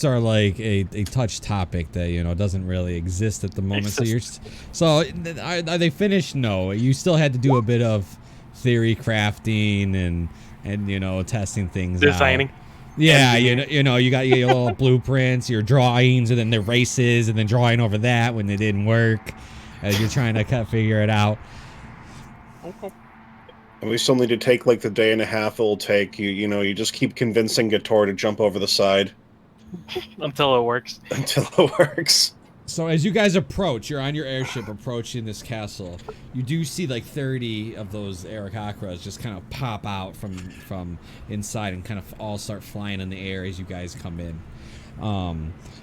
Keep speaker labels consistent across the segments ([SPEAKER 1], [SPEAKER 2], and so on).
[SPEAKER 1] are like a touch topic that doesn't really exist at the moment. So are they finished? No, you still had to do a bit of theory crafting and testing things
[SPEAKER 2] designing.
[SPEAKER 1] out. Yeah, you got your little blueprints, your drawings, and then the races, and then drawing over that when it didn't work, as you're trying to figure it out.
[SPEAKER 2] Okay.
[SPEAKER 3] And we still need to take like the day and a half it'll take. You just keep convincing Gator to jump over the side
[SPEAKER 2] until it works.
[SPEAKER 3] Until it works.
[SPEAKER 1] So as you guys approach, you're on your airship approaching this castle. You do see like 30 of those Aarakocras just kind of pop out from inside and kind of all start flying in the air as you guys come in.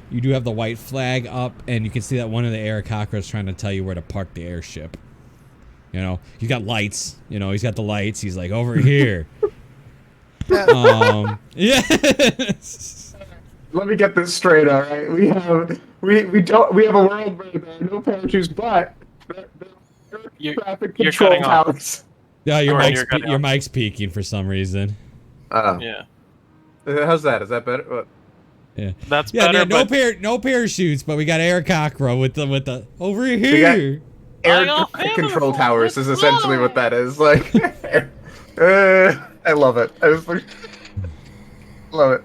[SPEAKER 1] You do have the white flag up, and you can see that one of the Aarakocras is trying to tell you where to park the airship. He's got lights. He's got the lights. He's like, over here. Yeah.
[SPEAKER 4] Let me get this straight, all right? We have a world where there are no parachutes, but traffic control towers.
[SPEAKER 1] Yeah, your mic's peaking for some reason.
[SPEAKER 2] Yeah.
[SPEAKER 4] How's that? Is that better? What?
[SPEAKER 1] Yeah,
[SPEAKER 2] that's better.
[SPEAKER 1] No parachutes, but we got Aarakocra with the over here.
[SPEAKER 4] Air traffic control towers is essentially what that is. Like, I love it. I just love it.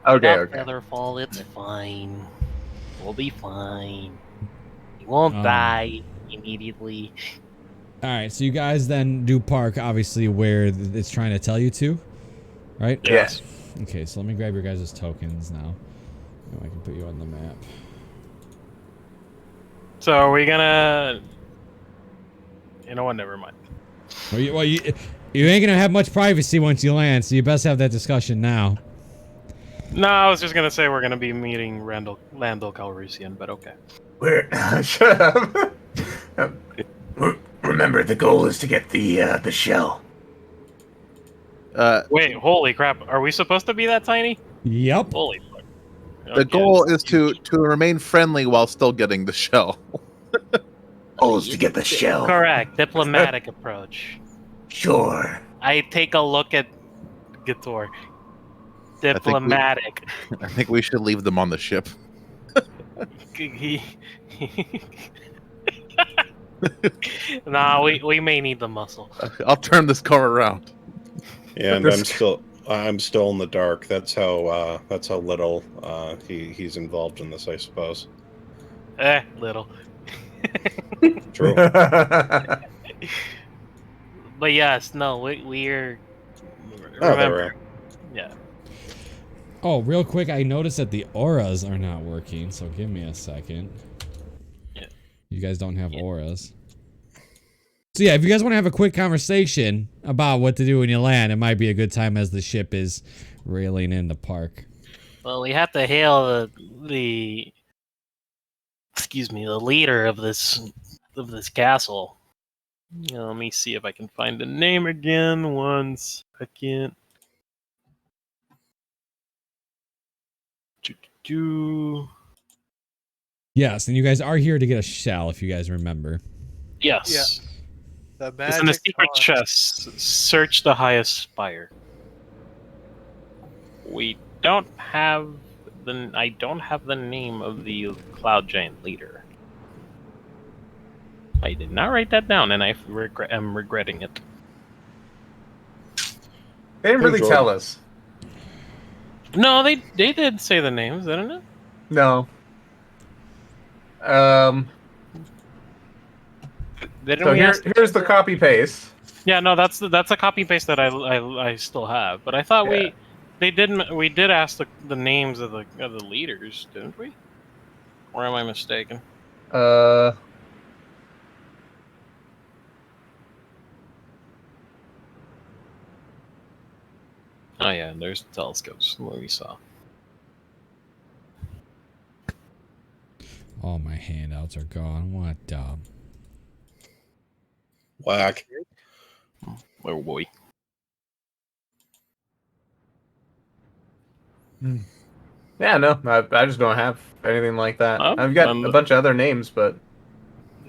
[SPEAKER 4] Okay.
[SPEAKER 2] Featherfall, it's fine. We'll be fine. You won't die immediately.
[SPEAKER 1] All right, so you guys then do park, obviously, where it's trying to tell you to, right?
[SPEAKER 4] Yes.
[SPEAKER 1] Okay, so let me grab your guys' tokens now. I can put you on the map.
[SPEAKER 2] So are we gonna... You know what? Never mind.
[SPEAKER 1] Well, you ain't gonna have much privacy once you land, so you best have that discussion now.
[SPEAKER 2] No, I was just gonna say we're gonna be meeting Lando Calrissian, but okay.
[SPEAKER 4] Shut up. Remember, the goal is to get the shell.
[SPEAKER 2] Wait, holy crap! Are we supposed to be that tiny?
[SPEAKER 1] Yep.
[SPEAKER 2] Holy fuck.
[SPEAKER 5] The goal is to remain friendly while still getting the shell.
[SPEAKER 4] Goal is to get the shell.
[SPEAKER 2] Correct. Diplomatic approach.
[SPEAKER 4] Sure.
[SPEAKER 2] I take a look at Gator. Diplomatic.
[SPEAKER 5] I think we should leave them on the ship.
[SPEAKER 2] Nah, we may need the muscle.
[SPEAKER 5] I'll turn this car around.
[SPEAKER 3] Yeah, and I'm still in the dark. That's how little he's involved in this, I suppose.
[SPEAKER 2] Little.
[SPEAKER 3] True.
[SPEAKER 2] But yes, no, we're.
[SPEAKER 3] Remember.
[SPEAKER 2] Yeah.
[SPEAKER 1] Oh, real quick, I noticed that the auras are not working, so give me a second.
[SPEAKER 2] Yeah.
[SPEAKER 1] You guys don't have auras. So yeah, if you guys want to have a quick conversation about what to do when you land, it might be a good time as the ship is railing in the park.
[SPEAKER 2] Well, we have to hail the leader of this castle. Let me see if I can find the name again. 1 second.
[SPEAKER 1] Yes, and you guys are here to get a shell, if you guys remember.
[SPEAKER 2] Yes.
[SPEAKER 6] Yeah.
[SPEAKER 2] It's in a secret chest. Search the highest spire. I don't have the name of the cloud giant leader. I did not write that down, and I'm regretting it.
[SPEAKER 4] They didn't really tell us.
[SPEAKER 2] No, they did say the names, didn't it?
[SPEAKER 4] No. Here's the copy paste.
[SPEAKER 2] Yeah, no, that's a copy paste that I still have. But I thought we did ask the names of the leaders, didn't we? Or am I mistaken? Oh yeah, there's the telescopes where we saw.
[SPEAKER 1] All my handouts are gone. What
[SPEAKER 3] Whack.
[SPEAKER 2] Oh boy.
[SPEAKER 4] Yeah, no, I just don't have anything like that. I've got a bunch of other names, but...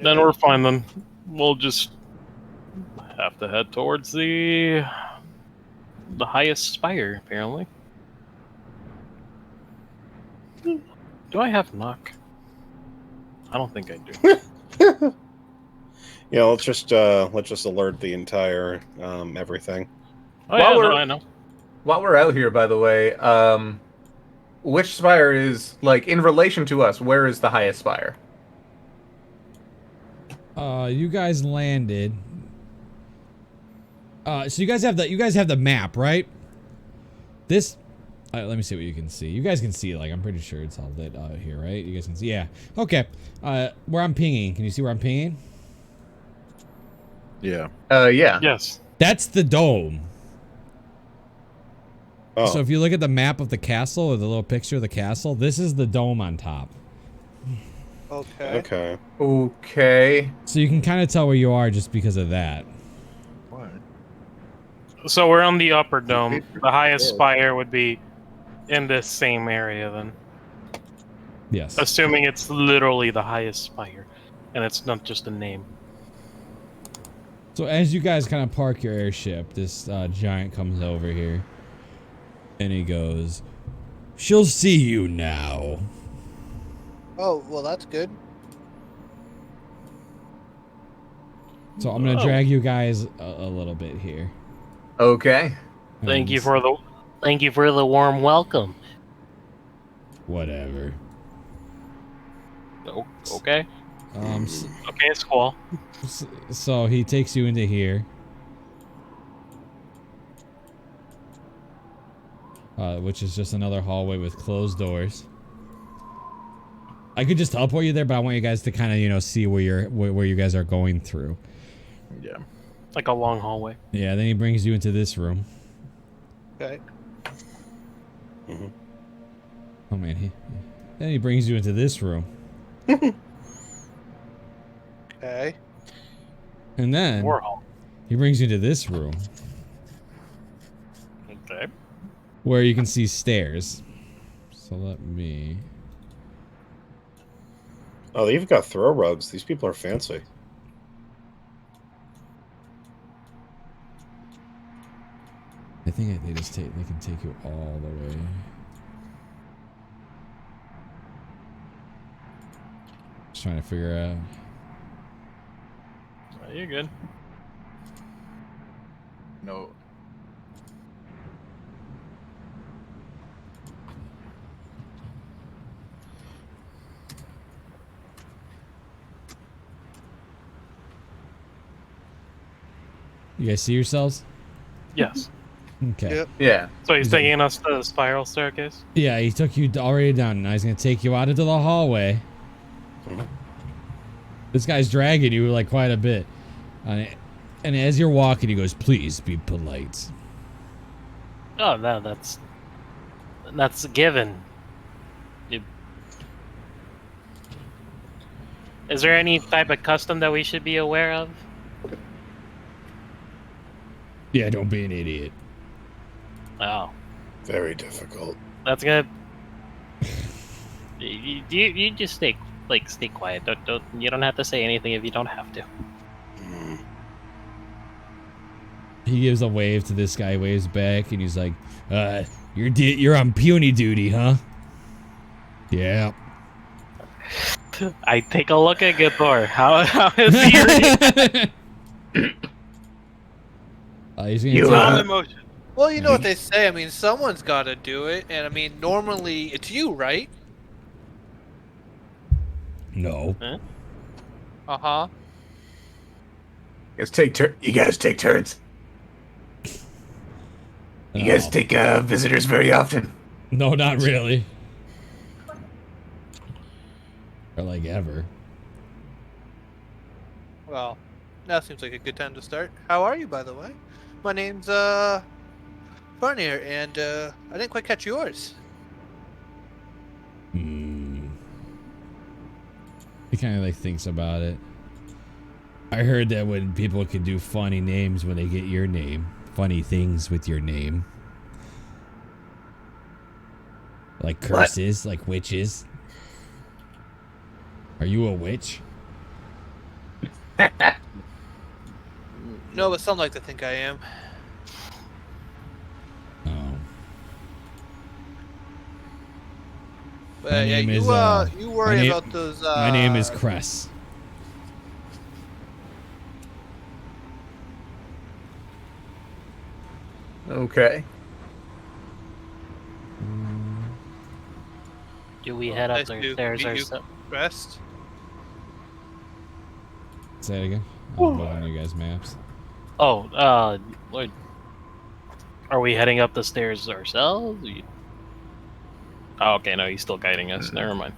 [SPEAKER 2] Then we're fine then. We'll just have to head towards the highest spire, apparently. Do I have knock? I don't think I do.
[SPEAKER 3] Yeah, let's just alert the entire everything.
[SPEAKER 2] Oh
[SPEAKER 4] While
[SPEAKER 2] yeah,
[SPEAKER 4] we're-
[SPEAKER 2] no, I know.
[SPEAKER 4] While we're out here, by the way, which spire is, like, in relation to us, where is the highest spire?
[SPEAKER 1] You guys landed. So you guys have the map, right? This. Let me see what you can see. You guys can see, like, I'm pretty sure it's all lit out here, right? You guys can see. Yeah. Okay. Where I'm pinging. Can you see where I'm pinging?
[SPEAKER 5] Yeah.
[SPEAKER 4] Yeah.
[SPEAKER 2] Yes.
[SPEAKER 1] That's the dome.
[SPEAKER 3] Oh,
[SPEAKER 1] So if you look at the map of the castle, or the little picture of the castle, this is the dome on top.
[SPEAKER 6] Okay.
[SPEAKER 3] okay.
[SPEAKER 4] Okay.
[SPEAKER 1] So you can kind of tell where you are just because of that.
[SPEAKER 2] So we're on the upper dome. The highest spire would be in this same area then.
[SPEAKER 1] Yes.
[SPEAKER 2] Assuming it's literally the highest spire. And it's not just a name.
[SPEAKER 1] So as you guys kind of park your airship, this giant comes over here. And he goes, "She'll see you now."
[SPEAKER 6] Oh, well, that's good.
[SPEAKER 1] So I'm gonna drag you guys a little bit here.
[SPEAKER 4] Okay.
[SPEAKER 2] Thank you for the warm welcome.
[SPEAKER 1] Whatever.
[SPEAKER 2] Okay. Okay, it's cool.
[SPEAKER 1] So he takes you into here. Which is just another hallway with closed doors. I could just teleport you there, but I want you guys to kind of, you know, see where you guys are going through.
[SPEAKER 5] Yeah.
[SPEAKER 2] Like a long hallway.
[SPEAKER 1] Yeah, then he brings you into this room.
[SPEAKER 6] Okay.
[SPEAKER 1] Oh man, then he brings you into this room.
[SPEAKER 6] Okay.
[SPEAKER 1] And then
[SPEAKER 2] Warhol.
[SPEAKER 1] he brings you to this room
[SPEAKER 2] Okay.
[SPEAKER 1] where you can see stairs. So let me...
[SPEAKER 3] Oh, they've got throw rugs. These people are fancy.
[SPEAKER 1] I think they can take you all the way. Just trying to figure out.
[SPEAKER 2] You're good.
[SPEAKER 5] No.
[SPEAKER 1] You guys see yourselves?
[SPEAKER 2] Yes.
[SPEAKER 1] Okay.
[SPEAKER 6] Yep.
[SPEAKER 4] Yeah.
[SPEAKER 2] So he's taking us to the spiral staircase?
[SPEAKER 1] Yeah, he took you already down. Now he's gonna take you out into the hallway. This guy's dragging you like quite a bit. And as you're walking, he goes, "Please be polite."
[SPEAKER 2] Oh no, that's a given. Is there any type of custom that we should be aware of?
[SPEAKER 1] Yeah, don't be an idiot.
[SPEAKER 2] Oh,
[SPEAKER 3] Very difficult.
[SPEAKER 2] that's gonna. You just stay quiet. Don't you don't have to say anything if you don't have to.
[SPEAKER 1] He gives a wave to this guy, waves back, and he's like, you're on puny duty, huh?" "Yeah."
[SPEAKER 2] I take a look at Githor. How is he?
[SPEAKER 1] He's gonna
[SPEAKER 4] You,
[SPEAKER 1] take
[SPEAKER 6] Not
[SPEAKER 1] you-
[SPEAKER 6] emotion. Well, you know what they say. I mean, someone's got to do it, and I mean, normally it's you, right?
[SPEAKER 1] No.
[SPEAKER 6] Uh huh.
[SPEAKER 4] You guys take turns. You guys take visitors very often.
[SPEAKER 1] No, not really. Or like ever.
[SPEAKER 6] Well, now seems like a good time to start. How are you, by the way? My name's Barnier, and I didn't quite catch yours.
[SPEAKER 1] He kind of like thinks about it. I heard that when people can do funny names when they get your name, funny things with your name, like curses, like witches. Are you a witch?
[SPEAKER 6] No, but some like to think I am.
[SPEAKER 1] Oh. My
[SPEAKER 6] yeah,
[SPEAKER 1] name
[SPEAKER 6] you
[SPEAKER 1] is,
[SPEAKER 6] you worry about those.
[SPEAKER 1] My name is Cress.
[SPEAKER 4] Okay.
[SPEAKER 2] Do we head up
[SPEAKER 6] Nice
[SPEAKER 2] the
[SPEAKER 6] to
[SPEAKER 2] stairs
[SPEAKER 6] meet you,
[SPEAKER 2] ourselves?
[SPEAKER 6] Rest.
[SPEAKER 1] Say it again. I'm moving you guys' maps.
[SPEAKER 2] Oh, Lloyd, are we heading up the stairs ourselves? Oh, okay, no, he's still guiding us. Never mind.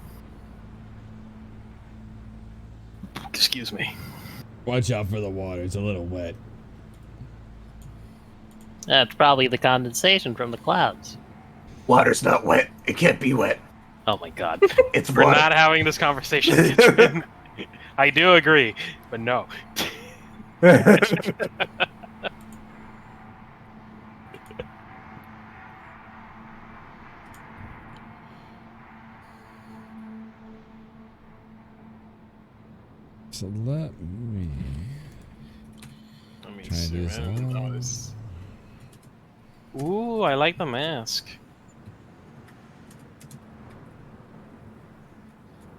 [SPEAKER 2] Excuse me.
[SPEAKER 1] Watch out for the water. It's a little wet.
[SPEAKER 2] That's probably the condensation from the clouds.
[SPEAKER 4] Water's not wet. It can't be wet.
[SPEAKER 2] Oh my god.
[SPEAKER 4] It's
[SPEAKER 2] We're
[SPEAKER 4] water.
[SPEAKER 2] not having this conversation. Kitchen. I do agree, but no.
[SPEAKER 1] So let me try to do this.
[SPEAKER 2] Ooh, I like the mask.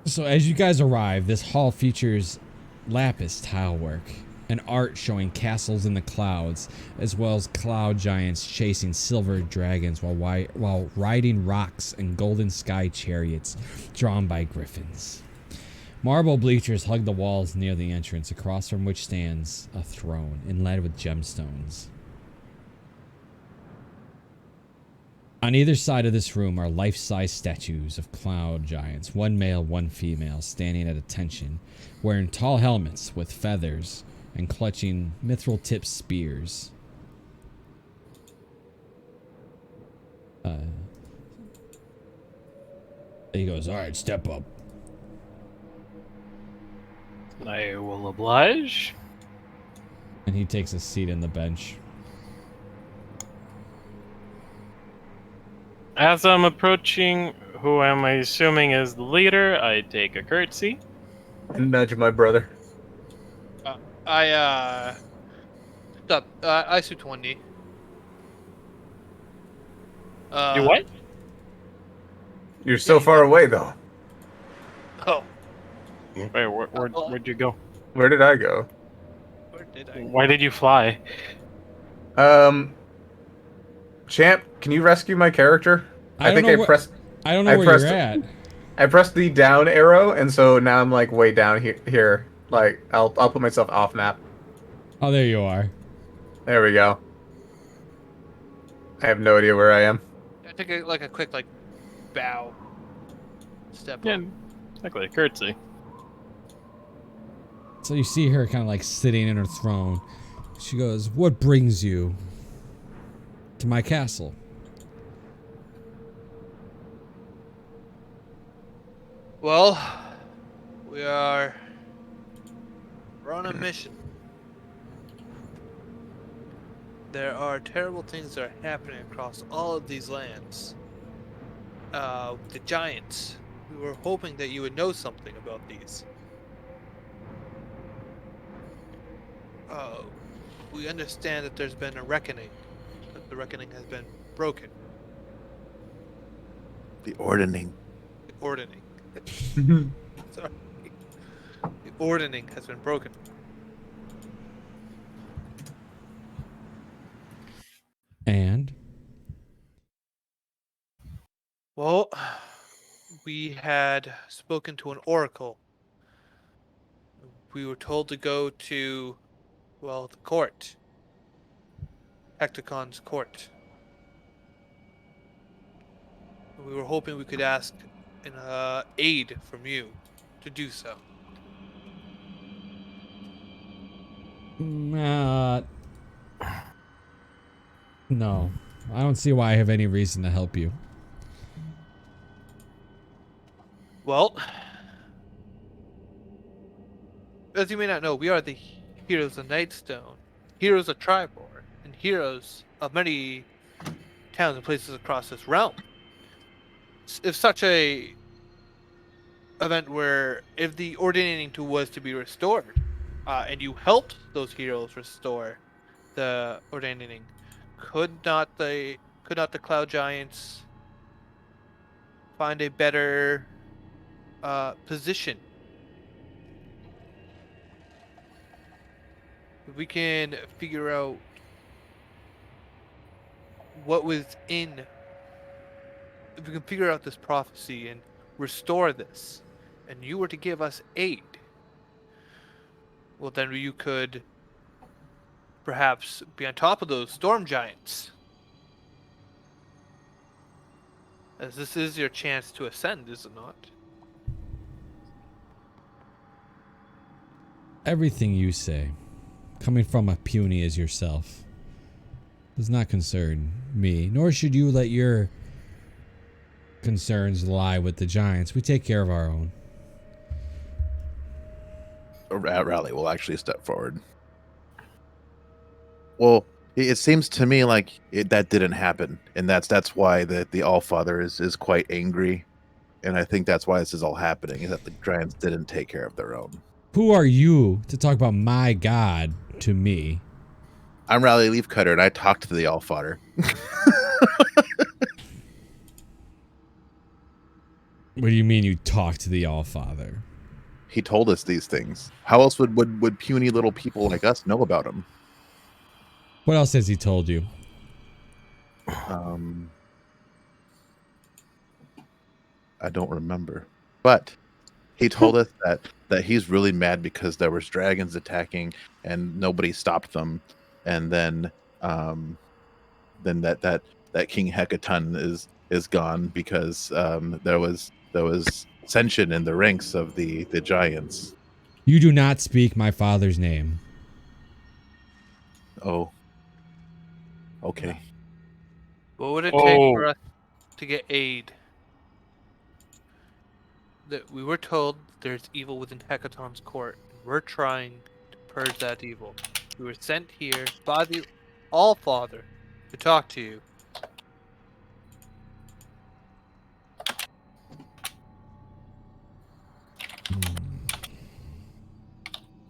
[SPEAKER 1] So as you guys arrive, this hall features lapis tile work, and art showing castles in the clouds, as well as cloud giants chasing silver dragons while riding rocks and golden sky chariots drawn by griffins. Marble bleachers hug the walls near the entrance, across from which stands a throne inlaid with gemstones. On either side of this room are life-size statues of cloud giants, one male, one female, standing at attention, wearing tall helmets with feathers and clutching mithril-tipped spears. He goes, "All right, step up."
[SPEAKER 2] I will oblige.
[SPEAKER 1] And he takes a seat in the bench.
[SPEAKER 2] As I'm approaching who I'm assuming is the leader, I take a curtsy.
[SPEAKER 4] Nudge my brother.
[SPEAKER 6] Stop. I suit 20.
[SPEAKER 2] You what?
[SPEAKER 4] You're so far away, though.
[SPEAKER 6] Oh,
[SPEAKER 2] Wait, where'd you go?
[SPEAKER 4] Where did I go?
[SPEAKER 6] where did I?
[SPEAKER 2] Why did you fly?
[SPEAKER 4] Champ, can you rescue my character?
[SPEAKER 1] I don't know where you're at.
[SPEAKER 4] I pressed the down arrow, and so now I'm like way down here. Like I'll put myself off map.
[SPEAKER 1] Oh, there you are.
[SPEAKER 4] There we go. I have no idea where I am.
[SPEAKER 6] I took a quick bow. Step
[SPEAKER 2] Yeah,
[SPEAKER 6] up.
[SPEAKER 2] exactly, a curtsy.
[SPEAKER 1] So you see her kind of like sitting in her throne. She goes, "What brings you to my castle?"
[SPEAKER 6] Well, we're on a mission. There are terrible things that are happening across all of these lands. The giants. We were hoping that you would know something about these. We understand that there's been a reckoning. That the reckoning has been broken.
[SPEAKER 5] The ordering.
[SPEAKER 6] The ordering. Sorry. The ordering has been broken.
[SPEAKER 1] And
[SPEAKER 6] Well, we had spoken to an oracle. We were told to go to, well, the court. Hectacon's court. We were hoping we could ask an aid from you to do so.
[SPEAKER 1] no, I don't see why I have any reason to help you.
[SPEAKER 6] Well, as you may not know, we are the heroes of Nightstone, heroes of Tribor, and heroes of many towns and places across this realm. If such a event where if the ordaining tool was to be restored, and you helped those heroes restore the ordaining, could not the cloud giants find a better position. If we can figure out what was in, if we can figure out this prophecy and restore this, and you were to give us aid, well, then you could perhaps be on top of those storm giants. As this is your chance to ascend, is it not?
[SPEAKER 1] Everything you say, coming from a puny as yourself, does not concern me, nor should you let your concerns lie with the giants. We take care of our own.
[SPEAKER 5] Rally will actually step forward. Well, it seems to me like that didn't happen, and that's why the Allfather is quite angry, and I think that's why this is all happening, is that the giants didn't take care of their own.
[SPEAKER 1] Who are you to talk about my god to me?
[SPEAKER 5] I'm Rally Leafcutter, and I talked to the Allfather.
[SPEAKER 1] What do you mean you talked to the Allfather?
[SPEAKER 5] He told us these things. How else would puny little people like us know about him?
[SPEAKER 1] What else has he told you?
[SPEAKER 5] I don't remember. But he told us that he's really mad because there was dragons attacking and nobody stopped them. And then that King Hecaton is gone because there was ascension in the ranks of the giants.
[SPEAKER 1] You do not speak my father's name.
[SPEAKER 5] Oh. Okay.
[SPEAKER 6] What would it take for us to get aid? That we were told there's evil within Hecaton's court. We're trying to purge that evil. We were sent here by the Allfather to talk to you.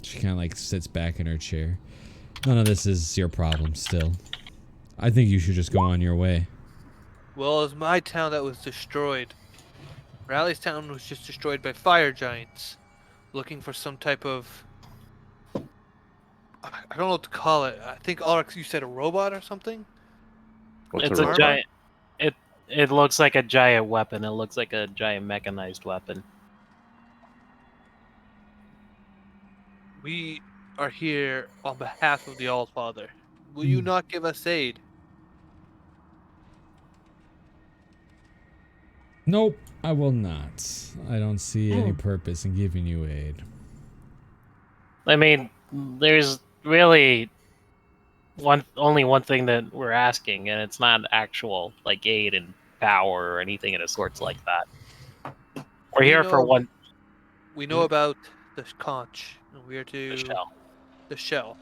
[SPEAKER 1] She kind of like sits back in her chair. None of this is your problem still. I think you should just go on your way.
[SPEAKER 6] Well, it was my town that was destroyed. Rally's town was just destroyed by fire giants. Looking for some type of... I don't know what to call it. I think, Alex, you said a robot or something?
[SPEAKER 2] It's a giant... It looks like a giant weapon. It looks like a giant mechanized weapon.
[SPEAKER 6] We are here on behalf of the Allfather. Will you not give us aid?
[SPEAKER 1] Nope, I will not. I don't see any purpose in giving you aid.
[SPEAKER 2] I mean, there's really only one thing that we're asking, and it's not actual like aid and power or anything of the sorts like that. We're here for one.
[SPEAKER 6] We know about the conch, and we are to
[SPEAKER 2] The shell.
[SPEAKER 6] the shell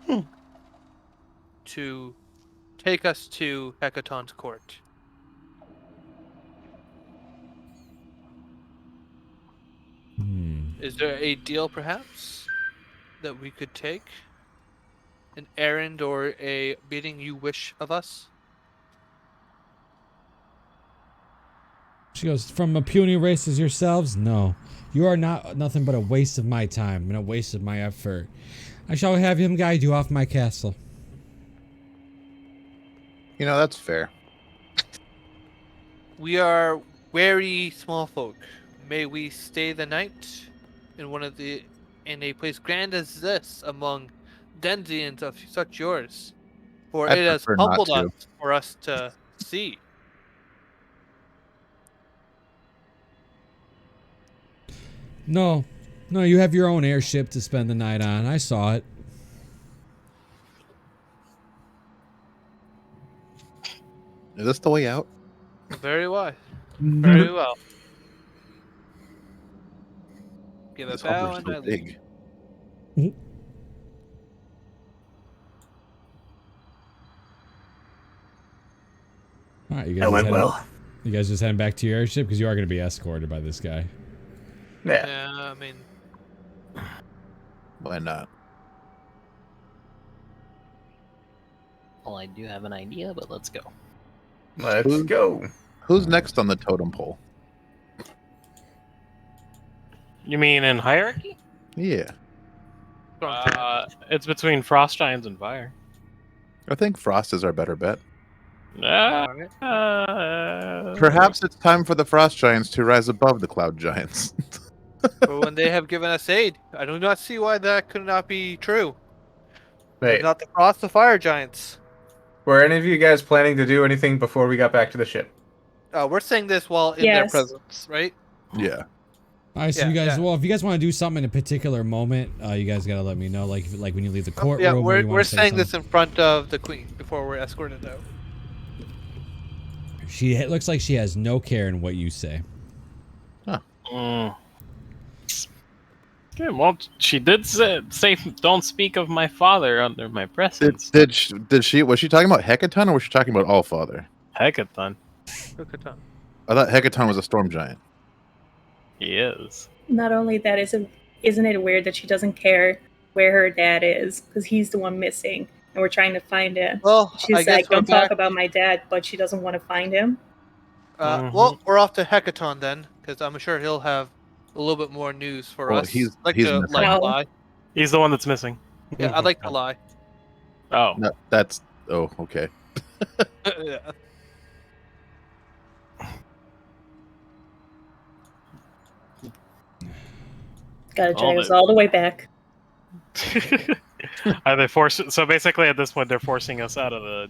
[SPEAKER 6] to take us to Hecaton's court. Is there a deal, perhaps, that we could take? An errand or a bidding you wish of us?
[SPEAKER 1] She goes, from a puny race as yourselves? No. You are not nothing but a waste of my time and a waste of my effort. I shall have him guide you off my castle.
[SPEAKER 5] You know, that's fair.
[SPEAKER 6] We are wary small folk. May we stay the night in a place grand as this among denizens of such yours? For it has humbled us for us to see.
[SPEAKER 1] No, you have your own airship to spend the night on. I saw it.
[SPEAKER 5] Is this the way out?
[SPEAKER 6] Very well. Very well. Give a bow and I leave.
[SPEAKER 1] All right, you guys just heading back to your airship because you are going to be escorted by this guy.
[SPEAKER 4] Yeah.
[SPEAKER 6] I mean,
[SPEAKER 5] Why not?
[SPEAKER 2] Well, I do have an idea, but let's go.
[SPEAKER 4] Let's go.
[SPEAKER 5] Who's next on the totem pole?
[SPEAKER 2] You mean in hierarchy?
[SPEAKER 5] Yeah.
[SPEAKER 2] It's between frost giants and fire.
[SPEAKER 5] I think Frost is our better bet.
[SPEAKER 6] Alright.
[SPEAKER 5] Perhaps it's time for the Frost Giants to rise above the Cloud Giants.
[SPEAKER 6] But when they have given us aid, I do not see why that could not be true. They're
[SPEAKER 4] Wait,
[SPEAKER 6] not the Frost, the Fire Giants.
[SPEAKER 4] were any of you guys planning to do anything before we got back to the ship?
[SPEAKER 6] We're saying this while in their
[SPEAKER 7] Yes.
[SPEAKER 6] presence, right?
[SPEAKER 5] Yeah.
[SPEAKER 1] All right, so
[SPEAKER 6] Yeah,
[SPEAKER 1] you guys,
[SPEAKER 6] yeah.
[SPEAKER 1] well, if you guys want to do something in a particular moment, you guys gotta let me know. Like when you leave the courtroom.
[SPEAKER 6] Yeah,
[SPEAKER 1] or you
[SPEAKER 6] we're
[SPEAKER 1] wanna say
[SPEAKER 6] saying this
[SPEAKER 1] something.
[SPEAKER 6] in front of the Queen before we're escorted out.
[SPEAKER 1] It looks like she has no care in what you say.
[SPEAKER 2] Mm. Okay, well, she did say don't speak of my father under my presence.
[SPEAKER 5] Did she? Was she talking about Hecaton or was she talking about Allfather?
[SPEAKER 2] Hecaton.
[SPEAKER 6] Look at that.
[SPEAKER 5] I thought Hecaton was a storm giant.
[SPEAKER 2] He is.
[SPEAKER 7] Not only that, isn't it weird that she doesn't care where her dad is because he's the one missing and we're trying to find him.
[SPEAKER 6] Well,
[SPEAKER 7] She's
[SPEAKER 6] I guess
[SPEAKER 7] like,
[SPEAKER 6] we're
[SPEAKER 7] don't talk
[SPEAKER 6] back.
[SPEAKER 7] about my dad, but she doesn't want to find him.
[SPEAKER 6] Well, we're off to Hecaton then, because I'm sure he'll have a little bit more news for
[SPEAKER 5] Well,
[SPEAKER 6] us.
[SPEAKER 5] he's
[SPEAKER 6] I'd like
[SPEAKER 5] missing.
[SPEAKER 6] to
[SPEAKER 7] No.
[SPEAKER 6] lie.
[SPEAKER 2] He's the one that's missing.
[SPEAKER 6] Yeah, I'd like to lie.
[SPEAKER 2] Oh.
[SPEAKER 5] No, that's. Oh, okay.
[SPEAKER 6] Yeah.
[SPEAKER 7] Gotta
[SPEAKER 2] All
[SPEAKER 7] drag us
[SPEAKER 2] the-
[SPEAKER 7] all the way back.
[SPEAKER 2] Are they so basically at this point they're forcing us out of the.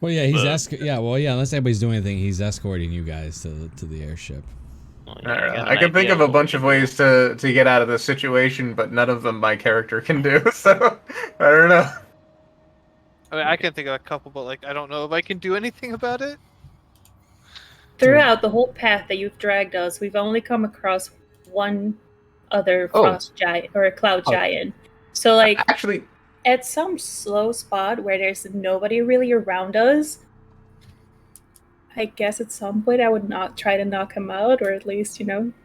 [SPEAKER 1] Well, yeah, he's unless anybody's doing anything, he's escorting you guys to the airship.
[SPEAKER 2] Well,
[SPEAKER 4] I don't know.
[SPEAKER 2] got
[SPEAKER 4] I
[SPEAKER 2] an
[SPEAKER 4] can think
[SPEAKER 2] idea
[SPEAKER 4] of a
[SPEAKER 2] what
[SPEAKER 4] bunch
[SPEAKER 2] we
[SPEAKER 4] of
[SPEAKER 2] can
[SPEAKER 4] ways to get out of this situation, but none of them my character can do. So I don't know.
[SPEAKER 6] I mean, I can think of a couple, but like, I don't know if I can do anything about it.
[SPEAKER 7] Throughout the whole path that you've dragged us, we've only come across one other frost giant or a cloud giant. So, like,
[SPEAKER 4] Actually,
[SPEAKER 7] at some slow spot where there's nobody really around us, I guess at some point I would not try to knock him out, or at least,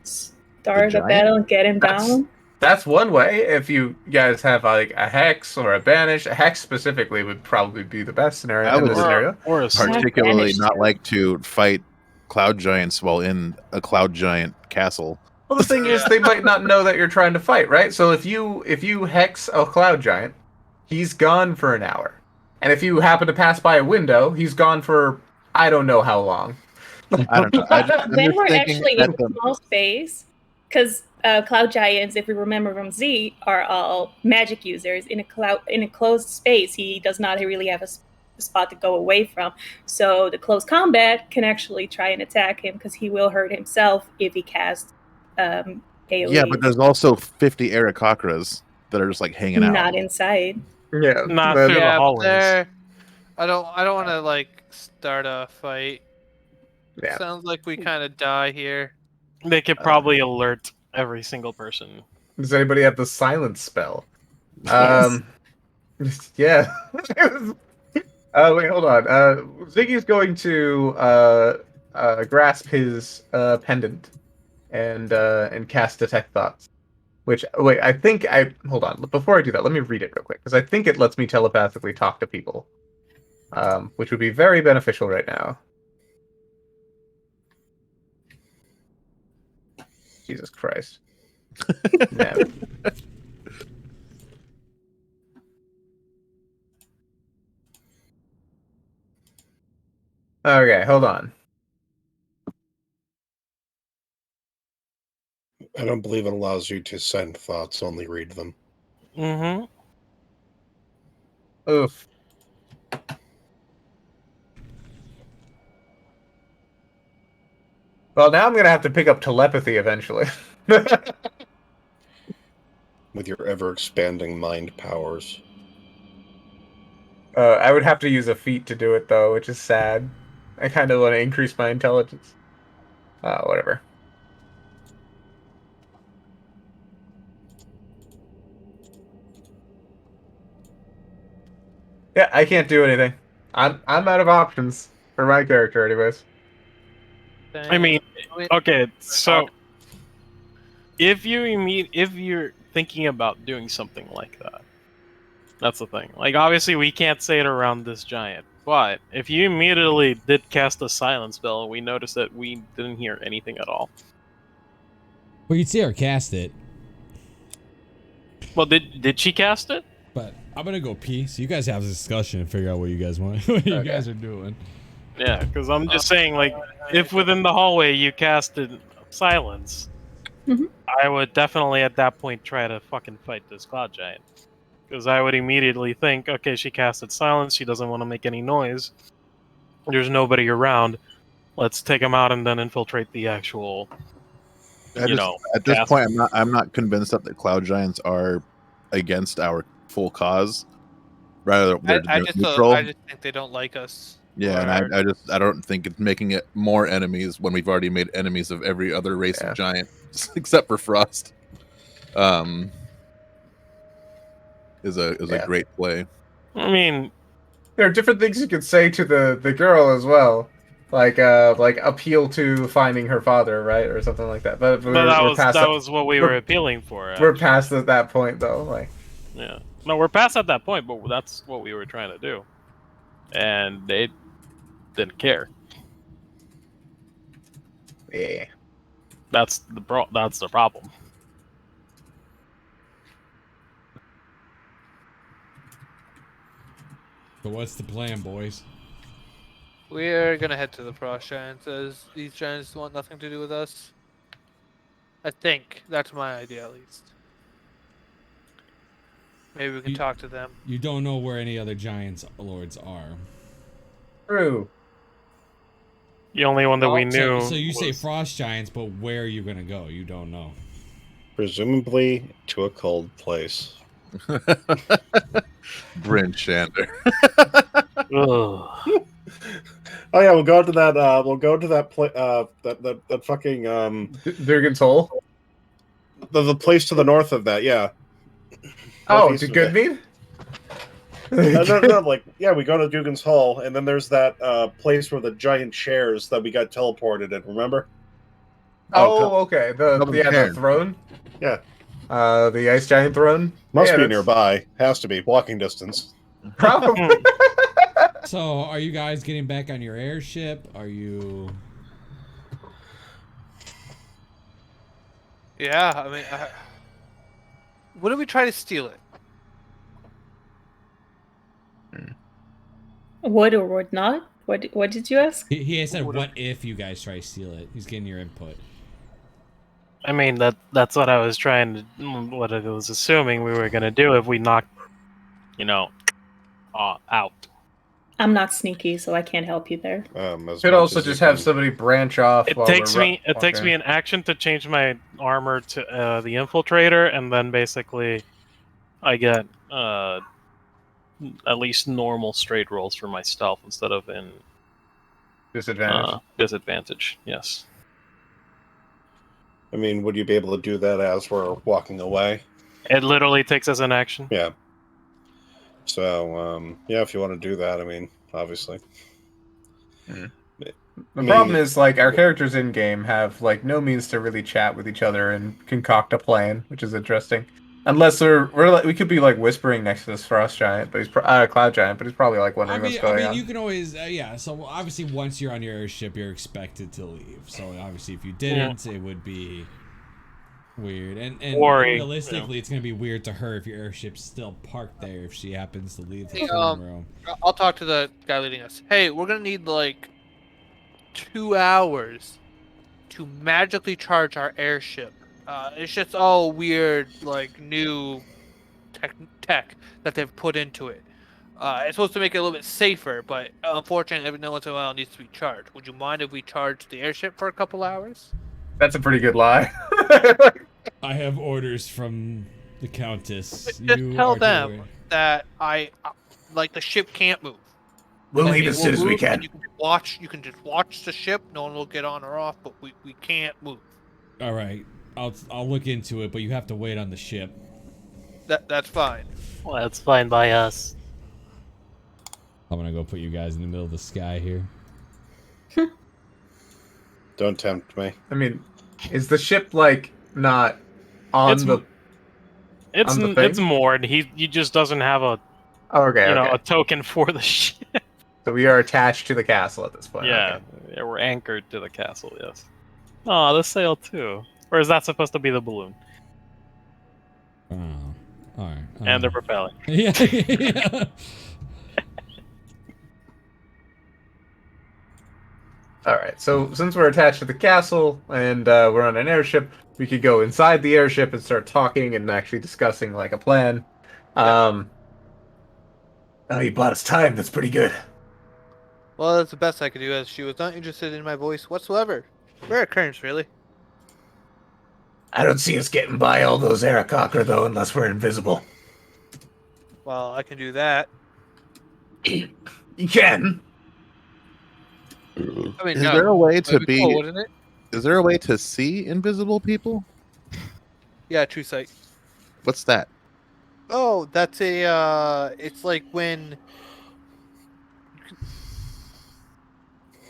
[SPEAKER 7] start a
[SPEAKER 5] giant?
[SPEAKER 7] battle and get him
[SPEAKER 4] That's-
[SPEAKER 7] down.
[SPEAKER 4] that's one way. If you guys have like a hex or a banish, a hex specifically would probably be the best scenario
[SPEAKER 5] I
[SPEAKER 4] in
[SPEAKER 5] would
[SPEAKER 4] this
[SPEAKER 5] just-
[SPEAKER 4] scenario.
[SPEAKER 2] Or a
[SPEAKER 7] Part-
[SPEAKER 5] Particularly
[SPEAKER 7] banished
[SPEAKER 5] not
[SPEAKER 7] too.
[SPEAKER 5] like to fight Cloud Giants while in a Cloud Giant castle.
[SPEAKER 4] Well, the thing is, they might not know that you're trying to fight, right? So if you hex a cloud giant, he's gone for an hour, and if you happen to pass by a window, he's gone for I don't know how long.
[SPEAKER 5] I don't know. I'm
[SPEAKER 7] When
[SPEAKER 5] just
[SPEAKER 7] we're
[SPEAKER 5] thinking
[SPEAKER 7] actually in
[SPEAKER 5] at
[SPEAKER 7] a
[SPEAKER 5] the-
[SPEAKER 7] small space, because cloud giants, if we remember from Z, are all magic users. In a closed space, he does not really have a spot to go away from. So the close combat can actually try and attack him because he will hurt himself if he casts AoE.
[SPEAKER 5] Yeah, but there's also 50 Aarakocras that are just like hanging out.
[SPEAKER 7] Not inside.
[SPEAKER 4] Yeah,
[SPEAKER 2] Not
[SPEAKER 4] but-
[SPEAKER 2] through the
[SPEAKER 6] Yeah, but
[SPEAKER 2] hallways.
[SPEAKER 6] I don't want to like start a fight.
[SPEAKER 4] Yeah.
[SPEAKER 6] Sounds like we kind of die here.
[SPEAKER 2] They could probably alert every single person.
[SPEAKER 4] Does anybody have the silence spell?
[SPEAKER 7] Yes.
[SPEAKER 4] Yeah. Wait, hold on. Ziggy's going to grasp his pendant and cast Detect Thoughts. Which, wait, hold on. Before I do that, let me read it real quick, because I think it lets me telepathically talk to people, which would be very beneficial right now. Jesus Christ. Damn it. Okay, hold on.
[SPEAKER 3] I don't believe it allows you to send thoughts, only read them.
[SPEAKER 2] Mm-hmm.
[SPEAKER 4] Oof. Well, now I'm gonna have to pick up telepathy eventually.
[SPEAKER 3] With your ever-expanding mind powers.
[SPEAKER 4] I would have to use a feat to do it, though, which is sad. I kind of want to increase my intelligence. Whatever. Yeah, I can't do anything. I'm out of options for my character, anyways.
[SPEAKER 2] I mean, okay, so if you're thinking about doing something like that, that's the thing. Like, obviously, we can't say it around this giant, but if you immediately did cast a silence spell, and we noticed that we didn't hear anything at all.
[SPEAKER 1] Well, you'd see her cast it.
[SPEAKER 2] Well, did she cast it?
[SPEAKER 1] But I'm gonna go pee. So you guys have a discussion and figure out what you guys want, what you guys are doing.
[SPEAKER 2] Yeah, because I'm just saying, like, if within the hallway you casted silence,
[SPEAKER 7] Mhm.
[SPEAKER 2] I would definitely at that point try to fucking fight this cloud giant. Because I would immediately think, okay, she casted silence, she doesn't want to make any noise. There's nobody around. Let's take him out and then infiltrate the actual,
[SPEAKER 5] At this
[SPEAKER 2] castle.
[SPEAKER 5] point, I'm not convinced that the cloud giants are against our full cause. Rather, they're
[SPEAKER 6] I just
[SPEAKER 5] neutral.
[SPEAKER 6] I just think they don't like us.
[SPEAKER 5] Yeah,
[SPEAKER 6] Or-
[SPEAKER 5] and I don't think it's making it more enemies when we've already made enemies of every other race
[SPEAKER 4] Yeah.
[SPEAKER 5] of giant except for Frost. Is a
[SPEAKER 4] Yeah.
[SPEAKER 5] great play.
[SPEAKER 2] I mean,
[SPEAKER 4] There are different things you could say to the girl as well, like appeal to finding her father, right, or something like that. But we're past
[SPEAKER 2] that was what we
[SPEAKER 4] we're-
[SPEAKER 2] were appealing for.
[SPEAKER 4] we're
[SPEAKER 2] actually.
[SPEAKER 4] past at that point though. Like,
[SPEAKER 2] Yeah. No, we're past at that point, but that's what we were trying to do. And they didn't care.
[SPEAKER 4] yeah,
[SPEAKER 2] That's the problem.
[SPEAKER 1] So what's the plan, boys?
[SPEAKER 6] We're gonna head to the frost giants, as these giants want nothing to do with us. I think that's my idea, at least. Maybe we can
[SPEAKER 1] You-
[SPEAKER 6] talk to them.
[SPEAKER 1] You don't know where any other giants lords are.
[SPEAKER 4] true.
[SPEAKER 2] The only one that we knew.
[SPEAKER 1] So you say
[SPEAKER 2] was-
[SPEAKER 1] frost giants, but where are you gonna go? You don't know.
[SPEAKER 3] Presumably to a cold place.
[SPEAKER 5] Bryn Shander.
[SPEAKER 2] Ugh.
[SPEAKER 3] Oh yeah, we'll go to that. We'll go to that that fucking
[SPEAKER 4] Durgan's Hole.
[SPEAKER 3] the place to the north of that. Yeah.
[SPEAKER 4] Oh,
[SPEAKER 3] Northeast
[SPEAKER 4] to
[SPEAKER 3] of that.
[SPEAKER 4] Goodmead.
[SPEAKER 3] No, like yeah, we go to Dugan's Hall, and then there's that place where the giant chairs that we got teleported in. Remember?
[SPEAKER 4] Oh, okay. The
[SPEAKER 5] Cairn.
[SPEAKER 4] throne.
[SPEAKER 3] Yeah.
[SPEAKER 4] The ice giant throne.
[SPEAKER 3] Must
[SPEAKER 4] Yeah,
[SPEAKER 3] be
[SPEAKER 4] that's-
[SPEAKER 3] nearby. Has to be walking distance.
[SPEAKER 4] Probably.
[SPEAKER 1] So are you guys getting back on your airship? Are you?
[SPEAKER 6] Yeah, I mean, what if we try to steal it?
[SPEAKER 7] Would or would not? What did you ask?
[SPEAKER 1] He said, "What if you guys try to steal it?" He's getting your input.
[SPEAKER 2] I mean, that's what I was trying to. What I was assuming we were gonna do if we knocked, out.
[SPEAKER 7] I'm not sneaky, so I can't help you there.
[SPEAKER 4] Could also just have somebody branch off.
[SPEAKER 2] It takes me an action to change my armor to the infiltrator, and then basically I get at least normal straight rolls for my stealth instead of in
[SPEAKER 4] disadvantage.
[SPEAKER 2] disadvantage. Yes.
[SPEAKER 3] I mean, would you be able to do that as we're walking away?
[SPEAKER 2] It literally takes as an action.
[SPEAKER 3] Yeah. So, yeah, if you want to do that, I mean, obviously.
[SPEAKER 4] The
[SPEAKER 3] I mean-
[SPEAKER 4] problem is, like, our characters in game have like no means to really chat with each other and concoct a plan, which is interesting. Unless we could be like whispering next to this frost giant, but he's cloud giant, but he's probably like wondering what's going on.
[SPEAKER 1] you can always, yeah. So obviously, once you're on your airship, you're expected to leave. So obviously, if you didn't, it would be weird. And realistically, it's gonna be weird to her if your airship's still parked there if she happens to leave the
[SPEAKER 6] Hey,
[SPEAKER 1] throne room.
[SPEAKER 6] I'll talk to the guy leading us. Hey, we're gonna need like 2 hours to magically charge our airship. It's just all weird, like new tech that they've put into it. It's supposed to make it a little bit safer, but unfortunately, every once in a while, it needs to be charged. Would you mind if we charged the airship for a couple hours?
[SPEAKER 4] That's a pretty good lie.
[SPEAKER 1] I have orders from the Countess.
[SPEAKER 6] Just tell them that like the ship can't move.
[SPEAKER 4] We'll
[SPEAKER 6] And
[SPEAKER 4] leave
[SPEAKER 6] it
[SPEAKER 4] as
[SPEAKER 6] will
[SPEAKER 4] soon as we
[SPEAKER 6] move,
[SPEAKER 4] can.
[SPEAKER 6] and you can just watch the ship. No one will get on or off, but we can't move.
[SPEAKER 1] All right, I'll look into it, but you have to wait on the ship.
[SPEAKER 6] That's fine.
[SPEAKER 2] Well, that's fine by us.
[SPEAKER 1] I'm gonna go put you guys in the middle of the sky here.
[SPEAKER 3] Don't tempt me.
[SPEAKER 4] I mean, is the ship like not on
[SPEAKER 2] It's-
[SPEAKER 4] the?
[SPEAKER 2] It's
[SPEAKER 4] On the thing?
[SPEAKER 2] it's moored. He just doesn't have a
[SPEAKER 4] Oh, okay, okay.
[SPEAKER 2] a token for the ship.
[SPEAKER 4] So we are attached to the castle at this point.
[SPEAKER 2] Yeah,
[SPEAKER 4] okay.
[SPEAKER 2] yeah, we're anchored to the castle. Yes. Oh, the sail too. Or is that supposed to be the balloon?
[SPEAKER 1] Oh. All right.
[SPEAKER 2] And the propeller.
[SPEAKER 1] Yeah. Yeah.
[SPEAKER 4] All right. So since we're attached to the castle and we're on an airship, we could go inside the airship and start talking and actually discussing like a plan. Oh, you bought us time. That's pretty good.
[SPEAKER 6] Well, that's the best I could do, as she was not interested in my voice whatsoever. Rare occurrence, really.
[SPEAKER 4] I don't see us getting by all those Aarakocra, though, unless we're invisible.
[SPEAKER 6] Well, I can do that.
[SPEAKER 4] You can.
[SPEAKER 6] I mean,
[SPEAKER 5] Is
[SPEAKER 6] no.
[SPEAKER 5] there a way
[SPEAKER 6] That'd
[SPEAKER 5] to be?
[SPEAKER 6] cool, wouldn't it?
[SPEAKER 5] Is there a way to see invisible people?
[SPEAKER 6] Yeah, true sight.
[SPEAKER 5] What's that?
[SPEAKER 6] Oh, that's a, it's like when...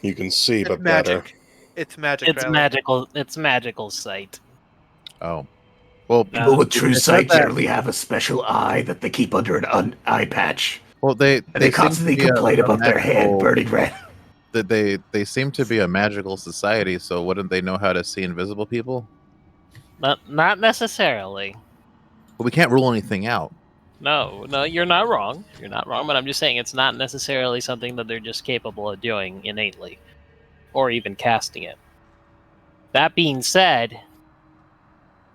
[SPEAKER 3] You can see,
[SPEAKER 6] It's
[SPEAKER 3] but
[SPEAKER 6] magic.
[SPEAKER 3] better.
[SPEAKER 6] It's magic,
[SPEAKER 2] It's
[SPEAKER 6] rather.
[SPEAKER 2] magical. It's magical sight.
[SPEAKER 5] Oh, well,
[SPEAKER 2] People
[SPEAKER 4] with true
[SPEAKER 5] it
[SPEAKER 4] sight
[SPEAKER 5] said that-
[SPEAKER 4] generally have a special eye that they keep under an eye patch.
[SPEAKER 5] well, they
[SPEAKER 4] And they
[SPEAKER 5] seem to
[SPEAKER 4] constantly
[SPEAKER 5] be a
[SPEAKER 4] complain about their hand
[SPEAKER 5] magical-
[SPEAKER 4] burning red.
[SPEAKER 5] That they seem to be a magical society. So wouldn't they know how to see invisible people?
[SPEAKER 2] Not necessarily.
[SPEAKER 5] But we can't rule anything out.
[SPEAKER 2] No, you're not wrong. You're not wrong, but I'm just saying it's not necessarily something that they're just capable of doing innately, or even casting it. That being said,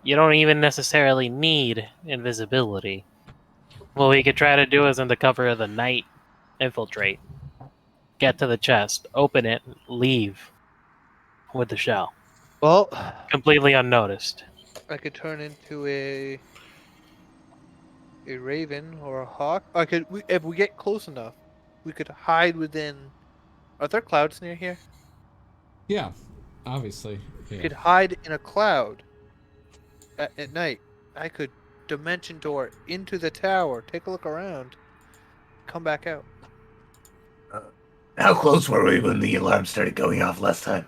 [SPEAKER 2] you don't even necessarily need invisibility. What we could try to do is, in the cover of the night, infiltrate, get to the chest, open it, leave with the shell,
[SPEAKER 6] Well,
[SPEAKER 2] completely unnoticed.
[SPEAKER 6] I could turn into a raven or a hawk. I could, if we get close enough, we could hide within. Are there clouds near here?
[SPEAKER 1] Yeah. Obviously.
[SPEAKER 6] We
[SPEAKER 1] Yeah.
[SPEAKER 6] could hide in a cloud at night. I could dimension door into the tower, take a look around, come back out.
[SPEAKER 4] How close were we when the alarm started going off last time?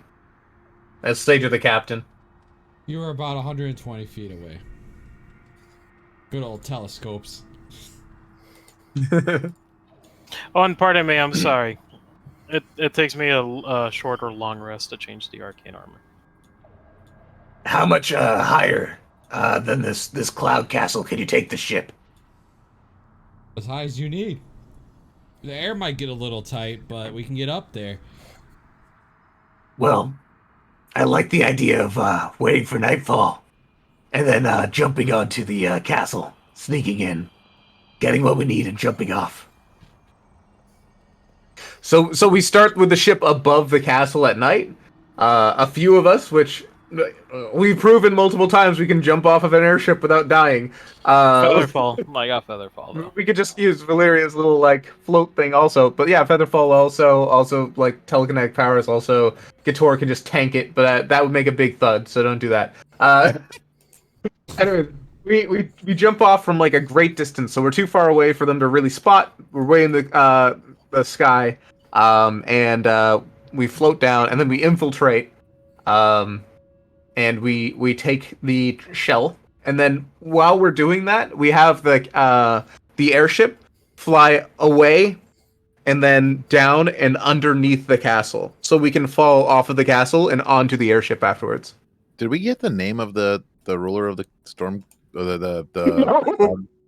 [SPEAKER 4] Let's say to the captain.
[SPEAKER 1] You were about 120 feet away. Good old telescopes.
[SPEAKER 2] Oh, and pardon me, I'm sorry. It takes me a short or long rest to change the arcane armor.
[SPEAKER 4] How much higher than this cloud castle can you take the ship?
[SPEAKER 1] As high as you need. The air might get a little tight, but we can get up there.
[SPEAKER 4] Well, I like the idea of waiting for nightfall and then jumping onto the castle, sneaking in, getting what we need, and jumping off. So we start with the ship above the castle at night. A few of us, which we've proven multiple times, we can jump off of an airship without dying.
[SPEAKER 2] Featherfall. I got Featherfall though.
[SPEAKER 4] We could just use Valeria's little like float thing also, but yeah, Featherfall also like telekinetic powers also. Gator can just tank it, but that would make a big thud, so don't do that. Anyway, we jump off from like a great distance, so we're too far away for them to really spot. We're way in the sky, and we float down, and then we infiltrate, and we take the shell. And then while we're doing that, we have the airship fly away and then down and underneath the castle. So we can fall off of the castle and onto the airship afterwards.
[SPEAKER 5] Did we get the name of the ruler of the storm? Or the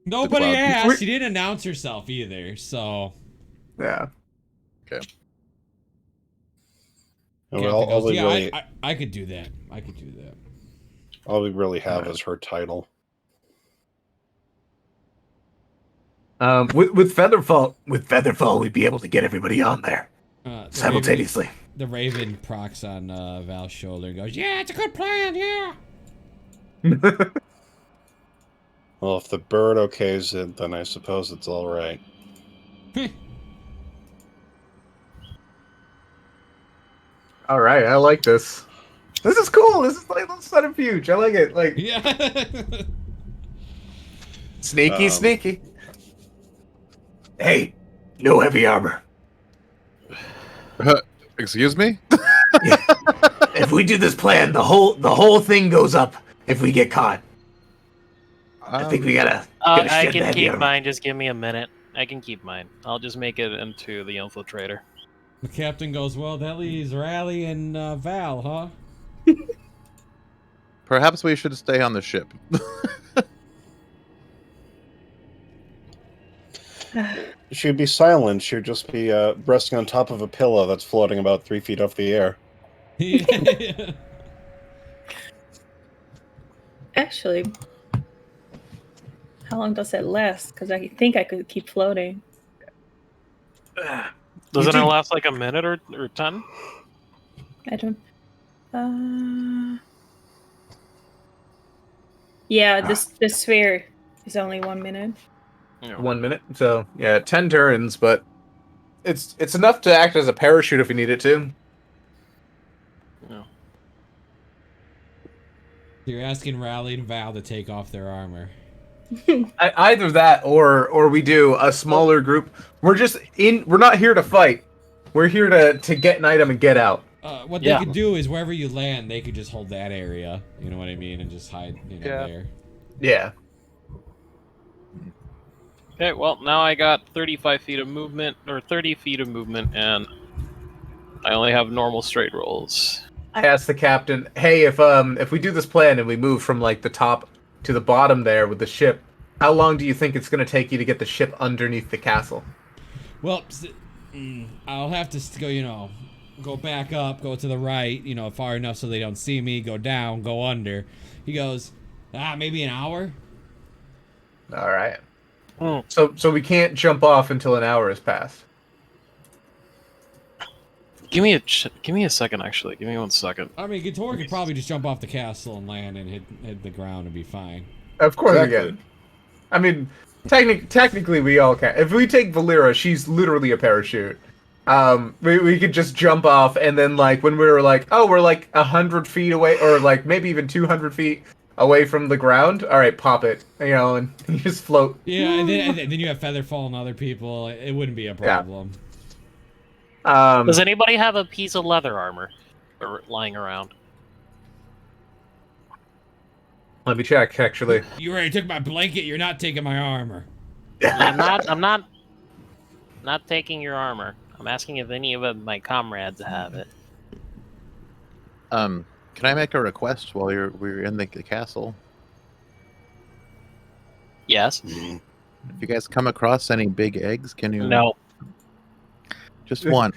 [SPEAKER 1] Nobody
[SPEAKER 5] cloud?
[SPEAKER 1] asked. She didn't announce herself either, so.
[SPEAKER 4] Yeah.
[SPEAKER 5] Okay.
[SPEAKER 3] And
[SPEAKER 1] Captain
[SPEAKER 3] all
[SPEAKER 1] goes,
[SPEAKER 3] we
[SPEAKER 1] yeah,
[SPEAKER 3] really,
[SPEAKER 1] I could do that. I could do that.
[SPEAKER 3] all we really have is her title.
[SPEAKER 4] With Featherfall, we'd be able to get everybody on there
[SPEAKER 1] The
[SPEAKER 4] simultaneously.
[SPEAKER 1] The Raven procs on Val's shoulder and goes, yeah, it's a good plan, yeah.
[SPEAKER 3] Well, if the bird okays it, then I suppose it's all right.
[SPEAKER 4] All right, I like this. This is cool. This is like subterfuge. I like it. Like
[SPEAKER 1] Yeah.
[SPEAKER 4] sneaky, sneaky. Hey, no heavy armor.
[SPEAKER 5] Excuse me?
[SPEAKER 4] If we do this plan, the whole thing goes up. If we get caught, I think we gotta
[SPEAKER 2] I
[SPEAKER 4] shed the
[SPEAKER 2] can
[SPEAKER 4] heavy
[SPEAKER 2] keep
[SPEAKER 4] armor.
[SPEAKER 2] mine. Just give me a minute. I can keep mine. I'll just make it into the infiltrator.
[SPEAKER 1] The captain goes, well, that leaves Raleigh and Val, huh?
[SPEAKER 5] Perhaps we should stay on the ship.
[SPEAKER 3] She'd be silent. She'd just be resting on top of a pillow that's floating about 3 feet off the air.
[SPEAKER 7] Actually, how long does that last? Because I think I could keep floating.
[SPEAKER 2] Doesn't it last like a minute or 10?
[SPEAKER 7] I don't. Yeah, this sphere is only 1 minute.
[SPEAKER 2] Yeah.
[SPEAKER 4] 1 minute. So yeah, 10 turns, but it's enough to act as a parachute if we need it to.
[SPEAKER 2] Yeah.
[SPEAKER 1] You're asking Rally and Val to take off their armor.
[SPEAKER 4] Either that, or we do a smaller group. We're not here to fight. We're here to get an item and get out.
[SPEAKER 1] What they could do is wherever you land, they could just hold that area. You know what I mean, and just hide. There.
[SPEAKER 4] Yeah.
[SPEAKER 2] Okay, well, now I got 35 feet of movement, or 30 feet of movement, and I only have normal straight rolls.
[SPEAKER 4] I asked the captain, "Hey, if we do this plan and we move from like the top to the bottom there with the ship, how long do you think it's going to take you to get the ship underneath the castle?"
[SPEAKER 1] Well, I'll have to go. Go back up, go to the right. Far enough so they don't see me. Go down, go under. He goes, maybe an hour.
[SPEAKER 4] All right. So we can't jump off until an hour has passed.
[SPEAKER 2] Give me a second, actually. Give me 1 second.
[SPEAKER 1] I mean, Gator could probably just jump off the castle and land and hit the ground and be fine.
[SPEAKER 4] Of course
[SPEAKER 3] Exactly.
[SPEAKER 4] we can. I mean, technically we all can. If we take Valera, she's literally a parachute. We could just jump off, and then like when we were like, oh, we're like 100 feet away, or like maybe even 200 feet away from the ground. All right, pop it, and you just float.
[SPEAKER 1] Yeah, and then you have feather fall on other people. It wouldn't be a problem.
[SPEAKER 2] Does anybody have a piece of leather armor lying around?
[SPEAKER 4] Let me check. Actually,
[SPEAKER 1] You already took my blanket. You're not taking my armor.
[SPEAKER 2] I'm not taking your armor. I'm asking if any of my comrades have it.
[SPEAKER 5] Can I make a request while we're in the castle?
[SPEAKER 2] Yes.
[SPEAKER 5] If you guys come across any big eggs, can you?
[SPEAKER 2] No.
[SPEAKER 5] Just one.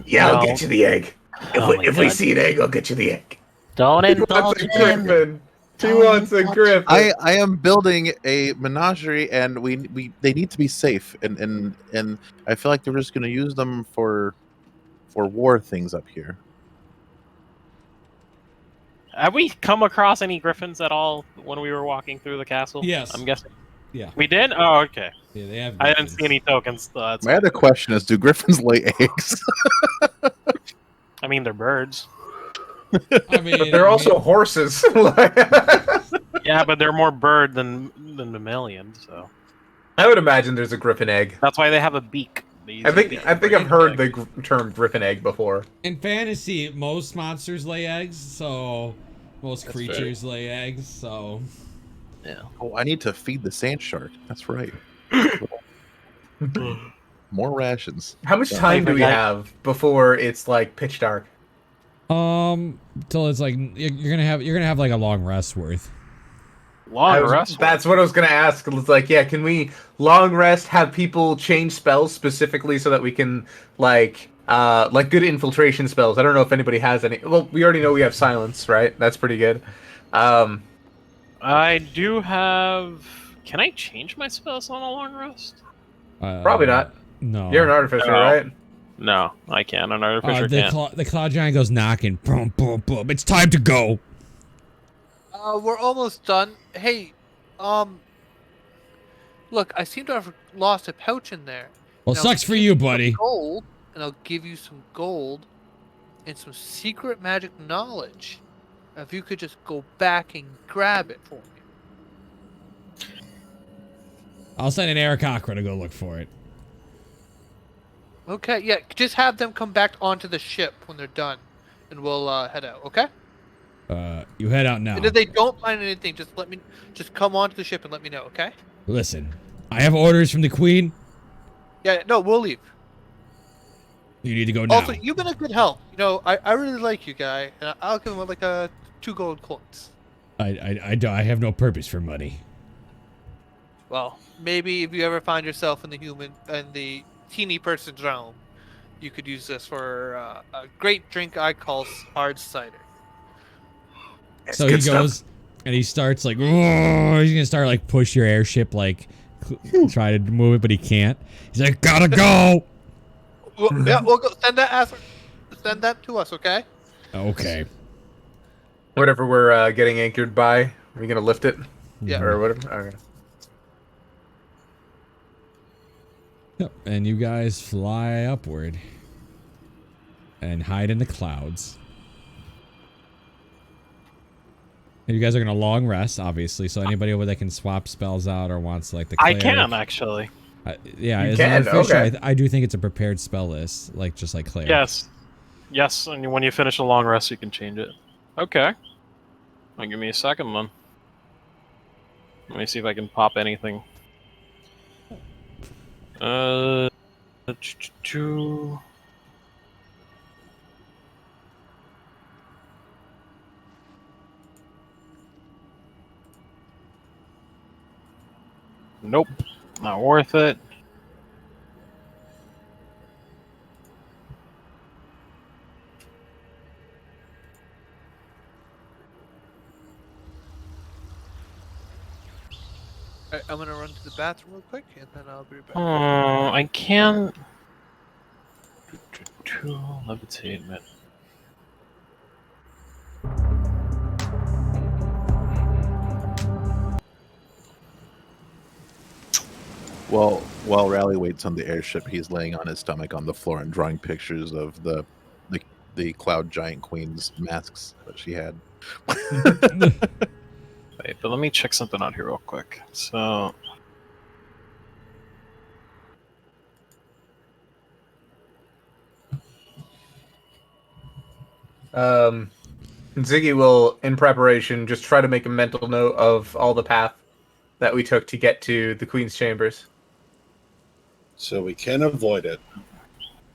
[SPEAKER 4] Yeah,
[SPEAKER 2] No.
[SPEAKER 4] I'll get you the egg. If we see an egg, I'll get you the egg.
[SPEAKER 2] Don't
[SPEAKER 4] He wants
[SPEAKER 2] indulge
[SPEAKER 4] a
[SPEAKER 2] him.
[SPEAKER 4] griffin. He wants a griffin.
[SPEAKER 5] I am building a menagerie, and they need to be safe, and I feel like they're just going to use them for war things up here.
[SPEAKER 2] Have we come across any griffins at all when we were walking through the castle?
[SPEAKER 1] Yes.
[SPEAKER 2] I'm guessing.
[SPEAKER 1] Yeah.
[SPEAKER 2] We did? Oh, okay.
[SPEAKER 1] Yeah, they have.
[SPEAKER 2] I didn't
[SPEAKER 1] griffins.
[SPEAKER 2] see any tokens. So that's
[SPEAKER 5] My other question is, do griffins lay eggs?
[SPEAKER 2] I mean, they're birds.
[SPEAKER 1] I mean,
[SPEAKER 4] They're also horses.
[SPEAKER 2] Yeah, but they're more bird than mammalian, so
[SPEAKER 4] I would imagine there's a griffin egg.
[SPEAKER 2] that's why they have a beak. They use
[SPEAKER 4] I
[SPEAKER 2] a
[SPEAKER 4] think
[SPEAKER 2] beak
[SPEAKER 4] I've
[SPEAKER 2] for
[SPEAKER 4] heard
[SPEAKER 2] egg.
[SPEAKER 4] the term griffin egg before.
[SPEAKER 1] in fantasy, most monsters lay eggs, so most
[SPEAKER 4] That's
[SPEAKER 1] creatures lay eggs. So
[SPEAKER 2] Yeah.
[SPEAKER 5] Oh, I need to feed the sand shark. That's right. More rations.
[SPEAKER 4] How much
[SPEAKER 5] Yeah.
[SPEAKER 4] time do we
[SPEAKER 2] I-
[SPEAKER 4] have before it's like pitch dark?
[SPEAKER 1] till it's like you're gonna have like a long rest worth.
[SPEAKER 2] Long rest.
[SPEAKER 4] That's what I was gonna ask. It's like, yeah, can we long rest? Have people change spells specifically so that we can like good infiltration spells. I don't know if anybody has any. Well, we already know we have silence, right? That's pretty good.
[SPEAKER 2] I do have. Can I change my spells on a long rest?
[SPEAKER 4] Probably not.
[SPEAKER 1] No.
[SPEAKER 4] You're an artificer,
[SPEAKER 2] No.
[SPEAKER 4] right?
[SPEAKER 2] No, I can't. An artificer can't.
[SPEAKER 1] The claw giant goes knocking. Boom, boom, boom. It's time to go.
[SPEAKER 6] We're almost done. Hey, look, I seem to have lost a pouch in there.
[SPEAKER 1] Well,
[SPEAKER 6] Now,
[SPEAKER 1] sucks for
[SPEAKER 6] give
[SPEAKER 1] you,
[SPEAKER 6] me some
[SPEAKER 1] buddy.
[SPEAKER 6] Gold, and I'll give you some gold and some secret magic knowledge. If you could just go back and grab it for me.
[SPEAKER 1] I'll send an Aarakocra to go look for it.
[SPEAKER 6] Okay, yeah, just have them come back onto the ship when they're done, and we'll head out. Okay?
[SPEAKER 1] You head out now.
[SPEAKER 6] And if they don't find anything, just come onto the ship and let me know. Okay?
[SPEAKER 1] Listen, I have orders from the Queen.
[SPEAKER 6] Yeah, no, we'll leave.
[SPEAKER 1] You need to go now.
[SPEAKER 6] Also, you've been a good help. You know, I really like you, guy. And I'll give him like 2 gold coins.
[SPEAKER 1] I have no purpose for money.
[SPEAKER 6] Well, maybe if you ever find yourself in the teeny person's realm, you could use this for a great drink I call hard cider.
[SPEAKER 1] So he goes and he starts like, "Whoa," he's gonna start like push your airship, like try to move it, but he can't. He's like, gotta go.
[SPEAKER 6] Well, yeah, we'll go send that to us, okay?
[SPEAKER 1] Okay.
[SPEAKER 4] Whatever we're getting anchored by, are we gonna lift it?
[SPEAKER 6] Yeah.
[SPEAKER 4] Or whatever. Okay.
[SPEAKER 1] Yep. And you guys fly upward and hide in the clouds. And you guys are gonna long rest, obviously. So anybody over that can swap spells out or wants like the
[SPEAKER 2] I
[SPEAKER 1] cleric,
[SPEAKER 2] can actually.
[SPEAKER 1] yeah,
[SPEAKER 4] You
[SPEAKER 1] as
[SPEAKER 4] can,
[SPEAKER 1] an official,
[SPEAKER 4] okay.
[SPEAKER 1] I do think it's a prepared spell list, like just like cleric.
[SPEAKER 2] Yes, and when you finish a long rest, you can change it. Okay. Well, give me a second then. Let me see if I can pop anything. Nope, not worth it.
[SPEAKER 6] Alright, I'm gonna run to the bathroom real quick, and then I'll be back.
[SPEAKER 2] I can. Levitate, man.
[SPEAKER 5] Well, while Rally waits on the airship, he's laying on his stomach on the floor and drawing pictures of the Cloud Giant Queen's masks that she had.
[SPEAKER 2] Wait, but let me check something out here real quick. So.
[SPEAKER 4] Ziggy will, in preparation, just try to make a mental note of all the path that we took to get to the Queen's chambers.
[SPEAKER 3] So we can avoid it.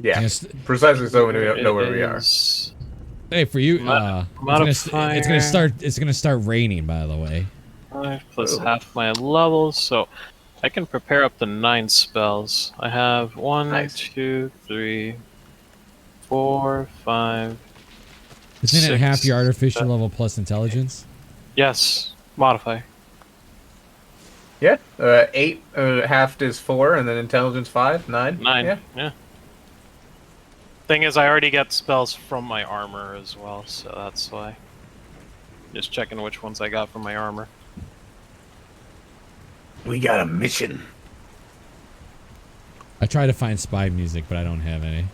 [SPEAKER 4] Yeah,
[SPEAKER 1] Yes.
[SPEAKER 4] precisely so when we don't know where we are.
[SPEAKER 1] Hey, for you, it's gonna start. It's gonna start raining. By the way.
[SPEAKER 2] 5 plus half my levels, so I can prepare up to 9 spells. I have 1,
[SPEAKER 4] Nice.
[SPEAKER 2] 2, 3, 4, 5.
[SPEAKER 1] Isn't it half
[SPEAKER 2] 6,
[SPEAKER 1] your artificial level plus intelligence?
[SPEAKER 2] Yes, modify.
[SPEAKER 4] Yeah, 8 half is 4, and then intelligence 5, 9.
[SPEAKER 2] 9. Yeah. Thing is, I already get spells from my armor as well, so that's why. Just checking which ones I got from my armor.
[SPEAKER 4] We got a mission.
[SPEAKER 1] I try to find spy music, but I don't have any.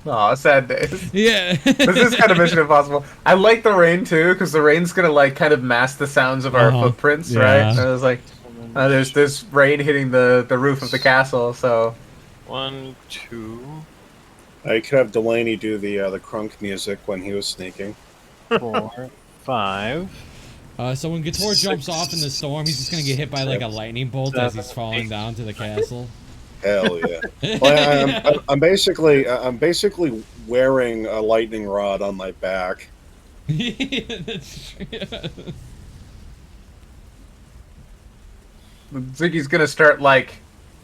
[SPEAKER 4] Aw, sad days.
[SPEAKER 1] Yeah.
[SPEAKER 4] This is kind of Mission Impossible. I like the rain too, because the rain's gonna like kind of mask the sounds of our footprints,
[SPEAKER 1] yeah.
[SPEAKER 4] right? And I was like, there's this rain hitting the roof of the castle, so.
[SPEAKER 2] 1, 2,
[SPEAKER 3] I could have Delaney do the Crunk music when he was sneaking.
[SPEAKER 2] 4, 5.
[SPEAKER 1] So when Gator jumps off in the storm, he's just gonna get hit by like a lightning bolt as he's falling down to the castle.
[SPEAKER 3] Hell yeah! Well, I'm basically wearing a lightning rod on my back.
[SPEAKER 1] That's true.
[SPEAKER 4] Ziggy's gonna start like,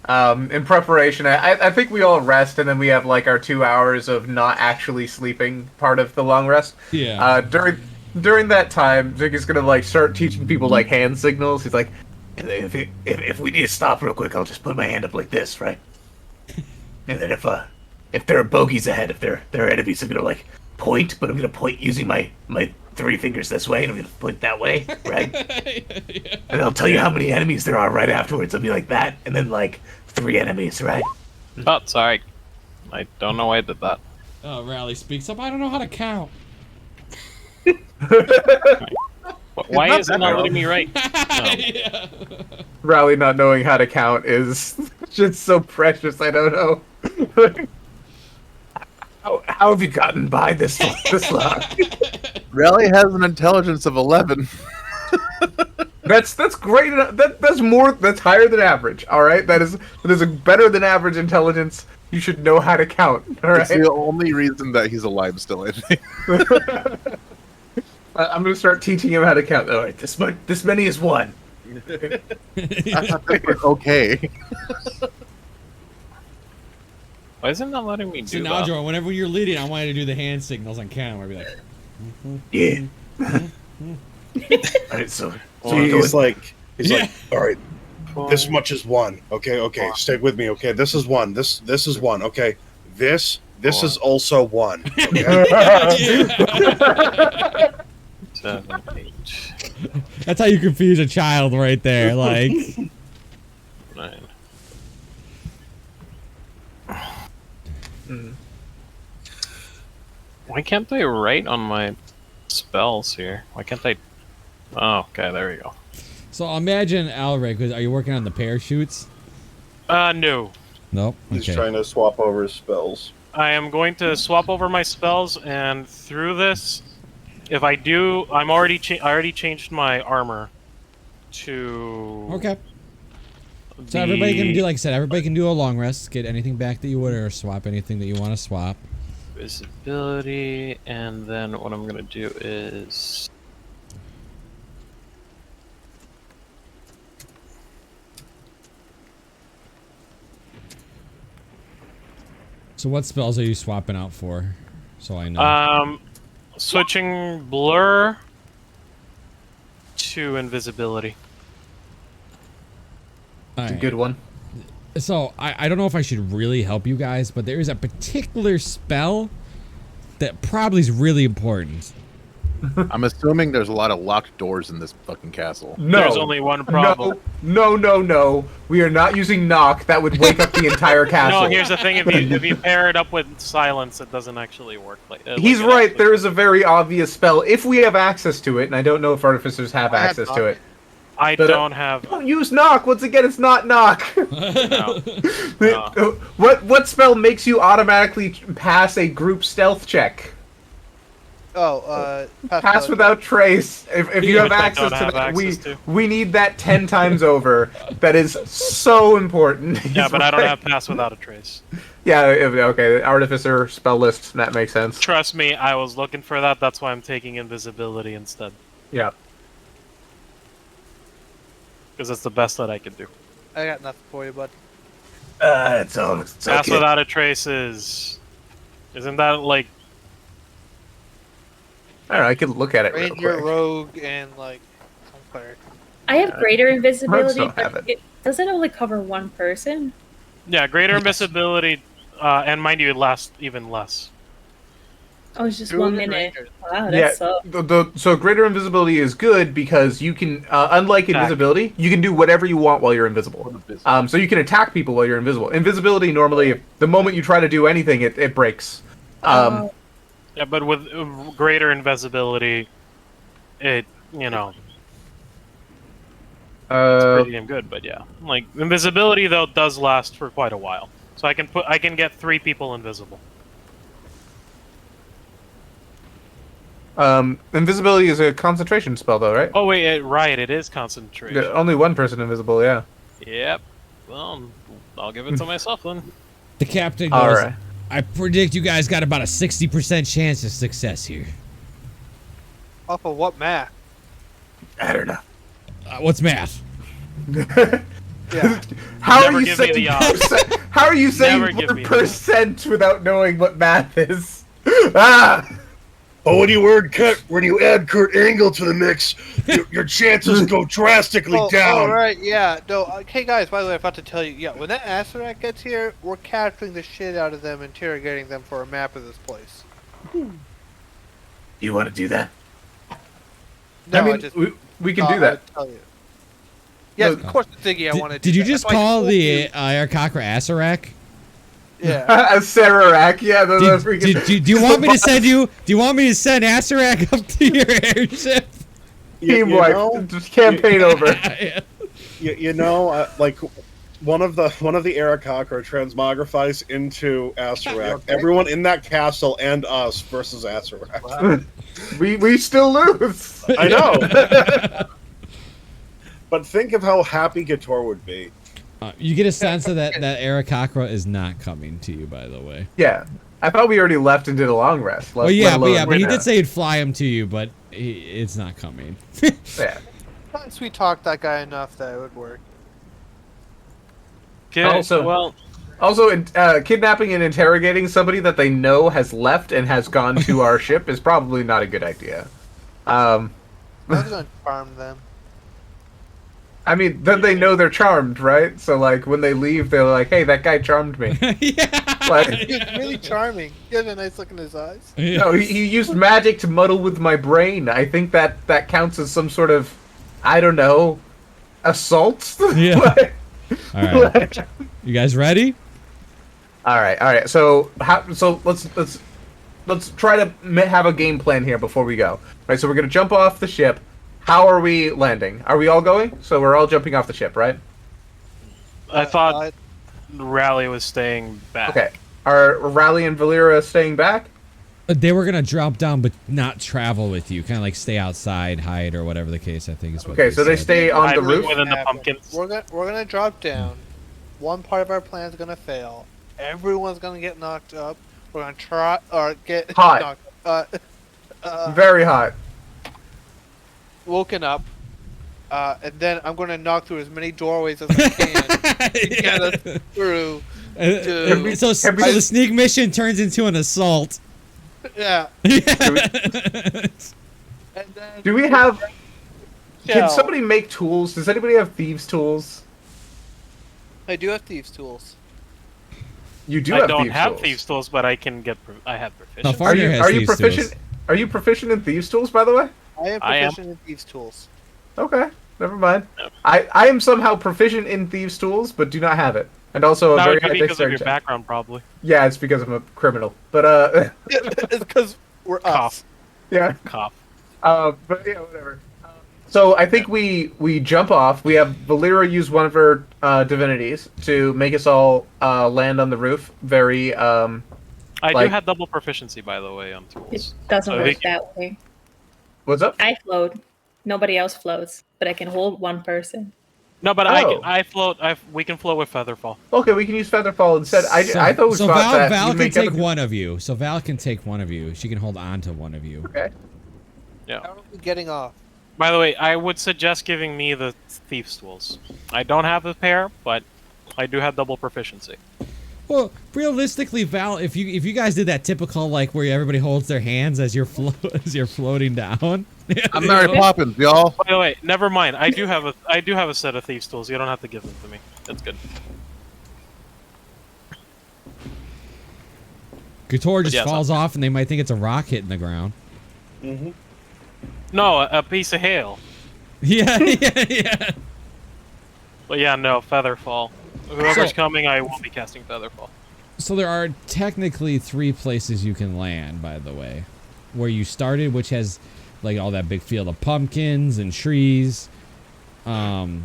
[SPEAKER 4] in preparation. I think we all rest, and then we have like our 2 hours of not actually sleeping part of the long rest.
[SPEAKER 1] Yeah.
[SPEAKER 4] During that time, Ziggy's gonna like start teaching people like hand signals. He's like, if we need to stop real quick, I'll just put my hand up like this, right? And then if there are bogeys ahead, if there are enemies, I'm gonna like point, but I'm gonna point using my 3 fingers this way, and I'm gonna point that way, right?
[SPEAKER 1] Yeah.
[SPEAKER 4] And I'll tell you how many enemies there are right afterwards. I'll be like that, and then like 3 enemies, right?
[SPEAKER 2] Oh, sorry. I don't know why I did that.
[SPEAKER 1] Oh, Rally speaks up. I don't know how to count.
[SPEAKER 2] Why is it not letting me write? No.
[SPEAKER 1] Yeah.
[SPEAKER 4] Rally not knowing how to count is just so precious. I don't know. How have you gotten by this long?
[SPEAKER 5] Rally has an intelligence of 11.
[SPEAKER 4] That's great. That's higher than average. All right, that is a better than average intelligence. You should know how to count. All right.
[SPEAKER 5] It's the only reason that he's alive still, I think.
[SPEAKER 4] I'm gonna start teaching him how to count. All right, this many is 1.
[SPEAKER 5] I thought this was okay.
[SPEAKER 2] Why isn't that letting me
[SPEAKER 1] So
[SPEAKER 2] do
[SPEAKER 1] now,
[SPEAKER 2] that?
[SPEAKER 1] Jordan, whenever you're leading, I want you to do the hand signals on camera. I'd be like,
[SPEAKER 4] Yeah. Alright, so
[SPEAKER 3] He's like,
[SPEAKER 1] Yeah.
[SPEAKER 3] all right, this much is one. Okay, stay with me. Okay, this is one. This is one. Okay, this is also one. Okay?
[SPEAKER 2] 7, 8,
[SPEAKER 1] That's how you confuse a child right there. Like,
[SPEAKER 2] 9. Why can't I write on my spells here? Why can't I? Oh, okay, there we go.
[SPEAKER 1] so imagine Alric. Are you working on the parachutes?
[SPEAKER 2] No.
[SPEAKER 1] Nope.
[SPEAKER 3] He's
[SPEAKER 1] Okay.
[SPEAKER 3] trying to swap over his spells.
[SPEAKER 2] I am going to swap over my spells, and through this, if I do, I already changed my armor to.
[SPEAKER 1] Okay. So everybody can do, like I said, everybody can do a long rest, get anything back that you would, or swap anything that you want to swap.
[SPEAKER 2] Visibility, and then what I'm gonna do is.
[SPEAKER 1] So what spells are you swapping out for? So I know.
[SPEAKER 2] Switching blur to invisibility.
[SPEAKER 1] All
[SPEAKER 4] it's a
[SPEAKER 1] right.
[SPEAKER 4] good one.
[SPEAKER 1] So I don't know if I should really help you guys, but there is a particular spell that probably is really important.
[SPEAKER 5] I'm assuming there's a lot of locked doors in this fucking castle.
[SPEAKER 4] No.
[SPEAKER 2] There's only one problem.
[SPEAKER 4] No. We are not using knock. That would wake up the entire castle.
[SPEAKER 2] No, here's the thing: if you pair it up with silence, it doesn't actually work.
[SPEAKER 4] He's right. There is a very obvious spell if we have access to it, and I don't know if artificers have access to it.
[SPEAKER 2] I
[SPEAKER 4] But,
[SPEAKER 2] don't have.
[SPEAKER 4] Don't use knock. Once again, it's not knock.
[SPEAKER 2] No.
[SPEAKER 4] What spell makes you automatically pass a group stealth check? Pass without trace. If you have
[SPEAKER 2] Which I
[SPEAKER 4] access
[SPEAKER 2] don't
[SPEAKER 4] to
[SPEAKER 2] have
[SPEAKER 4] that,
[SPEAKER 2] access to.
[SPEAKER 4] we need that 10 times over. That is so important.
[SPEAKER 2] Yeah,
[SPEAKER 4] He's
[SPEAKER 2] but I don't
[SPEAKER 4] right.
[SPEAKER 2] have pass without a trace.
[SPEAKER 4] Yeah, okay. Artificer spell list. That makes sense.
[SPEAKER 2] Trust me, I was looking for that. That's why I'm taking invisibility instead,
[SPEAKER 4] Yeah.
[SPEAKER 2] because it's the best that I can do.
[SPEAKER 6] I got nothing for you, bud.
[SPEAKER 4] It's
[SPEAKER 2] Pass without a trace isn't that like?
[SPEAKER 4] I don't know. I could look at it real
[SPEAKER 6] Ranger,
[SPEAKER 4] quick.
[SPEAKER 6] rogue, and like some cleric.
[SPEAKER 7] I have greater invisibility,
[SPEAKER 4] don't have
[SPEAKER 7] but does it only cover one person?
[SPEAKER 2] Yeah, greater invisibility, and mind you, it lasts even less.
[SPEAKER 7] Oh, it's just
[SPEAKER 6] Druid
[SPEAKER 7] 1
[SPEAKER 6] and
[SPEAKER 7] minute.
[SPEAKER 6] Rangers.
[SPEAKER 7] Wow,
[SPEAKER 4] Yeah,
[SPEAKER 7] that's so.
[SPEAKER 4] so greater invisibility is good because you can, unlike
[SPEAKER 2] Attack.
[SPEAKER 4] invisibility, you can do whatever you want while you're invisible. So you can attack people while you're invisible. Invisibility normally, the moment you try to do anything, it breaks.
[SPEAKER 7] Oh.
[SPEAKER 2] Yeah, but with greater invisibility, it's pretty damn good. But yeah, like invisibility though does last for quite a while, so I can get 3 people invisible.
[SPEAKER 4] Invisibility is a concentration spell, though, right?
[SPEAKER 2] Oh wait, right, it is concentration.
[SPEAKER 4] Only one person invisible, yeah.
[SPEAKER 2] Yep. Well, I'll give it to myself then.
[SPEAKER 1] The captain goes,
[SPEAKER 4] All right.
[SPEAKER 1] I predict you guys got about a 60% chance of success here.
[SPEAKER 6] Off of what math?
[SPEAKER 4] I don't know.
[SPEAKER 1] What's math?
[SPEAKER 6] Yeah.
[SPEAKER 4] How
[SPEAKER 2] Never
[SPEAKER 4] are you
[SPEAKER 2] give me
[SPEAKER 4] saying
[SPEAKER 2] the odds.
[SPEAKER 4] percent? How are you saying
[SPEAKER 2] Never give me the
[SPEAKER 4] percent without knowing what math is? Ah!
[SPEAKER 3] But when you add Kurt Angle to the mix, your chances go drastically down.
[SPEAKER 6] All right, yeah. No, hey guys. By the way, I forgot to tell you. Yeah, when that Asarak gets here, we're capturing the shit out of them, interrogating them for a map of this place.
[SPEAKER 4] You want to do that?
[SPEAKER 6] No,
[SPEAKER 4] I mean,
[SPEAKER 6] just
[SPEAKER 4] we can do that.
[SPEAKER 6] I'll tell you. Yes,
[SPEAKER 4] Look,
[SPEAKER 6] of course, Ziggy. I want to.
[SPEAKER 1] Did you just
[SPEAKER 6] That's why I
[SPEAKER 1] call
[SPEAKER 6] told
[SPEAKER 1] the
[SPEAKER 6] you.
[SPEAKER 1] Arakakra Asarak?
[SPEAKER 6] Yeah.
[SPEAKER 4] A Sararak, yeah.
[SPEAKER 1] Do you want me to send you? Do you want me to send Asarak up to your airship?
[SPEAKER 4] Team wipe, just campaign over.
[SPEAKER 3] Like one of the Arakakra transmogrifies into Asarak.
[SPEAKER 6] Okay.
[SPEAKER 3] Everyone in that castle and us versus Asarak.
[SPEAKER 6] Wow.
[SPEAKER 4] we still lose.
[SPEAKER 3] I know. But think of how happy Gator would be.
[SPEAKER 1] You get a sense of that Arakakra is not coming to you, by the way.
[SPEAKER 4] Yeah, I thought we already left and did a long rest.
[SPEAKER 1] Well, yeah, but he did say he'd fly him to you, but it's not coming.
[SPEAKER 4] Yeah.
[SPEAKER 6] Sweet talk that guy enough that it would work.
[SPEAKER 2] Okay,
[SPEAKER 4] Also-
[SPEAKER 2] well,
[SPEAKER 4] Also, kidnapping and interrogating somebody that they know has left and has gone to our ship is probably not a good idea.
[SPEAKER 6] I was gonna charm them.
[SPEAKER 4] I mean, then they know they're charmed, right? So, like, when they leave, they're like, hey, that guy charmed me.
[SPEAKER 1] Yeah.
[SPEAKER 4] Like,
[SPEAKER 6] He's really charming. He has a nice look in his eyes.
[SPEAKER 1] Yeah.
[SPEAKER 4] no, he used magic to muddle with my brain. I think that counts as some sort of, I don't know, assault?
[SPEAKER 1] Yeah.
[SPEAKER 4] Like-
[SPEAKER 1] All right. You guys ready?
[SPEAKER 4] All right. So let's try to have a game plan here before we go. All right, so we're gonna jump off the ship. How are we landing? Are we all going? So we're all jumping off the ship, right?
[SPEAKER 2] I thought Rally was staying back.
[SPEAKER 4] Okay. Are Rally and Valera staying back?
[SPEAKER 1] They were gonna drop down, but not travel with you. Kind of like stay outside, hide, or whatever the case. I think is what.
[SPEAKER 4] Okay, so they
[SPEAKER 1] said.
[SPEAKER 4] stay on
[SPEAKER 2] I
[SPEAKER 4] the
[SPEAKER 2] live
[SPEAKER 4] roof.
[SPEAKER 2] within the
[SPEAKER 6] happen.
[SPEAKER 2] pumpkins.
[SPEAKER 6] We're gonna drop down. One part of our plan is gonna fail. Everyone's gonna get knocked up. We're gonna try or get
[SPEAKER 4] Hot.
[SPEAKER 6] knocked,
[SPEAKER 4] Very hot.
[SPEAKER 6] woken up, and then I'm gonna knock through as many doorways as I can to get us through.
[SPEAKER 1] So the sneak mission turns into an assault.
[SPEAKER 6] Yeah.
[SPEAKER 1] Yeah.
[SPEAKER 6] And then
[SPEAKER 4] Do we have? Can
[SPEAKER 6] shell.
[SPEAKER 4] somebody make tools? Does anybody have thieves' tools?
[SPEAKER 6] I do have thieves' tools.
[SPEAKER 4] You do
[SPEAKER 2] I
[SPEAKER 4] have
[SPEAKER 2] don't
[SPEAKER 4] thieves'
[SPEAKER 2] have
[SPEAKER 4] tools.
[SPEAKER 2] thieves tools, but I can get. I have
[SPEAKER 1] No,
[SPEAKER 2] proficiency.
[SPEAKER 1] Far- Farnier has
[SPEAKER 4] Are you
[SPEAKER 1] thieves'
[SPEAKER 4] proficient?
[SPEAKER 1] tools.
[SPEAKER 4] Are you proficient in thieves' tools, by the way?
[SPEAKER 6] I am
[SPEAKER 2] I am.
[SPEAKER 6] proficient in thieves' tools.
[SPEAKER 4] Okay, never mind. I am somehow proficient in thieves' tools, but do not have it, and also a
[SPEAKER 2] That
[SPEAKER 4] very
[SPEAKER 2] would
[SPEAKER 4] high
[SPEAKER 2] be because of
[SPEAKER 4] dexterity
[SPEAKER 2] your
[SPEAKER 4] check.
[SPEAKER 2] background, probably.
[SPEAKER 4] Yeah, it's because I'm a criminal. But
[SPEAKER 6] It's because we're us.
[SPEAKER 2] Cough.
[SPEAKER 4] yeah.
[SPEAKER 2] Cough.
[SPEAKER 4] But yeah, whatever. So I think we jump off. We have Valera use one of her divinities to make us all land on the roof. Very
[SPEAKER 2] I do
[SPEAKER 4] Like-
[SPEAKER 2] have double proficiency, by the way, on
[SPEAKER 7] It
[SPEAKER 2] tools.
[SPEAKER 7] doesn't
[SPEAKER 2] I
[SPEAKER 7] work
[SPEAKER 2] think-
[SPEAKER 7] that way.
[SPEAKER 4] what's up?
[SPEAKER 7] I float. Nobody else floats, but I can hold one person.
[SPEAKER 2] No, but
[SPEAKER 4] Oh.
[SPEAKER 2] I float. We can float with Featherfall.
[SPEAKER 4] Okay, we can use Featherfall instead. I thought we
[SPEAKER 1] so
[SPEAKER 4] thought that
[SPEAKER 1] Val
[SPEAKER 4] you
[SPEAKER 1] can
[SPEAKER 4] make
[SPEAKER 1] take
[SPEAKER 4] other-
[SPEAKER 1] one of you. So Val can take one of you. She can hold on to one of you.
[SPEAKER 4] Okay.
[SPEAKER 2] Yeah.
[SPEAKER 6] How are we getting off?
[SPEAKER 2] By the way, I would suggest giving me the thief's tools. I don't have the pair, but I do have double proficiency.
[SPEAKER 1] Well, realistically, Val, if you guys did that typical like where everybody holds their hands as you're floating down.
[SPEAKER 5] I'm Mary Poppins, y'all.
[SPEAKER 2] By the way, never mind. I do have a set of thieves' tools. You don't have to give them to me. That's good.
[SPEAKER 1] Couture just
[SPEAKER 2] Yeah,
[SPEAKER 1] falls off, and they might think it's a rock hitting the ground.
[SPEAKER 3] Mm-hmm.
[SPEAKER 2] No, a piece of hail.
[SPEAKER 1] Yeah, yeah.
[SPEAKER 2] But yeah, no, Featherfall. Whoever's
[SPEAKER 1] So-
[SPEAKER 2] coming, I will be casting Featherfall.
[SPEAKER 1] So there are technically 3 places you can land, by the way. Where you started, which has like all that big field of pumpkins and trees. And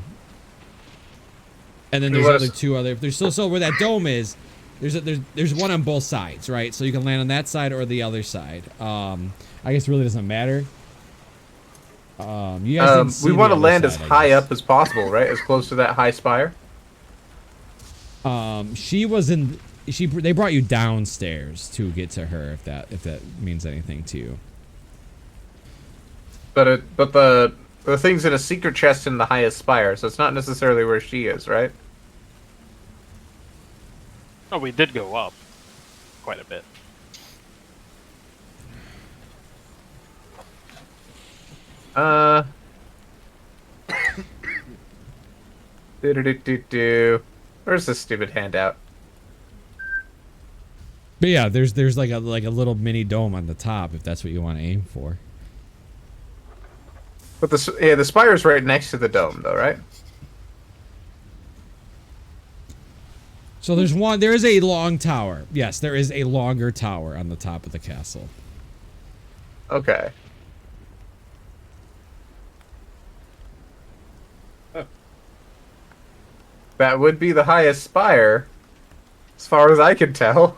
[SPEAKER 1] then there's
[SPEAKER 4] What is-
[SPEAKER 1] other 2 other. There's so where that dome is. There's one on both sides, right? So you can land on that side or the other side. I guess it really doesn't matter. You guys didn't see
[SPEAKER 4] We
[SPEAKER 1] the
[SPEAKER 4] want to
[SPEAKER 1] other
[SPEAKER 4] land as
[SPEAKER 1] side, I
[SPEAKER 4] high
[SPEAKER 1] guess.
[SPEAKER 4] up as possible, right? As close to that high spire.
[SPEAKER 1] She was in. They brought you downstairs to get to her. If that means anything to you.
[SPEAKER 4] But the thing's in a secret chest in the highest spire, so it's not necessarily where she is, right?
[SPEAKER 2] Oh, we did go up quite a bit.
[SPEAKER 4] Where's this stupid handout?
[SPEAKER 1] But yeah, there's like a little mini dome on the top if that's what you want to aim for.
[SPEAKER 4] But the spire's right next to the dome, though, right?
[SPEAKER 1] So there is a long tower. Yes, there is a longer tower on the top of the castle.
[SPEAKER 4] Okay. That would be the highest spire, as far as I can tell.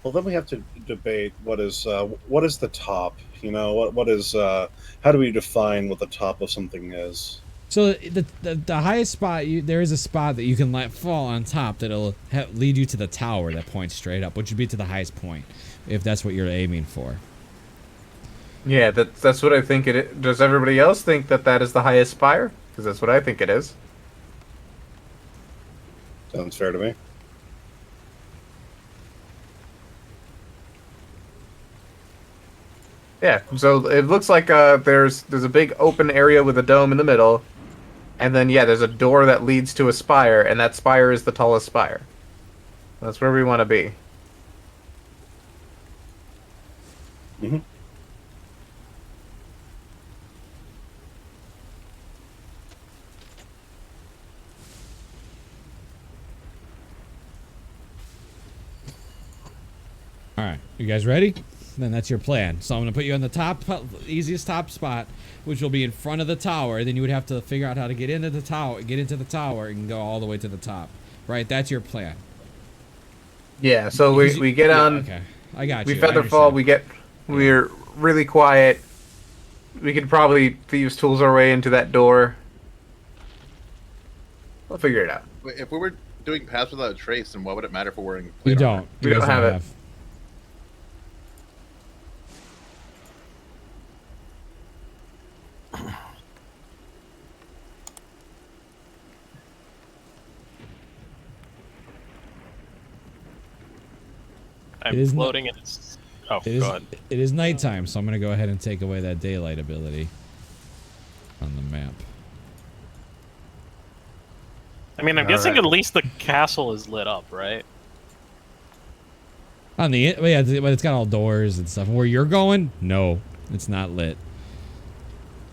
[SPEAKER 3] Well, then we have to debate what is the top. You know, what is how do we define what the top of something is?
[SPEAKER 1] So the highest spot, there is a spot that you can let fall on top that'll lead you to the tower that points straight up, which would be to the highest point, if that's what you're aiming for.
[SPEAKER 4] Yeah, that's what I think it is. Does everybody else think that that is the highest spire? Because that's what I think it is.
[SPEAKER 3] Sounds fair to me.
[SPEAKER 4] Yeah, so it looks like there's a big open area with a dome in the middle, and then yeah, there's a door that leads to a spire, and that spire is the tallest spire. That's where we want to be.
[SPEAKER 3] Mm-hmm.
[SPEAKER 1] All right, you guys ready? Then that's your plan. So I'm gonna put you on the top, easiest top spot, which will be in front of the tower. Then you would have to figure out how to get into the tower, and go all the way to the top. Right? That's your plan.
[SPEAKER 4] Yeah, so we get on.
[SPEAKER 1] Okay, I got
[SPEAKER 4] We
[SPEAKER 1] you.
[SPEAKER 4] feather fall. We're really quiet. We could probably thieves' tools our way into that door. We'll figure it out.
[SPEAKER 5] Wait, if we were doing Pass Without a Trace, then what would it matter if we're wearing
[SPEAKER 1] We
[SPEAKER 5] plate
[SPEAKER 1] don't.
[SPEAKER 5] armor?
[SPEAKER 4] We
[SPEAKER 1] You
[SPEAKER 4] don't
[SPEAKER 1] guys
[SPEAKER 4] have it.
[SPEAKER 2] I'm
[SPEAKER 1] It is
[SPEAKER 2] floating and it's. Oh,
[SPEAKER 1] It is,
[SPEAKER 2] go ahead.
[SPEAKER 1] it is nighttime, so I'm gonna go ahead and take away that daylight ability on the map.
[SPEAKER 2] I mean, I'm
[SPEAKER 4] All
[SPEAKER 2] guessing
[SPEAKER 4] right.
[SPEAKER 2] at least the castle is lit up, right?
[SPEAKER 1] On the well, yeah, but it's got all doors and stuff. Where you're going, no, it's not lit.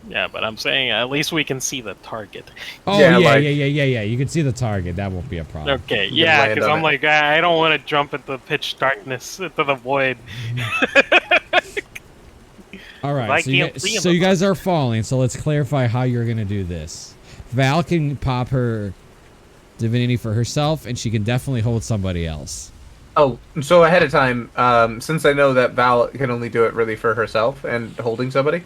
[SPEAKER 2] Yeah, but I'm saying at least we can see the target.
[SPEAKER 1] Oh
[SPEAKER 4] Yeah,
[SPEAKER 1] yeah,
[SPEAKER 4] like-
[SPEAKER 1] yeah. You can see the target. That won't be a problem.
[SPEAKER 2] Okay,
[SPEAKER 4] can
[SPEAKER 2] yeah,
[SPEAKER 4] land
[SPEAKER 2] because
[SPEAKER 4] on
[SPEAKER 2] I'm
[SPEAKER 4] it.
[SPEAKER 2] like, I don't want to jump into pitch darkness, into the void.
[SPEAKER 1] All
[SPEAKER 2] I
[SPEAKER 1] right,
[SPEAKER 2] can't see him.
[SPEAKER 1] so you guys are falling. So let's clarify how you're gonna do this. Val can pop her divinity for herself, and she can definitely hold somebody else.
[SPEAKER 4] Oh, so ahead of time, since I know that Val can only do it really for herself and holding somebody,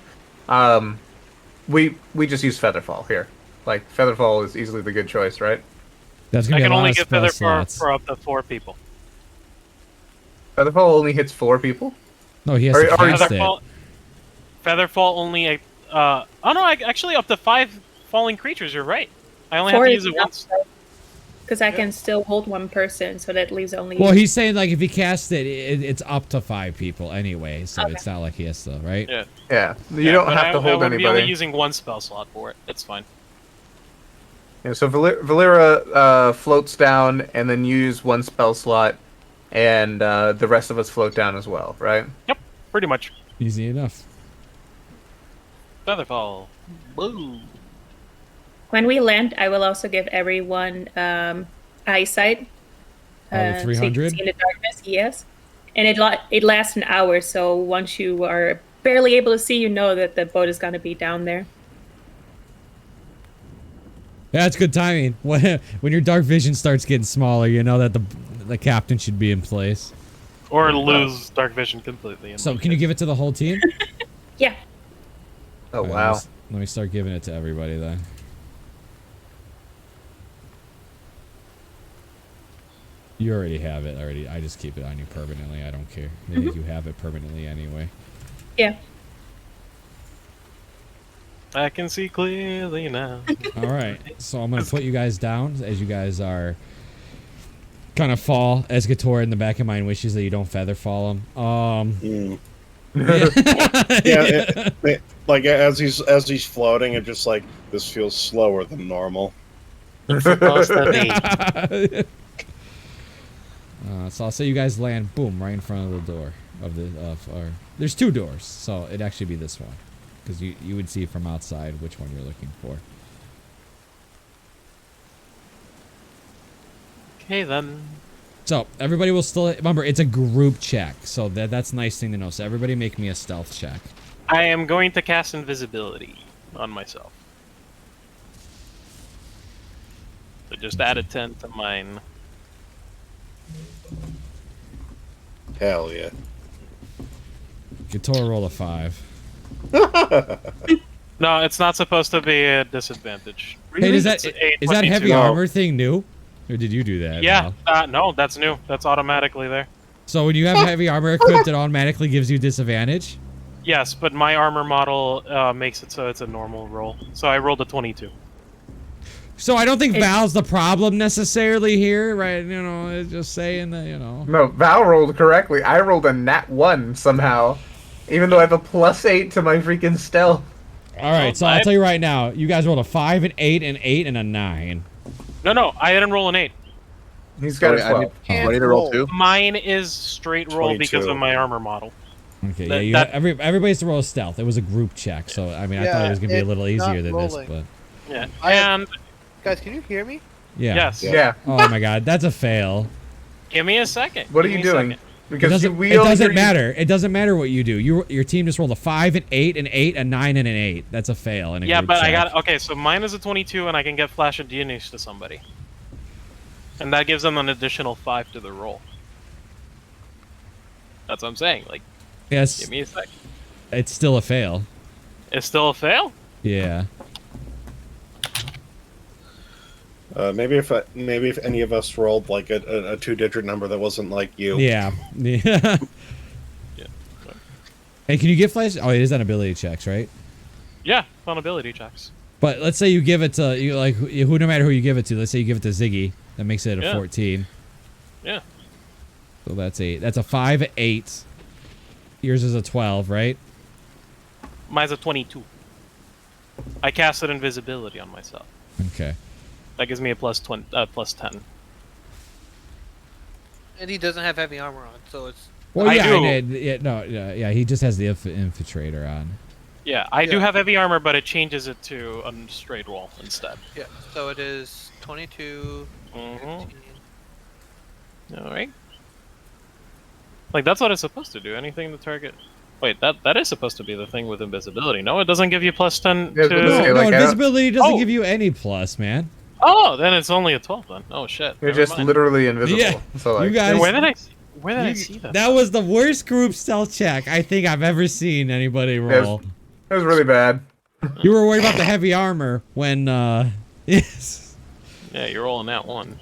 [SPEAKER 4] we just use Featherfall here. Like Featherfall is easily the good choice, right?
[SPEAKER 1] That's gonna
[SPEAKER 2] I
[SPEAKER 1] be a
[SPEAKER 2] can
[SPEAKER 1] lot
[SPEAKER 2] only
[SPEAKER 1] of
[SPEAKER 2] get
[SPEAKER 1] spell
[SPEAKER 2] feather for
[SPEAKER 1] slots.
[SPEAKER 2] up to 4 people.
[SPEAKER 4] Featherfall only hits 4 people.
[SPEAKER 1] No, he has
[SPEAKER 4] Or-
[SPEAKER 1] to
[SPEAKER 4] or
[SPEAKER 1] cast it.
[SPEAKER 2] Featherfall only. Oh no, actually up to 5 falling creatures. You're right. I only
[SPEAKER 7] Four
[SPEAKER 2] have to
[SPEAKER 7] is
[SPEAKER 2] use it
[SPEAKER 7] enough,
[SPEAKER 2] once.
[SPEAKER 7] because I can still hold one person, so that leaves only.
[SPEAKER 1] Well, he's saying like if he casts it, it's up to 5 people anyway, so
[SPEAKER 7] Okay.
[SPEAKER 1] it's not like he has to, right?
[SPEAKER 2] Yeah.
[SPEAKER 4] Yeah, you
[SPEAKER 2] Yeah,
[SPEAKER 4] don't
[SPEAKER 2] but
[SPEAKER 4] have to hold
[SPEAKER 2] I would be only
[SPEAKER 4] anybody.
[SPEAKER 2] using 1 spell slot for it. It's fine.
[SPEAKER 4] Yeah, so Valera floats down, and then you use 1 spell slot, and the rest of us float down as well, right?
[SPEAKER 2] Yep, pretty much.
[SPEAKER 1] Easy enough.
[SPEAKER 2] Featherfall. Woo.
[SPEAKER 7] When we land, I will also give everyone eyesight.
[SPEAKER 1] Oh, the
[SPEAKER 7] So you can
[SPEAKER 1] 300?
[SPEAKER 7] see in the darkness, yes. And it lasts an hour, so once you are barely able to see, you know that the boat is going to be down there.
[SPEAKER 1] That's good timing. When your dark vision starts getting smaller, you know that the captain should be in place.
[SPEAKER 2] Or lose dark vision completely. in
[SPEAKER 1] So
[SPEAKER 2] my
[SPEAKER 1] can you
[SPEAKER 2] case.
[SPEAKER 1] give it to the whole team?
[SPEAKER 7] Yeah.
[SPEAKER 4] Oh,
[SPEAKER 1] All right,
[SPEAKER 4] wow.
[SPEAKER 1] Let me start giving it to everybody then. You already have it already. I just keep it on you permanently. I don't care. I think you have it permanently anyway.
[SPEAKER 7] Yeah.
[SPEAKER 2] I can see clearly now.
[SPEAKER 1] All right. So I'm gonna put you guys down as you guys are kind of fall. Esgator in the back of mind wishes that you don't feather fall him.
[SPEAKER 3] Mm. Yeah, like as he's floating, it just like this feels slower than normal.
[SPEAKER 2] Supposed to be.
[SPEAKER 1] So I'll say you guys land, boom, right in front of the door of our. There's 2 doors, so it'd actually be this one, because you would see from outside which one you're looking for.
[SPEAKER 2] Okay then.
[SPEAKER 1] So everybody will still remember it's a group check, so that's a nice thing to know. So everybody make me a stealth check.
[SPEAKER 2] I am going to cast invisibility on myself. So just add a 10 to mine.
[SPEAKER 3] Hell yeah.
[SPEAKER 1] Gator roll a 5.
[SPEAKER 2] No, it's not supposed to be a disadvantage.
[SPEAKER 1] Hey, is that
[SPEAKER 2] It's a
[SPEAKER 1] is that heavy
[SPEAKER 2] 22.
[SPEAKER 1] armor thing new, or did you do that?
[SPEAKER 2] Yeah,
[SPEAKER 1] Val?
[SPEAKER 2] no, that's new. That's automatically there.
[SPEAKER 1] So when you have heavy armor equipped, it automatically gives you disadvantage.
[SPEAKER 2] Yes, but my armor model makes it so it's a normal roll. So I rolled a 22.
[SPEAKER 1] So I don't think
[SPEAKER 7] It's-
[SPEAKER 1] Val's the problem necessarily here, right? You know, it's just saying that, you know.
[SPEAKER 4] No, Val rolled correctly. I rolled a nat 1 somehow, even though I have a +8 to my freaking stealth.
[SPEAKER 1] All right, so I'll tell you right now, you guys rolled a 5, an 8, an 8, and a 9.
[SPEAKER 2] No, I didn't roll an 8.
[SPEAKER 4] He's got a
[SPEAKER 5] Sorry, I
[SPEAKER 4] 12.
[SPEAKER 5] Do I need to roll 2?
[SPEAKER 2] Mine is straight roll because
[SPEAKER 3] 22.
[SPEAKER 2] of my armor model.
[SPEAKER 1] Okay,
[SPEAKER 2] That-
[SPEAKER 1] yeah,
[SPEAKER 2] that-
[SPEAKER 1] everybody's to roll stealth. It was a group check, so I mean, I thought it was gonna be a
[SPEAKER 6] it's
[SPEAKER 1] little
[SPEAKER 6] not
[SPEAKER 1] easier than this,
[SPEAKER 6] rolling.
[SPEAKER 1] but
[SPEAKER 2] Yeah.
[SPEAKER 6] I-
[SPEAKER 2] And
[SPEAKER 6] Guys, can you hear me?
[SPEAKER 1] yeah.
[SPEAKER 2] yes.
[SPEAKER 4] Yeah.
[SPEAKER 1] Oh my god, that's a fail.
[SPEAKER 2] Give me a second.
[SPEAKER 4] What are
[SPEAKER 2] Give
[SPEAKER 4] you
[SPEAKER 2] me a
[SPEAKER 4] doing?
[SPEAKER 2] second.
[SPEAKER 1] It
[SPEAKER 4] Because
[SPEAKER 1] doesn't,
[SPEAKER 4] we
[SPEAKER 1] it
[SPEAKER 4] only
[SPEAKER 1] doesn't
[SPEAKER 4] hear you-
[SPEAKER 1] matter. It doesn't matter what you do. Your team just rolled a 5, an 8, an 8, a 9, and an 8. That's a fail in a
[SPEAKER 2] Yeah,
[SPEAKER 1] group
[SPEAKER 2] but I
[SPEAKER 1] check.
[SPEAKER 2] got okay. So mine is a 22, and I can get Flash of Genius to somebody, and that gives them an additional 5 to the roll. That's what I'm saying. Like,
[SPEAKER 1] Yes,
[SPEAKER 2] give me a sec.
[SPEAKER 1] it's still a fail.
[SPEAKER 2] It's still a fail.
[SPEAKER 1] Yeah.
[SPEAKER 3] Maybe if any of us rolled like a 2-digit number that wasn't like you.
[SPEAKER 1] Yeah. Yeah.
[SPEAKER 2] Yeah.
[SPEAKER 1] Hey, can you get flash? Oh, it is on ability checks, right?
[SPEAKER 2] Yeah, on ability checks.
[SPEAKER 1] But let's say you give it to you, like who, no matter who you give it to. Let's say you give it to Ziggy. That makes it a
[SPEAKER 2] Yeah.
[SPEAKER 1] 14.
[SPEAKER 2] Yeah.
[SPEAKER 1] So that's 8. That's a 5, 8. Yours is a 12, right?
[SPEAKER 2] Mine's a 22. I casted invisibility on myself.
[SPEAKER 1] Okay.
[SPEAKER 2] That gives me a plus 10.
[SPEAKER 6] And he doesn't have heavy armor on, so it's
[SPEAKER 1] Well,
[SPEAKER 2] I
[SPEAKER 1] yeah,
[SPEAKER 2] do.
[SPEAKER 1] yeah. He just has the infiltrator on.
[SPEAKER 2] Yeah, I do
[SPEAKER 6] Yeah.
[SPEAKER 2] have heavy armor, but it changes it to a straight roll instead.
[SPEAKER 6] yeah. So it is 22.
[SPEAKER 2] Mm-hmm.
[SPEAKER 6] 15.
[SPEAKER 2] All right. Like that's what it's supposed to do. Anything to target. Wait, that is supposed to be the thing with invisibility. No, it doesn't give you plus 10
[SPEAKER 4] Yeah,
[SPEAKER 2] to.
[SPEAKER 4] but
[SPEAKER 1] No,
[SPEAKER 4] Okay,
[SPEAKER 1] no,
[SPEAKER 4] like, I don't-
[SPEAKER 1] invisibility doesn't
[SPEAKER 2] Oh.
[SPEAKER 1] give you any plus, man.
[SPEAKER 2] Oh, then it's only a 12 then. Oh shit.
[SPEAKER 4] You're
[SPEAKER 2] Never
[SPEAKER 4] just
[SPEAKER 2] mind.
[SPEAKER 4] literally invisible.
[SPEAKER 1] Yeah,
[SPEAKER 4] So like,
[SPEAKER 1] you guys.
[SPEAKER 2] Where did I see that?
[SPEAKER 1] That was the worst group stealth check I think I've ever seen anybody roll.
[SPEAKER 4] it was really bad.
[SPEAKER 1] You were worried about the heavy armor when, yes.
[SPEAKER 2] Yeah, you're rolling that one.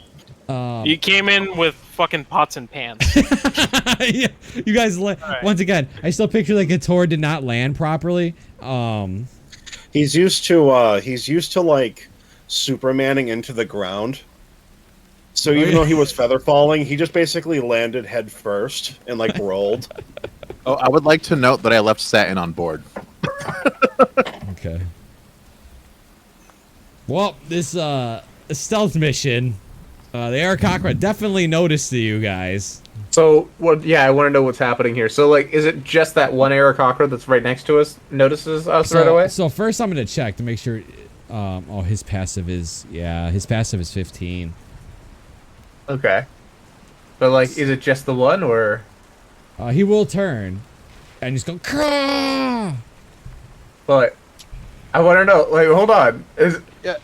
[SPEAKER 1] Um,
[SPEAKER 2] You came in with fucking pots and pans.
[SPEAKER 1] yeah, you guys.
[SPEAKER 2] right.
[SPEAKER 1] Once again, I still picture like Gator did not land properly.
[SPEAKER 3] He's used to like Supermaning into the ground. So even though he was feather falling, he just basically landed head first and like rolled.
[SPEAKER 5] Oh, I would like to note that I left Satin on board.
[SPEAKER 1] Okay. Well, this stealth mission, the Aarakocra definitely noticed you guys.
[SPEAKER 4] So what? Yeah, I want to know what's happening here. So like, is it just that one Aarakocra that's right next to us notices us right away?
[SPEAKER 1] So first, I'm gonna check to make sure. Oh, his passive is 15.
[SPEAKER 4] Okay. But like, is it just the one or?
[SPEAKER 1] He will turn, and just go. Caw!
[SPEAKER 4] But I want to know. Like, hold on. Is
[SPEAKER 6] Yeah.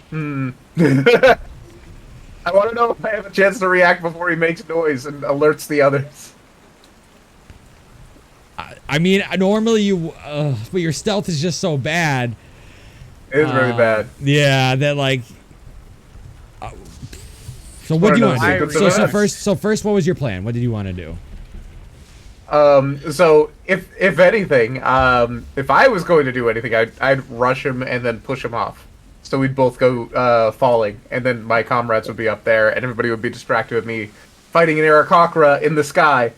[SPEAKER 4] I want to know if I have a chance to react before he makes noise and alerts the others.
[SPEAKER 1] I mean, normally you, but your stealth is just so bad.
[SPEAKER 4] It is really bad.
[SPEAKER 1] Yeah, that like. So what do you want to do? So first, what was your plan? What did you want to do?
[SPEAKER 4] So if anything, if I was going to do anything, I'd rush him and then push him off. So we'd both go falling, and then my comrades would be up there, and everybody would be distracted with me fighting an Aarakocra in the sky.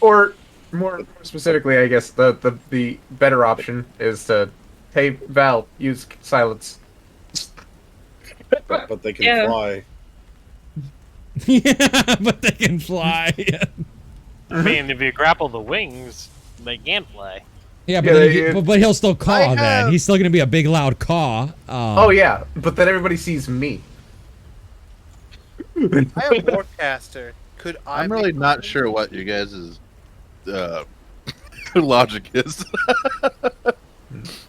[SPEAKER 4] Or more specifically, I guess the better option is to, hey Val, use silence.
[SPEAKER 3] But they can
[SPEAKER 7] Yeah.
[SPEAKER 3] fly.
[SPEAKER 1] Yeah, but they can fly.
[SPEAKER 2] I mean, if you grapple the wings, they can fly.
[SPEAKER 1] Yeah, but,
[SPEAKER 4] Yeah,
[SPEAKER 1] then
[SPEAKER 4] they-
[SPEAKER 1] but he'll still caw
[SPEAKER 6] I
[SPEAKER 1] then.
[SPEAKER 6] have-
[SPEAKER 1] He's still gonna be a big loud caw.
[SPEAKER 4] Oh yeah, but then everybody sees me.
[SPEAKER 6] I have Warcaster. Could I?
[SPEAKER 5] I'm really
[SPEAKER 6] make
[SPEAKER 5] not
[SPEAKER 6] one?
[SPEAKER 5] sure what you guys' logic is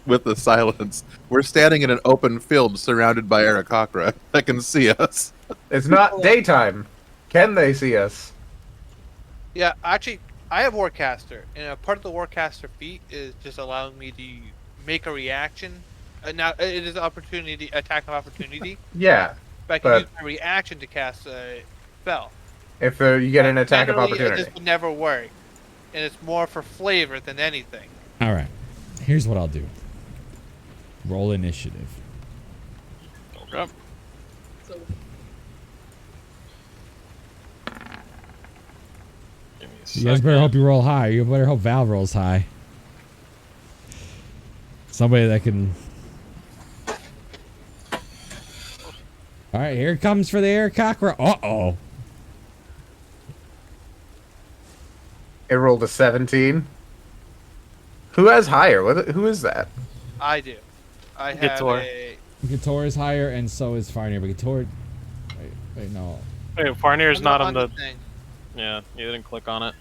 [SPEAKER 5] with the silence. We're standing in an open field surrounded by Aarakocra that can see us.
[SPEAKER 4] It's not daytime. Can they see us?
[SPEAKER 6] Yeah, actually, I have Warcaster, and a part of the Warcaster feat is just allowing me to make a reaction. Now it is opportunity attack of opportunity,
[SPEAKER 4] Yeah.
[SPEAKER 6] but I can
[SPEAKER 4] But-
[SPEAKER 6] use my reaction to cast a spell.
[SPEAKER 4] If you get an attack of
[SPEAKER 6] Generally,
[SPEAKER 4] opportunity.
[SPEAKER 6] This would never work. and it's more for flavor than anything.
[SPEAKER 1] All right. Here's what I'll do. Roll initiative.
[SPEAKER 2] Okay. Give me a
[SPEAKER 1] You guys better
[SPEAKER 2] second.
[SPEAKER 1] hope you roll high. You better hope Val rolls high. Somebody that can. All right, here it comes for the air cockroach. Uh-oh.
[SPEAKER 4] It rolled a 17. Who has higher? Who is that?
[SPEAKER 6] I do. I have
[SPEAKER 2] Guitar.
[SPEAKER 6] a.
[SPEAKER 1] Gator is higher, and so is Farnier. But Gator. Wait, no.
[SPEAKER 2] Wait, Farnier's
[SPEAKER 6] I'm
[SPEAKER 2] not on the.
[SPEAKER 6] thing.
[SPEAKER 2] Yeah, you didn't click on it.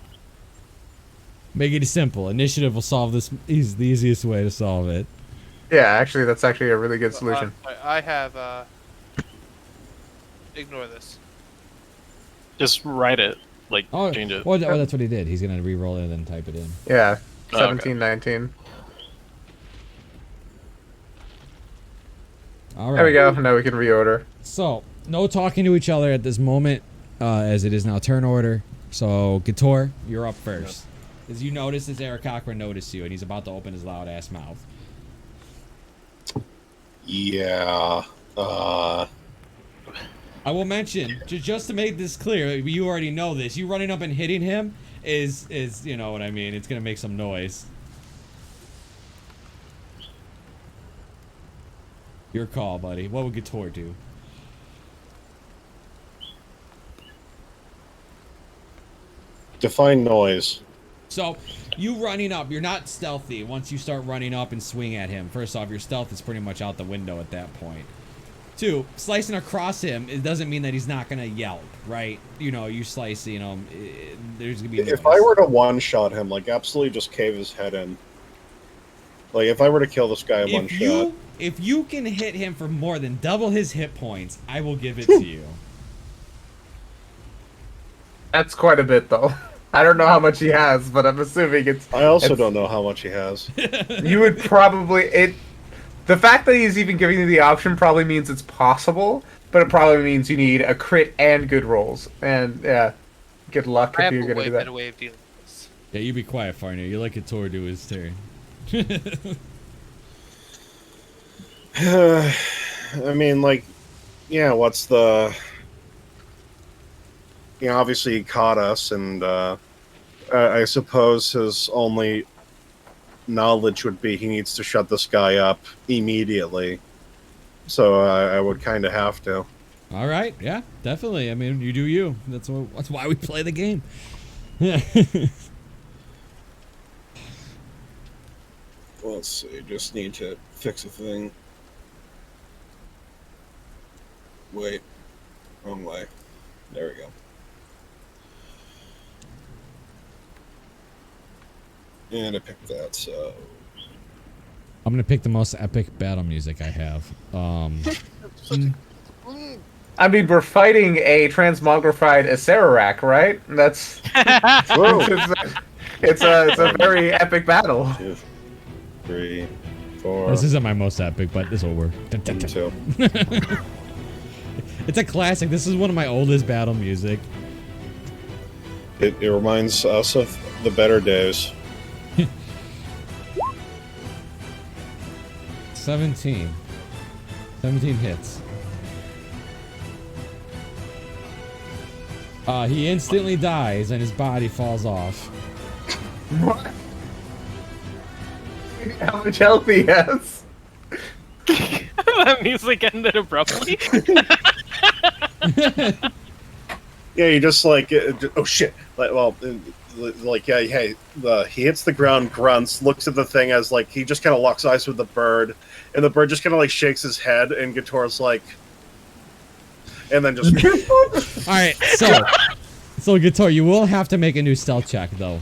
[SPEAKER 1] Make it simple. Initiative will solve this. Is the easiest way to solve it.
[SPEAKER 4] Yeah, actually, that's actually a really good solution.
[SPEAKER 6] I have. Ignore this.
[SPEAKER 2] Just write it. Like,
[SPEAKER 1] Oh,
[SPEAKER 2] change it.
[SPEAKER 1] well, that's what he did. He's gonna re-roll it and then type it in.
[SPEAKER 4] Yeah,
[SPEAKER 2] Oh,
[SPEAKER 4] 17, 19.
[SPEAKER 1] All right.
[SPEAKER 4] There we go. Now we can reorder.
[SPEAKER 1] So, no talking to each other at this moment, as it is now turn order. So, Gator, you're up first. As you notice, as Eric Cochran noticed you, and he's about to open his loud ass mouth.
[SPEAKER 3] Yeah.
[SPEAKER 1] I will mention, just to make this clear, you already know this. You running up and hitting him is you know what I mean. It's gonna make some noise. Your call, buddy. What would Gator do?
[SPEAKER 3] Define noise.
[SPEAKER 1] So, you running up, you're not stealthy once you start running up and swing at him. First off, your stealth is pretty much out the window at that point. Two, slicing across him, it doesn't mean that he's not going to yelp, right? You know, you slice, you know, there's going to be noise.
[SPEAKER 3] If I were to one-shot him, like, absolutely just cave his head in. Like, if I were to kill this guy in one shot.
[SPEAKER 1] If you can hit him for more than double his hit points, I will give it to you.
[SPEAKER 4] That's quite a bit, though. I don't know how much he has, but I'm assuming it's...
[SPEAKER 3] I also don't know how much he has.
[SPEAKER 4] You would probably... The fact that he's even giving you the option probably means it's possible, but it probably means you need a crit and good rolls. And, yeah, good luck
[SPEAKER 6] I
[SPEAKER 4] if
[SPEAKER 6] have
[SPEAKER 4] you're
[SPEAKER 6] a
[SPEAKER 4] going to
[SPEAKER 6] way
[SPEAKER 4] do that.
[SPEAKER 6] better way of dealing with this.
[SPEAKER 1] Yeah, you be quiet, Farnir. You let Gator do his turn.
[SPEAKER 3] I mean, like, yeah, what's the... You know, obviously he caught us, and I suppose his only knowledge would be he needs to shut this guy up immediately. So I would kind of have to.
[SPEAKER 1] All right, yeah, definitely. I mean, you do you. That's why we play the game.
[SPEAKER 3] Let's see, just need to fix a thing. Wait, wrong way. There we go. And I picked that, so...
[SPEAKER 1] I'm gonna pick the most epic battle music I have.
[SPEAKER 4] I mean, we're fighting a transmogrified Acererak, right? That's... it's a very epic battle.
[SPEAKER 3] 2, 3, 4...
[SPEAKER 1] This isn't my most epic, but this will work.
[SPEAKER 3] 2.
[SPEAKER 1] It's a classic. This is one of my oldest battle music.
[SPEAKER 3] It reminds us of the better days.
[SPEAKER 1] 17 hits. He instantly dies and his body falls off.
[SPEAKER 4] What? How much health he has?
[SPEAKER 2] That music ended abruptly.
[SPEAKER 3] Yeah, you just like... oh, shit. Like, well... Like, yeah, hey, he hits the ground, grunts, looks at the thing as, like, he just kind of locks eyes with the bird, and the bird just kind of, like, shakes his head, and Gator's like... And then just...
[SPEAKER 1] Alright, so Gator, you will have to make a new stealth check, though.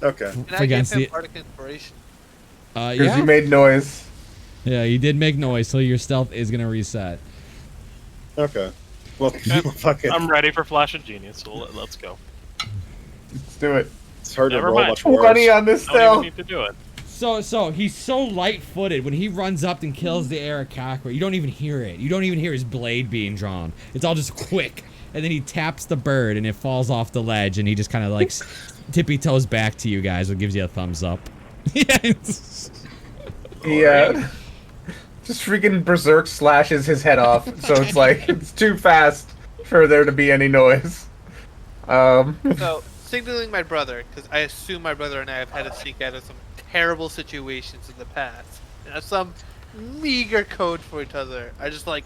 [SPEAKER 3] Okay.
[SPEAKER 6] Can I give him Bardic Inspiration?
[SPEAKER 4] Because
[SPEAKER 1] Yeah.
[SPEAKER 4] you made noise.
[SPEAKER 1] Yeah, you did make noise, so your stealth is gonna reset.
[SPEAKER 3] Okay. Well, fucking...
[SPEAKER 2] I'm ready for Flash of Genius, so let's go.
[SPEAKER 4] Let's do it.
[SPEAKER 3] It's hard to
[SPEAKER 2] Never
[SPEAKER 3] roll
[SPEAKER 2] mind.
[SPEAKER 3] much worse.
[SPEAKER 4] 20 on this
[SPEAKER 2] I don't even
[SPEAKER 4] stealth.
[SPEAKER 2] need to do it.
[SPEAKER 1] So he's so light-footed when he runs up and kills the Arakakra. You don't even hear it. You don't even hear his blade being drawn. It's all just quick, and then he taps the bird, and it falls off the ledge, and he just kind of like tippy toes back to you guys, and gives you a thumbs up. Yeah.
[SPEAKER 4] Yeah. Just freaking berserk slashes his head off, so it's like it's too fast for there to be any noise.
[SPEAKER 6] So, signaling my brother, because I assume my brother and I have had to seek out of some terrible situations in the past, and have some meager code for each other. I just like.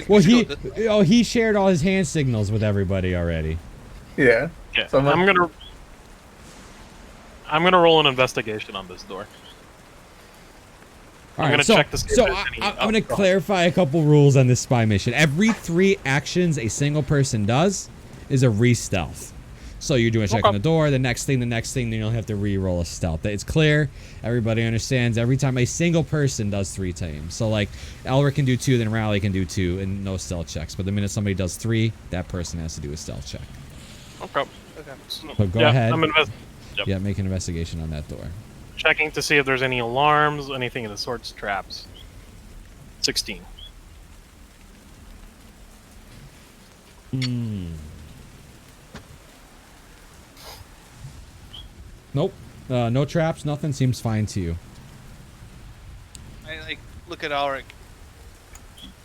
[SPEAKER 1] Well, he shared all his hand signals with everybody already.
[SPEAKER 4] Yeah.
[SPEAKER 2] Okay.
[SPEAKER 4] So
[SPEAKER 2] I'm gonna roll an investigation on this door.
[SPEAKER 1] All
[SPEAKER 2] I'm
[SPEAKER 1] right,
[SPEAKER 2] gonna check to see if
[SPEAKER 1] so
[SPEAKER 2] there's any-
[SPEAKER 1] I'm going to clarify a couple rules on this spy mission. Every 3 actions a single person does is a re-stealth. So you're doing a check on the door, the next thing, then you'll have to re-roll a stealth. It's clear. Everybody understands. Every time a single person does 3 times. So like Elric can do 2, then Raleigh can do 2, and no stealth checks. But the minute somebody does 3, that person has to do a stealth check.
[SPEAKER 2] Okay.
[SPEAKER 1] So go ahead.
[SPEAKER 2] Yep.
[SPEAKER 1] Yeah, make an investigation on that door.
[SPEAKER 2] Checking to see if there's any alarms, anything of the sorts, traps. 16.
[SPEAKER 1] Nope. No traps, nothing. Seems fine to you.
[SPEAKER 6] I like look at Ulrich.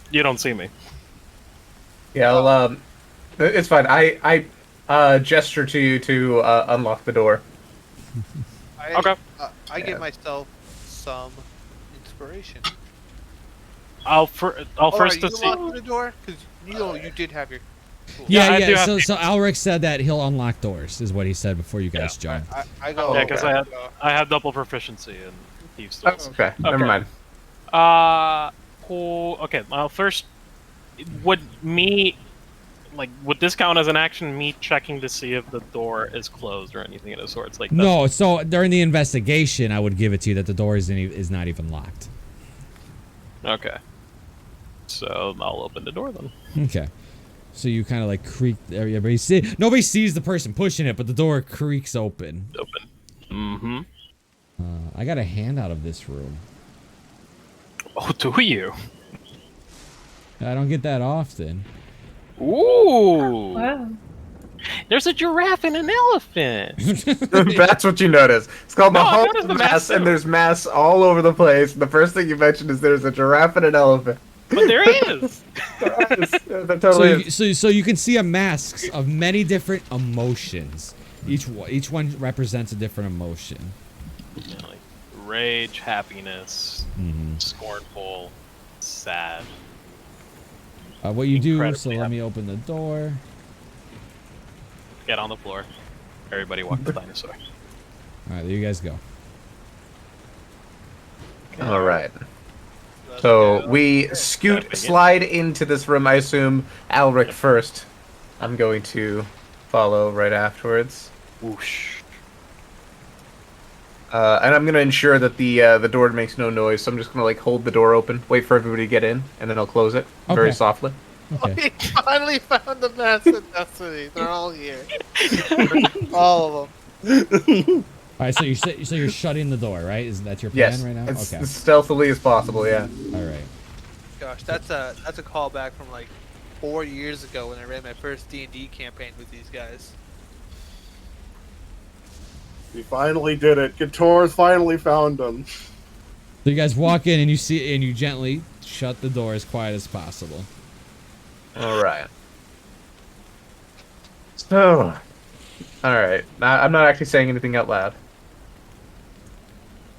[SPEAKER 2] You don't see me.
[SPEAKER 4] Yeah, it's fine. I gesture to you to unlock the door.
[SPEAKER 6] I give myself some inspiration.
[SPEAKER 2] I'll first
[SPEAKER 6] to
[SPEAKER 2] to
[SPEAKER 6] see
[SPEAKER 2] see.
[SPEAKER 6] the door because you did have your. Cool.
[SPEAKER 1] Yeah,
[SPEAKER 2] I do
[SPEAKER 1] yeah.
[SPEAKER 2] have
[SPEAKER 1] So Alric said that he'll unlock doors, is what he said before you guys jumped.
[SPEAKER 6] I go.
[SPEAKER 2] Yeah, because I have double proficiency in thieves'
[SPEAKER 4] Oh,
[SPEAKER 2] tools.
[SPEAKER 4] okay, never mind.
[SPEAKER 2] Okay. First, would this count as an action? Me checking to see if the door is closed or anything of the sorts? Like
[SPEAKER 1] No. So during the investigation, I would give it to you that the door is not even locked.
[SPEAKER 2] Okay. So I'll open the door then.
[SPEAKER 1] Okay. So you kind of like creak. Nobody sees the person pushing it, but the door creaks open.
[SPEAKER 2] Mm-hmm.
[SPEAKER 1] I got a hand out of this room.
[SPEAKER 2] Oh, do you?
[SPEAKER 1] I don't get that often.
[SPEAKER 2] Ooh.
[SPEAKER 7] Wow.
[SPEAKER 2] There's a giraffe and an elephant.
[SPEAKER 4] That's what you notice. It's called
[SPEAKER 2] No, I
[SPEAKER 4] Mahal
[SPEAKER 2] noticed the
[SPEAKER 4] Mass,
[SPEAKER 2] mass,
[SPEAKER 4] and
[SPEAKER 2] too.
[SPEAKER 4] there's mass all over the place. The first thing you mentioned is there's a giraffe and an elephant.
[SPEAKER 2] But there is.
[SPEAKER 4] That totally is.
[SPEAKER 1] So you can see a masks of many different emotions. Each one represents a different emotion.
[SPEAKER 2] You know, like rage, happiness, scornful, sad.
[SPEAKER 1] What you do?
[SPEAKER 2] Incredibly
[SPEAKER 1] So let me open the door.
[SPEAKER 2] Get on the floor. Everybody walk the dinosaur.
[SPEAKER 1] All right, there you guys go.
[SPEAKER 4] All right. So we slide into this room. I assume Alric first. I'm going to follow right afterwards.
[SPEAKER 2] Whoosh.
[SPEAKER 4] And I'm going to ensure that the door makes no noise. So I'm just going to like hold the door open, wait for everybody to get in, and then I'll close it very
[SPEAKER 1] Okay.
[SPEAKER 4] softly.
[SPEAKER 1] Okay.
[SPEAKER 6] We finally found the mass of destiny. They're all here. All of them.
[SPEAKER 1] All right, so you're shutting the door, right? Is that your plan
[SPEAKER 4] Yes,
[SPEAKER 1] right now?
[SPEAKER 4] as
[SPEAKER 1] Okay.
[SPEAKER 4] stealthily as possible. Yeah.
[SPEAKER 1] All right.
[SPEAKER 6] Gosh, that's a callback from like 4 years ago when I ran my first D&D campaign with these guys.
[SPEAKER 3] We finally did it. Couture's finally found them.
[SPEAKER 1] So you guys walk in and you gently shut the door as quiet as possible.
[SPEAKER 4] All right. So, all right. I'm not actually saying anything out loud.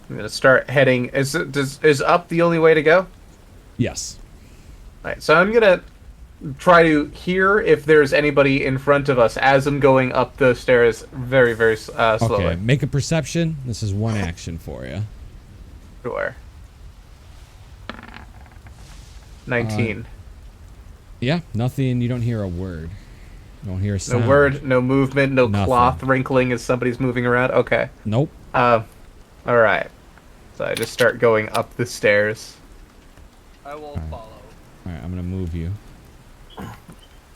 [SPEAKER 4] I'm gonna start heading. Is up the only way to go?
[SPEAKER 1] Yes.
[SPEAKER 4] All right. So I'm gonna try to hear if there's anybody in front of us as I'm going up the stairs, very, very slowly.
[SPEAKER 1] Okay. Make a perception. This is one action for you.
[SPEAKER 4] Sure. 19.
[SPEAKER 1] Yeah. Nothing. You don't hear a word. You don't hear a sound.
[SPEAKER 4] No word, no movement, no
[SPEAKER 1] Nothing.
[SPEAKER 4] cloth wrinkling as somebody's moving around. Okay.
[SPEAKER 1] Nope.
[SPEAKER 4] All right. So I just start going up the stairs.
[SPEAKER 6] I will follow.
[SPEAKER 1] All right. I'm gonna move you.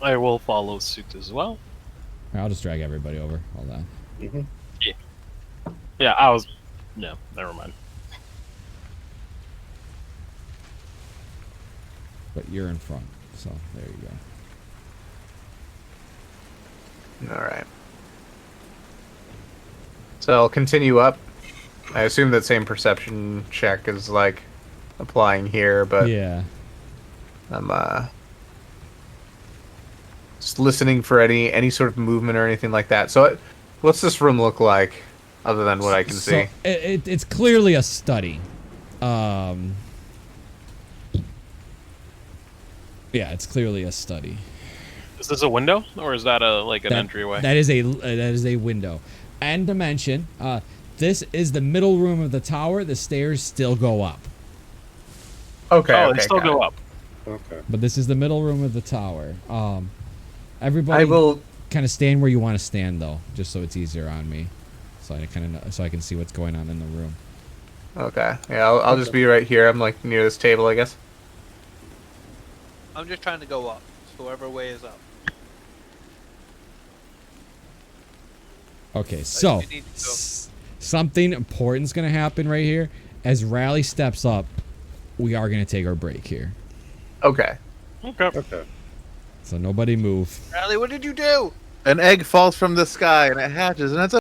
[SPEAKER 2] I will follow suit as well.
[SPEAKER 1] All right, I'll just drag everybody over. Hold on.
[SPEAKER 2] Yeah, I was. No, never mind.
[SPEAKER 1] But you're in front, so there you go.
[SPEAKER 4] All right. So I'll continue up. I assume that same perception check is like applying here, but
[SPEAKER 1] Yeah.
[SPEAKER 4] I'm just listening for any sort of movement or anything like that. So, what's this room look like, other than what I can see?
[SPEAKER 1] It's clearly a study. Yeah, it's clearly a study.
[SPEAKER 2] Is this a window, or is that an entryway?
[SPEAKER 1] That is a window. And to mention, this is the middle room of the tower. The stairs still go up.
[SPEAKER 4] Okay.
[SPEAKER 2] Oh,
[SPEAKER 4] okay,
[SPEAKER 2] they still
[SPEAKER 4] got
[SPEAKER 2] go
[SPEAKER 4] it.
[SPEAKER 2] up.
[SPEAKER 3] Okay.
[SPEAKER 1] But this is the middle room of the tower. Everybody
[SPEAKER 4] I will.
[SPEAKER 1] kind of stand where you want to stand, though, just so it's easier on me, so I can see what's going on in the room.
[SPEAKER 4] Okay. Yeah, I'll just be right here. I'm like near this table, I guess.
[SPEAKER 6] I'm just trying to go up. So whoever way is up.
[SPEAKER 1] Okay, so
[SPEAKER 6] you need to go.
[SPEAKER 1] something important's gonna happen right here. As Rally steps up, we are gonna take our break here.
[SPEAKER 4] Okay.
[SPEAKER 2] Okay.
[SPEAKER 3] Okay.
[SPEAKER 1] So nobody move.
[SPEAKER 6] Riley, what did you do?
[SPEAKER 5] An egg falls from the sky and it hatches, and it's a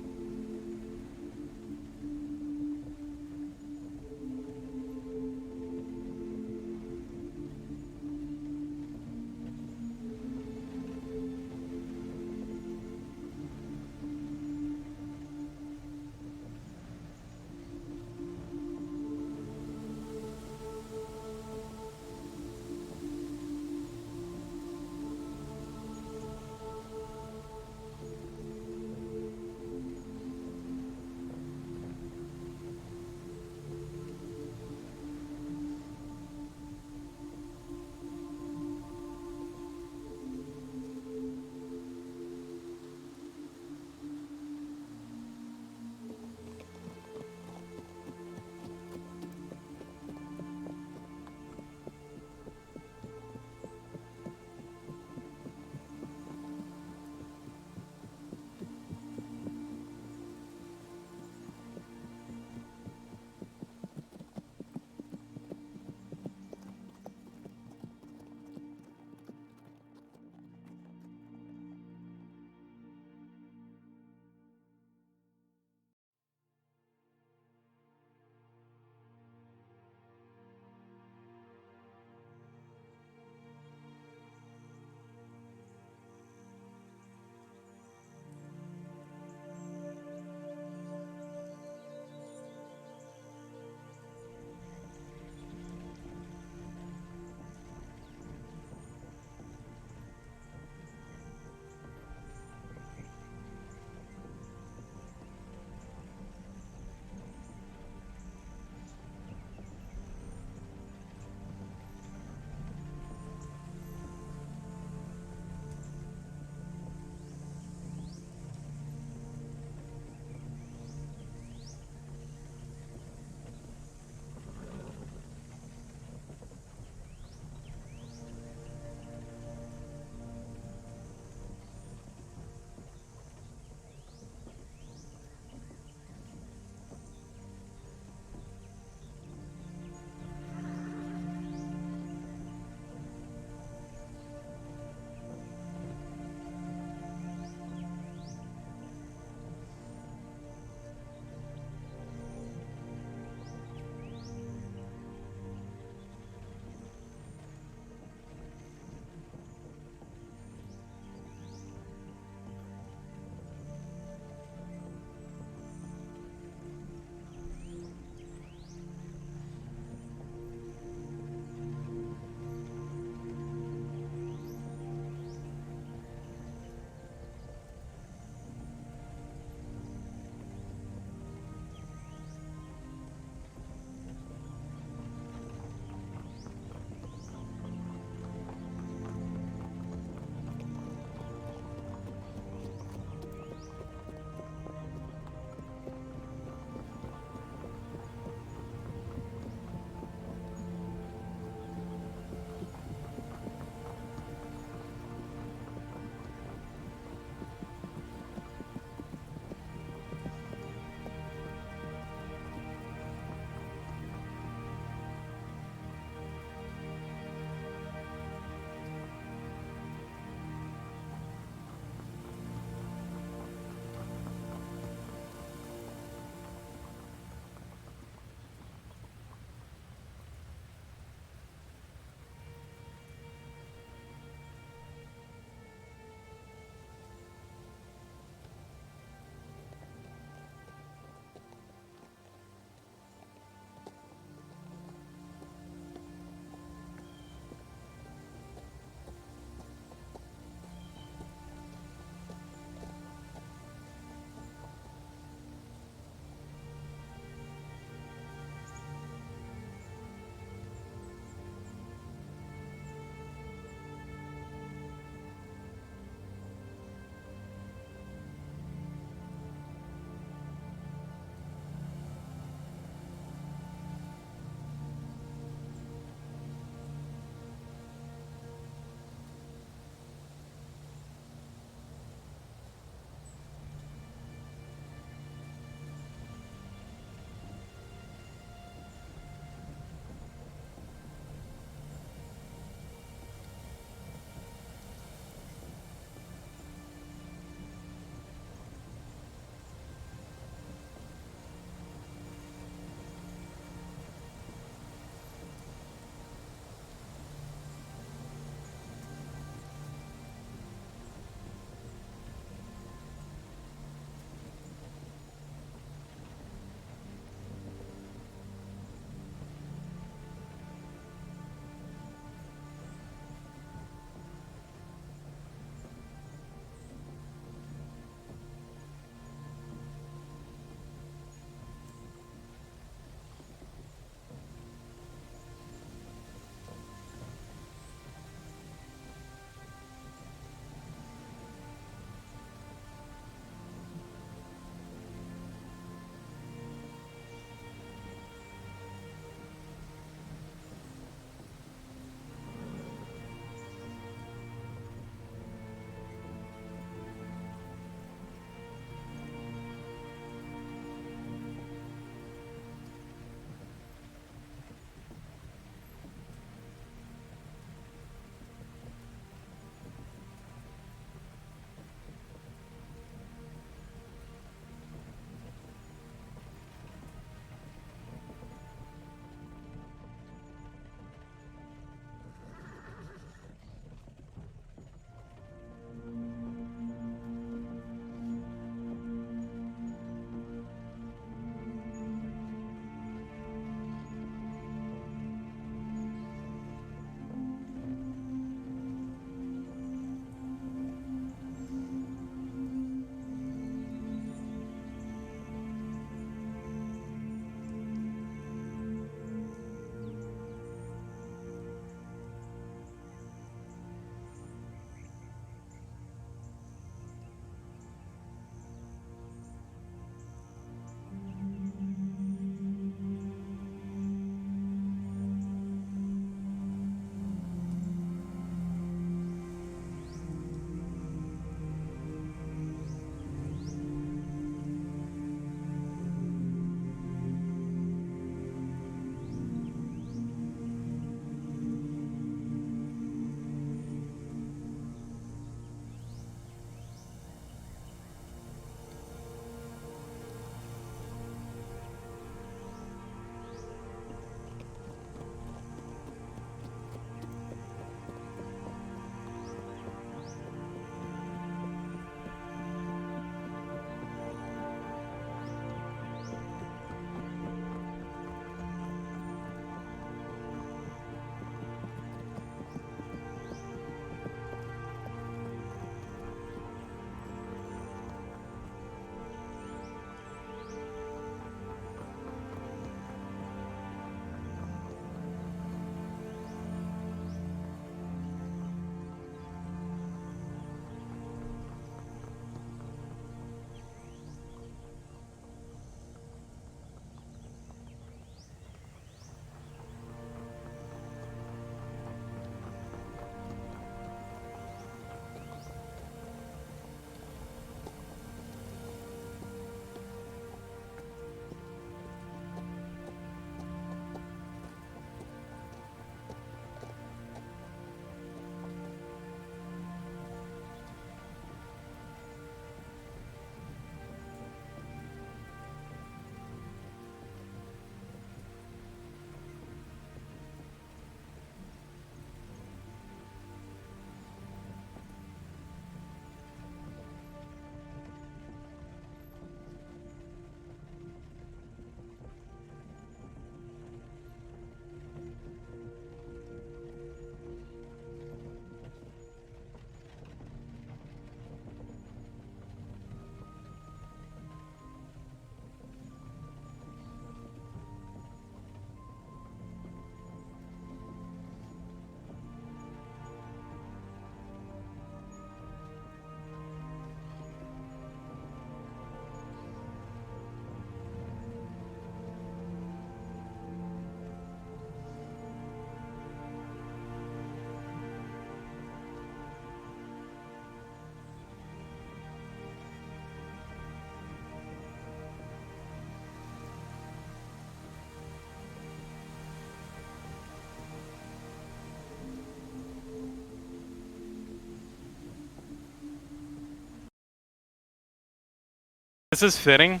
[SPEAKER 2] This is fitting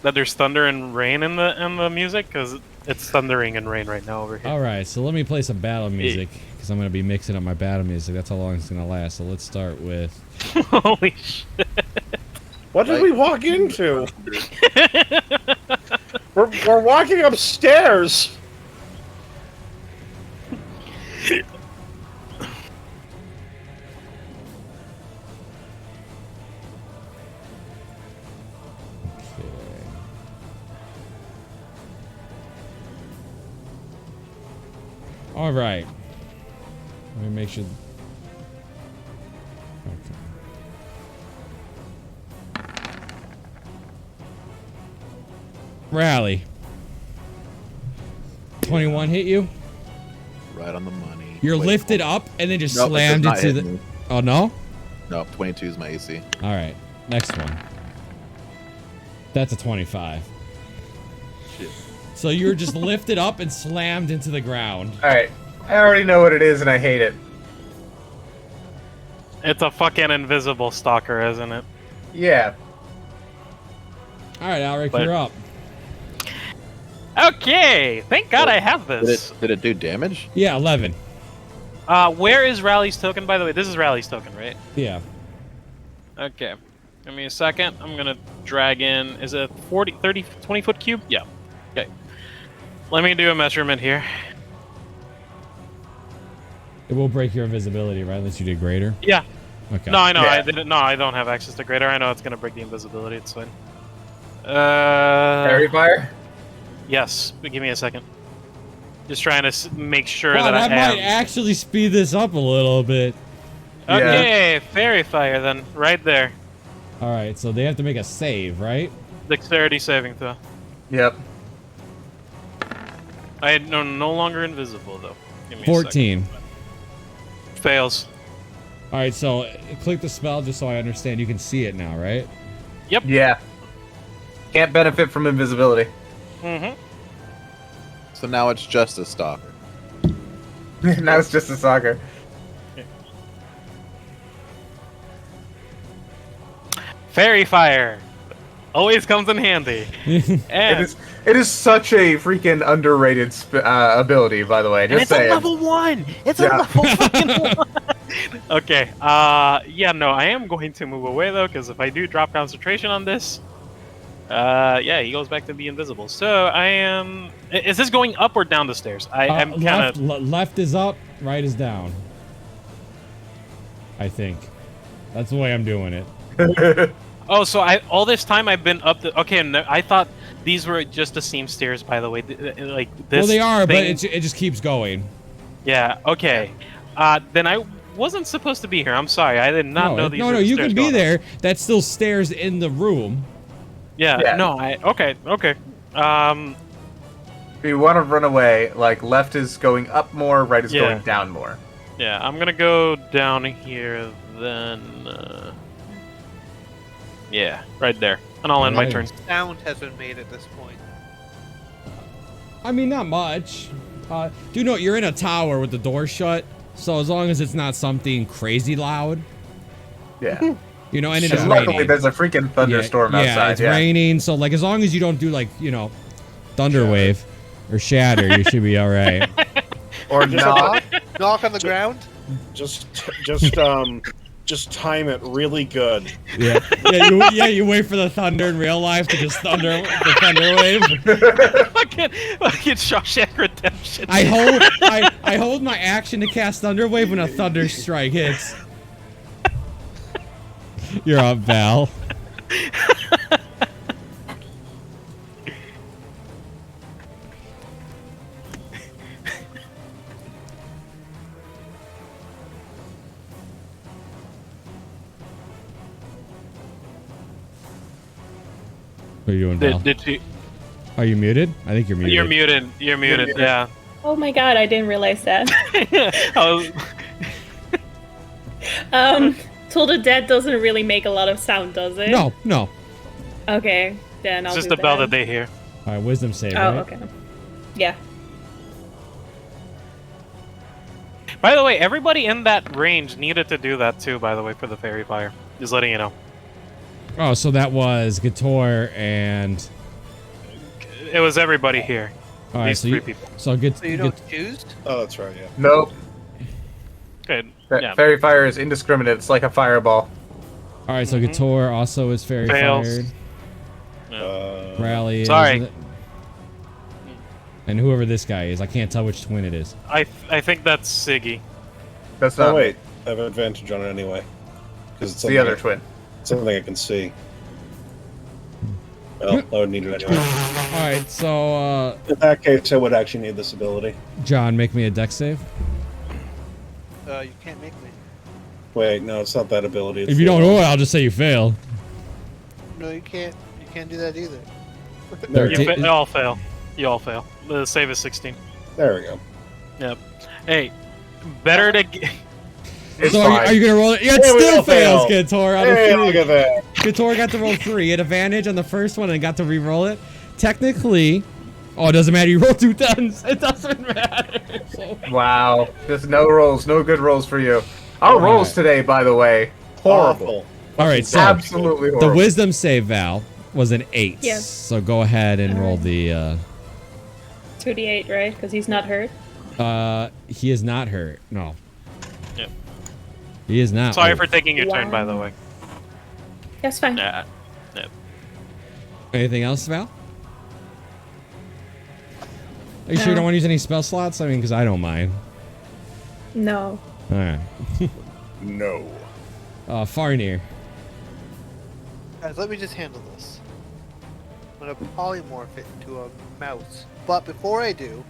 [SPEAKER 2] that there's thunder and rain in the music because it's thundering and rain right now over here.
[SPEAKER 1] All right, so let me play some battle music because I'm gonna be mixing up my battle music. That's how long it's gonna last. So let's start with.
[SPEAKER 2] Holy shit!
[SPEAKER 3] What did we walk into? we're walking upstairs.
[SPEAKER 1] All right. Let me make sure. Okay. Rally. 21 hit you?
[SPEAKER 5] Right on the money.
[SPEAKER 1] You're
[SPEAKER 5] Wait,
[SPEAKER 1] lifted
[SPEAKER 5] hold on.
[SPEAKER 1] up and then just
[SPEAKER 5] Nope, it does
[SPEAKER 1] slammed
[SPEAKER 5] not
[SPEAKER 1] into
[SPEAKER 5] hit
[SPEAKER 1] the.
[SPEAKER 5] me.
[SPEAKER 1] Oh no?
[SPEAKER 5] No, 22 is my AC.
[SPEAKER 1] All right. Next one. That's a 25.
[SPEAKER 5] Shit.
[SPEAKER 1] So you're just lifted up and slammed into the ground.
[SPEAKER 4] Alright. I already know what it is and I hate it.
[SPEAKER 2] It's a fucking invisible stalker, isn't it?
[SPEAKER 4] Yeah.
[SPEAKER 1] All right, Alric,
[SPEAKER 2] But-
[SPEAKER 1] you're up.
[SPEAKER 2] Okay, thank God I have this.
[SPEAKER 5] Did it do damage?
[SPEAKER 1] Yeah, 11.
[SPEAKER 2] Where is Rally's token, by the way? This is Rally's token, right?
[SPEAKER 1] Yeah.
[SPEAKER 2] Okay. Give me a second. I'm gonna drag in. Is it 40, 30, 20 foot cube? Yeah. Okay. Let me do a measurement here.
[SPEAKER 1] It will break your invisibility, right? Unless you did greater.
[SPEAKER 2] Yeah.
[SPEAKER 1] Okay.
[SPEAKER 2] No, I know.
[SPEAKER 4] Yeah.
[SPEAKER 2] I didn't. No, I don't have access to greater. I know it's gonna break the invisibility. It's fine.
[SPEAKER 4] Fairy fire?
[SPEAKER 2] Yes. But give me a second. Just trying to make sure
[SPEAKER 1] Wow,
[SPEAKER 2] that I
[SPEAKER 1] that might
[SPEAKER 2] am.
[SPEAKER 1] actually speed this up a little bit.
[SPEAKER 2] Okay, fairy fire then, right there.
[SPEAKER 1] All right, so they have to make a save, right?
[SPEAKER 2] Dexterity saving throw.
[SPEAKER 4] Yep.
[SPEAKER 2] I am no longer invisible though. Give me a
[SPEAKER 1] 14.
[SPEAKER 2] second. Fails.
[SPEAKER 1] All right, so click the spell just so I understand. You can see it now, right?
[SPEAKER 4] Yeah. Can't benefit from invisibility.
[SPEAKER 2] Mm-hmm.
[SPEAKER 5] So now it's just a stalker.
[SPEAKER 4] Now it's just a soccer.
[SPEAKER 2] Fairy fire. Always comes in handy. And
[SPEAKER 4] It is such a freaking underrated ability, by the way.
[SPEAKER 2] And
[SPEAKER 4] Just
[SPEAKER 2] it's
[SPEAKER 4] saying.
[SPEAKER 2] a level 1! It's a
[SPEAKER 4] Yeah.
[SPEAKER 2] level fucking 1! Okay, yeah, no, I am going to move away, though, because if I do drop concentration on this, yeah, he goes back to be invisible. So, I am... Is this going up or down the stairs? I'm kind of...
[SPEAKER 1] Left is up, right is down. I think. That's the way I'm doing it.
[SPEAKER 2] Oh, so all this time I've been up the... Okay, no, I thought these were just the same stairs, by the way. Like, this
[SPEAKER 1] Well, they are, but
[SPEAKER 2] thing-
[SPEAKER 1] it just keeps going.
[SPEAKER 2] Yeah, okay. Then I wasn't supposed to be here. I'm sorry. I did not know these
[SPEAKER 1] No,
[SPEAKER 2] were
[SPEAKER 1] no,
[SPEAKER 2] the
[SPEAKER 1] you
[SPEAKER 2] stairs
[SPEAKER 1] can be
[SPEAKER 2] going up.
[SPEAKER 1] there. That's still stairs in the room.
[SPEAKER 2] Yeah, no, okay.
[SPEAKER 4] If you want to run away, like, left is going up more, right is
[SPEAKER 2] Yeah.
[SPEAKER 4] going down more.
[SPEAKER 2] Yeah, I'm gonna go down here, then... yeah, right there. And I'll end my turn.
[SPEAKER 6] Sound has been made at this point.
[SPEAKER 1] I mean, not much. Do note, you're in a tower with the door shut, so as long as it's not something crazy loud,
[SPEAKER 4] Yeah.
[SPEAKER 1] you know, and it is
[SPEAKER 4] And luckily,
[SPEAKER 1] raining.
[SPEAKER 4] there's a freaking thunderstorm
[SPEAKER 1] yeah,
[SPEAKER 4] outside.
[SPEAKER 1] it's raining, so like as long as you don't do like, you know, Thunderwave or Shatter, you should be all right.
[SPEAKER 4] Or not.
[SPEAKER 6] Knock on the ground.
[SPEAKER 3] Just time it really good.
[SPEAKER 1] Yeah, you wait for the thunder in real life to just thunder the thunder wave.
[SPEAKER 2] fucking Shawshank Redemption.
[SPEAKER 1] I hold my action to cast thunder wave when a thunder strike hits. You're up, Val. What are you doing, Val?
[SPEAKER 2] Did you?
[SPEAKER 1] Are you muted? I think you're muted.
[SPEAKER 2] You're muted. You're muted. Yeah.
[SPEAKER 7] Oh my god, I didn't realize that.
[SPEAKER 2] I was,
[SPEAKER 7] Told the Dead doesn't really make a lot of sound, does it?
[SPEAKER 1] No.
[SPEAKER 7] Okay, then I'll
[SPEAKER 2] it's just
[SPEAKER 7] do
[SPEAKER 2] the bell that they hear.
[SPEAKER 1] All right, wisdom save.
[SPEAKER 7] Oh,
[SPEAKER 1] right?
[SPEAKER 7] okay. Yeah.
[SPEAKER 2] By the way, everybody in that range needed to do that too. By the way, for the fairy fire, just letting you know.
[SPEAKER 1] Oh, so that was Gator and.
[SPEAKER 2] It was everybody here.
[SPEAKER 1] All right,
[SPEAKER 2] These
[SPEAKER 1] so
[SPEAKER 2] three
[SPEAKER 1] you,
[SPEAKER 2] people.
[SPEAKER 1] so get,
[SPEAKER 6] So you don't choose?
[SPEAKER 3] Oh, that's right. Yeah.
[SPEAKER 4] Nope.
[SPEAKER 2] Good.
[SPEAKER 4] Fa-
[SPEAKER 2] Yeah.
[SPEAKER 4] Fairy fire is indiscriminate. It's like a fireball.
[SPEAKER 1] All right, so
[SPEAKER 2] Mhm.
[SPEAKER 1] Gator also is fairy
[SPEAKER 2] Fails.
[SPEAKER 1] fired. Rally.
[SPEAKER 2] Sorry.
[SPEAKER 1] Is, and whoever this guy is, I can't tell which twin it is.
[SPEAKER 2] I think that's Siggy.
[SPEAKER 4] That's not
[SPEAKER 3] Oh wait, I have an advantage on it anyway. Because
[SPEAKER 4] It's the other twin.
[SPEAKER 3] Something I can see. Well, I would need it anyway.
[SPEAKER 1] All right, so
[SPEAKER 3] In that case, I would actually need this ability.
[SPEAKER 1] John, make me a dex save.
[SPEAKER 6] You can't make me.
[SPEAKER 3] Wait, no, it's not that ability. It's
[SPEAKER 1] If you
[SPEAKER 3] the
[SPEAKER 1] don't
[SPEAKER 3] other
[SPEAKER 1] know it, I'll just say you fail.
[SPEAKER 6] No, you can't. You can't do that either.
[SPEAKER 3] one. There, we go.
[SPEAKER 2] You all fail. You all fail. The save is 16.
[SPEAKER 3] There we go.
[SPEAKER 2] Yep. Hey, better to.
[SPEAKER 4] It's
[SPEAKER 1] So
[SPEAKER 4] fine.
[SPEAKER 1] are you gonna roll it? Yeah, it
[SPEAKER 3] Yeah, we
[SPEAKER 1] still
[SPEAKER 3] all
[SPEAKER 1] fails,
[SPEAKER 3] fail.
[SPEAKER 1] Gator. On
[SPEAKER 3] Hey,
[SPEAKER 1] the
[SPEAKER 3] look
[SPEAKER 1] three.
[SPEAKER 3] at that.
[SPEAKER 1] Gator got to roll 3. He had advantage on the first one and got to re-roll it. Technically, oh, it doesn't matter. You roll 2 10s. It doesn't matter. So.
[SPEAKER 4] Wow. Just no rolls. No good rolls for you. Our
[SPEAKER 1] All
[SPEAKER 4] rolls
[SPEAKER 1] right.
[SPEAKER 4] today, by the way, horrible.
[SPEAKER 3] Awful.
[SPEAKER 1] All right, so
[SPEAKER 4] Absolutely
[SPEAKER 1] the
[SPEAKER 4] horrible.
[SPEAKER 1] wisdom save, Val, was an 8.
[SPEAKER 7] Yes.
[SPEAKER 1] So go ahead and roll the.
[SPEAKER 7] 2d8, right? Because he's not hurt.
[SPEAKER 1] He is not hurt. No.
[SPEAKER 2] Yep.
[SPEAKER 1] He is not.
[SPEAKER 2] Sorry
[SPEAKER 1] Oh.
[SPEAKER 2] for taking your turn, by the
[SPEAKER 7] Wow.
[SPEAKER 2] way.
[SPEAKER 7] That's fine.
[SPEAKER 2] Yeah.
[SPEAKER 1] Anything else, Val? Are you sure you don't want to use any spell slots? I mean, because I don't mind.
[SPEAKER 7] No.
[SPEAKER 1] All right.
[SPEAKER 3] No.
[SPEAKER 1] Farnir.
[SPEAKER 6] Guys, let me just handle this. I'm gonna polymorph it into a mouse. But before I do,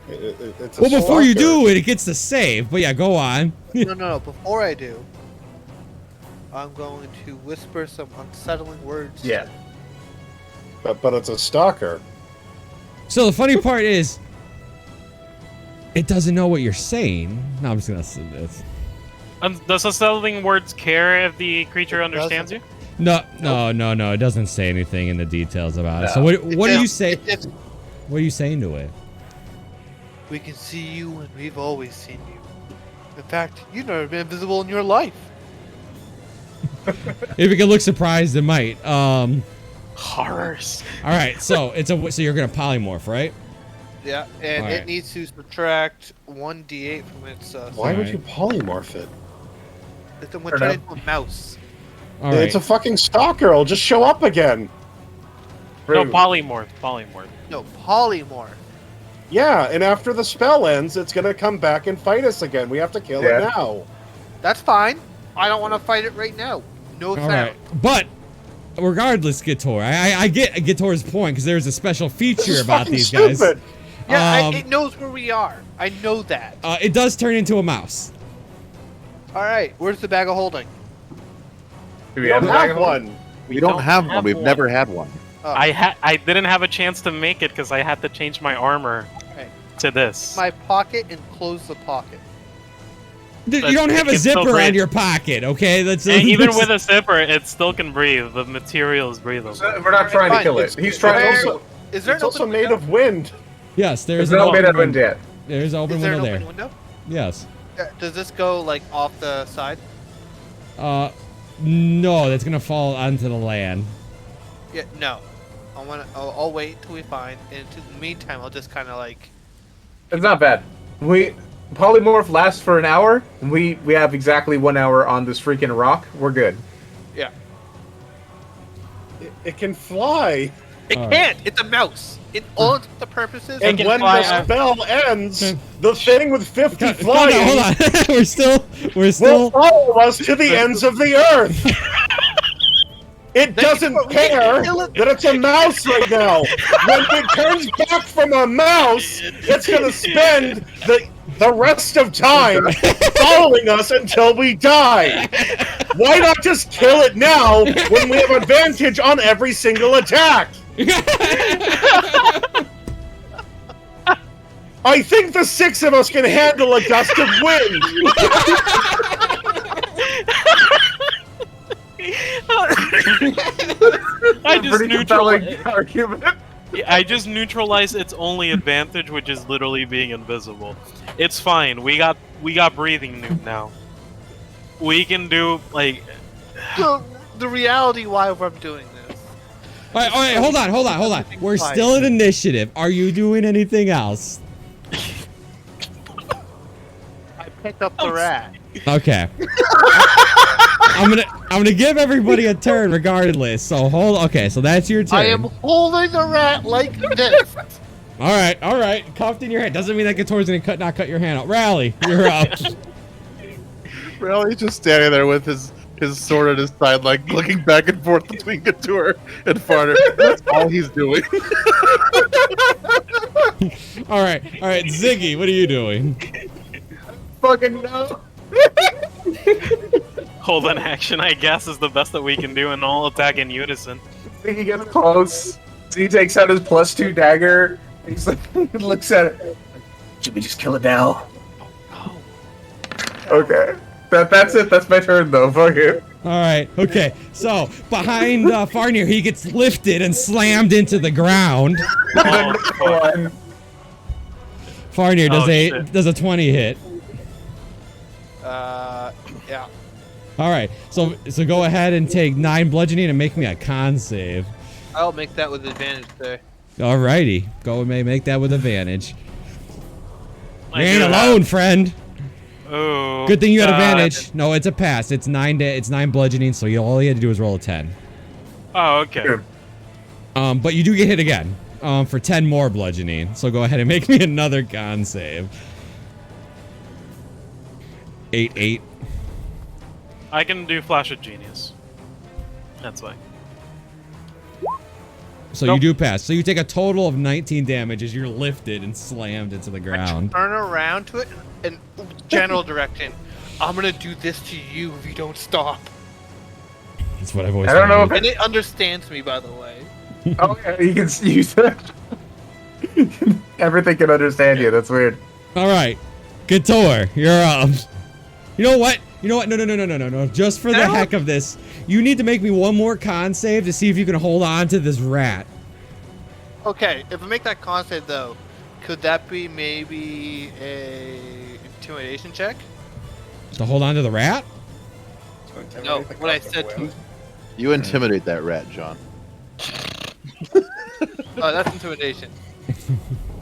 [SPEAKER 3] It's a
[SPEAKER 1] Well, before you
[SPEAKER 3] stalker.
[SPEAKER 1] do it, it gets to save. But yeah, go on.
[SPEAKER 6] no. Before I do, I'm going to whisper some unsettling words.
[SPEAKER 4] Yeah.
[SPEAKER 3] But it's a stalker.
[SPEAKER 1] So the funny part is, it doesn't know what you're saying. No, I'm just gonna say this.
[SPEAKER 2] Does unsettling words care if the creature
[SPEAKER 6] It
[SPEAKER 2] understands you?
[SPEAKER 1] No. It doesn't say anything in the details about it. So what
[SPEAKER 6] It
[SPEAKER 1] do you
[SPEAKER 6] just-
[SPEAKER 1] say?
[SPEAKER 6] it just-
[SPEAKER 1] What are you saying to it?
[SPEAKER 6] We can see you and we've always seen you. In fact, you've never been invisible in your life.
[SPEAKER 1] If it can look surprised, it might.
[SPEAKER 2] Horrors.
[SPEAKER 1] All right. So so you're gonna polymorph, right?
[SPEAKER 6] Yeah, and
[SPEAKER 1] Alright.
[SPEAKER 6] it needs to subtract 1d8 from its.
[SPEAKER 3] Why would
[SPEAKER 1] Alright.
[SPEAKER 3] you polymorph it?
[SPEAKER 6] It's going to turn into a mouse.
[SPEAKER 1] All right.
[SPEAKER 3] It's a fucking stalker. It'll just show up again.
[SPEAKER 2] No,
[SPEAKER 4] Rude.
[SPEAKER 2] polymorph.
[SPEAKER 6] No, polymorph.
[SPEAKER 3] Yeah, and after the spell ends, it's gonna come back and fight us again. We have to kill
[SPEAKER 4] Yeah.
[SPEAKER 3] it now.
[SPEAKER 6] That's fine. I don't want to fight it right now. No
[SPEAKER 1] All
[SPEAKER 6] sound.
[SPEAKER 1] right. But regardless, Gator, I get Gator's point because there's a special
[SPEAKER 3] This
[SPEAKER 1] feature
[SPEAKER 3] is
[SPEAKER 1] about
[SPEAKER 3] fucking
[SPEAKER 1] these guys.
[SPEAKER 3] stupid.
[SPEAKER 6] Yeah, it knows where we are. I know that.
[SPEAKER 1] It does turn into a mouse.
[SPEAKER 6] All right, where's the bag of holding?
[SPEAKER 4] Do
[SPEAKER 3] We
[SPEAKER 4] we have
[SPEAKER 3] don't
[SPEAKER 4] a bag
[SPEAKER 3] have
[SPEAKER 4] of holding?
[SPEAKER 3] one.
[SPEAKER 5] We don't have one. We've never had one.
[SPEAKER 6] Oh,
[SPEAKER 2] I didn't have a chance to make it because I had to change my armor
[SPEAKER 6] Okay.
[SPEAKER 2] to this.
[SPEAKER 6] my pocket and close the pocket.
[SPEAKER 1] Dude,
[SPEAKER 2] But
[SPEAKER 1] you don't have
[SPEAKER 2] it
[SPEAKER 1] a
[SPEAKER 2] can still
[SPEAKER 1] zipper on
[SPEAKER 2] breathe.
[SPEAKER 1] your pocket, okay? That's
[SPEAKER 2] And even with a zipper, it still can breathe. The material is breathable.
[SPEAKER 4] We're not trying to
[SPEAKER 6] Fine,
[SPEAKER 4] kill it.
[SPEAKER 3] it's-
[SPEAKER 4] He's
[SPEAKER 3] it's
[SPEAKER 4] trying
[SPEAKER 6] also-
[SPEAKER 4] also.
[SPEAKER 6] Is there
[SPEAKER 3] It's
[SPEAKER 6] an
[SPEAKER 3] also
[SPEAKER 6] open
[SPEAKER 3] made
[SPEAKER 6] window?
[SPEAKER 3] of wind.
[SPEAKER 1] yes, there
[SPEAKER 4] It's
[SPEAKER 1] is an
[SPEAKER 4] not made
[SPEAKER 1] open
[SPEAKER 4] out of wind yet.
[SPEAKER 1] There's an open
[SPEAKER 6] Is there
[SPEAKER 1] window
[SPEAKER 6] an
[SPEAKER 1] there.
[SPEAKER 6] open window?
[SPEAKER 1] Yes.
[SPEAKER 6] Does this go like off the side?
[SPEAKER 1] No, that's gonna fall onto the land.
[SPEAKER 6] Yeah, no. I'll wait till we find. And in the meantime, I'll just kind of like.
[SPEAKER 4] It's not bad. Polymorph lasts for an hour. And we have exactly 1 hour on this freaking rock. We're good.
[SPEAKER 6] Yeah.
[SPEAKER 3] It can fly.
[SPEAKER 6] It
[SPEAKER 1] All
[SPEAKER 6] can't. It's a mouse. In all its the purposes.
[SPEAKER 3] And
[SPEAKER 2] can
[SPEAKER 3] when
[SPEAKER 2] fly
[SPEAKER 3] the
[SPEAKER 2] out.
[SPEAKER 3] spell ends, the thing with 50
[SPEAKER 1] Calm
[SPEAKER 3] flying
[SPEAKER 1] down, hold on. we're still.
[SPEAKER 3] will follow us to the ends of the earth. It doesn't
[SPEAKER 6] we can
[SPEAKER 3] care
[SPEAKER 6] kill it.
[SPEAKER 3] that it's a mouse right now. When it turns back from a mouse, it's gonna spend the rest of time following us until we die. Why not just kill it now when we have advantage on every single attack? I think the 6 of us can handle a gust of wind.
[SPEAKER 2] I just
[SPEAKER 4] Pretty compelling
[SPEAKER 2] neutralized.
[SPEAKER 4] argument.
[SPEAKER 2] I just neutralized its only advantage, which is literally being invisible. It's fine. We got breathing now. We can do like.
[SPEAKER 6] So, the reality why I'm doing this.
[SPEAKER 1] All right, hold on. We're still in initiative. Are you doing anything else?
[SPEAKER 6] I picked up the rat.
[SPEAKER 1] Okay. I'm gonna give everybody a turn regardless. So Okay, so that's your turn.
[SPEAKER 6] I am holding the rat like this.
[SPEAKER 1] All right. Cuffed in your hand doesn't mean that Gator's gonna not cut your hand out. Rally, you're up.
[SPEAKER 5] Rally's just standing there with his sword at his side, like looking back and forth between Gator and Farter. That's all he's doing.
[SPEAKER 1] All right, Ziggy, what are you doing?
[SPEAKER 4] Fucking no.
[SPEAKER 8] Hold on action, I guess, is the best that we can do, and all attack in unison.
[SPEAKER 4] Ziggy gets close. Z takes out his +2 dagger. He's like, he looks at it. Should we just kill it now? Okay. That's it. That's my turn, though. Fuck it.
[SPEAKER 1] All right, okay. So behind Farnir, he gets lifted and slammed into the ground.
[SPEAKER 4] One.
[SPEAKER 1] Farnir
[SPEAKER 8] Oh,
[SPEAKER 1] does a 20 hit.
[SPEAKER 6] Yeah.
[SPEAKER 1] All right, so go ahead and take 9 bludgeoning and make me a con save.
[SPEAKER 6] I'll make that with advantage there.
[SPEAKER 1] Alrighty, go and make that with advantage.
[SPEAKER 8] I
[SPEAKER 1] You ain't
[SPEAKER 8] do
[SPEAKER 1] alone, friend.
[SPEAKER 8] Oh.
[SPEAKER 1] Good thing you had
[SPEAKER 8] God.
[SPEAKER 1] advantage. No, it's a pass. It's 9 bludgeoning, so all you had to do is roll a 10.
[SPEAKER 8] Oh, okay.
[SPEAKER 4] Good.
[SPEAKER 1] But you do get hit again. For 10 more bludgeoning. So go ahead and make me another con save. 8.
[SPEAKER 8] I can do Flash of Genius. That's fine.
[SPEAKER 1] So
[SPEAKER 8] Nope.
[SPEAKER 1] you do pass. So you take a total of 19 damage as you're lifted and slammed into the ground.
[SPEAKER 6] Turn around to it and general direction. I'm gonna do this to you if you don't stop.
[SPEAKER 1] That's what I've always
[SPEAKER 4] I don't know
[SPEAKER 1] wanted.
[SPEAKER 6] And it understands me, by the way.
[SPEAKER 4] Oh, yeah, you can use that. Everything can understand you. That's weird.
[SPEAKER 1] All right, Gator, you're up. You know what? No. Just for the
[SPEAKER 6] No.
[SPEAKER 1] heck of this, you need to make me one more con save to see if you can hold on to this rat.
[SPEAKER 6] Okay, if I make that con save though, could that be maybe a intimidation check?
[SPEAKER 1] To hold on to the rat?
[SPEAKER 6] No, what I said to
[SPEAKER 5] You intimidate that rat, John.
[SPEAKER 6] Oh, that's intimidation.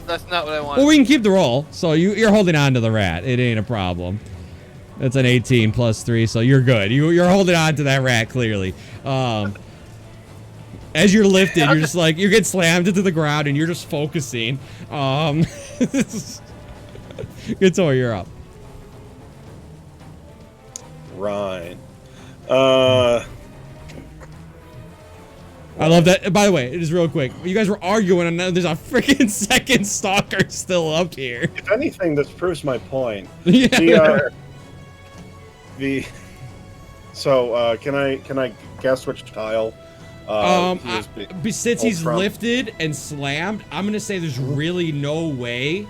[SPEAKER 6] That's not what I wanted.
[SPEAKER 1] Well, we can keep the roll. So you're holding on to the rat. It ain't a problem. That's an 18 plus 3, so you're good. You're holding on to that rat clearly. As you're lifted, you're just like you get slammed into the ground, and you're just focusing. Gator, you're up.
[SPEAKER 3] Right.
[SPEAKER 1] I love that. By the way, it is real quick. You guys were arguing, and now there's a freaking second stalker still up here.
[SPEAKER 3] If anything, this proves my point.
[SPEAKER 1] Yeah.
[SPEAKER 3] Can I guess which tile?
[SPEAKER 1] Since he's
[SPEAKER 3] from?
[SPEAKER 1] lifted and slammed, I'm gonna say there's really no way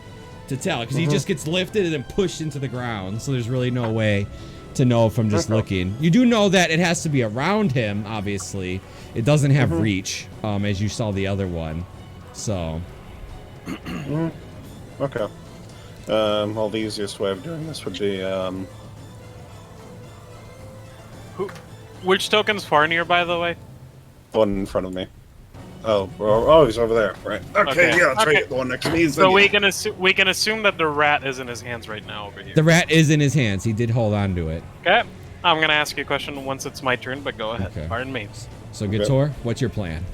[SPEAKER 1] to tell because he just gets lifted and then pushed into the ground. So there's really no way to know from just looking. You do know that it has to be around him. Obviously, it doesn't have reach, as you saw the other one. So.
[SPEAKER 3] Okay. Well, the easiest way of doing this would be
[SPEAKER 8] Which token's Farnir, by the way?
[SPEAKER 3] the one in front of me. Oh, he's over there. Right. Okay, yeah, that's right. The one next to me is
[SPEAKER 8] So
[SPEAKER 3] the
[SPEAKER 8] we can assume that the rat is in his hands right now over here.
[SPEAKER 1] The rat is in his hands. He did hold on to it.
[SPEAKER 8] Okay. I'm gonna ask you a question once it's my turn, but go ahead.
[SPEAKER 1] Okay.
[SPEAKER 8] Pardon me.
[SPEAKER 1] So, Gator, what's your plan?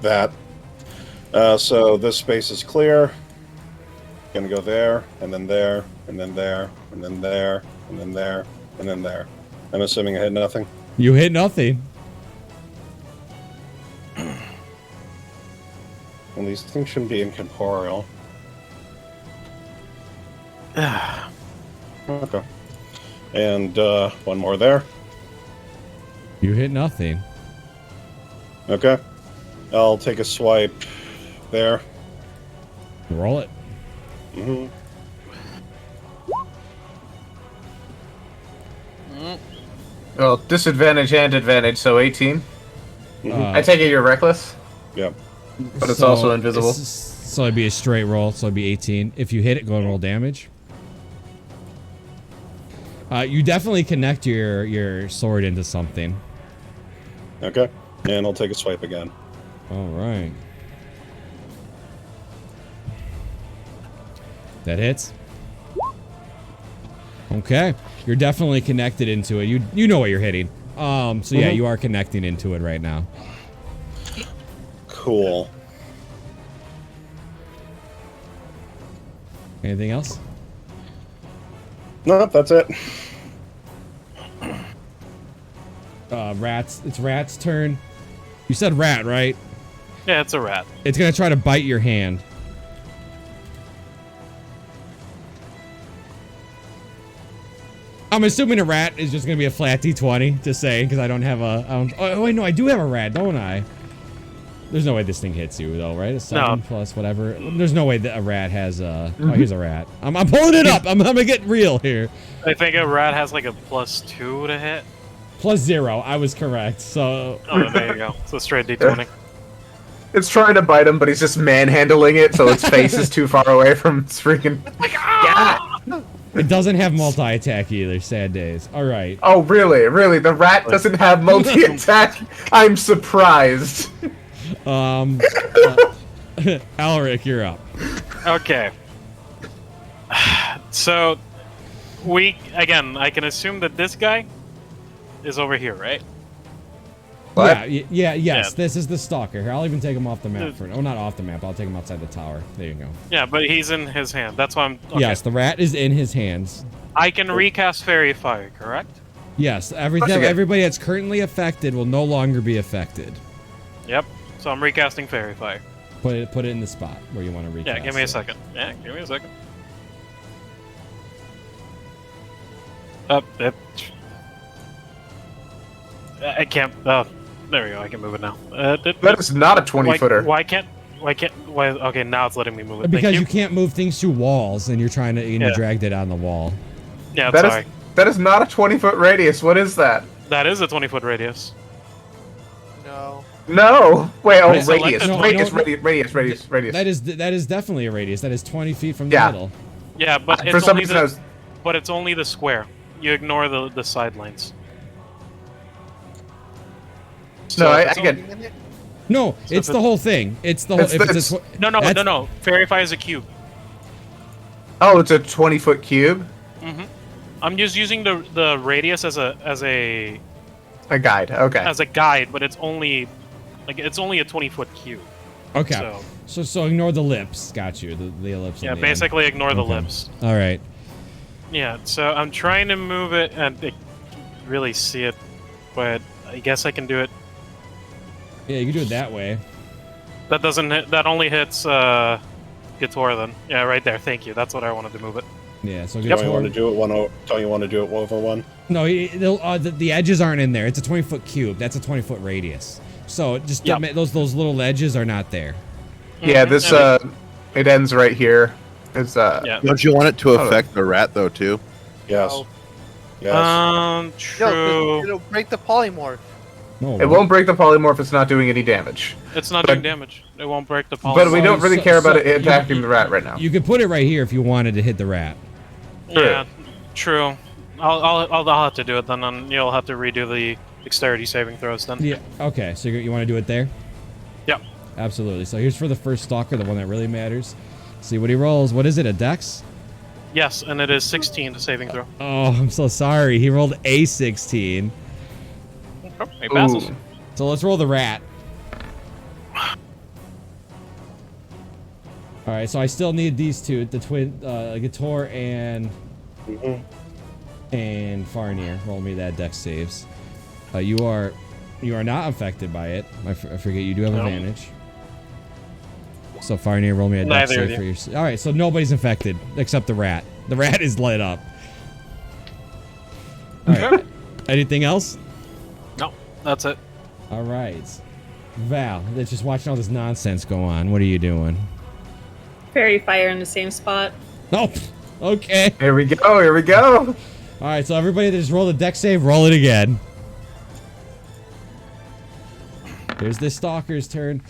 [SPEAKER 3] that. So this space is clear. Gonna go there, and then there, and then there, and then there, and then there, and then there. I'm assuming I hit nothing.
[SPEAKER 1] You hit nothing.
[SPEAKER 3] Well, these things shouldn't be incorporeal. Okay. And one more there.
[SPEAKER 1] You hit nothing.
[SPEAKER 3] Okay. I'll take a swipe there.
[SPEAKER 1] Roll it.
[SPEAKER 3] Mm-hmm.
[SPEAKER 4] Well, disadvantage and advantage, so 18.
[SPEAKER 3] Mhm.
[SPEAKER 4] I take it you're reckless,
[SPEAKER 3] Yep.
[SPEAKER 4] but it's also invisible.
[SPEAKER 1] So it'd be a straight roll. So it'd be 18. If you hit it, go and roll damage. You definitely connect your sword into something.
[SPEAKER 3] Okay. And I'll take a swipe again.
[SPEAKER 1] All right. That hits. Okay. You're definitely connected into it. You know what you're hitting. So yeah, you are connecting into it right now.
[SPEAKER 3] Cool.
[SPEAKER 1] Anything else?
[SPEAKER 3] Nope, that's it.
[SPEAKER 1] Rats. It's Rat's turn. You said rat, right?
[SPEAKER 8] Yeah, it's a rat.
[SPEAKER 1] It's gonna try to bite your hand. I'm assuming a rat is just gonna be a flat D20, just saying, because I don't have a. Oh wait, no, I do have a rat, don't I? There's no way this thing hits you, though, right? A 7 plus whatever. There's no way that a rat has a. Oh, here's a rat. I'm pulling it up. I'm gonna get real here.
[SPEAKER 8] I think a rat has like a +2 to hit.
[SPEAKER 1] +0. I was correct. So.
[SPEAKER 8] Oh, there you go. So straight D20.
[SPEAKER 4] It's trying to bite him, but he's just manhandling it, so its face is too far away from its freaking.
[SPEAKER 1] It doesn't have multi-attack either. Sad days. All right.
[SPEAKER 4] Oh, really? Really? The rat doesn't have multi-attack? I'm surprised.
[SPEAKER 1] Alric, you're up.
[SPEAKER 8] Okay. So, I can assume that this guy is over here, right?
[SPEAKER 1] What? Yes. This is the Stalker. Here, I'll even take him off the map for. Oh, not off the map. I'll take him outside the tower. There you go.
[SPEAKER 8] Yeah, but he's in his hand. That's why I'm. Okay.
[SPEAKER 1] Yes, the rat is in his hands.
[SPEAKER 8] I can recast Fairy Fire, correct?
[SPEAKER 1] Yes, everybody that's currently affected will no longer be affected.
[SPEAKER 8] Yep. So I'm recasting Fairy Fire.
[SPEAKER 1] Put it in the spot where you want to recast.
[SPEAKER 8] Yeah, give me a second. I can't. Oh, there we go. I can move it now.
[SPEAKER 4] That is not a 20-footer.
[SPEAKER 8] Why? Okay, now it's letting me move it.
[SPEAKER 1] Because you can't move things through walls, and you're trying to. You dragged it on the wall.
[SPEAKER 8] Yeah,
[SPEAKER 4] sorry. That is not a 20-foot radius. What is that?
[SPEAKER 8] That is a 20-foot radius.
[SPEAKER 4] No. Wait. Oh,
[SPEAKER 8] Radius.
[SPEAKER 4] Radius.
[SPEAKER 1] That is definitely a radius. That is 20 feet from the middle.
[SPEAKER 8] Yeah, but
[SPEAKER 4] for some reason
[SPEAKER 8] but it's only the square. You ignore the sidelines.
[SPEAKER 4] No, I get.
[SPEAKER 1] No, it's the whole thing. It's the whole.
[SPEAKER 8] No. Fairy Fire is a cube.
[SPEAKER 4] Oh, it's a 20-foot cube.
[SPEAKER 8] Mm-hmm. I'm just using the radius as a
[SPEAKER 4] guide. Okay.
[SPEAKER 8] As a guide, but it's only a 20-foot cube.
[SPEAKER 1] Okay. So ignore the lips. Got you. The ellipse.
[SPEAKER 8] Yeah, basically ignore the lips.
[SPEAKER 1] All right.
[SPEAKER 8] Yeah. So I'm trying to move it and really see it, but I guess I can do it.
[SPEAKER 1] Yeah, you can do it that way.
[SPEAKER 8] That doesn't hit. That only hits Gator then. Yeah, right there. Thank you. That's what I wanted to move it.
[SPEAKER 1] Yeah. So
[SPEAKER 3] Don't you want to do it over one?
[SPEAKER 1] No, the edges aren't in there. It's a 20-foot cube. That's a 20-foot radius. So just those little edges are not there.
[SPEAKER 4] Yeah, this it ends right here. It's
[SPEAKER 5] Don't you want it to affect the rat though too?
[SPEAKER 3] Yes.
[SPEAKER 6] Oh.
[SPEAKER 3] Yes.
[SPEAKER 8] True.
[SPEAKER 6] No, it'll break the polymorph.
[SPEAKER 1] No,
[SPEAKER 4] it won't break the polymorph. It's not doing any damage.
[SPEAKER 8] It's not doing damage. It won't break the polymorph.
[SPEAKER 4] But we don't really care about it attacking the rat right now.
[SPEAKER 1] You could put it right here if you wanted to hit the rat.
[SPEAKER 8] Yeah, true. I'll have to do it then, and you'll have to redo the dexterity saving throws then.
[SPEAKER 1] Yeah. Okay. So you want to do it there?
[SPEAKER 8] Yep.
[SPEAKER 1] Absolutely. So here's for the first Stalker, the one that really matters. See what he rolls. What is it? A dex?
[SPEAKER 8] Yes, and it is 16 to saving throw.
[SPEAKER 1] Oh, I'm so sorry. He rolled a 16.
[SPEAKER 8] Oh, he passes.
[SPEAKER 4] Ooh.
[SPEAKER 1] So let's roll the rat. All right. So I still need these two, the twin, Gator and Farnier. Roll me that dex saves. You are not affected by it. I forget you do have advantage. So Farnier, roll me a dex save for your. All right, so nobody's infected except the rat. The rat is lit up. All right. Anything else?
[SPEAKER 8] No, that's it.
[SPEAKER 1] All right. Val, that's just watching all this nonsense go on. What are you doing?
[SPEAKER 7] Fairy Fire in the same spot.
[SPEAKER 1] Oh, okay.
[SPEAKER 4] Here we go.
[SPEAKER 1] All right, so everybody that just rolled a dex save, roll it again. Here's this Stalker's turn.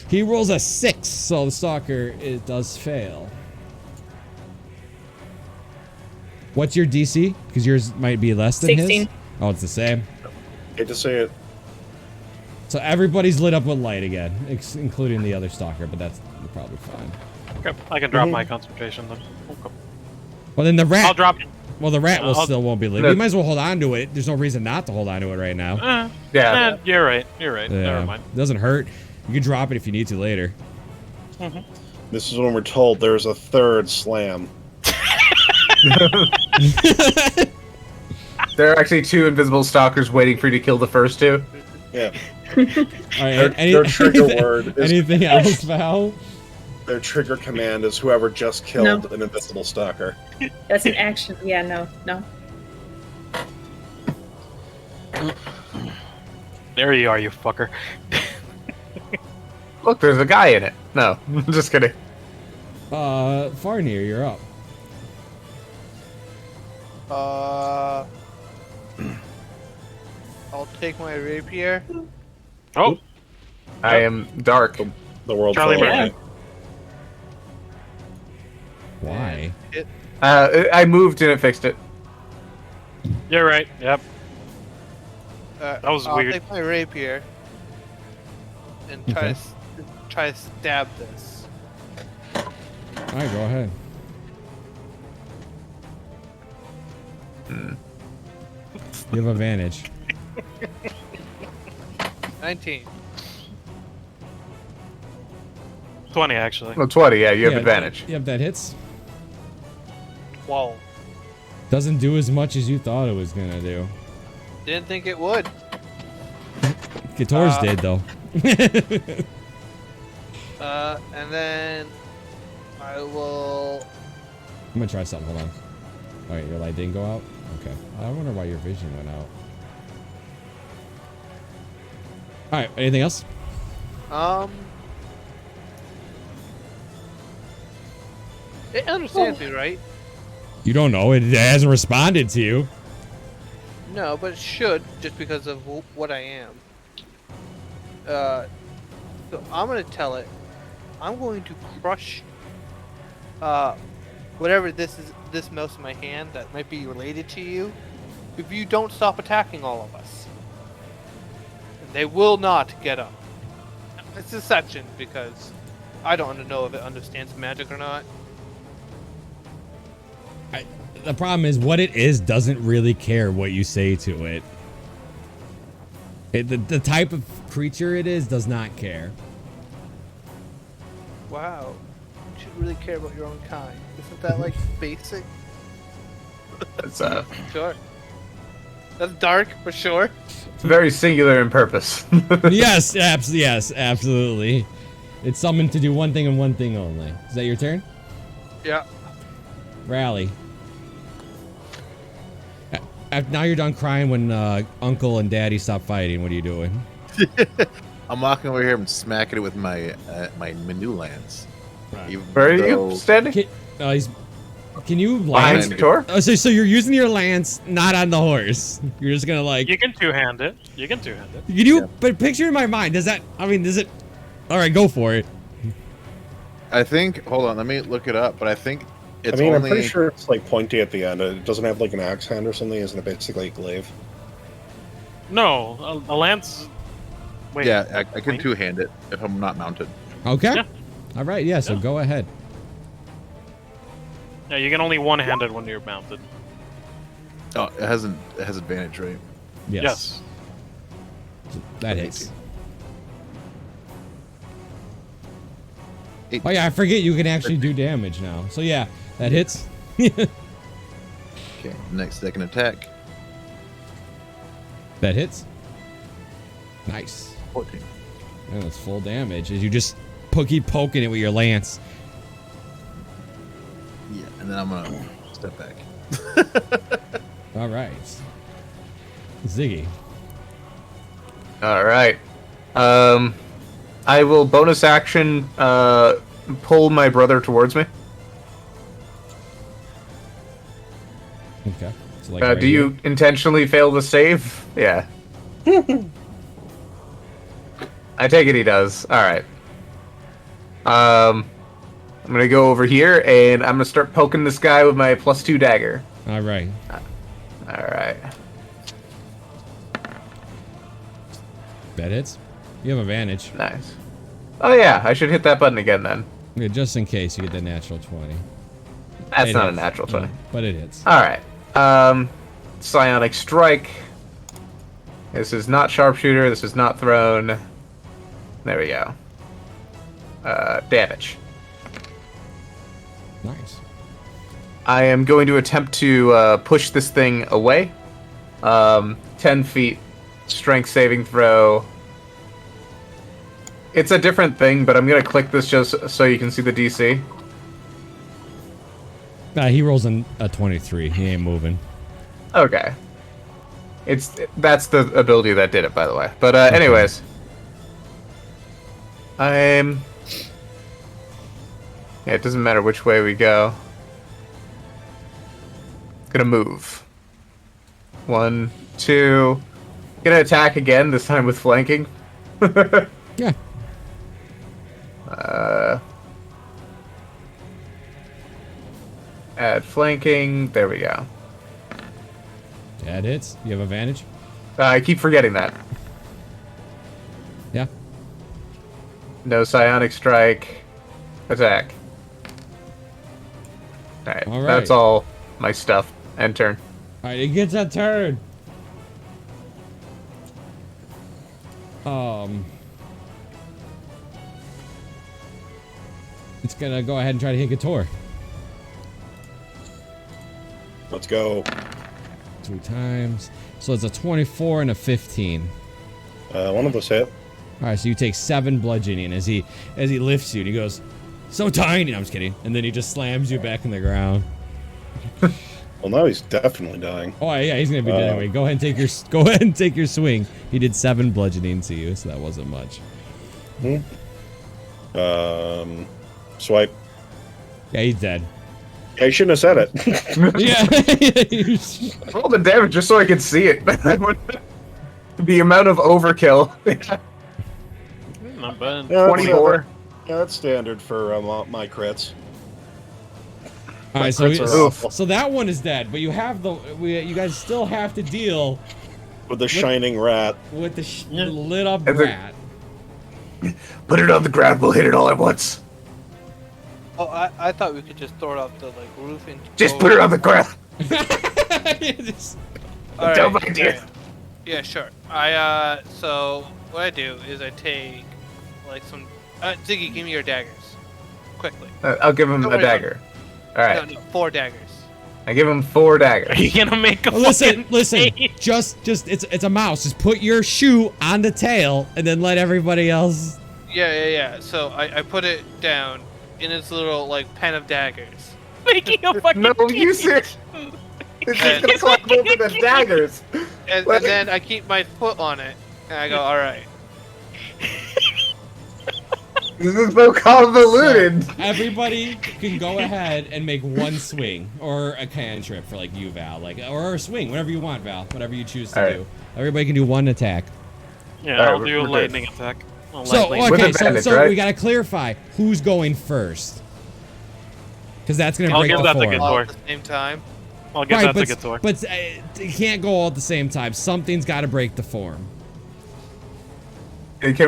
[SPEAKER 1] He rolls a 6, so the Stalker does fail. What's your DC? Because yours might be less than
[SPEAKER 7] 16.
[SPEAKER 1] his. Oh, it's the same.
[SPEAKER 3] Hate to say it.
[SPEAKER 1] So everybody's lit up with light again, including the other Stalker, but that's probably fine.
[SPEAKER 8] Okay, I can drop my concentration then. Okay.
[SPEAKER 1] Well, then the rat.
[SPEAKER 8] I'll drop it.
[SPEAKER 1] Well, the rat
[SPEAKER 8] I'll-
[SPEAKER 1] still won't be lit.
[SPEAKER 4] No.
[SPEAKER 1] You might as well hold on to it. There's no reason not to hold on to it right now.
[SPEAKER 4] Yeah.
[SPEAKER 8] You're right. You're right.
[SPEAKER 1] Yeah.
[SPEAKER 8] Never mind.
[SPEAKER 1] It doesn't hurt. You can drop it if you need to later.
[SPEAKER 3] This is when we're told there's a third slam.
[SPEAKER 4] There are actually 2 invisible stalkers waiting for you to kill the first 2.
[SPEAKER 3] Yeah.
[SPEAKER 1] All right.
[SPEAKER 3] Their trigger word is
[SPEAKER 1] Anything else, Val?
[SPEAKER 3] their trigger command is whoever just killed an invisible stalker.
[SPEAKER 7] That's an action. Yeah, no.
[SPEAKER 8] There you are, you fucker.
[SPEAKER 4] Look, there's a guy in it. No, just kidding.
[SPEAKER 1] Farnir, you're up.
[SPEAKER 6] I'll take my rapier.
[SPEAKER 8] Oh,
[SPEAKER 4] I am dark.
[SPEAKER 3] The world
[SPEAKER 8] Charlie
[SPEAKER 3] fell
[SPEAKER 8] Murphy.
[SPEAKER 3] away.
[SPEAKER 1] Why?
[SPEAKER 4] I moved and it fixed it.
[SPEAKER 8] you're right. Yep.
[SPEAKER 6] That
[SPEAKER 8] was
[SPEAKER 6] I'll
[SPEAKER 8] weird.
[SPEAKER 6] take my rapier and
[SPEAKER 1] Okay.
[SPEAKER 6] try to stab this.
[SPEAKER 1] All right, go ahead. You have advantage.
[SPEAKER 6] 19.
[SPEAKER 8] 20 actually.
[SPEAKER 4] Oh, 20, yeah, you have advantage.
[SPEAKER 1] Yep, that hits.
[SPEAKER 6] Whoa.
[SPEAKER 1] Doesn't do as much as you thought it was gonna do.
[SPEAKER 6] Didn't think it would.
[SPEAKER 1] Guitars did though.
[SPEAKER 6] And then I will.
[SPEAKER 1] I'm gonna try something. Hold on. All right, your light didn't go out. Okay. I wonder why your vision went out. All right. Anything else?
[SPEAKER 6] It understands me, right?
[SPEAKER 1] You don't know. It hasn't responded to you.
[SPEAKER 6] No, but it should, just because of what I am. So I'm gonna tell it. I'm going to crush whatever this is, this mouse in my hand that might be related to you, if you don't stop attacking all of us. And they will not get up. It's deception because I don't know if it understands magic or not.
[SPEAKER 1] The problem is what it is doesn't really care what you say to it. The type of creature it is does not care.
[SPEAKER 6] Wow. You should really care about your own kind. Isn't that like basic?
[SPEAKER 4] It's
[SPEAKER 6] Sure. That's dark for sure.
[SPEAKER 4] very singular in purpose.
[SPEAKER 1] Yes, yes, absolutely. It's summoned to do one thing and one thing only. Is that your turn?
[SPEAKER 6] Yeah.
[SPEAKER 1] Rally. Now you're done crying when Uncle and Daddy stop fighting. What are you doing?
[SPEAKER 5] I'm walking over here and smacking it with my my new lance. Even
[SPEAKER 4] Where are
[SPEAKER 5] though-
[SPEAKER 4] you standing?
[SPEAKER 1] Can you
[SPEAKER 4] Behind
[SPEAKER 1] lance?
[SPEAKER 4] the door?
[SPEAKER 1] So you're using your lance, not on the horse. You're just gonna like.
[SPEAKER 8] You can two-hand it. You can two-hand it.
[SPEAKER 1] Can you? But picture in my mind. Does that? I mean, does it? All right, go for it.
[SPEAKER 5] I think. Hold on, let me look it up. But I think it's
[SPEAKER 3] I mean,
[SPEAKER 5] only.
[SPEAKER 3] I'm pretty sure it's like pointy at the end. It doesn't have like an axe hand or something. Isn't it basically a glaive?
[SPEAKER 8] No, a lance. Wait.
[SPEAKER 5] Yeah, I can
[SPEAKER 8] wait.
[SPEAKER 5] two-hand it if I'm not mounted.
[SPEAKER 1] Okay.
[SPEAKER 8] Yeah.
[SPEAKER 1] All right. Yeah. So
[SPEAKER 8] Yeah.
[SPEAKER 1] go ahead.
[SPEAKER 8] Yeah, you can only one-handed when you're mounted.
[SPEAKER 5] Oh, it has advantage, right?
[SPEAKER 1] Yes. That hits. Oh yeah, I forget you can actually do damage now. So yeah, that hits.
[SPEAKER 5] Okay, next second attack.
[SPEAKER 1] That hits. Nice.
[SPEAKER 5] 14.
[SPEAKER 1] And that's full damage as you just keep poking it with your lance.
[SPEAKER 5] Yeah, and then I'm gonna step back.
[SPEAKER 1] All right. Ziggy.
[SPEAKER 4] All right. I will bonus action pull my brother towards me.
[SPEAKER 1] Okay. So like right
[SPEAKER 4] Do you intentionally fail to save? Yeah. I take it he does. All right. I'm gonna go over here and I'm gonna start poking this guy with my +2 dagger.
[SPEAKER 1] All right.
[SPEAKER 4] All right.
[SPEAKER 1] That hits. You have advantage.
[SPEAKER 4] Nice. Oh yeah, I should hit that button again then.
[SPEAKER 1] Yeah, just in case you get the natural 20.
[SPEAKER 4] That's
[SPEAKER 1] It
[SPEAKER 4] not a
[SPEAKER 1] hits.
[SPEAKER 4] natural 20.
[SPEAKER 1] No, but it hits.
[SPEAKER 4] All right. Psionic Strike. This is not sharpshooter. This is not thrown. There we go. Damage.
[SPEAKER 1] Nice.
[SPEAKER 4] I am going to attempt to push this thing away. 10 feet. Strength saving throw. It's a different thing, but I'm going to click this just so you can see the DC.
[SPEAKER 1] He rolls a 23. He ain't moving.
[SPEAKER 4] Okay. That's the ability that did it, by the way. But anyways, yeah, it doesn't matter which way we go. Gonna move. 1, 2. Gonna attack again. This time with flanking.
[SPEAKER 1] Yeah.
[SPEAKER 4] Add flanking. There we go.
[SPEAKER 1] That hits. You have advantage?
[SPEAKER 4] I keep forgetting that.
[SPEAKER 1] Yeah.
[SPEAKER 4] No psionic strike. Attack. Alright,
[SPEAKER 1] All right.
[SPEAKER 4] that's all my stuff. End turn.
[SPEAKER 1] Alright, it gets a turn. It's gonna go ahead and try to hit Gator.
[SPEAKER 3] Let's go.
[SPEAKER 1] 2 times. So it's a 24 and a 15.
[SPEAKER 3] One of us hit.
[SPEAKER 1] Alright, so you take 7 bludgeoning as he lifts you and he goes, so tiny. No, I'm just kidding. And then he just slams you back in the ground.
[SPEAKER 3] Well, now he's definitely dying.
[SPEAKER 1] Oh yeah, he's gonna be dead anyway. Go ahead and take your swing. He did 7 bludgeoning to you, so that wasn't much.
[SPEAKER 3] Swipe.
[SPEAKER 1] Yeah, he's dead.
[SPEAKER 3] Yeah, you shouldn't have said it.
[SPEAKER 1] Yeah.
[SPEAKER 4] Roll the damage just so I can see it. The amount of overkill.
[SPEAKER 8] Not bad.
[SPEAKER 3] Yeah,
[SPEAKER 4] 24.
[SPEAKER 3] Yeah, that's standard for my crits.
[SPEAKER 1] All right,
[SPEAKER 3] crits are awful.
[SPEAKER 1] so that one is dead, but you have you guys still have to deal
[SPEAKER 3] With the shining rat.
[SPEAKER 1] with the lit up
[SPEAKER 4] And the-
[SPEAKER 1] rat.
[SPEAKER 4] Put it on the ground, we'll hit it all at once.
[SPEAKER 6] Oh, I thought we could just throw it off the roof and
[SPEAKER 4] Just put it on the ground.
[SPEAKER 6] All
[SPEAKER 4] Dumb
[SPEAKER 6] right,
[SPEAKER 4] idea.
[SPEAKER 6] Yeah, sure. So what I do is I take some. Ziggy, give me your daggers, quickly.
[SPEAKER 4] I'll give him
[SPEAKER 6] Don't
[SPEAKER 4] a
[SPEAKER 6] worry about
[SPEAKER 4] dagger. Alright.
[SPEAKER 6] No, 4 daggers.
[SPEAKER 4] I give him 4 daggers.
[SPEAKER 8] Are you gonna make a
[SPEAKER 1] Listen,
[SPEAKER 8] fucking
[SPEAKER 1] just it's a mouse. Just put your shoe on the tail and then let everybody else.
[SPEAKER 6] Yeah. So I put it down in its little pen of daggers.
[SPEAKER 8] making a fucking
[SPEAKER 4] No, you serious? It's just gonna climb over the daggers.
[SPEAKER 6] And then I keep my foot on it, and I go, all right.
[SPEAKER 4] This is so convoluted.
[SPEAKER 1] So everybody can go ahead and make 1 swing or a cantrip for you, Val, or a swing, whatever you want, Val, whatever you choose to do. Everybody can do 1 attack.
[SPEAKER 8] Yeah,
[SPEAKER 4] Alright,
[SPEAKER 8] I'll do a
[SPEAKER 4] we're
[SPEAKER 8] lightning
[SPEAKER 4] good.
[SPEAKER 8] attack.
[SPEAKER 1] So
[SPEAKER 4] With
[SPEAKER 1] okay,
[SPEAKER 4] advantage,
[SPEAKER 1] so
[SPEAKER 4] right?
[SPEAKER 1] we gotta clarify who's going first, because that's gonna
[SPEAKER 8] I'll
[SPEAKER 1] break
[SPEAKER 8] give
[SPEAKER 1] the
[SPEAKER 8] that to
[SPEAKER 1] form.
[SPEAKER 8] Gator.
[SPEAKER 6] All at the same time.
[SPEAKER 8] I'll give that to Gator.
[SPEAKER 1] but you can't go all at the same time. Something's got to break the form.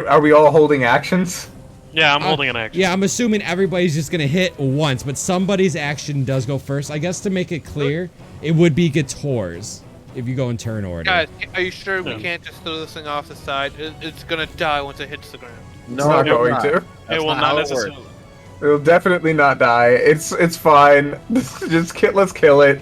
[SPEAKER 4] Are we all holding actions?
[SPEAKER 8] Yeah, I'm holding an action.
[SPEAKER 1] Yeah, I'm assuming everybody's just gonna hit once, but somebody's action does go first. I guess to make it clear, it would be Gator's if you go in turn order.
[SPEAKER 6] Guys, are you sure we
[SPEAKER 8] Yeah.
[SPEAKER 6] can't just throw this thing off the side? It's gonna die once it hits the ground.
[SPEAKER 4] It's not going to.
[SPEAKER 8] It will not necessarily.
[SPEAKER 4] It'll definitely not die. It's fine. Let's kill it.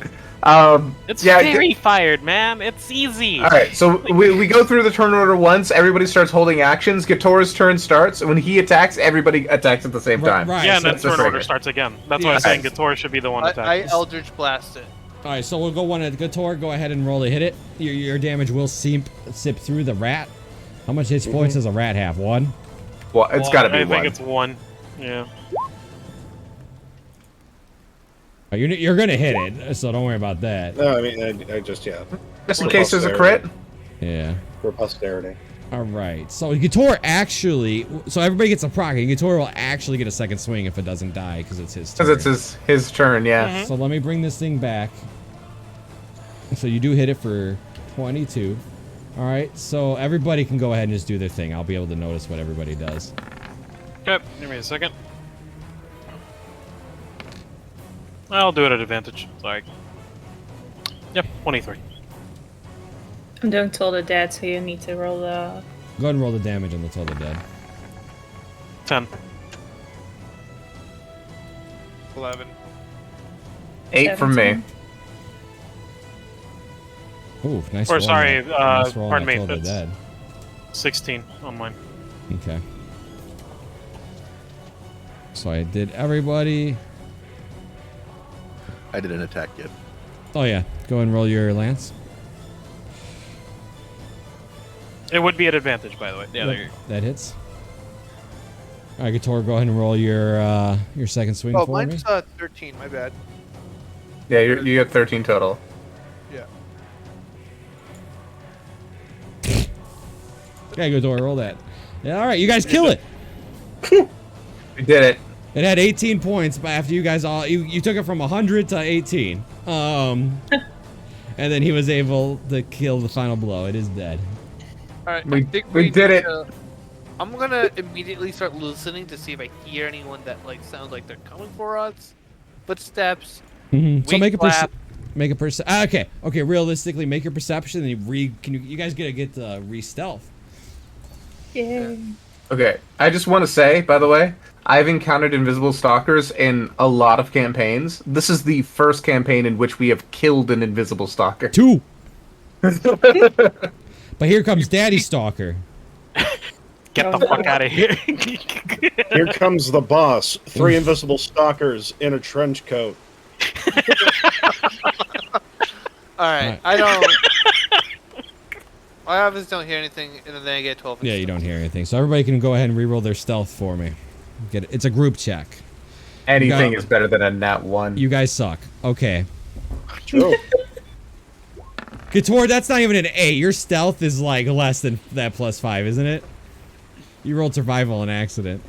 [SPEAKER 8] It's
[SPEAKER 4] yeah,
[SPEAKER 8] fairy fired, man. It's easy.
[SPEAKER 4] All right, so we go through the turn order once. Everybody starts holding actions. Gator's turn starts. When he attacks, everybody attacks at the same time.
[SPEAKER 1] Right.
[SPEAKER 8] Yeah, and
[SPEAKER 1] so-
[SPEAKER 8] then turn
[SPEAKER 4] trigger.
[SPEAKER 8] order starts again. That's why
[SPEAKER 1] Yeah.
[SPEAKER 8] I'm saying Gator should be the one
[SPEAKER 6] I
[SPEAKER 8] attacking.
[SPEAKER 6] Eldritch Blast it.
[SPEAKER 1] All right, so we'll go one at Gator. Go ahead and roll to hit it. Your damage will sip through the rat. How much hit points does a rat have? 1.
[SPEAKER 4] Well, it's got to be
[SPEAKER 8] I
[SPEAKER 4] one.
[SPEAKER 8] think it's 1. Yeah.
[SPEAKER 1] Oh, you're gonna hit it, so don't worry about that.
[SPEAKER 3] No, I mean, I just, yeah.
[SPEAKER 4] Just in case there's a crit.
[SPEAKER 1] Yeah.
[SPEAKER 3] For posterity.
[SPEAKER 1] All right. So Gator actually. So everybody gets a proc. And Gator will actually get a second swing if it doesn't die because it's his turn.
[SPEAKER 4] Because it's his turn, yeah.
[SPEAKER 1] So let me bring this thing back. So you do hit it for 22. All right. So everybody can go ahead and just do their thing. I'll be able to notice what everybody does.
[SPEAKER 8] Okay, give me a second. I'll do it at advantage. Sorry. Yep, 23.
[SPEAKER 7] I'm doing Total Dead, so you need to roll the.
[SPEAKER 1] Go ahead and roll the damage on the total dead.
[SPEAKER 8] 10.
[SPEAKER 6] 11.
[SPEAKER 4] 8 from me.
[SPEAKER 7] 17.
[SPEAKER 1] Ooh, nice.
[SPEAKER 8] Or
[SPEAKER 1] roll
[SPEAKER 8] sorry,
[SPEAKER 1] on that- nice roll on
[SPEAKER 8] pardon
[SPEAKER 1] that
[SPEAKER 8] me,
[SPEAKER 1] total
[SPEAKER 8] that's-
[SPEAKER 1] dead.
[SPEAKER 8] 16 on mine.
[SPEAKER 1] Okay. So I did everybody.
[SPEAKER 5] I didn't attack yet.
[SPEAKER 1] Oh yeah, go and roll your lance.
[SPEAKER 8] It would be at advantage, by the way. Yeah, there you go.
[SPEAKER 1] That hits. All right, Gator, go ahead and roll your second swing
[SPEAKER 6] Oh,
[SPEAKER 1] for me.
[SPEAKER 6] mine's 13. My bad.
[SPEAKER 4] Yeah, you get 13 total.
[SPEAKER 6] Yeah.
[SPEAKER 1] Okay, Gator, roll that. Yeah, all right, you guys kill it.
[SPEAKER 4] We did it.
[SPEAKER 1] It had 18 points, but after you guys all you took it from 100 to 18. And then he was able to kill the final blow. It is dead.
[SPEAKER 6] All right.
[SPEAKER 4] We-
[SPEAKER 6] I think
[SPEAKER 4] we did
[SPEAKER 6] need
[SPEAKER 4] it.
[SPEAKER 6] to- I'm gonna immediately start listening to see if I hear anyone that like sounds like they're coming for us. Footsteps.
[SPEAKER 1] So
[SPEAKER 6] Wing
[SPEAKER 1] make a
[SPEAKER 6] flap.
[SPEAKER 1] Okay. Realistically, make your perception and you guys get re-stealth.
[SPEAKER 7] Yay.
[SPEAKER 4] Okay, I just want to say, by the way, I've encountered invisible stalkers in a lot of campaigns. This is the first campaign in which we have killed an invisible stalker.
[SPEAKER 1] 2. But here comes Daddy Stalker.
[SPEAKER 8] Get the fuck out of here.
[SPEAKER 3] Here comes the boss. 3 invisible stalkers in a trench coat.
[SPEAKER 6] All right. I don't. I obviously don't hear anything, and then I get 12.
[SPEAKER 1] Yeah, you don't hear anything. So everybody can go ahead and re-roll their stealth for me. Get it. It's a group check.
[SPEAKER 4] Anything
[SPEAKER 1] No.
[SPEAKER 4] is better than a nat 1.
[SPEAKER 1] You guys suck. Okay.
[SPEAKER 3] True.
[SPEAKER 1] Gator, that's not even an 8. Your stealth is like less than that +5, isn't it? You rolled survival on accident.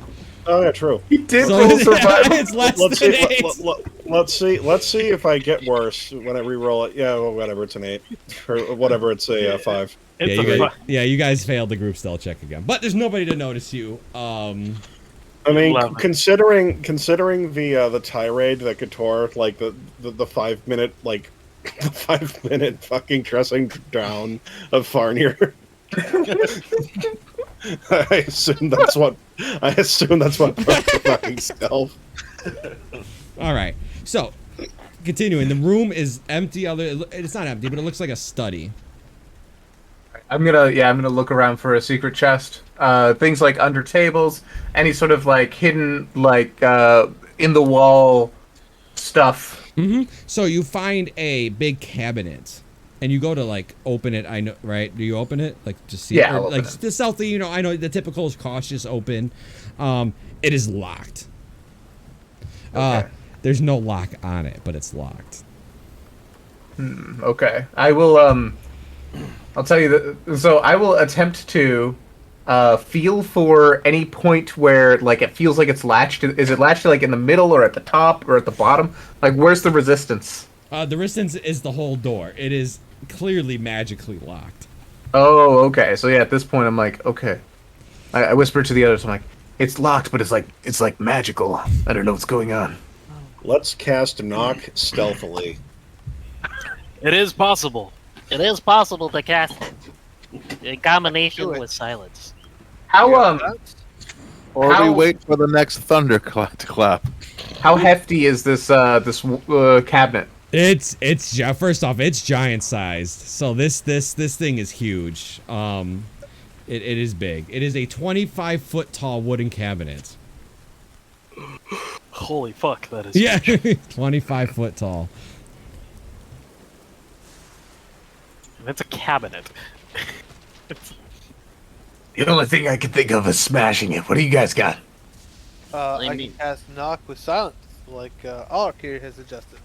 [SPEAKER 3] Oh yeah, true.
[SPEAKER 4] He did
[SPEAKER 1] So
[SPEAKER 4] roll survival.
[SPEAKER 1] it's less
[SPEAKER 3] Let's
[SPEAKER 1] than
[SPEAKER 3] see.
[SPEAKER 1] 8.
[SPEAKER 3] Let's see if I get worse when I re-roll it. Yeah, well, whatever. It's an 8, or whatever. It's a 5.
[SPEAKER 1] You guys failed the group stealth check again. But there's nobody to notice you.
[SPEAKER 3] I mean,
[SPEAKER 8] 11.
[SPEAKER 3] considering the tirade that Gator, like the 5 minute like the 5 minute fucking dressing down of Farnier. I assume that's what broke the fucking stealth.
[SPEAKER 1] All right. So, continuing. The room is empty. It's not empty, but it looks like a study.
[SPEAKER 4] I'm gonna look around for a secret chest. Things like under tables, any sort of like hidden like in the wall stuff.
[SPEAKER 1] So you find a big cabinet, and you go to like open it. I know, right? Do you open it? Like just see?
[SPEAKER 4] Yeah,
[SPEAKER 1] or,
[SPEAKER 4] I'll open
[SPEAKER 1] like
[SPEAKER 4] it.
[SPEAKER 1] the stealthy. I know the typical is cautious open. It is locked.
[SPEAKER 4] Okay.
[SPEAKER 1] There's no lock on it, but it's locked.
[SPEAKER 4] Okay, I will. I'll tell you that. So I will attempt to feel for any point where like it feels like it's latched. Is it latched like in the middle or at the top or at the bottom? Like where's the resistance?
[SPEAKER 1] The resistance is the whole door. It is clearly magically locked.
[SPEAKER 4] Oh, okay. So yeah, at this point I'm like, okay. I whisper to the others. I'm like, it's locked, but it's like magical. I don't know what's going on.
[SPEAKER 3] Let's cast knock stealthily.
[SPEAKER 2] It is possible. It is possible to cast it in combination
[SPEAKER 6] Do it.
[SPEAKER 2] with silence.
[SPEAKER 4] How
[SPEAKER 5] Or we
[SPEAKER 4] How-
[SPEAKER 5] wait for the next thunder to clap.
[SPEAKER 4] how hefty is this cabinet?
[SPEAKER 1] It's first off, it's giant sized. So this thing is huge. It is big. It is a 25-foot tall wooden cabinet.
[SPEAKER 8] Holy fuck, that is.
[SPEAKER 1] Yeah, 25-foot tall.
[SPEAKER 8] That's a cabinet.
[SPEAKER 4] The only thing I can think of is smashing it. What do you guys got?
[SPEAKER 6] I
[SPEAKER 2] I
[SPEAKER 6] can
[SPEAKER 2] mean-
[SPEAKER 6] cast knock with silence, like Alakir has suggested.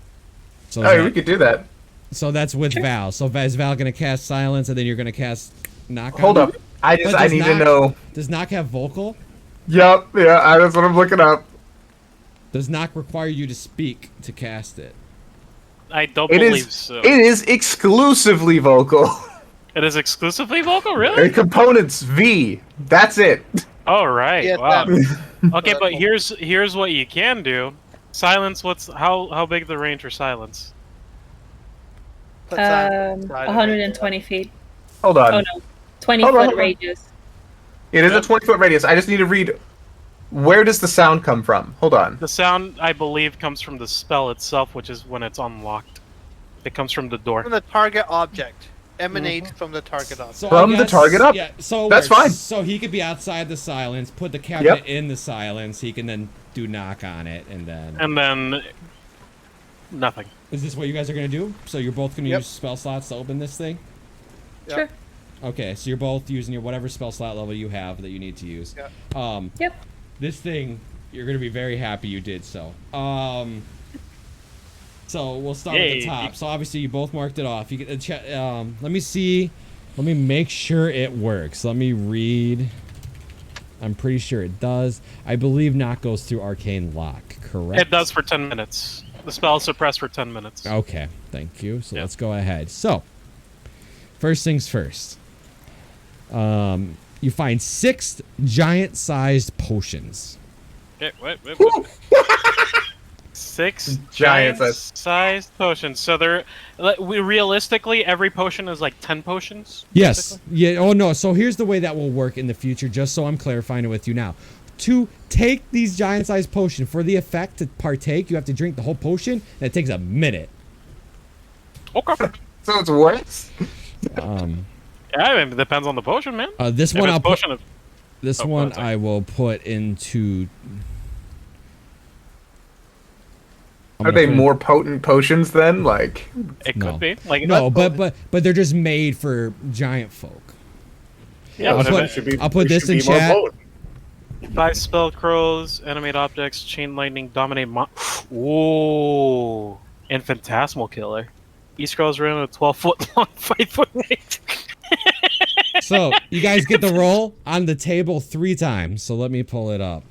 [SPEAKER 1] So
[SPEAKER 4] Oh, we could do that.
[SPEAKER 1] so that's with Val. So is Val gonna cast silence, and then you're gonna cast knock?
[SPEAKER 4] Hold
[SPEAKER 1] on
[SPEAKER 4] up. I need to know.
[SPEAKER 1] Does knock have vocal?
[SPEAKER 4] Yup, yeah, that's what I'm looking up.
[SPEAKER 1] Does knock require you to speak to cast it?
[SPEAKER 8] I don't
[SPEAKER 4] It
[SPEAKER 8] believe
[SPEAKER 4] is.
[SPEAKER 8] so.
[SPEAKER 4] It is exclusively vocal.
[SPEAKER 8] It is exclusively vocal, really?
[SPEAKER 4] Components V. That's it.
[SPEAKER 8] Oh right.
[SPEAKER 6] Yeah,
[SPEAKER 8] Wow.
[SPEAKER 6] that-
[SPEAKER 8] Okay, but here's what you can do. Silence. How big the range for silence?
[SPEAKER 6] Put that side of it.
[SPEAKER 7] 120 feet.
[SPEAKER 4] Hold on.
[SPEAKER 7] Oh no, 20
[SPEAKER 4] Hold on,
[SPEAKER 7] foot
[SPEAKER 4] hold on.
[SPEAKER 7] radius.
[SPEAKER 4] It is a
[SPEAKER 8] Yep.
[SPEAKER 4] 20-foot radius. I just need to read. Where does the sound come from? Hold on.
[SPEAKER 8] The sound, I believe, comes from the spell itself, which is when it's unlocked. It comes from the door.
[SPEAKER 6] From the target object. Emanate from the target object.
[SPEAKER 1] So
[SPEAKER 4] From
[SPEAKER 1] I
[SPEAKER 4] the
[SPEAKER 1] guess-
[SPEAKER 4] target up.
[SPEAKER 1] Yeah, so it
[SPEAKER 4] That's
[SPEAKER 1] works.
[SPEAKER 4] fine.
[SPEAKER 1] So he could be outside the silence, put the cabinet
[SPEAKER 4] Yep.
[SPEAKER 1] in the silence. He can then do knock on it, and then.
[SPEAKER 8] And then nothing.
[SPEAKER 1] Is this what you guys are gonna do? So you're both gonna
[SPEAKER 6] Yep.
[SPEAKER 1] use spell slots to open this thing?
[SPEAKER 6] Yep.
[SPEAKER 7] Sure.
[SPEAKER 1] Okay, so you're both using your whatever spell slot level you have that you need to use.
[SPEAKER 6] Yep.
[SPEAKER 7] Yep.
[SPEAKER 1] This thing, you're gonna be very happy you did so. So we'll start at the
[SPEAKER 8] Yay.
[SPEAKER 1] top. So obviously you both marked it off. You get let me see. Let me make sure it works. Let me read. I'm pretty sure it does. I believe knock goes through arcane lock. Correct.
[SPEAKER 8] It does for 10 minutes. The spell is suppressed for 10 minutes.
[SPEAKER 1] Okay, thank you. So
[SPEAKER 8] Yeah.
[SPEAKER 1] let's go ahead. So, first things first. You find 6 giant-sized potions.
[SPEAKER 8] Okay, wait. 6
[SPEAKER 4] Giant
[SPEAKER 8] sized potions. So they're realistically every potion is like 10 potions.
[SPEAKER 1] Yes.
[SPEAKER 8] basically?
[SPEAKER 1] Yeah. Oh no. So here's the way that will work in the future. Just so I'm clarifying it with you now. To take these giant-sized potions for the effect to partake, you have to drink the whole potion. And it takes a minute.
[SPEAKER 8] Okay.
[SPEAKER 4] So it's worse.
[SPEAKER 8] Yeah, I mean, it depends on the potion, man.
[SPEAKER 1] This
[SPEAKER 8] If
[SPEAKER 1] one
[SPEAKER 8] it's
[SPEAKER 1] I'll put.
[SPEAKER 8] potion of
[SPEAKER 1] This
[SPEAKER 8] Oh,
[SPEAKER 1] one
[SPEAKER 8] go ahead,
[SPEAKER 1] I will put into. I'm
[SPEAKER 4] Are
[SPEAKER 1] gonna
[SPEAKER 4] they
[SPEAKER 1] put in-
[SPEAKER 4] more potent potions then? Like,
[SPEAKER 8] it
[SPEAKER 1] No.
[SPEAKER 8] could be like
[SPEAKER 1] No, but they're just made for giant folk.
[SPEAKER 8] yeah.
[SPEAKER 1] I'll
[SPEAKER 8] but if
[SPEAKER 1] put-
[SPEAKER 8] it-
[SPEAKER 3] Should be-
[SPEAKER 1] I'll put
[SPEAKER 3] it
[SPEAKER 1] this
[SPEAKER 3] should
[SPEAKER 1] in
[SPEAKER 3] be more
[SPEAKER 1] chat.
[SPEAKER 3] potent.
[SPEAKER 8] 5 spell crows, animate objects, chain lightning, dominate Whoa! Infinitesimal killer. Each scroll's rune a 12-foot long, 5-foot range.
[SPEAKER 1] So you guys get the roll on the table 3 times. So let me pull it up.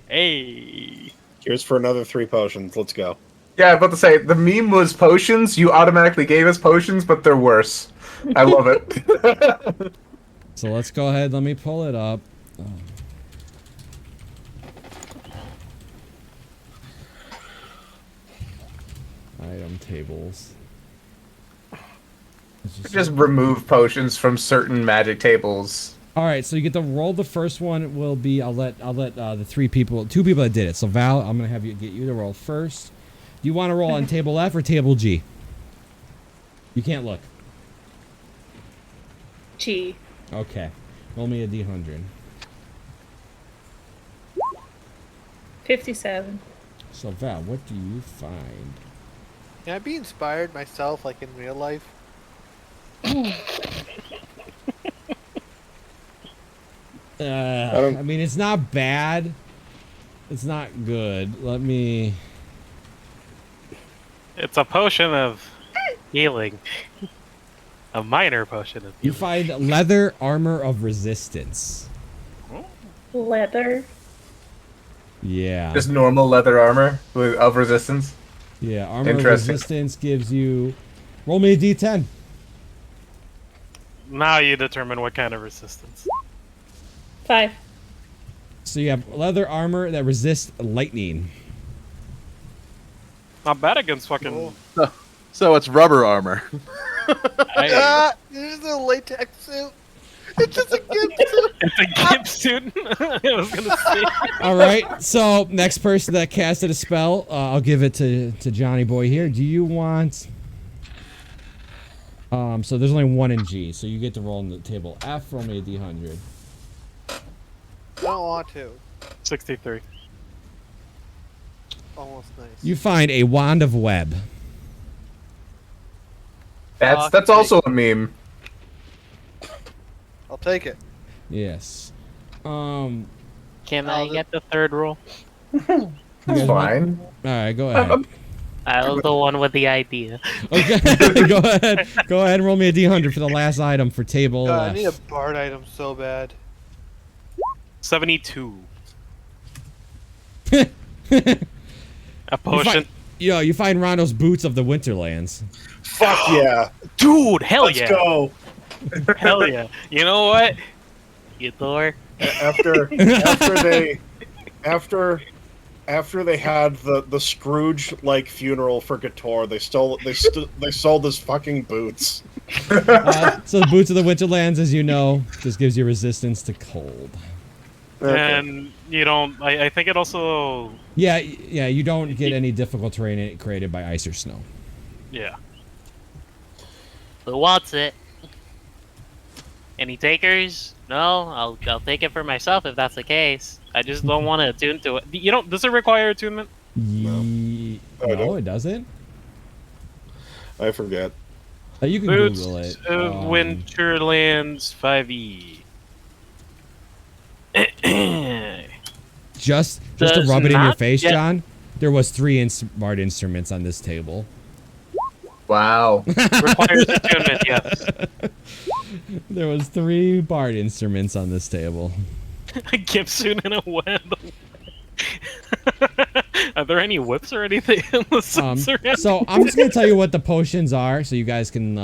[SPEAKER 8] Hey.
[SPEAKER 3] Here's for another 3 potions. Let's go.
[SPEAKER 4] yeah, I'm about to say the meme was potions. You automatically gave us potions, but they're worse. I love it.
[SPEAKER 1] So let's go ahead. Let me pull it up. Item tables.
[SPEAKER 4] Just remove potions from certain magic tables.
[SPEAKER 1] All right, so you get to roll. The first one will be I'll let the 2 people that did it. So Val, I'm gonna have you get you to roll first. Do you want to roll on table F or table G? You can't look.
[SPEAKER 7] G.
[SPEAKER 1] Okay, roll me a D100.
[SPEAKER 7] 57.
[SPEAKER 1] So Val, what do you find?
[SPEAKER 6] Can I be inspired myself, like in real life?
[SPEAKER 1] I mean, it's not bad. It's not good. Let me.
[SPEAKER 8] It's a potion of healing. A minor potion of
[SPEAKER 1] You
[SPEAKER 8] healing.
[SPEAKER 1] find leather armor of resistance.
[SPEAKER 7] Leather.
[SPEAKER 1] Yeah.
[SPEAKER 4] Just normal leather armor of resistance.
[SPEAKER 1] Yeah, armor of
[SPEAKER 4] Interesting.
[SPEAKER 1] resistance gives you. Roll me a D10.
[SPEAKER 8] Now you determine what kind of resistance.
[SPEAKER 7] 5.
[SPEAKER 1] So you have leather armor that resists lightning.
[SPEAKER 8] Not bad against fucking.
[SPEAKER 5] So it's rubber armor.
[SPEAKER 8] I,
[SPEAKER 6] This is a latex suit. It's just a gimp suit.
[SPEAKER 8] it's a gimp suit. I was gonna say.
[SPEAKER 1] All right. So next person that casted a spell, I'll give it to Johnny Boy here. Do you want? So there's only 1 in G, so you get to roll on the table F. Roll me a D100.
[SPEAKER 6] I don't want to.
[SPEAKER 8] 63.
[SPEAKER 6] Almost nice.
[SPEAKER 1] You find a wand of web.
[SPEAKER 4] That's also a meme.
[SPEAKER 6] I'll take it.
[SPEAKER 1] Yes.
[SPEAKER 2] Can
[SPEAKER 6] I'll
[SPEAKER 2] I get the third roll?
[SPEAKER 1] You
[SPEAKER 4] That's
[SPEAKER 1] guys want-
[SPEAKER 4] fine.
[SPEAKER 1] All right, go ahead.
[SPEAKER 2] I was the one with the idea.
[SPEAKER 1] Okay, go ahead. Go ahead and roll me a D100 for the last item for table.
[SPEAKER 6] God, I need a bard item so bad.
[SPEAKER 8] 72.
[SPEAKER 1] You
[SPEAKER 8] A potion.
[SPEAKER 1] you find Rondo's boots of the Winterlands.
[SPEAKER 3] Fuck yeah.
[SPEAKER 2] Dude, hell
[SPEAKER 3] Let's
[SPEAKER 2] yeah.
[SPEAKER 3] go.
[SPEAKER 8] Hell yeah. You know what?
[SPEAKER 2] You Thor.
[SPEAKER 3] After they had the Scrooge like funeral for Gator, they sold his fucking boots.
[SPEAKER 1] So the boots of the Winterlands, as you know, just gives you resistance to cold.
[SPEAKER 3] Okay.
[SPEAKER 8] And you don't. I think it also.
[SPEAKER 1] Yeah, you don't get any difficult terrain created by ice or snow.
[SPEAKER 8] Yeah.
[SPEAKER 2] Who wants it? Any takers? No, I'll take it for myself if that's the case. I just don't want to attune to it. You don't. Does it require attunement?
[SPEAKER 1] No, it doesn't.
[SPEAKER 3] I forget.
[SPEAKER 1] You can
[SPEAKER 8] Boots
[SPEAKER 1] Google it.
[SPEAKER 8] of Winterlands 5e.
[SPEAKER 1] Just to
[SPEAKER 2] Does
[SPEAKER 1] rub it in your
[SPEAKER 2] not
[SPEAKER 1] face,
[SPEAKER 2] get-
[SPEAKER 1] John. There was 3 smart instruments on this table.
[SPEAKER 4] Wow.
[SPEAKER 8] Requires attunement, yes.
[SPEAKER 1] There was 3 bard instruments on this table.
[SPEAKER 8] A Gibson and a web. Are there any whips or anything in the sensor?
[SPEAKER 1] So I'm just gonna tell you what the potions are, so you guys can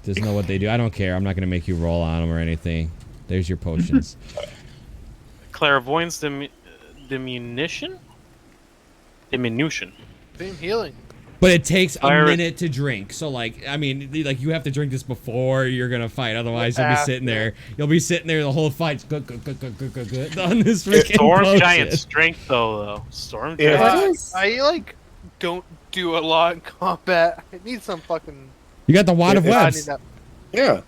[SPEAKER 1] just know what they do. I don't care. I'm not gonna make you roll on them or anything. There's your potions.
[SPEAKER 8] Clairvoyance diminution? Diminution.
[SPEAKER 6] Same healing.
[SPEAKER 1] But it takes a
[SPEAKER 8] Fire-
[SPEAKER 1] minute to drink. So like, I mean, like you have to drink this before you're gonna fight. Otherwise, you'll be sitting there. You'll be sitting there the whole fight on this freaking
[SPEAKER 8] Storm
[SPEAKER 1] potion.
[SPEAKER 8] Giant strength, though. Storm
[SPEAKER 3] Yeah.
[SPEAKER 8] Giant.
[SPEAKER 6] I like don't do a lot in combat. I need some fucking.
[SPEAKER 1] You got the wand of
[SPEAKER 3] Yeah,
[SPEAKER 6] I need
[SPEAKER 1] webs.
[SPEAKER 6] that.
[SPEAKER 3] Yeah.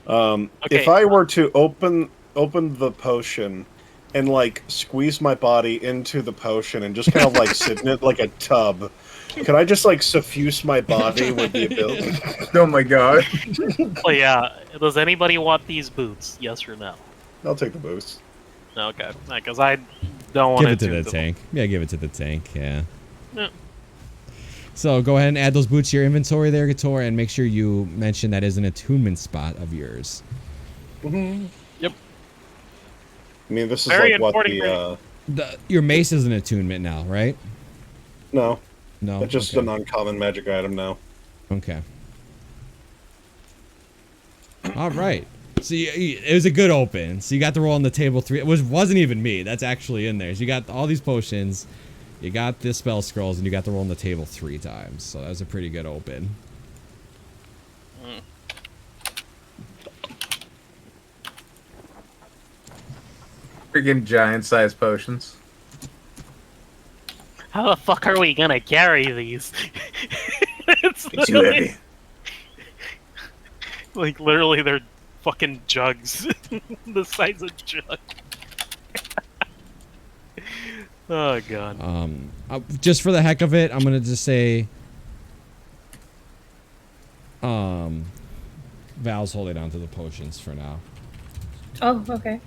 [SPEAKER 8] Okay.
[SPEAKER 3] If I were to open the potion and like squeeze my body into the potion and just kind of like sit in it like a tub, can I just like suffuse my body with the ability?
[SPEAKER 4] Oh my god.
[SPEAKER 2] Oh yeah. Does anybody want these boots? Yes or no?
[SPEAKER 3] I'll take the boost.
[SPEAKER 2] Okay.
[SPEAKER 8] Because I don't want
[SPEAKER 1] Give it to
[SPEAKER 8] do
[SPEAKER 1] the tank. Yeah, give it to the tank. Yeah.
[SPEAKER 2] Yeah.
[SPEAKER 1] So go ahead and add those boots to your inventory there, Gator, and make sure you mention that is an attunement spot of yours.
[SPEAKER 8] Yep.
[SPEAKER 3] I mean, this is
[SPEAKER 8] Very
[SPEAKER 3] like what
[SPEAKER 8] important
[SPEAKER 1] Your mace is an attunement now, right?
[SPEAKER 3] no,
[SPEAKER 1] No.
[SPEAKER 3] it's just
[SPEAKER 1] okay.
[SPEAKER 3] an uncommon magic item now.
[SPEAKER 1] Okay. All right. So it was a good open. So you got the roll on the table 3. It wasn't even me. That's actually in there. So you got all these potions. You got the spell scrolls, and you got the roll on the table 3 times. So that was a pretty good open.
[SPEAKER 4] Freaking giant-sized potions.
[SPEAKER 2] How the fuck are we gonna carry these? It's
[SPEAKER 4] Too
[SPEAKER 2] literally-
[SPEAKER 4] heavy.
[SPEAKER 8] Like, literally, they're fucking jugs. The size of jug. Oh, God.
[SPEAKER 1] Just for the heck of it, I'm gonna just say, Val's holding on to the potions for now.
[SPEAKER 7] Oh, okay.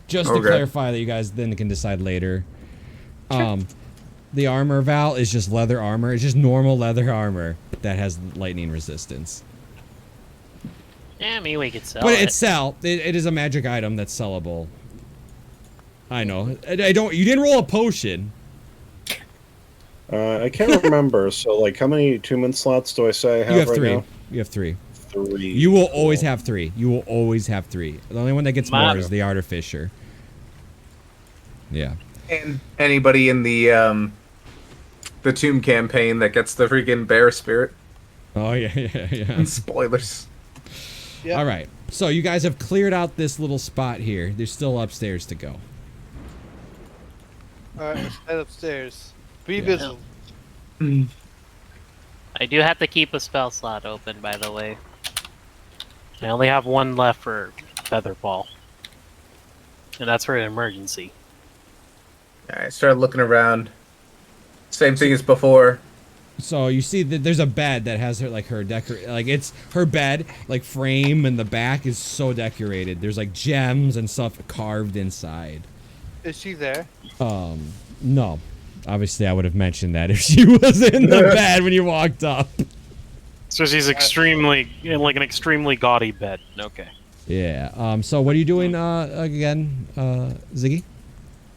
[SPEAKER 1] Just to
[SPEAKER 4] Okay.
[SPEAKER 1] clarify that you guys then can decide later. The armor, Val, is just leather armor. It's just normal leather armor that has lightning resistance.
[SPEAKER 2] Yeah, I mean we could sell
[SPEAKER 1] But
[SPEAKER 2] it.
[SPEAKER 1] it is a magic item that's sellable. I know. I don't. You didn't roll a potion.
[SPEAKER 3] I can't remember. So, like, how many attunement slots do I say I have,
[SPEAKER 1] You have
[SPEAKER 3] right
[SPEAKER 1] 3.
[SPEAKER 3] now?
[SPEAKER 1] You have 3.
[SPEAKER 3] 3.
[SPEAKER 1] You will always have 3. You will always have 3. The only one that gets more
[SPEAKER 2] Matter.
[SPEAKER 1] is the Artificer. Yeah.
[SPEAKER 4] And anybody in the Tomb campaign that gets the freaking bear spirit.
[SPEAKER 1] Oh yeah.
[SPEAKER 4] Spoilers.
[SPEAKER 6] Yep.
[SPEAKER 1] All right. So you guys have cleared out this little spot here. There's still upstairs to go.
[SPEAKER 6] Alright, let's head upstairs. Be
[SPEAKER 1] Yeah.
[SPEAKER 6] visible.
[SPEAKER 2] I do have to keep a spell slot open, by the way. I only have 1 left for Featherball. And that's for an emergency.
[SPEAKER 4] I started looking around. Same thing as before.
[SPEAKER 1] So you see that there's a bed that has her it's her bed like frame, and the back is so decorated. There's like gems and stuff carved inside.
[SPEAKER 6] Is she there?
[SPEAKER 1] No. Obviously, I would have mentioned that if she was in the bed when you walked up.
[SPEAKER 8] So she's extremely in like an extremely gaudy bed. Okay.
[SPEAKER 1] Yeah. So what are you doing again, Ziggy?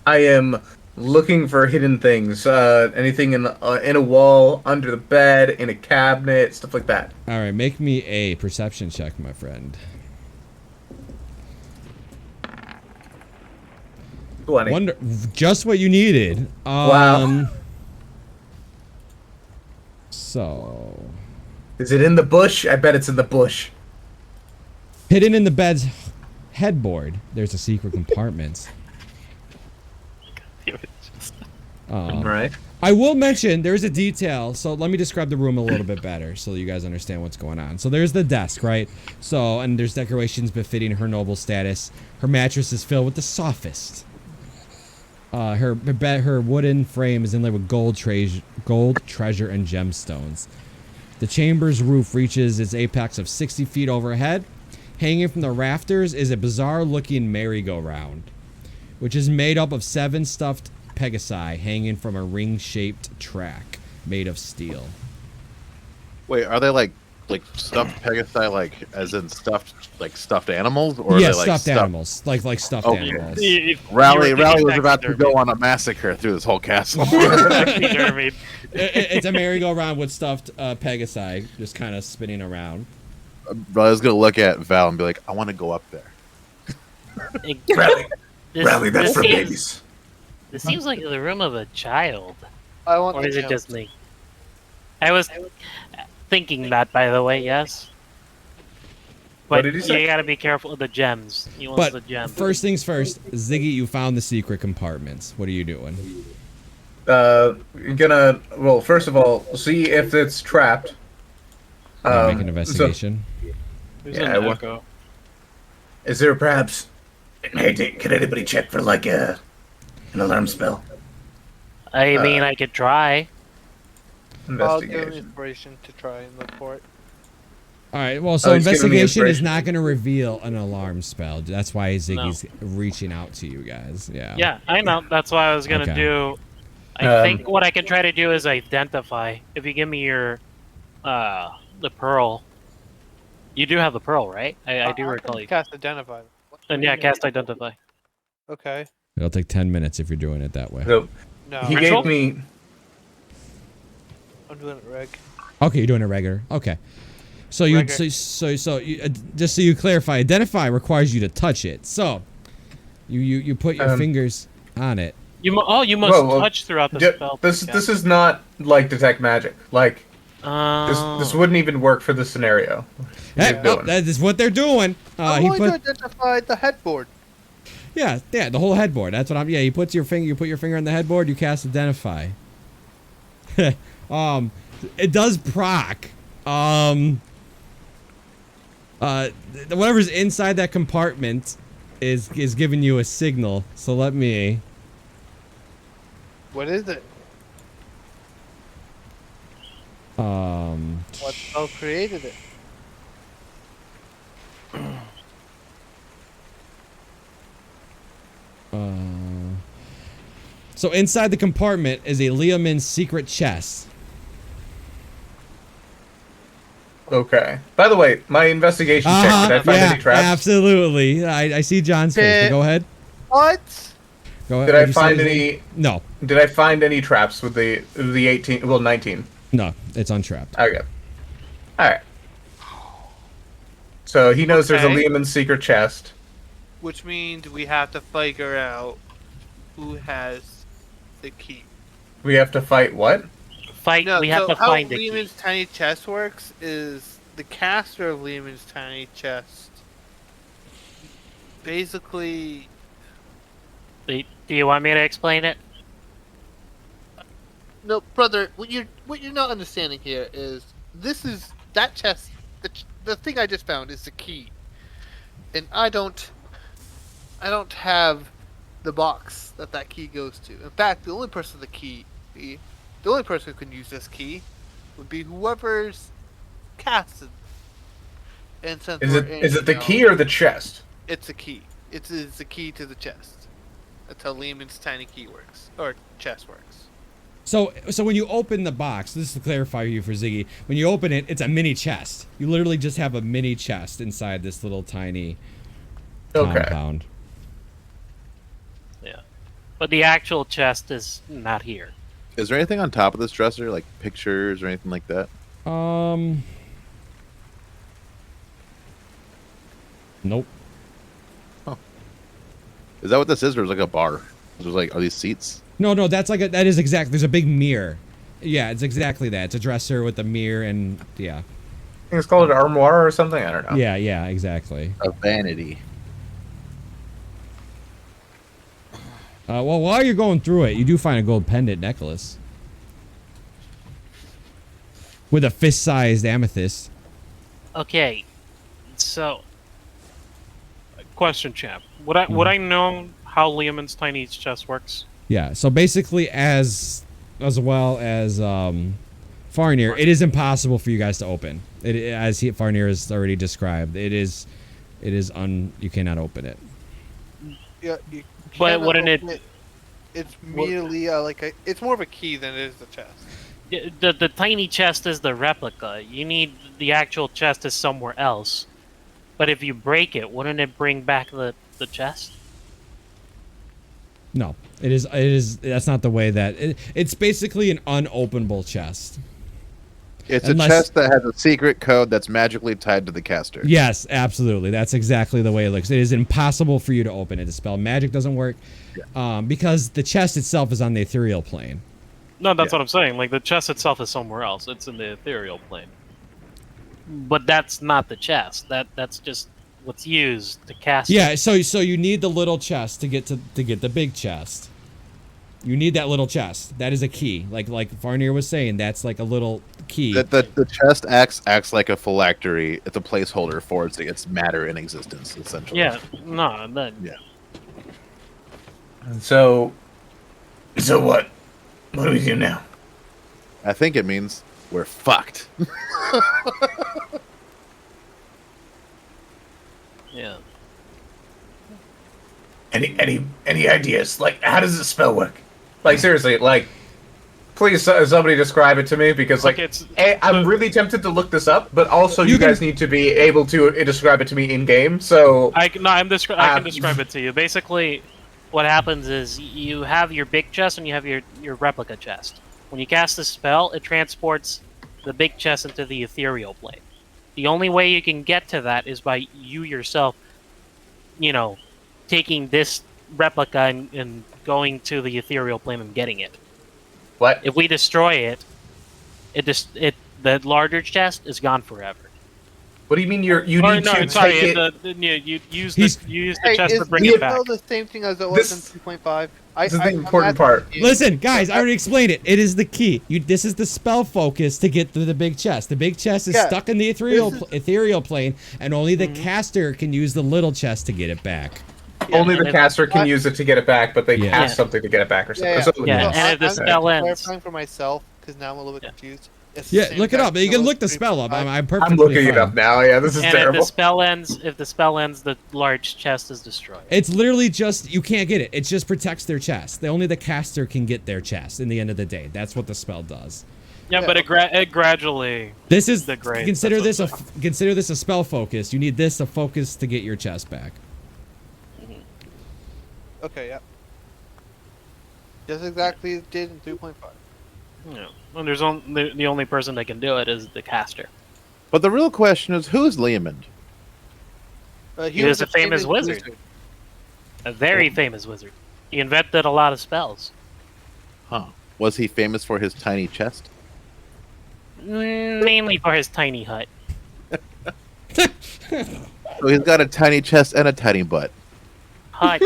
[SPEAKER 4] I am looking for hidden things. Anything in a wall, under the bed, in a cabinet, stuff like that.
[SPEAKER 1] All right. Make me a perception check, my friend.
[SPEAKER 4] 20.
[SPEAKER 1] Just what you needed.
[SPEAKER 4] Wow.
[SPEAKER 1] So.
[SPEAKER 4] Is it in the bush? I bet it's in the bush.
[SPEAKER 1] Hidden in the bed's headboard, there's a secret compartment.
[SPEAKER 4] Right.
[SPEAKER 1] I will mention there's a detail. So let me describe the room a little bit better so you guys understand what's going on. So there's the desk, right? So, and there's decorations befitting her noble status. Her mattress is filled with the softest. Her wooden frame is inlaid with gold, treasure, and gemstones. The chamber's roof reaches its apex of 60 feet overhead. Hanging from the rafters is a bizarre-looking merry-go-round, which is made up of 7 stuffed Pegasi hanging from a ring-shaped track made of steel.
[SPEAKER 5] Wait, are they like stuffed Pegasi, like as in stuffed animals, or
[SPEAKER 1] Yeah,
[SPEAKER 5] are they like
[SPEAKER 1] stuffed animals, like stuffed
[SPEAKER 5] Okay.
[SPEAKER 1] animals.
[SPEAKER 5] Rally was about to go on a massacre through this whole castle.
[SPEAKER 1] It's a merry-go-round with stuffed Pegasi just kind of spinning around.
[SPEAKER 5] I was gonna look at Val and be like, I want to go up there.
[SPEAKER 4] Rally, that's for babies.
[SPEAKER 2] This seems like the room of a child.
[SPEAKER 6] I want
[SPEAKER 2] Or
[SPEAKER 6] the
[SPEAKER 2] is it
[SPEAKER 6] count.
[SPEAKER 2] just me? I was thinking that, by the way, yes. But
[SPEAKER 4] What did he say?
[SPEAKER 2] you gotta be careful of the gems. You want the
[SPEAKER 1] But
[SPEAKER 2] gems.
[SPEAKER 1] first things first, Ziggy, you found the secret compartments. What are you doing?
[SPEAKER 4] Well, first of all, see if it's trapped.
[SPEAKER 1] Make an investigation.
[SPEAKER 8] There's
[SPEAKER 4] Yeah,
[SPEAKER 8] an
[SPEAKER 4] I wa-
[SPEAKER 8] echo.
[SPEAKER 4] Is there perhaps... Hey, can anybody check for, like, an alarm spell?
[SPEAKER 2] I mean, I could try.
[SPEAKER 6] I'll give him
[SPEAKER 4] Investigation.
[SPEAKER 6] inspiration to try and look for it.
[SPEAKER 1] All right. Well, so
[SPEAKER 4] he's giving me
[SPEAKER 1] investigation is
[SPEAKER 4] inspiration.
[SPEAKER 1] not going to reveal an alarm spell. That's why Ziggy's reaching out to you guys. Yeah.
[SPEAKER 2] Yeah, I know. That's what I was gonna
[SPEAKER 1] Okay.
[SPEAKER 2] do. I think what I can try to do is identify. If you give me your, the pearl. You do have the pearl, right? I do recall you.
[SPEAKER 6] Cast identify.
[SPEAKER 2] And yeah, cast identify.
[SPEAKER 6] Okay.
[SPEAKER 1] It'll take 10 minutes if you're doing it that way.
[SPEAKER 4] So,
[SPEAKER 6] No,
[SPEAKER 4] he
[SPEAKER 2] Ritual?
[SPEAKER 4] gave me...
[SPEAKER 6] I'm doing it reg.
[SPEAKER 1] Okay, you're doing it regular. Okay. So you
[SPEAKER 6] Regular.
[SPEAKER 1] so you, just so you clarify, identify requires you to touch it. So you put your fingers on it.
[SPEAKER 2] You must
[SPEAKER 4] Whoa,
[SPEAKER 2] touch throughout the spell.
[SPEAKER 4] This is not like detect magic. Like
[SPEAKER 2] Oh.
[SPEAKER 4] this wouldn't even work for this scenario.
[SPEAKER 1] Hey,
[SPEAKER 4] doing.
[SPEAKER 1] that is what they're doing.
[SPEAKER 6] I'm
[SPEAKER 1] He
[SPEAKER 6] going to
[SPEAKER 1] put
[SPEAKER 6] identify the headboard.
[SPEAKER 1] yeah, the whole headboard. That's what I'm. Yeah, you put your finger on the headboard. You cast identify. It does proc. Whatever's inside that compartment is giving you a signal. So let me.
[SPEAKER 6] What is it? What spell created it?
[SPEAKER 1] So inside the compartment is a Leomin's secret chest.
[SPEAKER 4] Okay. By the way, my investigation check. Did I find
[SPEAKER 1] yeah,
[SPEAKER 4] any traps?
[SPEAKER 1] absolutely. I see John's face. But go ahead.
[SPEAKER 6] What?
[SPEAKER 1] Go ahead.
[SPEAKER 4] Did I
[SPEAKER 1] What'd you say,
[SPEAKER 4] find
[SPEAKER 1] Ziggy?
[SPEAKER 4] any?
[SPEAKER 1] No,
[SPEAKER 4] Did I find any traps with the 18? Well, 19.
[SPEAKER 1] no, it's untrapped.
[SPEAKER 4] Okay. All right. So he knows there's a
[SPEAKER 6] Okay.
[SPEAKER 4] Lehman's secret chest.
[SPEAKER 6] Which means we have to figure out who has the key.
[SPEAKER 4] We have to fight what?
[SPEAKER 2] Fight.
[SPEAKER 6] No,
[SPEAKER 2] we have
[SPEAKER 6] so
[SPEAKER 2] to
[SPEAKER 6] how
[SPEAKER 2] find the key.
[SPEAKER 6] Lehman's Tiny Chest works is the caster of Lehman's Tiny Chest basically.
[SPEAKER 2] Do you want me to explain it?
[SPEAKER 6] No, brother. What you're not understanding here is that chest. The thing I just found is the key, and I don't have the box that key goes to. In fact, the only person who can use this key would be whoever's casted. And since
[SPEAKER 4] Is
[SPEAKER 6] we're
[SPEAKER 4] it
[SPEAKER 6] in,
[SPEAKER 4] is it the
[SPEAKER 6] you know,
[SPEAKER 4] key or the chest?
[SPEAKER 6] It's a key. It's the key to the chest. That's how Lehman's tiny key works, or chest works.
[SPEAKER 1] So when you open the box, this is to clarify you for Ziggy. When you open it, it's a mini chest. You literally just have a mini chest inside this little tiny compound.
[SPEAKER 2] Yeah, but the actual chest is not here.
[SPEAKER 5] Is there anything on top of this dresser, like pictures or anything like that?
[SPEAKER 1] Nope.
[SPEAKER 5] Is that what this is, or is it like a bar? There's like, are these seats?
[SPEAKER 1] No, that's like that is exact. There's a big mirror. Yeah, it's exactly that. It's a dresser with a mirror and yeah.
[SPEAKER 4] I think it's called an armoire or something. I don't know.
[SPEAKER 1] Yeah, exactly.
[SPEAKER 5] A vanity.
[SPEAKER 1] Well, while you're going through it, you do find a gold pendant necklace with a fist-sized amethyst.
[SPEAKER 2] Okay, so
[SPEAKER 8] Question, champ. Would I know how Liamon's tiny chest works?
[SPEAKER 1] Yeah. So basically, as well as Farnir, it is impossible for you guys to open. Farnir has already described. You cannot open it.
[SPEAKER 6] Yeah,
[SPEAKER 2] but wouldn't it?
[SPEAKER 6] It's merely it's more of a key than it is the chest.
[SPEAKER 2] The tiny chest is the replica. You need the actual chest is somewhere else. But if you break it, wouldn't it bring back the chest?
[SPEAKER 1] No, it is. That's not the way that it's basically an unopenable chest.
[SPEAKER 5] It's a chest that has a secret code that's magically tied to the caster.
[SPEAKER 1] Yes, absolutely. That's exactly the way it looks. It is impossible for you to open it. The spell magic doesn't work because the chest itself is on the ethereal plane.
[SPEAKER 8] No, that's what I'm saying. Like, the chest itself is somewhere else. It's in the ethereal plane.
[SPEAKER 2] But that's not the chest. That's just what's used to cast.
[SPEAKER 1] Yeah, so you need the little chest to get the big chest. You need that little chest. That is a key. Like Farnir was saying, that's like a little key.
[SPEAKER 5] The chest acts like a phylactery. It's a placeholder for its matter in existence, essentially.
[SPEAKER 2] Yeah. No.
[SPEAKER 5] Yeah.
[SPEAKER 4] So what? What do we do now?
[SPEAKER 5] I think it means we're fucked.
[SPEAKER 2] Yeah.
[SPEAKER 4] Any ideas? Like, how does this spell work? Like, seriously, like, please somebody describe it to me, because I'm really tempted to look this up, but also you guys need to be able to describe it to me in game. So
[SPEAKER 8] I can describe it to you. Basically, what happens is you have your big chest and you have your replica chest. When you cast the spell, it transports the big chest into the ethereal plane. The only way you can get to that is by you yourself, taking this replica and going to the ethereal plane and getting it.
[SPEAKER 4] What?
[SPEAKER 8] If we destroy it, the larger chest is gone forever.
[SPEAKER 4] What do you mean you need to take it?
[SPEAKER 8] You use the chest to bring it back.
[SPEAKER 6] It's the same thing as it was in 2.5.
[SPEAKER 4] This is the important part.
[SPEAKER 1] Listen, guys, I already explained it. It is the key. This is the spell focus to get to the big chest. The big chest is stuck in the ethereal plane, and only the caster can use the little chest to get it back.
[SPEAKER 4] Only the caster can use it to get it back, but they cast something to get it back or something.
[SPEAKER 2] And if the spell ends,
[SPEAKER 6] clarifying for myself because now I'm a little bit confused.
[SPEAKER 1] Look it up. You can look the spell up. I'm perfectly
[SPEAKER 4] I'm looking
[SPEAKER 1] fine.
[SPEAKER 4] it up now. Yeah, this is terrible.
[SPEAKER 2] If the spell ends, the large chest is destroyed.
[SPEAKER 1] It's literally just you can't get it. It just protects their chest. Only the caster can get their chest. In the end of the day, that's what the spell does.
[SPEAKER 8] Yeah, but it gradually.
[SPEAKER 1] This is
[SPEAKER 8] degrades.
[SPEAKER 1] consider this a spell focus. You need this a focus to get your chest back.
[SPEAKER 6] Okay, yeah. Just exactly as it did in 2.5.
[SPEAKER 8] Yeah. And there's the only person that can do it is the caster.
[SPEAKER 5] But the real question is, who's Liamond?
[SPEAKER 2] He was a famous wizard. A very famous wizard. He invented a lot of spells.
[SPEAKER 5] Huh. Was he famous for his tiny chest?
[SPEAKER 2] Mainly for his tiny hut.
[SPEAKER 5] So he's got a tiny chest and a tiny butt.
[SPEAKER 2] Hut.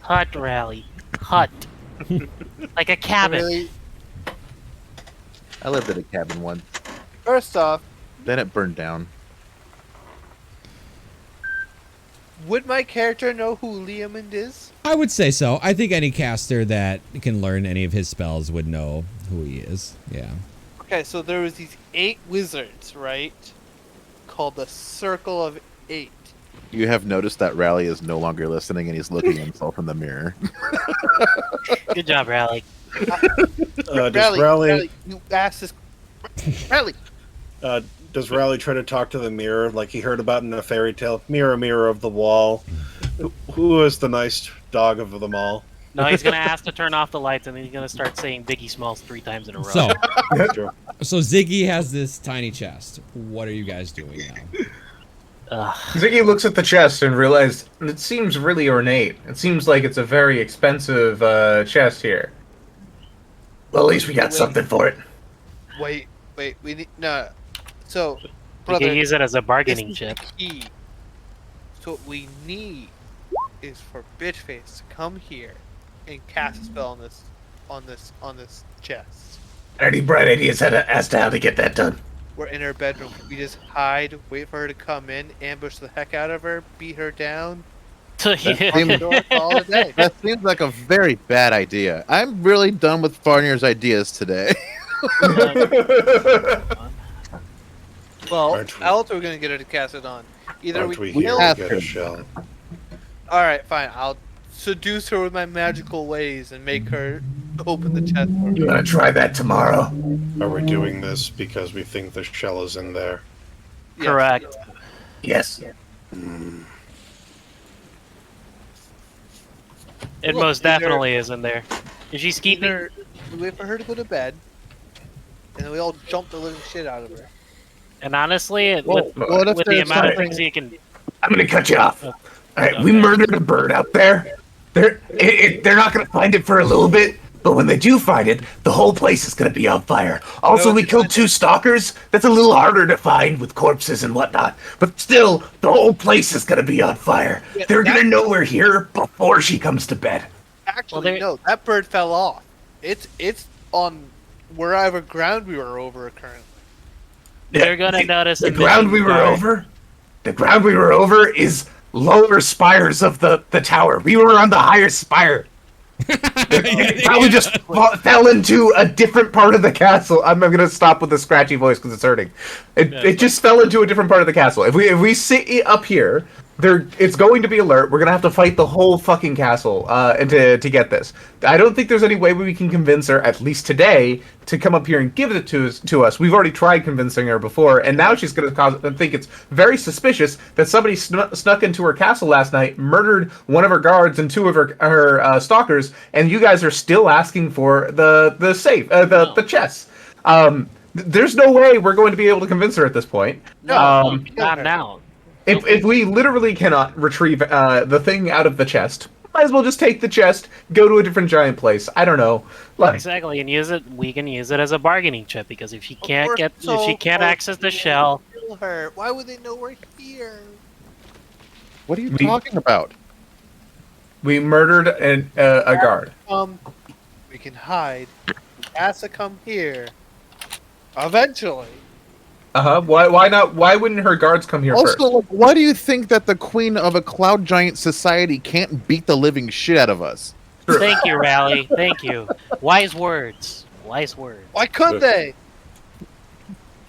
[SPEAKER 2] Hut, Rally. Hut. Like a cabin.
[SPEAKER 6] Really,
[SPEAKER 5] I lived in a cabin once.
[SPEAKER 6] first off,
[SPEAKER 5] Then it burned down.
[SPEAKER 6] would my character know who Liamond is?
[SPEAKER 1] I would say so. I think any caster that can learn any of his spells would know who he is. Yeah.
[SPEAKER 6] Okay, so there was these 8 wizards, right? Called the Circle of 8.
[SPEAKER 5] You have noticed that Rally is no longer listening and he's looking at himself in the mirror.
[SPEAKER 2] Good job, Rally.
[SPEAKER 3] Does Rally
[SPEAKER 6] you asked this. Rally.
[SPEAKER 3] does Rally try to talk to the mirror like he heard about in a fairy tale? Mirror, mirror of the wall, who is the nice dog of them all?
[SPEAKER 8] No, he's gonna ask to turn off the lights, and then he's gonna start saying Biggie Smalls 3 times in a row.
[SPEAKER 1] So Ziggy has this tiny chest. What are you guys doing now?
[SPEAKER 4] Ziggy looks at the chest and realizes it seems really ornate. It seems like it's a very expensive chest here. Well, at least we got something for it.
[SPEAKER 6] Wait, we need no. So,
[SPEAKER 8] We
[SPEAKER 6] brother,
[SPEAKER 8] can use it as a
[SPEAKER 6] this
[SPEAKER 8] bargaining
[SPEAKER 6] is
[SPEAKER 8] chip.
[SPEAKER 6] the key. So what we need is for Bitchface to come here and cast a spell on this chest.
[SPEAKER 4] Any bright ideas as to how to get that done?
[SPEAKER 6] We're in her bedroom. We just hide, wait for her to come in, ambush the heck out of her, beat her down, lock the door, call it a day.
[SPEAKER 5] That seems like a very bad idea. I'm really done with Farnier's ideas today.
[SPEAKER 6] Well,
[SPEAKER 3] Aren't we-
[SPEAKER 6] how else are we gonna get her to cast it on? Either
[SPEAKER 3] Aren't we
[SPEAKER 6] we
[SPEAKER 3] here
[SPEAKER 6] kill.
[SPEAKER 3] to
[SPEAKER 5] have
[SPEAKER 3] get
[SPEAKER 5] to.
[SPEAKER 3] a shell?
[SPEAKER 6] All right, fine. I'll seduce her with my magical ways and make her open the chest. For me.
[SPEAKER 4] You want to try that tomorrow?
[SPEAKER 3] Are we doing this because we think the shell is in there?
[SPEAKER 6] Yes.
[SPEAKER 8] Correct.
[SPEAKER 4] Yes.
[SPEAKER 8] It
[SPEAKER 6] Look,
[SPEAKER 8] most
[SPEAKER 6] either-
[SPEAKER 8] definitely is in there. Is she keeping?
[SPEAKER 6] Either we wait for her to go to bed, and then we all jump the living shit out of her.
[SPEAKER 8] And honestly,
[SPEAKER 5] Well,
[SPEAKER 8] with,
[SPEAKER 5] what if
[SPEAKER 8] with the
[SPEAKER 5] there's
[SPEAKER 8] amount of
[SPEAKER 5] something-
[SPEAKER 8] things you can,
[SPEAKER 4] I'm going to cut you off.
[SPEAKER 8] Oh.
[SPEAKER 4] All right,
[SPEAKER 8] Okay.
[SPEAKER 4] we murdered a bird out there. They're not going to find it for a little bit, but when they do find it, the whole place is going to be on fire. Also,
[SPEAKER 6] No,
[SPEAKER 4] we
[SPEAKER 6] it's
[SPEAKER 4] killed
[SPEAKER 6] not-
[SPEAKER 4] 2 stalkers. That's a little harder to find with corpses and whatnot. But still, the whole place is going to be on fire.
[SPEAKER 6] Yeah,
[SPEAKER 4] They're going to
[SPEAKER 6] that-
[SPEAKER 4] know we're here before she comes to bed.
[SPEAKER 6] Actually,
[SPEAKER 8] there-
[SPEAKER 6] no, that bird fell off. It's on wherever ground we were over currently.
[SPEAKER 8] they're gonna notice
[SPEAKER 4] The
[SPEAKER 8] in
[SPEAKER 4] ground we were
[SPEAKER 8] dark.
[SPEAKER 4] over. The ground we were over is lower spires of the tower. We were on the higher spire. It probably just fell into a different part of the castle. I'm gonna stop with the scratchy voice because it's hurting. It just fell into a different part of the castle. If we sit up here, it's going to be alert. We're gonna have to fight the whole fucking castle and to get this. I don't think there's any way we can convince her, at least today, to come up here and give it to us. We've already tried convincing her before, and now she's gonna think it's very suspicious that somebody snuck into her castle last night, murdered one of her guards and 2 of her stalkers, and you guys are still asking for the safe, the chest. There's no way we're going to be able to convince her at this point.
[SPEAKER 6] No,
[SPEAKER 8] Not now.
[SPEAKER 4] If we literally cannot retrieve the thing out of the chest, might as well just take the chest, go to a different giant place. I don't know. Like,
[SPEAKER 8] Exactly, and use it. We can use it as a bargaining chip because if she can't
[SPEAKER 6] course,
[SPEAKER 8] get,
[SPEAKER 6] so
[SPEAKER 8] if she can't access the shell,
[SPEAKER 6] Kill her. Why would they know we're here?
[SPEAKER 5] What are you
[SPEAKER 4] We-
[SPEAKER 5] talking about?
[SPEAKER 4] we murdered a guard.
[SPEAKER 6] We can hide. He has to come here. Eventually.
[SPEAKER 4] Why not? Why wouldn't her guards come here first?
[SPEAKER 5] Also, like, why do you think that the queen of a cloud giant society can't beat the living shit out of us?
[SPEAKER 8] thank you, Rally. Thank you. Wise words. Wise words.
[SPEAKER 6] Why couldn't they?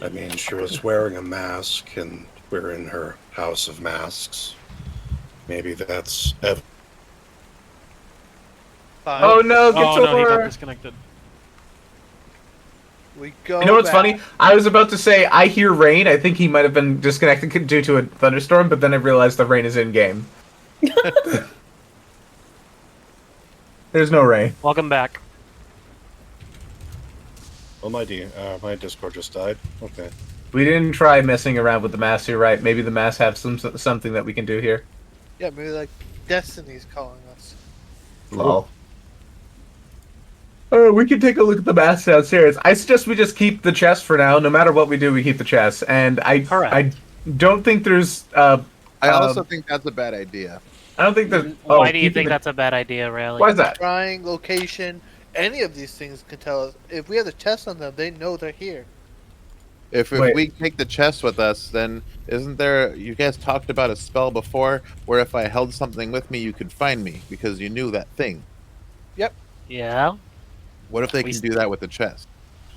[SPEAKER 3] I mean, she was wearing a mask, and we're in her house of masks. Maybe that's
[SPEAKER 6] Fine.
[SPEAKER 4] Oh no, get
[SPEAKER 8] Oh no, he got
[SPEAKER 4] over.
[SPEAKER 8] disconnected.
[SPEAKER 6] We go.
[SPEAKER 4] You know what's
[SPEAKER 6] back.
[SPEAKER 4] funny? I was about to say I hear rain. I think he might have been disconnected due to a thunderstorm, but then I realized the rain is in game. There's no rain.
[SPEAKER 8] Welcome back.
[SPEAKER 3] Oh, my Discord just died. Okay.
[SPEAKER 4] We didn't try messing around with the mass. You're right. Maybe the mass have something that we can do here.
[SPEAKER 6] Yeah, maybe like Destiny's calling us.
[SPEAKER 4] Lol. We can take a look at the mass downstairs. I suggest we just keep the chest for now. No matter what we do, we keep the chest. And I don't think there's.
[SPEAKER 5] I also think that's a bad idea.
[SPEAKER 4] I don't think there's.
[SPEAKER 8] Why do you
[SPEAKER 4] keeping
[SPEAKER 8] think
[SPEAKER 4] the-
[SPEAKER 8] that's a bad idea, Rally?
[SPEAKER 4] Why is that?
[SPEAKER 6] Trying location, any of these things can tell us. If we have the chest on them, they know they're here.
[SPEAKER 5] If
[SPEAKER 4] Wait.
[SPEAKER 5] we take the chest with us, then isn't there? You guys talked about a spell before, where if I held something with me, you could find me because you knew that thing.
[SPEAKER 8] Yeah.
[SPEAKER 5] What if they
[SPEAKER 8] We
[SPEAKER 5] can do that with the chest?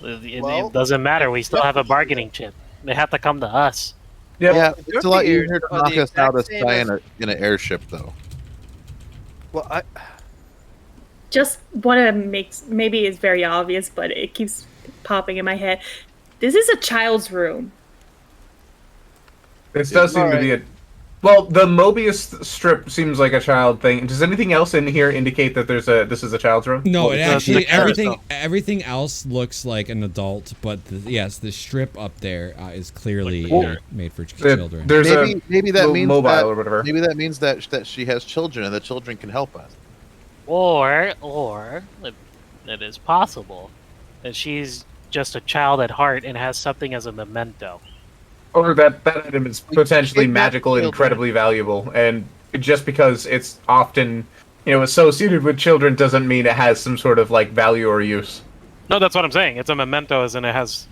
[SPEAKER 6] Well-
[SPEAKER 8] It doesn't matter. We still have a bargaining chip. They have to come to us.
[SPEAKER 4] Yep.
[SPEAKER 5] Yeah,
[SPEAKER 6] They're
[SPEAKER 5] it's a lot
[SPEAKER 6] figured
[SPEAKER 5] easier to
[SPEAKER 6] on
[SPEAKER 5] knock
[SPEAKER 6] the
[SPEAKER 5] us out
[SPEAKER 6] exact
[SPEAKER 5] of
[SPEAKER 6] same
[SPEAKER 5] sky
[SPEAKER 6] as-
[SPEAKER 5] in an airship, though.
[SPEAKER 6] Well,
[SPEAKER 7] just want to make, maybe it's very obvious, but it keeps popping in my head. This is a child's room.
[SPEAKER 4] This does seem to be a. Well, the Mobius strip seems like a child thing. Does anything else in here indicate that this is a child's room?
[SPEAKER 1] No,
[SPEAKER 8] Well,
[SPEAKER 1] it
[SPEAKER 8] the
[SPEAKER 1] actually
[SPEAKER 8] carousel.
[SPEAKER 1] everything else looks like an adult, but yes, the strip up there is clearly made for children.
[SPEAKER 4] There's
[SPEAKER 5] maybe that
[SPEAKER 4] little
[SPEAKER 5] means
[SPEAKER 4] mobile
[SPEAKER 5] that,
[SPEAKER 4] or whatever.
[SPEAKER 5] Maybe that means that she has children and the children can help us.
[SPEAKER 8] Or it is possible that she's just a child at heart and has something as a memento.
[SPEAKER 4] Or that item is potentially
[SPEAKER 6] kidnap
[SPEAKER 4] magical and
[SPEAKER 6] children.
[SPEAKER 4] incredibly valuable, and just because it's often, associated with children doesn't mean it has some sort of like value or use.
[SPEAKER 8] No, that's what I'm saying. It's a memento, as in it has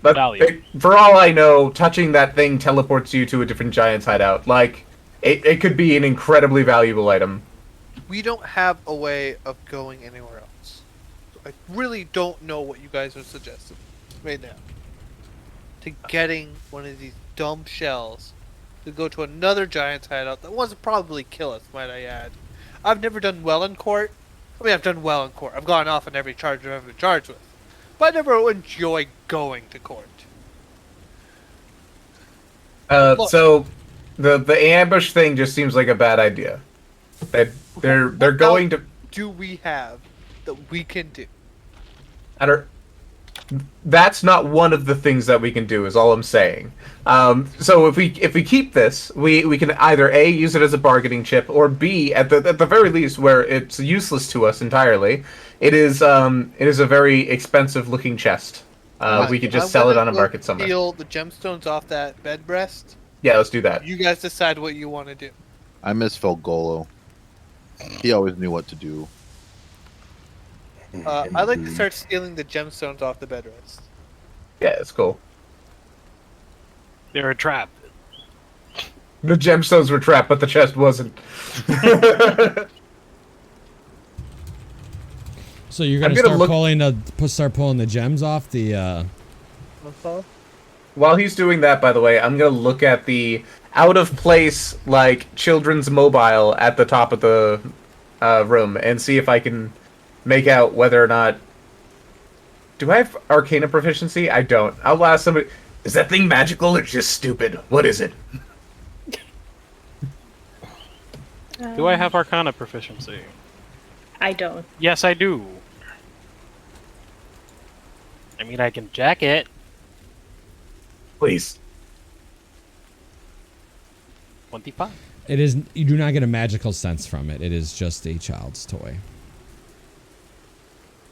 [SPEAKER 4] But
[SPEAKER 8] value.
[SPEAKER 4] for all I know, touching that thing teleports you to a different giant's hideout. Like, it could be an incredibly valuable item.
[SPEAKER 6] We don't have a way of going anywhere else. So I really don't know what you guys are suggesting right now. To getting one of these dumb shells to go to another giant's hideout that wants to probably kill us, might I add. I've never done well in court. I mean, I've done well in court. I've gone off on every charge I've ever been charged with. But I never enjoy going to court.
[SPEAKER 4] So the ambush thing just seems like a bad idea. They're going to.
[SPEAKER 6] Do we have that we can do?
[SPEAKER 4] That's not one of the things that we can do. Is all I'm saying. So if we keep this, we can either A, use it as a bargaining chip, or B, at the very least, where it's useless to us entirely, it is a very expensive looking chest. We could just sell it on a market somewhere.
[SPEAKER 6] Steal the gemstones off that bed breast.
[SPEAKER 4] Yeah, let's do that.
[SPEAKER 6] You guys decide what you want to do.
[SPEAKER 5] I miss Felgolo. He always knew what to do.
[SPEAKER 6] I'd like to start stealing the gemstones off the bed rest.
[SPEAKER 4] Yeah, it's cool.
[SPEAKER 8] They're a trap.
[SPEAKER 4] The gemstones were trapped, but the chest wasn't.
[SPEAKER 1] So you're
[SPEAKER 4] I'm
[SPEAKER 1] gonna
[SPEAKER 4] gonna
[SPEAKER 1] start pulling the gems off the.
[SPEAKER 4] While he's doing that, by the way, I'm gonna look at the out of place like children's mobile at the top of the room and see if I can make out whether or not. Do I have Arcana proficiency? I don't. I'll ask somebody. Is that thing magical or just stupid? What is it?
[SPEAKER 8] Do I have Arcana proficiency?
[SPEAKER 7] I don't.
[SPEAKER 8] Yes, I do. I mean, I can jack it.
[SPEAKER 4] Please.
[SPEAKER 8] 25.
[SPEAKER 1] It is. You do not get a magical sense from it. It is just a child's toy.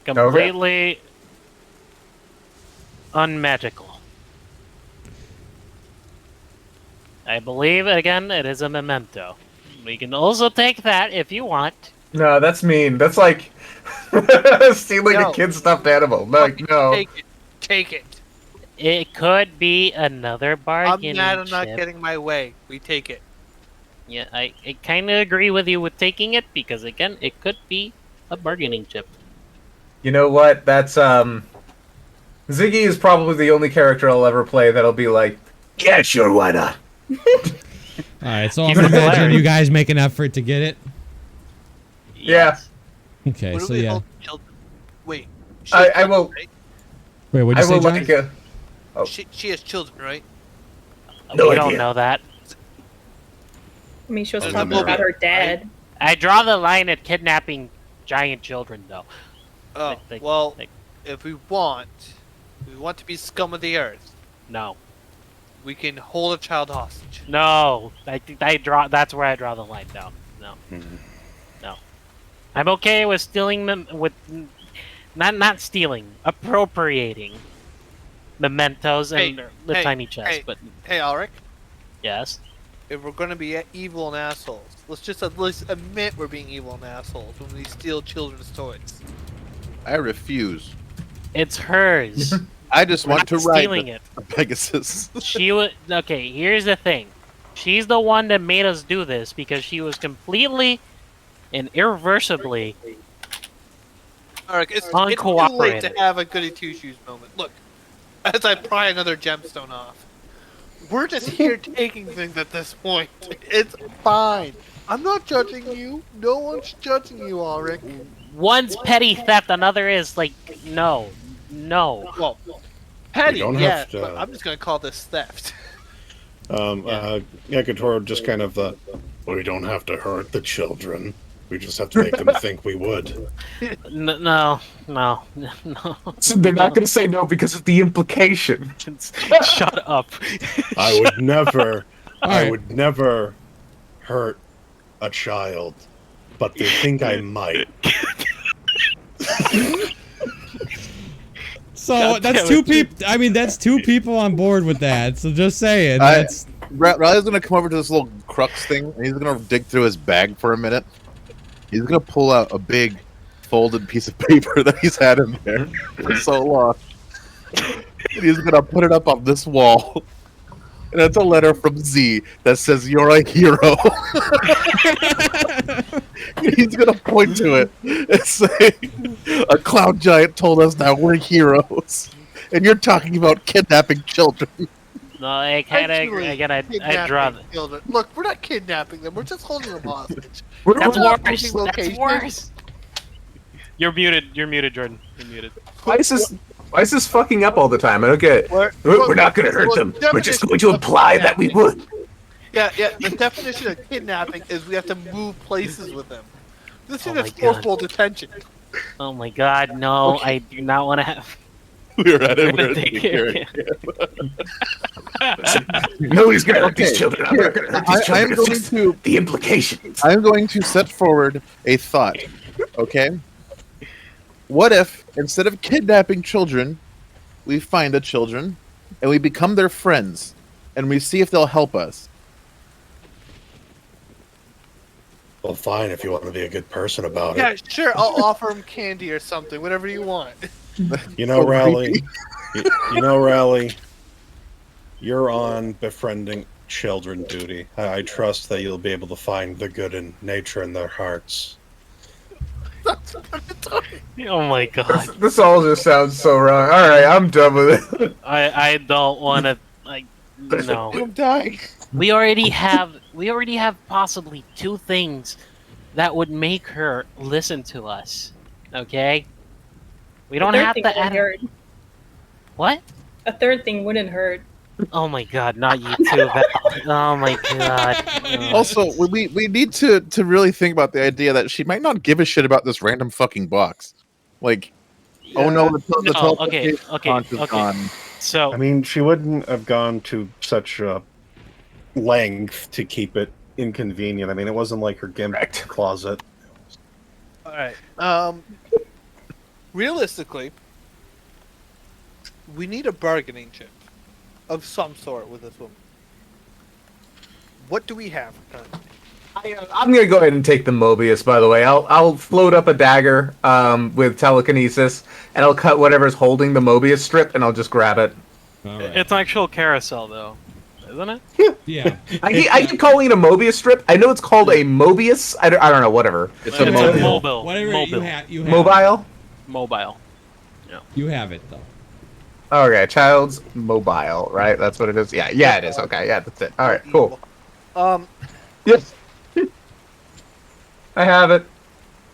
[SPEAKER 8] Completely unmagical. I believe, again, it is a memento. We can also take that if you want.
[SPEAKER 4] No, that's mean. That's like stealing a kid's stuffed animal. Like, no.
[SPEAKER 6] Take it. Take it.
[SPEAKER 8] It could be another bargaining
[SPEAKER 6] I'm not
[SPEAKER 8] chip.
[SPEAKER 6] getting my way. We take it.
[SPEAKER 8] Yeah, I kind of agree with you with taking it, because, again, it could be a bargaining chip.
[SPEAKER 4] You know what? That's Ziggy is probably the only character I'll ever play that'll be like, yeah, sure, why not?
[SPEAKER 1] Alright, so I'm
[SPEAKER 8] Keep
[SPEAKER 1] gonna
[SPEAKER 8] it
[SPEAKER 1] imagine
[SPEAKER 8] hilarious.
[SPEAKER 1] you guys make an effort to get it.
[SPEAKER 4] Yeah.
[SPEAKER 1] Okay,
[SPEAKER 6] What do
[SPEAKER 1] so
[SPEAKER 6] we
[SPEAKER 1] yeah.
[SPEAKER 6] hold children? Wait. She
[SPEAKER 4] I
[SPEAKER 6] has
[SPEAKER 4] will-
[SPEAKER 6] children, right?
[SPEAKER 1] Wait, what'd
[SPEAKER 4] I
[SPEAKER 1] you say,
[SPEAKER 4] will
[SPEAKER 1] John?
[SPEAKER 4] like a. Oh.
[SPEAKER 6] She has children, right?
[SPEAKER 4] No
[SPEAKER 8] We don't
[SPEAKER 4] idea.
[SPEAKER 8] know that.
[SPEAKER 7] I mean, she was
[SPEAKER 6] There's
[SPEAKER 7] talking
[SPEAKER 6] a
[SPEAKER 7] about
[SPEAKER 6] movie,
[SPEAKER 7] her dad.
[SPEAKER 8] I draw the line at kidnapping giant children, though.
[SPEAKER 6] Oh,
[SPEAKER 8] Like-
[SPEAKER 6] well,
[SPEAKER 8] like-
[SPEAKER 6] if we want to be scum of the earth,
[SPEAKER 8] No.
[SPEAKER 6] we can hold a child hostage.
[SPEAKER 8] No. That's where I draw the line. No. No. No. I'm okay with stealing them, with not stealing, appropriating mementos and the
[SPEAKER 6] hey,
[SPEAKER 8] tiny chest,
[SPEAKER 6] hey.
[SPEAKER 8] but
[SPEAKER 6] Hey, Alric,
[SPEAKER 8] yes.
[SPEAKER 6] if we're gonna be evil and assholes, let's just at least admit we're being evil and assholes when we steal children's toys.
[SPEAKER 5] I refuse.
[SPEAKER 8] It's hers.
[SPEAKER 5] I just
[SPEAKER 8] We're
[SPEAKER 5] want to
[SPEAKER 8] not
[SPEAKER 5] ride
[SPEAKER 8] stealing
[SPEAKER 5] the
[SPEAKER 8] it.
[SPEAKER 5] Pegasus.
[SPEAKER 8] She was okay. Here's the thing. She's the one that made us do this because she was completely and irreversibly
[SPEAKER 6] Alric, it's too late to
[SPEAKER 8] uncooperative.
[SPEAKER 6] have a goody two shoes moment. Look, as I pry another gemstone off, we're just here taking things at this point. It's fine. I'm not judging you. No one's judging you, Alric.
[SPEAKER 8] one's petty theft, another is like no.
[SPEAKER 6] Well, petty,
[SPEAKER 3] don't
[SPEAKER 6] yeah,
[SPEAKER 3] have to-
[SPEAKER 6] but I'm just gonna call this theft.
[SPEAKER 3] Yakatoro just kind of we don't have to hurt the children. We just have to make them think we would.
[SPEAKER 8] No.
[SPEAKER 4] So they're not going to say no because of the implication.
[SPEAKER 8] Shut up.
[SPEAKER 3] I would never, I
[SPEAKER 1] right.
[SPEAKER 3] would never hurt a child, but they think I might.
[SPEAKER 1] So
[SPEAKER 8] God
[SPEAKER 1] that's
[SPEAKER 8] damn
[SPEAKER 1] two
[SPEAKER 8] it,
[SPEAKER 1] people. I mean, that's two people on board with that. So just saying.
[SPEAKER 5] I-
[SPEAKER 1] That's
[SPEAKER 5] Riley's gonna come over to this little crux thing, and he's gonna dig through his bag for a minute. He's gonna pull out a big folded piece of paper that he's had in there for so long. And he's gonna put it up on this wall. And it's a letter from Z that says, "You're a hero." And he's gonna point to it and say, "A cloud giant told us that we're heroes. And you're talking about kidnapping children."
[SPEAKER 8] No, I kind of
[SPEAKER 6] Actually,
[SPEAKER 8] again. I'd
[SPEAKER 6] kidnapping
[SPEAKER 8] draw. The,
[SPEAKER 6] children. Look, we're not kidnapping them. We're just holding them hostage.
[SPEAKER 8] that's
[SPEAKER 6] We're not
[SPEAKER 8] worse.
[SPEAKER 6] moving
[SPEAKER 8] That's
[SPEAKER 6] locations.
[SPEAKER 8] worse. You're muted. You're muted, Jordan. You're muted.
[SPEAKER 4] Why is this fucking up all the time? I don't get it. We're not going to hurt them. We're just going to imply that we would.
[SPEAKER 6] Yeah. The definition of kidnapping is we have to move places with them. This
[SPEAKER 8] Oh
[SPEAKER 6] is
[SPEAKER 8] my
[SPEAKER 6] just forceful detention.
[SPEAKER 8] Oh my God, no! I do not want to have.
[SPEAKER 5] We're at it.
[SPEAKER 8] We're
[SPEAKER 5] We're
[SPEAKER 8] gonna
[SPEAKER 5] at
[SPEAKER 8] take
[SPEAKER 5] it.
[SPEAKER 4] Nobody's going to hurt these children. I'm not going to hurt these children.
[SPEAKER 5] I'm going to
[SPEAKER 4] The implications.
[SPEAKER 5] I'm going to set forward a thought. Okay? What if instead of kidnapping children, we find the children and we become their friends and we see if they'll help us?
[SPEAKER 3] Well, fine if you want to be a good person about
[SPEAKER 6] Yeah,
[SPEAKER 3] it.
[SPEAKER 6] sure. I'll offer them candy or something, whatever you want.
[SPEAKER 3] You know,
[SPEAKER 5] So
[SPEAKER 3] Rally. You know, Rally. You're on befriending children duty. I trust that you'll be able to find the good in nature in their hearts.
[SPEAKER 8] Oh my God!
[SPEAKER 4] This all just sounds so wrong. All right, I'm done with it.
[SPEAKER 8] I don't want to. Like, no.
[SPEAKER 6] I'm dying.
[SPEAKER 8] We already have possibly two things that would make her listen to us. Okay? We don't
[SPEAKER 7] A third
[SPEAKER 8] have
[SPEAKER 7] thing
[SPEAKER 8] to
[SPEAKER 7] wouldn't
[SPEAKER 8] add.
[SPEAKER 7] hurt.
[SPEAKER 8] What?
[SPEAKER 7] A third thing wouldn't hurt.
[SPEAKER 8] Oh my God! Not you too, Val. Oh my God! Oh.
[SPEAKER 5] Also, we need to really think about the idea that she might not give a shit about this random fucking box. Like, oh no, the
[SPEAKER 8] No,
[SPEAKER 5] teleportation
[SPEAKER 8] okay.
[SPEAKER 5] launch is gone.
[SPEAKER 8] So
[SPEAKER 3] I mean, she wouldn't have gone to such a length to keep it inconvenient. I mean, it wasn't like her gimp closet.
[SPEAKER 6] All right. Realistically, we need a bargaining chip of some sort with this woman. What do we have currently?
[SPEAKER 4] I'm gonna go ahead and take the Mobius. By the way, I'll float up a dagger with telekinesis, and I'll cut whatever's holding the Mobius strip, and I'll just grab it.
[SPEAKER 1] all right.
[SPEAKER 8] it's an actual carousel, though, isn't it?
[SPEAKER 1] Yeah.
[SPEAKER 4] I keep calling it a Mobius strip. I know it's called a Mobius. I don't know. Whatever.
[SPEAKER 5] It's a
[SPEAKER 8] It's
[SPEAKER 5] mobile.
[SPEAKER 8] mobile.
[SPEAKER 1] Whatever
[SPEAKER 8] Mobile.
[SPEAKER 1] you have.
[SPEAKER 4] Mobile.
[SPEAKER 8] Mobile.
[SPEAKER 1] You have it though.
[SPEAKER 4] Okay, child's mobile. Right. That's what it is. Yeah. Yeah, it is. Okay. Yeah, that's it. All right. Cool. Yes. I have it.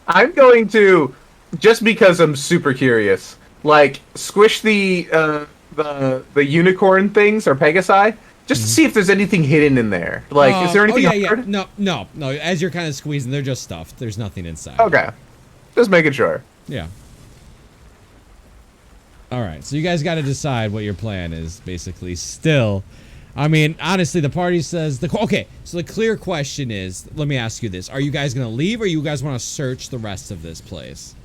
[SPEAKER 4] I'm going to, just because I'm super curious, like squish the unicorn things or Pegasi, just to see if there's anything hidden in there. Like, is there anything?
[SPEAKER 1] Oh, yeah.
[SPEAKER 4] hard?
[SPEAKER 1] No. As you're kind of squeezing, they're just stuffed. There's nothing inside.
[SPEAKER 4] Okay, just making sure.
[SPEAKER 1] Yeah. All right. So you guys got to decide what your plan is. Basically, still. I mean, honestly, the party says okay. So the clear question is, let me ask you this: are you guys gonna leave, or you guys want to search the rest of this place?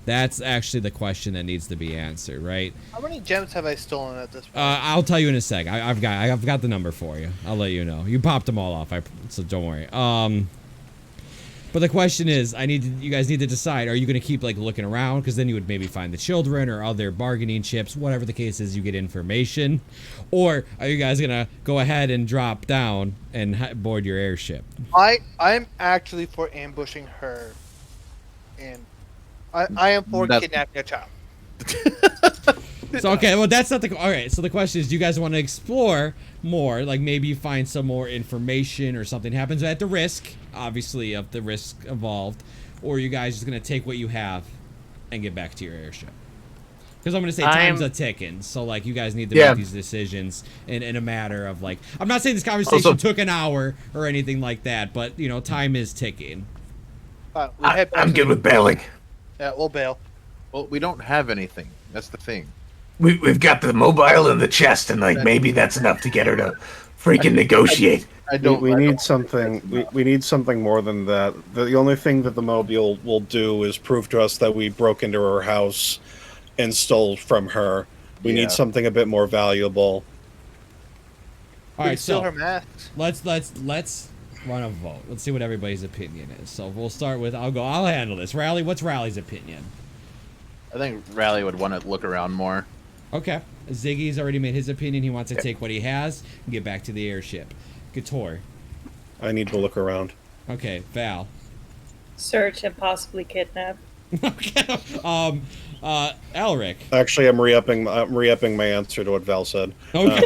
[SPEAKER 1] That's actually the question that needs to be answered, right?
[SPEAKER 6] How many gems have I stolen at this point?
[SPEAKER 1] I'll tell you in a sec. I've got the number for you. I'll let you know. You popped them all off. So don't worry. But the question is, you guys need to decide: are you going to keep like looking around, because then you would maybe find the children or other bargaining chips, whatever the case is, you get information, or are you guys going to go ahead and drop down and board your airship?
[SPEAKER 6] I'm actually for ambushing her, and I am for kidnapping a child.
[SPEAKER 1] So okay, well that's not the all right. So the question is, do you guys want to explore more? Like maybe you find some more information or something happens at the risk, obviously, of the risk involved, or are you guys just gonna take what you have and get back to your airship? Because I'm gonna say time's a ticking, so like you guys need to make these decisions in a matter of like. I'm not saying this conversation took an hour or anything like that, but you know, time is ticking.
[SPEAKER 9] I'm good with bailing.
[SPEAKER 6] Yeah, we'll bail.
[SPEAKER 5] Well, we don't have anything. That's the thing.
[SPEAKER 9] We've got the mobile and the chest, and like maybe that's enough to get her to freaking negotiate.
[SPEAKER 3] We need something. We need something more than that. The only thing that the mobile will do is prove to us that we broke into her house and stole from her. We need something a bit more valuable.
[SPEAKER 1] All right,
[SPEAKER 6] steal
[SPEAKER 1] so
[SPEAKER 6] her masks.
[SPEAKER 1] let's run a vote. Let's see what everybody's opinion is. So we'll start with I'll handle this. Rally, what's Rally's opinion?
[SPEAKER 5] I think Rally would want to look around more.
[SPEAKER 1] Okay. Ziggy's already made his opinion. He wants to take what he has and get back to the airship. Gator.
[SPEAKER 3] I need to look around.
[SPEAKER 1] Okay, Val.
[SPEAKER 7] Search and possibly kidnap.
[SPEAKER 1] Okay. Elric.
[SPEAKER 3] Actually, I'm re-upping my answer to what Val said.
[SPEAKER 1] Okay.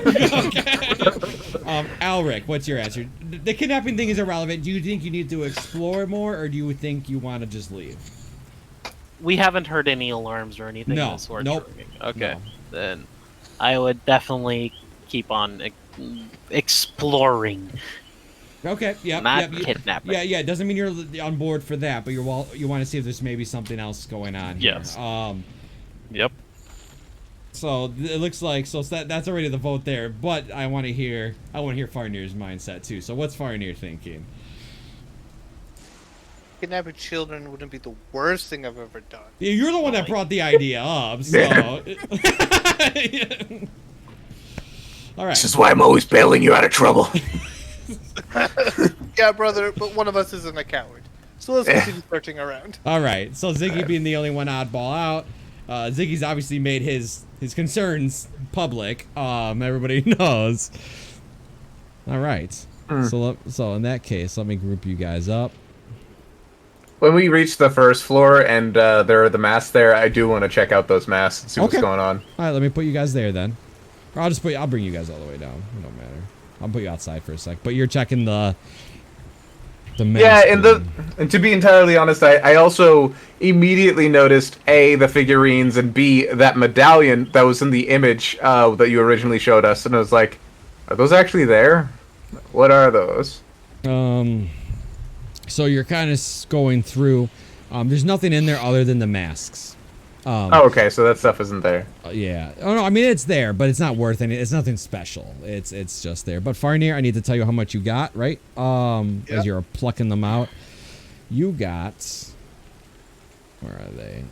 [SPEAKER 1] Elric, what's your answer? The kidnapping thing is irrelevant. Do you think you need to explore more, or do you think you want to just leave?
[SPEAKER 8] We haven't heard any alarms or anything of the sort.
[SPEAKER 1] Nope.
[SPEAKER 8] Okay.
[SPEAKER 1] No.
[SPEAKER 8] Then I would definitely keep on exploring.
[SPEAKER 1] Okay. Yep.
[SPEAKER 8] Not kidnapping.
[SPEAKER 1] Yeah. It doesn't mean you're on board for that, but you want to see if there's maybe something else going on here.
[SPEAKER 8] Yes. Yep.
[SPEAKER 1] So it looks like that's already the vote there, but I want to hear Farnir's mindset too. So what's Farnir thinking?
[SPEAKER 6] Kidnapping children wouldn't be the worst thing I've ever done.
[SPEAKER 1] Yeah, you're the one that brought the idea up, so. All right.
[SPEAKER 9] This is why I'm always bailing you out of trouble.
[SPEAKER 6] Yeah, brother, but one of us isn't a coward. So let's continue searching around.
[SPEAKER 1] All right. So Ziggy being the only one oddball out, Ziggy's obviously made his concerns public. Everybody knows. All right. So in that case, let me group you guys up.
[SPEAKER 4] When we reach the first floor and there are the masks there, I do want to check out those masks and see what's going on.
[SPEAKER 1] All right, let me put you guys there then. Or I'll bring you guys all the way down. It don't matter. I'll put you outside for a sec. But you're checking the mask.
[SPEAKER 4] Yeah, and to be entirely honest, I also immediately noticed A, the figurines, and B, that medallion that was in the image that you originally showed us, and I was like, are those actually there? What are those?
[SPEAKER 1] So you're kind of going through. There's nothing in there other than the masks.
[SPEAKER 4] Oh, okay, so that stuff isn't there.
[SPEAKER 1] Yeah. Oh no, I mean it's there, but it's not worth any. It's nothing special. It's just there. But Farnir, I need to tell you how much you got, right? As you're plucking them out, you got. Where are they?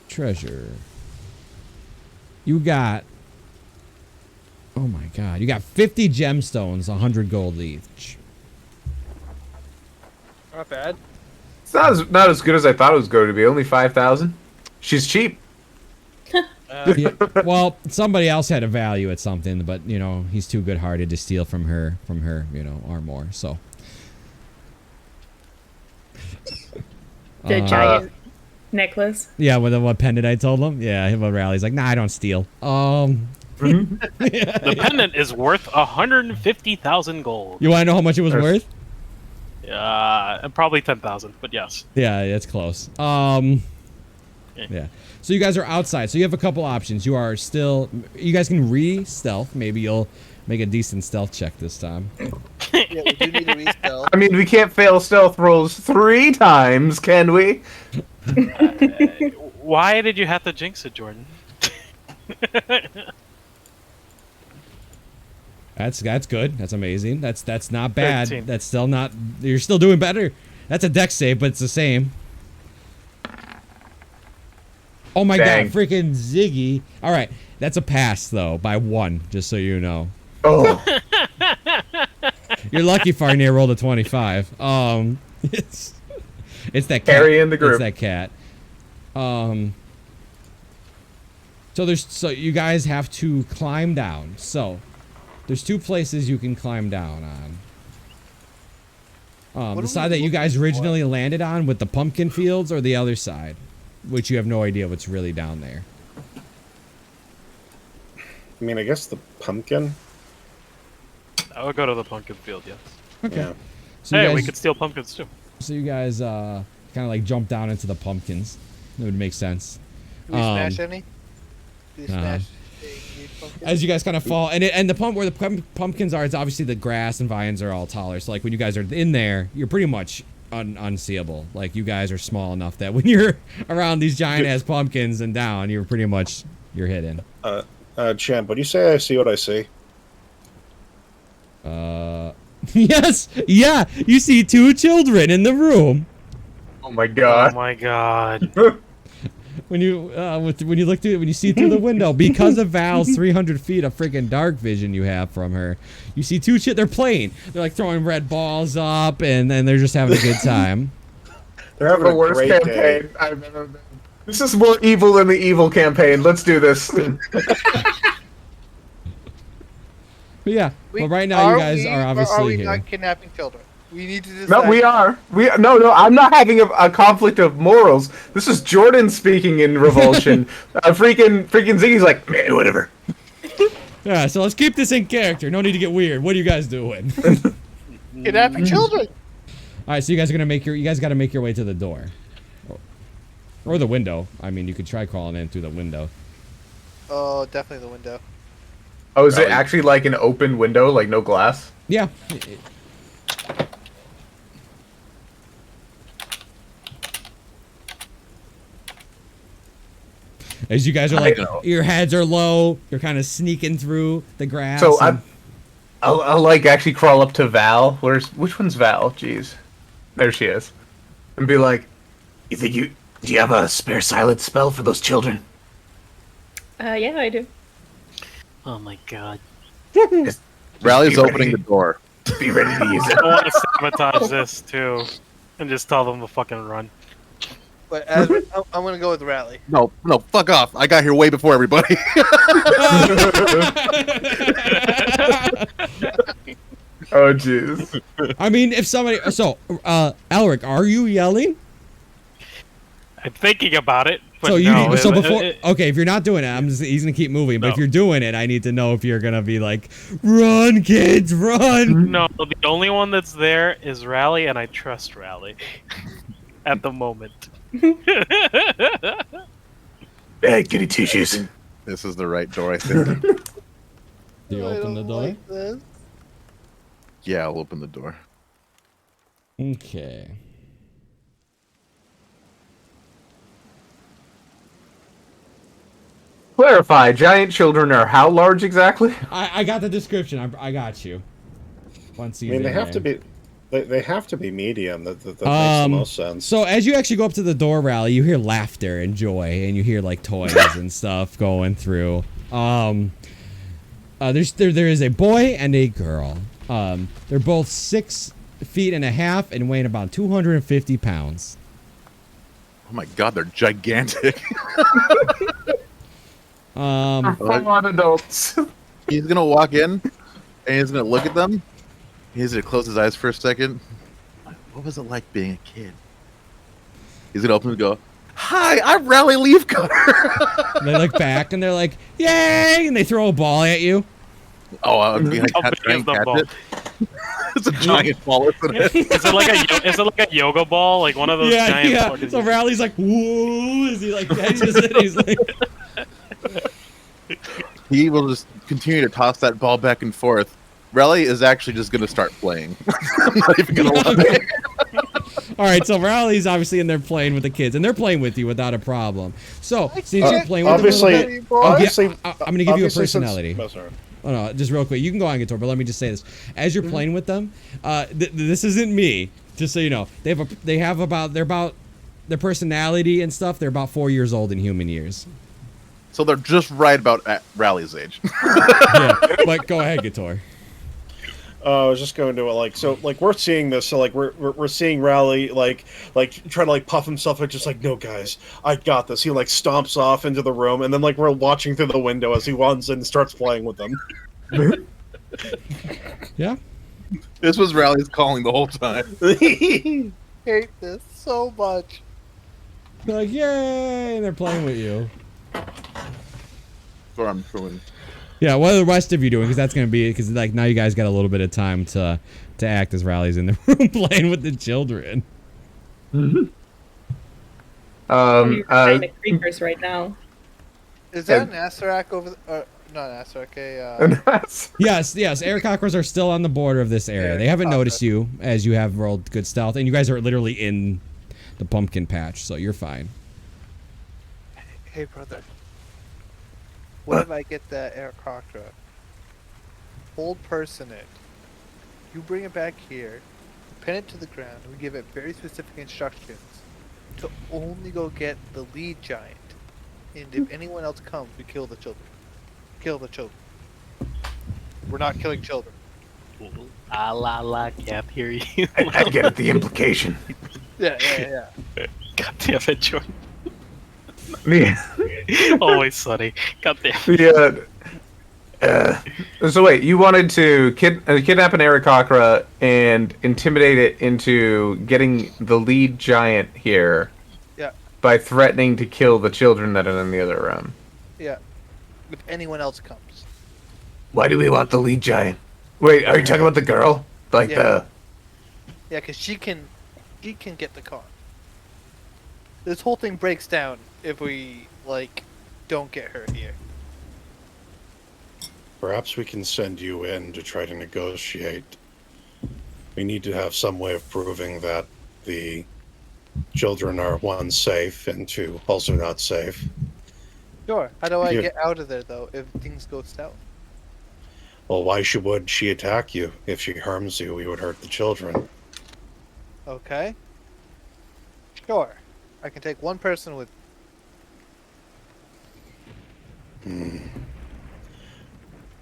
[SPEAKER 1] Treasure. You got. Oh my God! You got 50 gemstones, 100 gold each.
[SPEAKER 6] Not bad.
[SPEAKER 4] It's not as good as I thought it was going to be. Only 5,000. She's cheap.
[SPEAKER 1] Yeah, well, somebody else had a value at something, but you know he's too good-hearted to steal from her, or more. So.
[SPEAKER 7] The giant necklace.
[SPEAKER 1] Yeah, with what pendant I told him. Yeah, what Rally's like, nah, I don't steal.
[SPEAKER 8] The pendant is worth 150,000 gold.
[SPEAKER 1] You want to know how much it was worth?
[SPEAKER 8] Probably 10,000, but yes.
[SPEAKER 1] Yeah, it's close. Yeah. So you guys are outside. So you have a couple options. You guys can re-stealth. Maybe you'll make a decent stealth check this time.
[SPEAKER 6] Yeah, we do need to re-stealth.
[SPEAKER 4] I mean, we can't fail stealth rolls 3 times, can we?
[SPEAKER 8] Why did you have to jinx it, Jordan?
[SPEAKER 1] That's good. That's amazing. That's not bad.
[SPEAKER 8] 13.
[SPEAKER 1] That's still not. You're still doing better. That's a dex save, but it's the same. Oh my
[SPEAKER 4] Dang.
[SPEAKER 1] God, freaking Ziggy! All right, that's a pass though by 1, just so you know.
[SPEAKER 4] Oh.
[SPEAKER 1] You're lucky Farnir rolled a 25. It's that cat.
[SPEAKER 4] Carry in the group.
[SPEAKER 1] It's that cat. So you guys have to climb down. So there's 2 places you can climb down on. The side that you guys originally landed on with the pumpkin fields, or the other side, which you have no idea what's really down there.
[SPEAKER 3] I mean, I guess the pumpkin.
[SPEAKER 8] I would go to the pumpkin field, yes.
[SPEAKER 1] Okay.
[SPEAKER 3] Yeah.
[SPEAKER 1] So
[SPEAKER 8] Hey,
[SPEAKER 1] you
[SPEAKER 8] we
[SPEAKER 1] guys,
[SPEAKER 8] could steal pumpkins too.
[SPEAKER 1] so you guys kind of like jump down into the pumpkins. That would make sense.
[SPEAKER 6] Do we smash any? Do we
[SPEAKER 1] uh-huh.
[SPEAKER 6] smash any pumpkins?
[SPEAKER 1] As you guys kind of fall, and the pump where the pumpkins are, it's obviously the grass and vines are all taller. So like when you guys are in there, you're pretty much unseeable. Like you guys are small enough that when you're around these giant ass pumpkins and down, you're hidden.
[SPEAKER 3] Champ, would you say I see what I see?
[SPEAKER 1] Yes, yeah. You see two children in the room.
[SPEAKER 4] Oh my god.
[SPEAKER 8] Oh my god.
[SPEAKER 1] When you look through, when you see through the window, because of Val's 300 feet of freaking dark vision you have from her, you see two they're playing. They're like throwing red balls up, and then they're just having a good time.
[SPEAKER 3] They're having
[SPEAKER 4] The
[SPEAKER 3] a
[SPEAKER 4] worst
[SPEAKER 3] great
[SPEAKER 4] campaign
[SPEAKER 3] day.
[SPEAKER 4] I've ever been. This is more evil than the evil campaign. Let's do this.
[SPEAKER 1] But yeah, well, right now you guys are
[SPEAKER 6] Are
[SPEAKER 1] obviously
[SPEAKER 6] we
[SPEAKER 1] here.
[SPEAKER 6] not kidnapping children? We need to decide.
[SPEAKER 4] No, we are. No. I'm not having a conflict of morals. This is Jordan speaking in revulsion. Freaking Ziggy's like, man, whatever.
[SPEAKER 1] Yeah, so let's keep this in character. No need to get weird. What are you guys doing?
[SPEAKER 6] Kidnapping children.
[SPEAKER 1] All right, so you guys are gonna you guys got to make your way to the door, or the window. I mean, you could try crawling in through the window.
[SPEAKER 6] Oh, definitely the window.
[SPEAKER 4] Oh, is it actually like an open window, like no glass?
[SPEAKER 1] Yeah. As you guys are like, your heads are low, you're kind of sneaking through the grass.
[SPEAKER 4] So I'll like actually crawl up to Val. Which one's Val? Jeez, there she is, and be like,
[SPEAKER 9] Do you have a spare silence spell for those children?
[SPEAKER 7] Yeah, I do.
[SPEAKER 8] Oh my god.
[SPEAKER 5] Rally's
[SPEAKER 9] be
[SPEAKER 5] opening
[SPEAKER 9] ready.
[SPEAKER 5] the door.
[SPEAKER 9] Be ready to use
[SPEAKER 8] I
[SPEAKER 9] it.
[SPEAKER 8] want to sabotage this too, and just tell them to fucking run.
[SPEAKER 6] But I'm gonna go with Rally.
[SPEAKER 5] No, fuck off. I got here way before everybody.
[SPEAKER 4] oh jeez.
[SPEAKER 1] I mean, if somebody, so, Alric, are you yelling?
[SPEAKER 8] I'm thinking about it. But
[SPEAKER 1] So you
[SPEAKER 8] no,
[SPEAKER 1] need, so
[SPEAKER 8] it-
[SPEAKER 1] before,
[SPEAKER 8] it-
[SPEAKER 1] okay, if you're not doing it, he's gonna keep moving. But
[SPEAKER 8] No.
[SPEAKER 1] if you're doing it, I need to know if you're gonna be like, run, kids, run.
[SPEAKER 8] No, the only one that's there is Rally, and I trust Rally at the moment.
[SPEAKER 9] Hey, goody two shoes.
[SPEAKER 5] This is the right door, I think.
[SPEAKER 1] Do you open the door?
[SPEAKER 6] Like this.
[SPEAKER 5] Yeah, I'll open the door.
[SPEAKER 1] Okay.
[SPEAKER 4] Clarify, giant children are how large exactly?
[SPEAKER 1] I got the description. I got you. Once
[SPEAKER 3] I
[SPEAKER 1] he's
[SPEAKER 3] mean, they
[SPEAKER 1] in
[SPEAKER 3] have to
[SPEAKER 1] there.
[SPEAKER 3] be. They have to be medium. That makes the most sense.
[SPEAKER 1] So as you actually go up to the door, Rally, you hear laughter and joy, and you hear like toys and stuff going through. There is a boy and a girl. They're both 6 feet and a half and weighing about 250 pounds.
[SPEAKER 5] Oh my god, they're gigantic.
[SPEAKER 4] Full-on adults.
[SPEAKER 5] He's gonna walk in, and he's gonna look at them. He's gonna close his eyes for a second. What was it like being a kid? He's gonna open and go, "Hi, I'm Rally Leafcutter."
[SPEAKER 1] They look back and they're like, "Yay!" and they throw a ball at you.
[SPEAKER 5] Oh, I'm gonna
[SPEAKER 8] How
[SPEAKER 5] catch,
[SPEAKER 8] big is the ball?
[SPEAKER 5] it. It's a giant ball, isn't it?
[SPEAKER 8] Is it like a yoga ball, like one of those giant?
[SPEAKER 1] Yeah.
[SPEAKER 8] fucking-
[SPEAKER 1] So Rally's like, "Whoa!" Is he like? He's like,
[SPEAKER 5] He will just continue to toss that ball back and forth. Rally is actually just gonna start playing. I'm not even gonna lie.
[SPEAKER 1] all right. So Rally's obviously in there playing with the kids, and they're playing with you without a problem. So since you're playing with
[SPEAKER 3] obviously,
[SPEAKER 1] them a little bit,
[SPEAKER 3] obviously,
[SPEAKER 1] I'm gonna give you a
[SPEAKER 3] obviously since-
[SPEAKER 1] personality.
[SPEAKER 3] oh, sorry.
[SPEAKER 1] Oh no, just real quick. You can go on, Guitar, but let me just say this: as you're playing with them, this isn't me. Just so you know, they're about their personality and stuff. They're about 4 years old in human years.
[SPEAKER 5] So they're just right about at Rally's age.
[SPEAKER 1] Yeah, but go ahead, Guitar.
[SPEAKER 3] I was just going to we're seeing this. So we're seeing Rally trying to puff himself up, just like, no guys, I got this. He stomps off into the room, and then we're watching through the window as he runs and starts playing with them.
[SPEAKER 1] Yeah.
[SPEAKER 5] This was Rally's calling the whole time.
[SPEAKER 6] Hate this so much.
[SPEAKER 1] They're like, yay! And they're playing with you.
[SPEAKER 5] So I'm showing.
[SPEAKER 1] Yeah, what are the rest of you doing? Because that's gonna be because like now you guys got a little bit of time to act as Rally's in the room playing with the children.
[SPEAKER 7] You're kind of creepers right now.
[SPEAKER 6] Is that an Asarak over? Not an Asarak.
[SPEAKER 1] Yes, air cockroaches are still on the border of this area.
[SPEAKER 6] Yeah,
[SPEAKER 1] They haven't
[SPEAKER 6] cockroach.
[SPEAKER 1] noticed you as you have rolled good stealth, and you guys are literally in the pumpkin patch, so you're fine.
[SPEAKER 6] Hey, brother. What if I get that Aarakocra? Hold person it. You bring it back here, pin it to the ground, and we give it very specific instructions to only go get the lead giant. And if anyone else comes, we kill the children. Kill the children. We're not killing children.
[SPEAKER 8] Ah la la, can't hear you.
[SPEAKER 9] I get it, the implication.
[SPEAKER 6] Yeah.
[SPEAKER 8] God damn it, Jordan.
[SPEAKER 4] Yeah.
[SPEAKER 8] Always sunny. God damn it.
[SPEAKER 4] So wait, you wanted to kidnap an Aarakocra and intimidate it into getting the lead giant here.
[SPEAKER 6] Yeah.
[SPEAKER 4] By threatening to kill the children that are in the other room.
[SPEAKER 6] Yeah. If anyone else comes.
[SPEAKER 9] Why do we want the lead giant? Wait, are you talking about the girl? Like
[SPEAKER 6] Yeah, because she can get the car. This whole thing breaks down if we, don't get her here.
[SPEAKER 3] Perhaps we can send you in to try to negotiate. We need to have some way of proving that the children are, one, safe, and two, also not safe.
[SPEAKER 6] Sure. How do I
[SPEAKER 3] Here.
[SPEAKER 6] get out of there, though, if things go south?
[SPEAKER 3] Well, why would she attack you? If she harms you, we would hurt the children.
[SPEAKER 6] Okay. Sure. I can take one person with.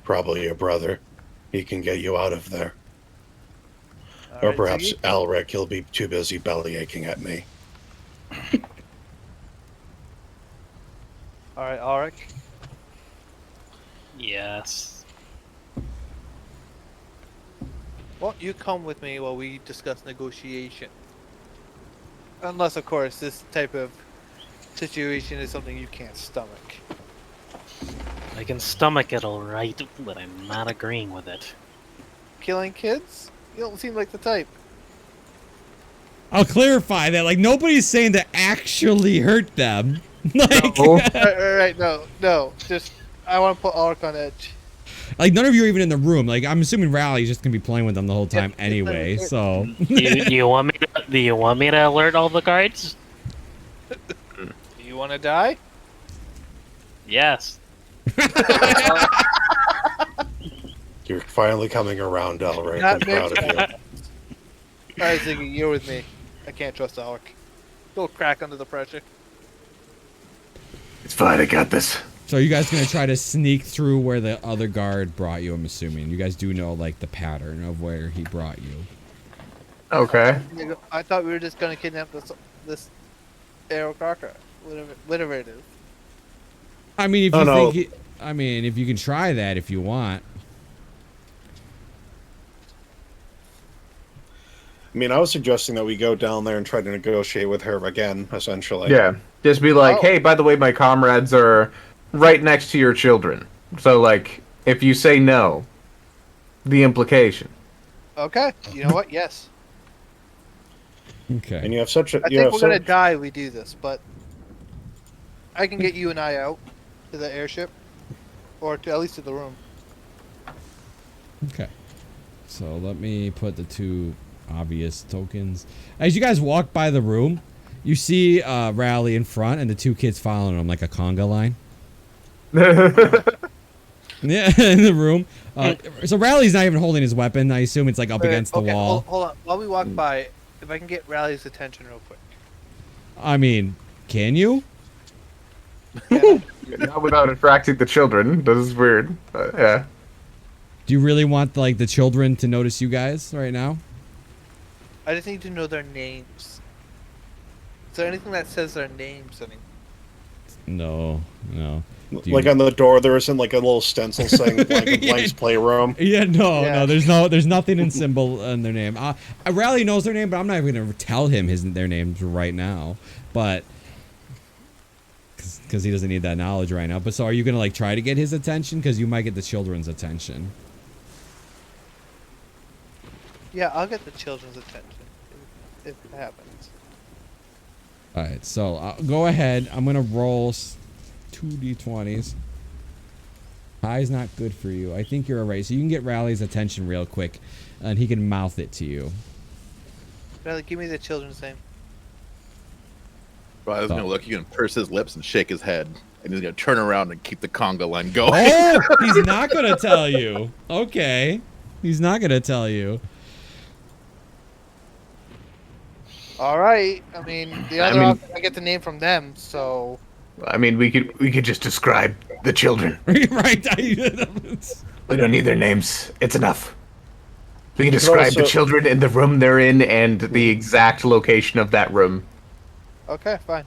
[SPEAKER 3] Probably your brother. He can get you out of there.
[SPEAKER 6] All
[SPEAKER 3] Or
[SPEAKER 6] right,
[SPEAKER 3] perhaps
[SPEAKER 6] Ziggy?
[SPEAKER 3] Alric, he'll be too busy belly aching at me.
[SPEAKER 6] All right, Auric.
[SPEAKER 8] Yes.
[SPEAKER 6] Well, you come with me while we discuss negotiation. Unless, of course, this type of situation is something you can't stomach.
[SPEAKER 8] I can stomach it alright, but I'm not agreeing with it.
[SPEAKER 6] Killing kids? You don't seem like the type.
[SPEAKER 1] I'll clarify that like nobody's saying to actually hurt them. Like,
[SPEAKER 6] Right, no. Just, I want to put Auric on edge.
[SPEAKER 1] like none of you are even in the room. Like I'm assuming Rally's just gonna be playing with them the whole time anyway. So
[SPEAKER 8] Do you want me to alert all the guards?
[SPEAKER 6] Do you want to die?
[SPEAKER 8] Yes.
[SPEAKER 3] You're finally coming around, Alric.
[SPEAKER 6] Not
[SPEAKER 3] I'm proud of you.
[SPEAKER 6] Alright, Ziggy, you're with me. I can't trust Auric. He'll crack under the pressure.
[SPEAKER 9] It's fine, I got this.
[SPEAKER 1] So you guys gonna try to sneak through where the other guard brought you? I'm assuming you guys do know like the pattern of where he brought you.
[SPEAKER 4] Okay.
[SPEAKER 6] I thought we were just gonna kidnap this Aarakocra, whatever it is.
[SPEAKER 1] I mean, if
[SPEAKER 3] Oh,
[SPEAKER 1] you
[SPEAKER 3] no.
[SPEAKER 1] think, I mean, if you can try that if you want.
[SPEAKER 3] I mean, I was suggesting that we go down there and try to negotiate with her again, essentially.
[SPEAKER 4] Yeah. Just be like,
[SPEAKER 6] Oh.
[SPEAKER 4] hey, by the way, my comrades are right next to your children. So, like, if you say no, the implication.
[SPEAKER 6] Okay, you know what? Yes.
[SPEAKER 1] Okay.
[SPEAKER 3] And you have such a.
[SPEAKER 6] I
[SPEAKER 3] you
[SPEAKER 6] think
[SPEAKER 3] have
[SPEAKER 6] we're
[SPEAKER 3] so-
[SPEAKER 6] gonna die if we do this, but I can get you and I out to the airship, or to at least to the room.
[SPEAKER 1] Okay. So let me put the two obvious tokens. As you guys walk by the room, you see Rally in front and the two kids following him like a conga line. Yeah, in the room. So Rally's not even holding his weapon. I assume it's like up against the
[SPEAKER 6] Okay,
[SPEAKER 1] wall.
[SPEAKER 6] Hold on. While we walk by, if I can get Rally's attention real quick.
[SPEAKER 1] I mean, can you?
[SPEAKER 4] Not without attracting the children. This is weird. But, yeah.
[SPEAKER 1] Do you really want like the children to notice you guys right now?
[SPEAKER 6] I just need to know their names. Is there anything that says their names?
[SPEAKER 1] No. Do
[SPEAKER 3] Like
[SPEAKER 1] you-
[SPEAKER 3] on the door, there isn't like a little stencil saying Blank's Playroom.
[SPEAKER 1] Yeah, no,
[SPEAKER 6] Yeah.
[SPEAKER 1] there's nothing in symbol in their name. Rally knows their name, but I'm not even gonna tell him their names right now. But because he doesn't need that knowledge right now. But so are you gonna like try to get his attention? Because you might get the children's attention.
[SPEAKER 6] Yeah, I'll get the children's attention if it happens.
[SPEAKER 1] All right, so go ahead. I'm gonna roll 2d20s. High's not good for you. I think you're alright. So you can get Rally's attention real quick, and he can mouth it to you.
[SPEAKER 6] Riley, give me the children's name.
[SPEAKER 5] Well, I was gonna look. He's gonna purse his lips and shake his head, and he's gonna turn around and keep the conga line going.
[SPEAKER 1] Oh, he's not gonna tell you. Okay, he's not gonna tell you.
[SPEAKER 6] All right. I mean, the other option, I get the name from them, so.
[SPEAKER 9] I mean, we could just describe the children.
[SPEAKER 1] Right.
[SPEAKER 9] We don't need their names. It's enough. We can describe the children in the room they're in and the exact location of that room.
[SPEAKER 6] Okay, fine.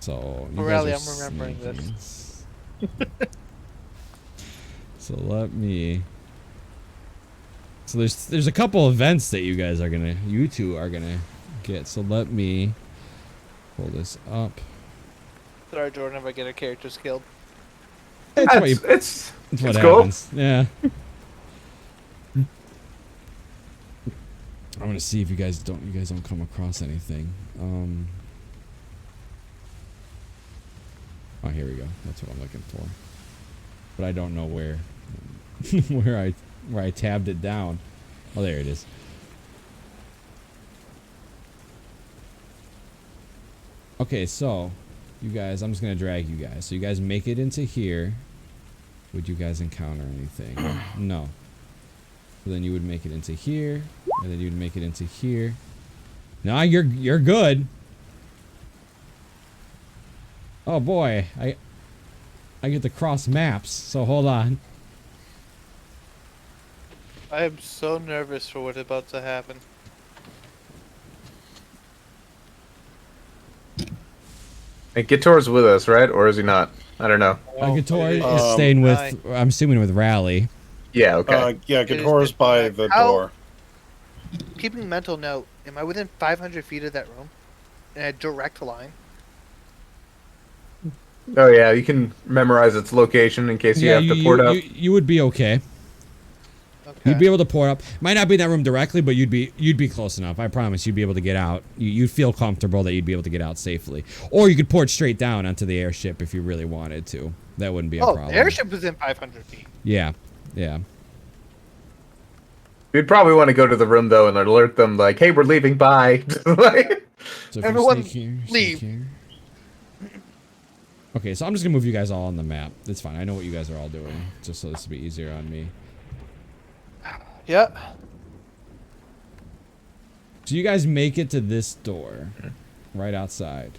[SPEAKER 1] So,
[SPEAKER 6] Morelli, I'm remembering this.
[SPEAKER 1] So let me. So there's a couple events that you two are gonna get. So let me pull this up.
[SPEAKER 6] Sorry, Jordan, if I get our characters killed.
[SPEAKER 1] It's what
[SPEAKER 9] cool.
[SPEAKER 1] happens. Yeah. I'm gonna see if you guys don't come across anything. Oh, here we go. That's what I'm looking for. But I don't know where where I tabbed it down. Oh, there it is. Okay, so you guys, I'm just gonna drag you guys. So you guys make it into here. Would you guys encounter anything? No. So then you would make it into here, and then you'd make it into here. No, you're good. Oh boy, I get to cross maps. So hold on.
[SPEAKER 6] I am so nervous for what's about to happen.
[SPEAKER 4] Hey, Gitor's with us, right? Or is he not? I don't know.
[SPEAKER 1] Gitor is staying with, I'm assuming with Rally.
[SPEAKER 4] Yeah, okay.
[SPEAKER 3] Yeah, Gitor's by the door.
[SPEAKER 6] Keeping mental note, am I within 500 feet of that room? In a direct line?
[SPEAKER 4] Oh yeah, you can memorize its location in case you have to port up.
[SPEAKER 1] You would be okay.
[SPEAKER 6] Okay.
[SPEAKER 1] You'd be able to port up. Might not be in that room directly, but you'd be close enough. I promise you'd be able to get out. You'd feel comfortable that you'd be able to get out safely. Or you could port straight down onto the airship if you really wanted to. That wouldn't be a problem.
[SPEAKER 6] The airship was in 500 feet.
[SPEAKER 1] Yeah, yeah.
[SPEAKER 4] You'd probably want to go to the room though and alert them like, "Hey, we're leaving. Bye."
[SPEAKER 1] So if
[SPEAKER 6] Everyone,
[SPEAKER 1] you sneak here,
[SPEAKER 6] leave.
[SPEAKER 1] sneak here. Okay, so I'm just gonna move you guys all on the map. It's fine. I know what you guys are all doing, just so this will be easier on me.
[SPEAKER 6] Yeah.
[SPEAKER 1] So you guys make it to this door, right outside.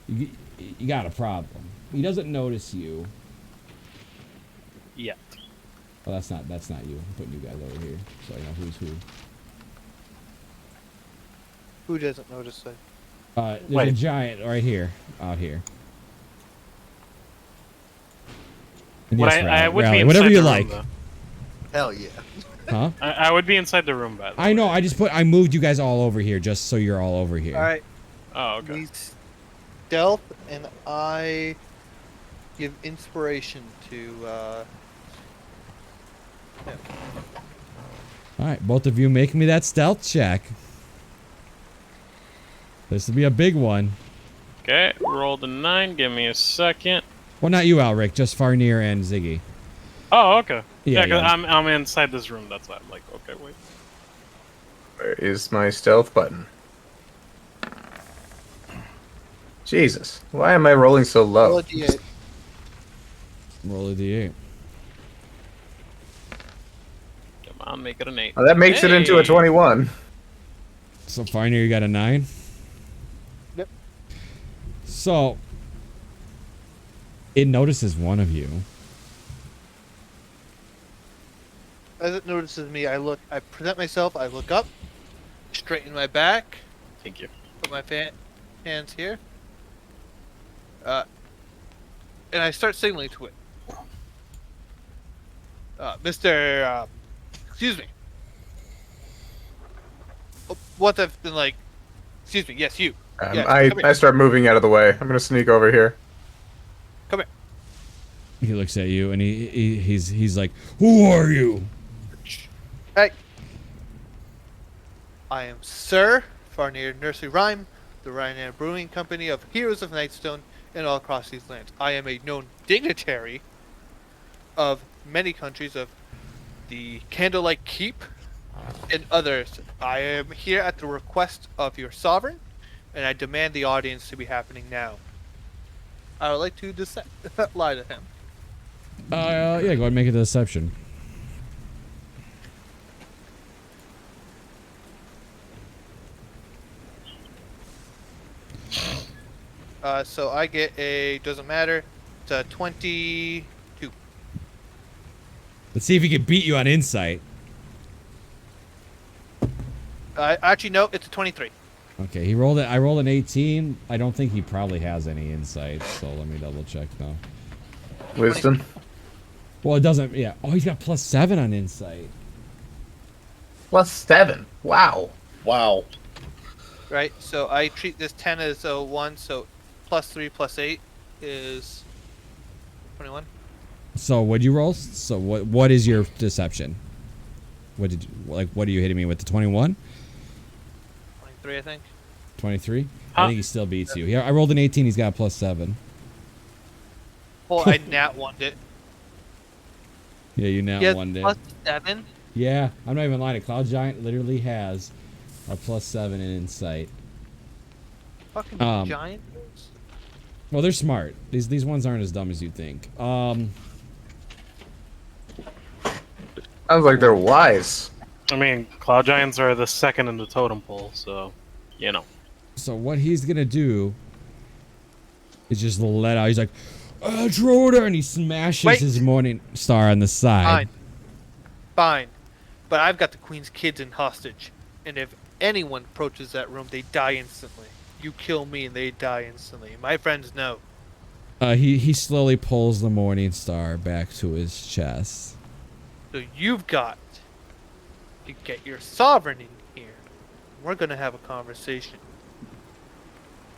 [SPEAKER 1] You got a problem. He doesn't notice you.
[SPEAKER 8] Yeah.
[SPEAKER 1] Well, that's not you. I'm putting you guys over here, so I know who's who.
[SPEAKER 6] Who doesn't notice it?
[SPEAKER 1] There's a giant right here, out here. And
[SPEAKER 8] What
[SPEAKER 1] yes,
[SPEAKER 8] I would
[SPEAKER 1] Rally,
[SPEAKER 8] be
[SPEAKER 1] whatever
[SPEAKER 8] inside
[SPEAKER 1] you
[SPEAKER 8] the
[SPEAKER 1] like.
[SPEAKER 8] room,
[SPEAKER 5] Hell yeah.
[SPEAKER 1] Huh?
[SPEAKER 8] I would be inside the room, by the way.
[SPEAKER 1] I know. I moved you guys all over here just so you're all over here.
[SPEAKER 6] All right.
[SPEAKER 8] Oh, okay.
[SPEAKER 6] We stealth, and I give inspiration to him.
[SPEAKER 1] All right, both of you make me that stealth check. This will be a big one.
[SPEAKER 8] Okay, rolled a 9. Give me a second.
[SPEAKER 1] Well, not you, Alric, just Farnir and Ziggy.
[SPEAKER 8] Oh, okay.
[SPEAKER 1] Yeah,
[SPEAKER 8] Yeah, 'cause
[SPEAKER 1] yeah.
[SPEAKER 8] I'm inside this room. That's why I'm like, okay, wait.
[SPEAKER 4] Where is my stealth button? Jesus, why am I rolling so
[SPEAKER 6] Roll
[SPEAKER 4] low?
[SPEAKER 6] a d8.
[SPEAKER 1] Roll a d8.
[SPEAKER 8] Come on, make it an 8.
[SPEAKER 4] Oh, that makes it into a
[SPEAKER 8] Hey!
[SPEAKER 4] 21.
[SPEAKER 1] So Farnir, you got a 9?
[SPEAKER 6] Yep.
[SPEAKER 1] So it notices one of you.
[SPEAKER 6] As it notices me, I present myself, I look up, straighten my back,
[SPEAKER 8] Thank you.
[SPEAKER 6] put my hands here, and I start signaling to it. Mr. Excuse me. What I've been like, excuse me, yes, you. Yeah, come here.
[SPEAKER 4] I start moving out of the way. I'm gonna sneak over here.
[SPEAKER 6] Come here.
[SPEAKER 1] He looks at you and he's like, "Who are you?"
[SPEAKER 6] Hey. I am Sir Farnier Nursery Rhyme, the Ryanair Brewing Company of Heroes of Nightstone and all across these lands. I am a known dignitary of many countries of the Candlelight Keep and others. I am here at the request of your sovereign, and I demand the audience to be happening now. I would like to lie to him.
[SPEAKER 1] Yeah, go ahead and make a deception.
[SPEAKER 6] So I get a, doesn't matter, it's a 22.
[SPEAKER 1] Let's see if he can beat you on insight.
[SPEAKER 6] Actually, no, it's a 23.
[SPEAKER 1] Okay, he rolled it. I rolled an 18. I don't think he probably has any insight, so let me double check now.
[SPEAKER 4] Wisdom.
[SPEAKER 1] Well, it doesn't. Yeah. Oh, he's got +7 on insight.
[SPEAKER 4] +7. Wow.
[SPEAKER 3] Wow.
[SPEAKER 6] Right, so I treat this 10 as a 1, so +3 +8 is 21.
[SPEAKER 1] So what'd you roll? So what is your deception? What did you, what are you hitting me with, the 21?
[SPEAKER 6] 23, I think.
[SPEAKER 1] 23?
[SPEAKER 8] Huh?
[SPEAKER 1] I think he still beats you. Yeah, I rolled an 18. He's got a +7.
[SPEAKER 6] Well, I nat 1'd it.
[SPEAKER 1] Yeah, you now
[SPEAKER 6] He has
[SPEAKER 1] one day.
[SPEAKER 6] +7.
[SPEAKER 1] Yeah, I'm not even lying. A Cloud Giant literally has a +7 in insight.
[SPEAKER 6] Fucking
[SPEAKER 1] Um,
[SPEAKER 6] giant.
[SPEAKER 1] Well, they're smart. These ones aren't as dumb as you think.
[SPEAKER 4] Sounds like they're wise.
[SPEAKER 8] I mean, Cloud Giants are the second in the totem pole, so, you know.
[SPEAKER 1] So what he's gonna do is just let out. He's like, Troder, and he smashes
[SPEAKER 6] Wait.
[SPEAKER 1] his morning star on the side.
[SPEAKER 6] Fine. But I've got the Queen's kids in hostage. And if anyone approaches that room, they die instantly. You kill me and they die instantly. My friends know.
[SPEAKER 1] He slowly pulls the morning star back to his chest.
[SPEAKER 6] So you've got to get your sovereign in here. We're going to have a conversation.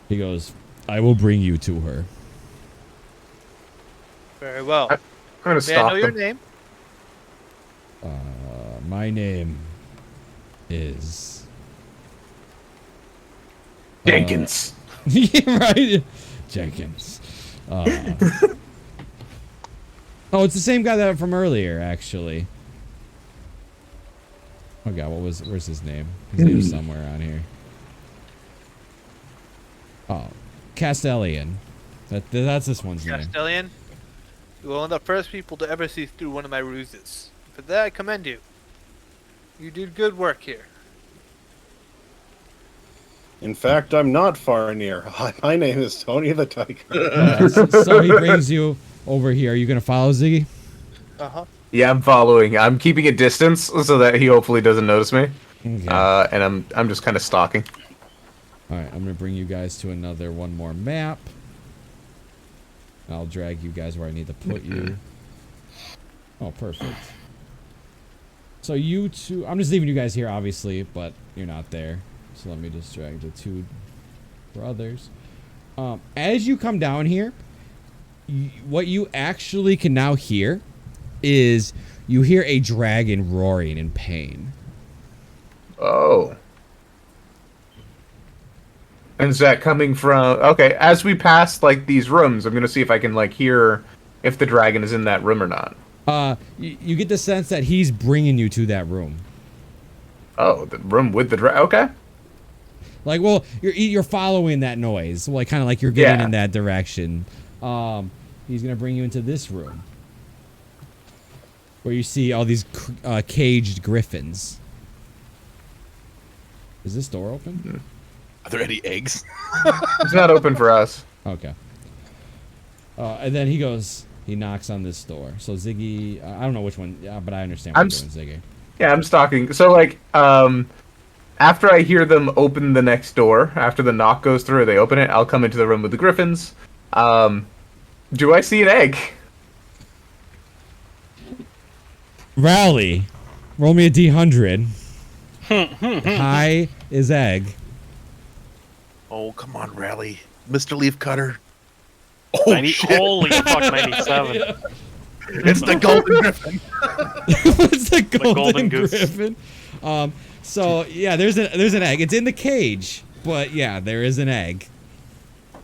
[SPEAKER 1] He goes, I will bring you to her.
[SPEAKER 6] Very well.
[SPEAKER 4] I'm gonna
[SPEAKER 6] May I
[SPEAKER 4] stop
[SPEAKER 6] know your
[SPEAKER 4] them.
[SPEAKER 6] name?
[SPEAKER 1] My name is
[SPEAKER 9] Jenkins.
[SPEAKER 1] yeah, right, Jenkins. Oh, it's the same guy that from earlier, actually. Oh god, where's his name? His name's somewhere around here. Oh, Castellian. That's this one's name.
[SPEAKER 6] Castellian. You were one of the first people to ever see through one of my ruses. For that, I commend you. You did good work here.
[SPEAKER 3] In fact, I'm not far near. My name is Tony the Tiger.
[SPEAKER 1] So he brings you over here. Are you gonna follow Ziggy?
[SPEAKER 6] Uh-huh.
[SPEAKER 4] Yeah, I'm following. I'm keeping a distance so that he hopefully doesn't notice me.
[SPEAKER 1] Okay.
[SPEAKER 4] And I'm just kind of stalking.
[SPEAKER 1] All right, I'm gonna bring you guys to one more map. I'll drag you guys where I need to put you. Oh, perfect. So you two, I'm just leaving you guys here, obviously, but you're not there. So let me just drag the two brothers. As you come down here, what you actually can now hear is you hear a dragon roaring in pain.
[SPEAKER 4] Oh. And is that coming from... Okay, as we pass, like, these rooms, I'm gonna see if I can, like, hear if the dragon is in that room or not.
[SPEAKER 1] You get the sense that he's bringing you to that room.
[SPEAKER 4] Oh, the room with the dragon. Okay.
[SPEAKER 1] Like, well, you're following that noise. Like, kind of like you're getting
[SPEAKER 4] Yeah.
[SPEAKER 1] in that direction. He's going to bring you into this room. Where you see all these caged griffins. Is this door open?
[SPEAKER 5] Are there any eggs?
[SPEAKER 4] It's not open for us.
[SPEAKER 1] Okay. And then he knocks on this door. So Ziggy, I don't know which one, but I understand what you're doing, Ziggy.
[SPEAKER 4] Yeah, I'm stalking. So, like, after I hear them open the next door, after the knock goes through, they open it, I'll come into the room with the griffins. Do I see an egg?
[SPEAKER 1] Rally. Roll me a D100. High is egg.
[SPEAKER 5] Oh, come on, Rally. Mr. Leafcutter. Oh,
[SPEAKER 8] 90,
[SPEAKER 5] shit.
[SPEAKER 8] holy fuck, 97.
[SPEAKER 5] It's the Golden Griffin.
[SPEAKER 1] It's the golden,
[SPEAKER 8] golden goose.
[SPEAKER 1] griffin. So yeah, there's an egg. It's in the cage, but yeah, there is an egg.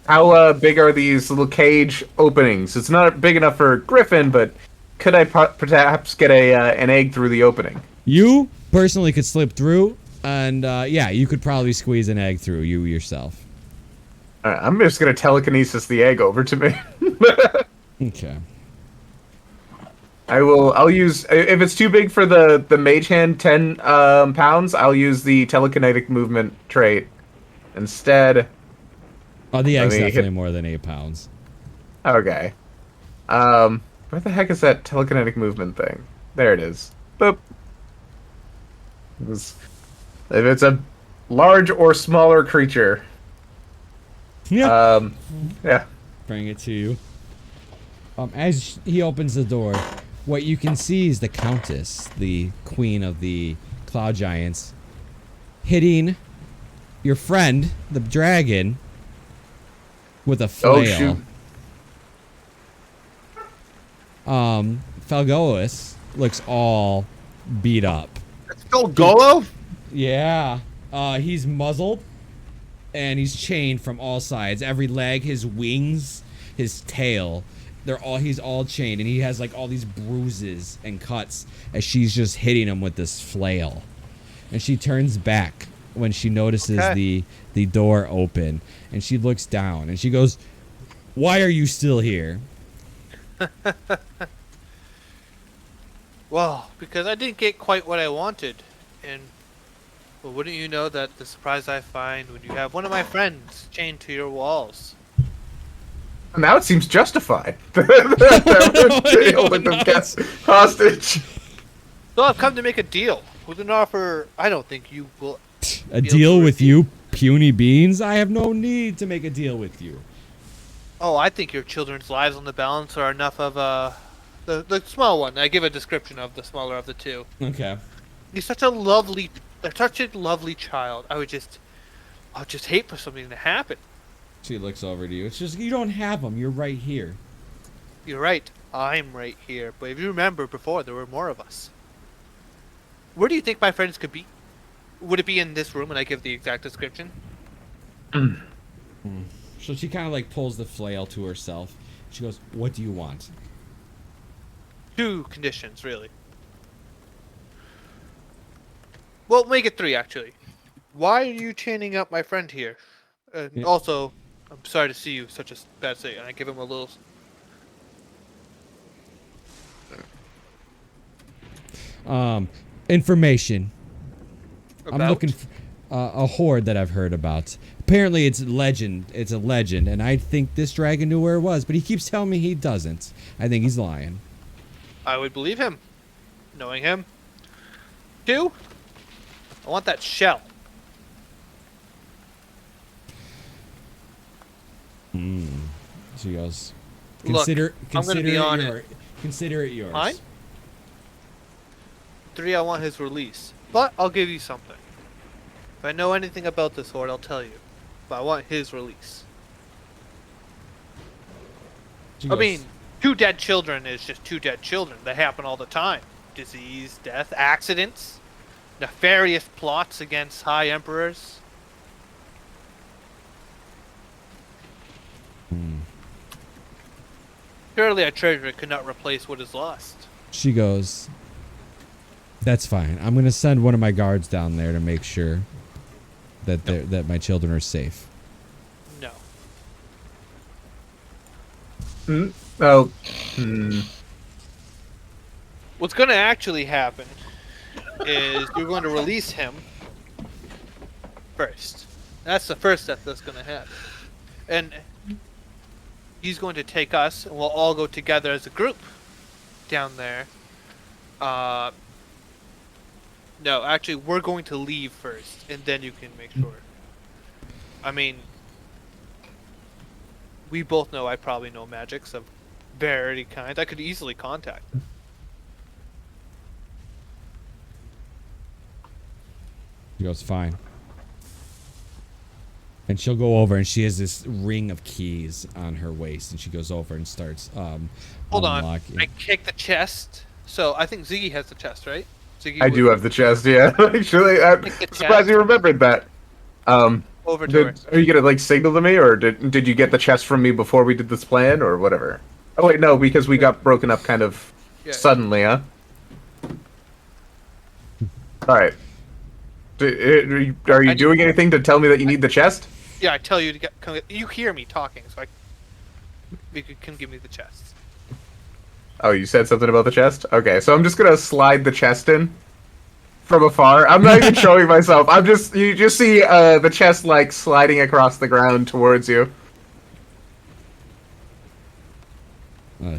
[SPEAKER 4] How big are these little cage openings? It's not big enough for a griffin, but could I perhaps get an egg through the opening?
[SPEAKER 1] You personally could slip through, and yeah, you could probably squeeze an egg through you yourself.
[SPEAKER 4] I'm just gonna telekinesis the egg over to me.
[SPEAKER 1] Okay.
[SPEAKER 4] I'll use, if it's too big for the mage hand 10 pounds, I'll use the telekinetic movement trait instead.
[SPEAKER 1] Oh, the egg's
[SPEAKER 4] me hit-
[SPEAKER 1] definitely more than 8 pounds.
[SPEAKER 4] Okay. Where the heck is that telekinetic movement thing? There it is. Boop. If it's a large or smaller creature,
[SPEAKER 1] Yeah.
[SPEAKER 4] yeah.
[SPEAKER 1] Bring it to you. As he opens the door, what you can see is the Countess, the queen of the Cloud Giants, hitting your friend, the dragon, with a flail.
[SPEAKER 4] Oh, shoot.
[SPEAKER 1] Falgois looks all beat up.
[SPEAKER 5] Let's go, Golo.
[SPEAKER 1] Yeah. He's muzzled and he's chained from all sides. Every leg, his wings, his tail, he's all chained, and he has like all these bruises and cuts as she's just hitting him with this flail. And she turns back when she notices the door open, and she looks down and she goes, "Why are you still here?"
[SPEAKER 6] Well, because I didn't get quite what I wanted, and well, wouldn't you know that the surprise I find when you have one of my friends chained to your walls?
[SPEAKER 4] Now it seems justified. They hold them cats hostage.
[SPEAKER 6] So I've come to make a deal with an offer I don't think you will.
[SPEAKER 1] A
[SPEAKER 6] be able
[SPEAKER 1] deal
[SPEAKER 6] to
[SPEAKER 1] with
[SPEAKER 6] refuse.
[SPEAKER 1] you, puny beans? I have no need to make a deal with you.
[SPEAKER 6] Oh, I think your children's lives on the balance are enough of the small one. I give a description of the smaller of the two.
[SPEAKER 1] Okay.
[SPEAKER 6] He's such a lovely child. I'll just hate for something to happen.
[SPEAKER 1] She looks over to you. It's just, you don't have them. You're right here.
[SPEAKER 6] You're right. I'm right here. But if you remember before, there were more of us. Where do you think my friends could be? Would it be in this room when I give the exact description?
[SPEAKER 1] So she kind of like pulls the flail to herself. She goes, "What do you want?"
[SPEAKER 6] 2 conditions, really. Well, make it 3, actually. Why are you chaining up my friend here? And
[SPEAKER 1] Yeah.
[SPEAKER 6] also, I'm sorry to see you such a bad state. And I give him a little...
[SPEAKER 1] Information. I'm
[SPEAKER 6] About?
[SPEAKER 1] looking for a horde that I've heard about. Apparently it's legend. It's a legend, and I think this dragon knew where it was, but he keeps telling me he doesn't. I think he's lying.
[SPEAKER 6] I would believe him, knowing him. 2, I want that shell.
[SPEAKER 1] She goes,
[SPEAKER 6] Look,
[SPEAKER 1] consider
[SPEAKER 6] I'm gonna be on it.
[SPEAKER 1] Consider it yours.
[SPEAKER 6] Mine? 3, I want his release. But I'll give you something. If I know anything about this horde, I'll tell you. But I want his release.
[SPEAKER 1] She
[SPEAKER 6] I
[SPEAKER 1] goes,
[SPEAKER 6] mean, 2 dead children is just 2 dead children. They happen all the time. Disease, death, accidents, nefarious plots against high emperors. Surely a treasure could not replace what is lost.
[SPEAKER 1] she goes, "That's fine. I'm gonna send one of my guards down there to make sure that that my children are safe."
[SPEAKER 6] No.
[SPEAKER 4] Oh.
[SPEAKER 6] What's going to actually happen is you're going to release him first. That's the first step that's going to happen. And he's going to take us, and we'll all go together as a group down there. No, actually, we're going to leave first, and then you can make sure. I mean, we both know I probably know magics of variety kinds. I could easily contact them.
[SPEAKER 1] She goes, "Fine." And she'll go over, and she has this ring of keys on her waist, and she goes over and starts
[SPEAKER 6] Hold on.
[SPEAKER 1] unlocking.
[SPEAKER 6] I kick the chest. So I think Ziggy has the chest, right? Ziggy
[SPEAKER 4] I do have the chest, yeah. Actually, I'm surprised you remembered that.
[SPEAKER 6] over to her.
[SPEAKER 4] Are you gonna like signal to me, or did you get the chest from me before we did this plan, or whatever? Oh wait, no, because we got broken up kind of suddenly, huh? All right. Are you doing anything to tell me that you need the chest?
[SPEAKER 6] Yeah, I tell you to come. You hear me talking, so you can give me the chest.
[SPEAKER 4] Oh, you said something about the chest? Okay, so I'm just gonna slide the chest in from afar. I'm not even showing myself. You just see the chest like sliding across the ground towards you.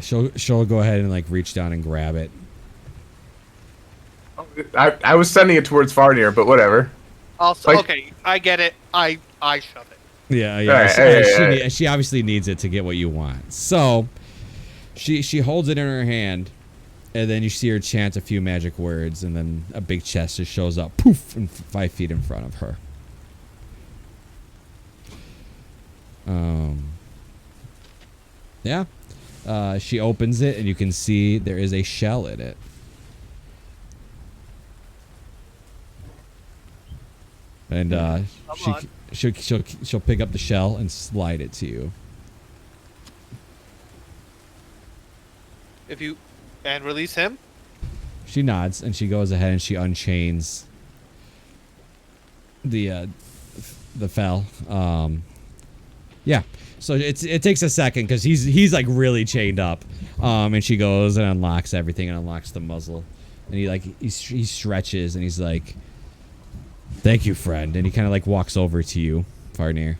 [SPEAKER 1] She'll go ahead and like reach down and grab it.
[SPEAKER 4] I was sending it towards Farnir, but whatever.
[SPEAKER 6] Also,
[SPEAKER 4] Like-
[SPEAKER 6] okay, I get it. I shove it.
[SPEAKER 1] Yeah.
[SPEAKER 4] Alright,
[SPEAKER 1] She obviously needs it to get what you want. So she holds it in her hand, and then you see her chant a few magic words, and then a big chest just shows up, poof, 5 feet in front of her. Yeah. She opens it, and you can see there is a shell in it. And she'll pick up the shell and slide it to you.
[SPEAKER 6] And release him.
[SPEAKER 1] She nods, and she goes ahead and she unchains the fell. Yeah. So it takes a second because he's like really chained up. And she goes and unlocks everything and unlocks the muzzle, and he stretches and he's like, "Thank you, friend," and he kind of like walks over to you, Farnir.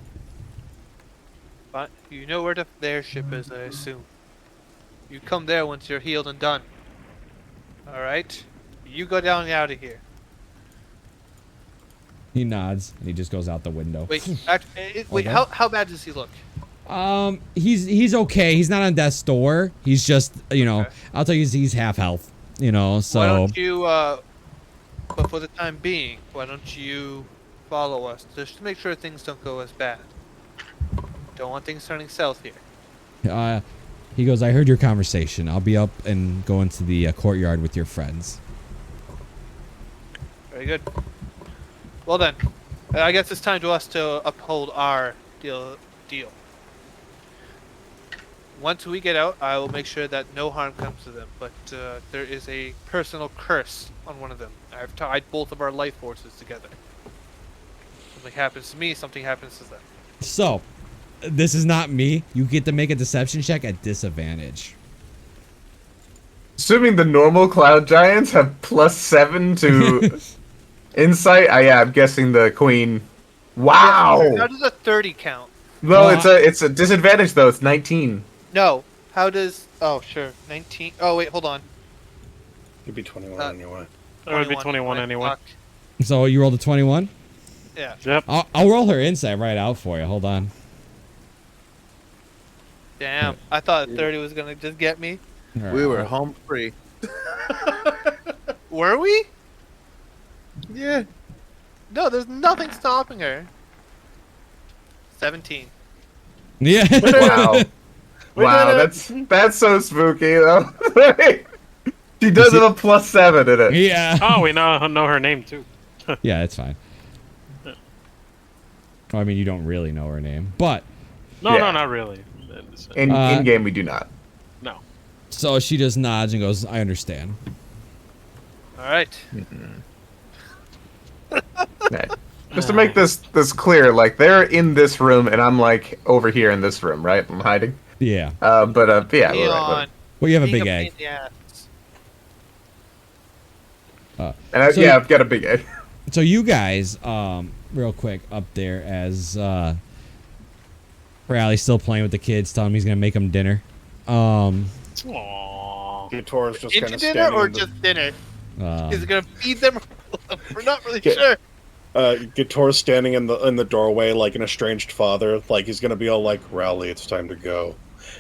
[SPEAKER 6] But you know where their ship is, I assume. You come there once you're healed and done. Alright? You go down and out of here.
[SPEAKER 1] He nods and he just goes out the window.
[SPEAKER 6] Wait,
[SPEAKER 1] Okay.
[SPEAKER 6] how bad does he look?
[SPEAKER 1] He's okay. He's not on death's door. He's just,
[SPEAKER 6] Okay.
[SPEAKER 1] I'll tell you, he's half health. So.
[SPEAKER 6] Why don't you, but for the time being, why don't you follow us just to make sure things don't go as bad? Don't want things turning south here.
[SPEAKER 1] He goes, "I heard your conversation. I'll be up and go into the courtyard with your friends."
[SPEAKER 6] Very good. Well then, I guess it's time to us to uphold our deal. Once we get out, I will make sure that no harm comes to them. But there is a personal curse on one of them. I've tied both of our life forces together. Something happens to me, something happens to them.
[SPEAKER 1] So, this is not me. You get to make a deception check at disadvantage.
[SPEAKER 4] Assuming the normal cloud giants have +7 to insight. Yeah, I'm guessing the queen. Wow.
[SPEAKER 6] How does a 30 count?
[SPEAKER 4] No, it's a disadvantage though. It's 19.
[SPEAKER 6] No. How does? Oh, sure. 19. Oh, wait, hold on.
[SPEAKER 3] You'd be 21 anyway.
[SPEAKER 8] It would be 21 anyway.
[SPEAKER 6] Fuck.
[SPEAKER 1] So you rolled a 21?
[SPEAKER 6] Yeah.
[SPEAKER 8] Yep.
[SPEAKER 1] I'll roll her insight right out for you. Hold on.
[SPEAKER 6] Damn. I thought 30 was gonna just get me.
[SPEAKER 5] We were home free.
[SPEAKER 6] Were we?
[SPEAKER 5] Yeah.
[SPEAKER 6] No, there's nothing stopping her. 17.
[SPEAKER 1] Yeah.
[SPEAKER 4] Wow. Wow, that's so spooky though. She does have a +7 in it.
[SPEAKER 1] Yeah.
[SPEAKER 8] Oh, we know her name too.
[SPEAKER 1] Yeah, it's fine. Well, I mean, you don't really know her name, but
[SPEAKER 8] No,
[SPEAKER 4] Yeah.
[SPEAKER 8] not really.
[SPEAKER 4] In game, we do not.
[SPEAKER 8] No.
[SPEAKER 1] so she just nods and goes, "I understand."
[SPEAKER 6] All right.
[SPEAKER 4] Right. Just to make this clear, like they're in this room and I'm like over here in this room, right? I'm hiding.
[SPEAKER 1] Yeah.
[SPEAKER 4] Yeah, we're right.
[SPEAKER 6] Leon,
[SPEAKER 1] Well, you have a
[SPEAKER 6] being
[SPEAKER 1] big
[SPEAKER 6] pain
[SPEAKER 1] egg.
[SPEAKER 6] in the ass.
[SPEAKER 4] And I've got a big egg.
[SPEAKER 1] So you guys, real quick, up there as Rally's still playing with the kids, telling him he's gonna make them dinner.
[SPEAKER 8] Aww.
[SPEAKER 3] Gator's just kind
[SPEAKER 6] Into
[SPEAKER 3] of
[SPEAKER 6] dinner
[SPEAKER 3] standing
[SPEAKER 6] or
[SPEAKER 3] in the,
[SPEAKER 6] just dinner? Is it gonna feed them? We're not really
[SPEAKER 3] Yeah.
[SPEAKER 6] sure.
[SPEAKER 3] Gator's standing in the doorway like an estranged father, like he's gonna be all like, "Rally, it's time to go,"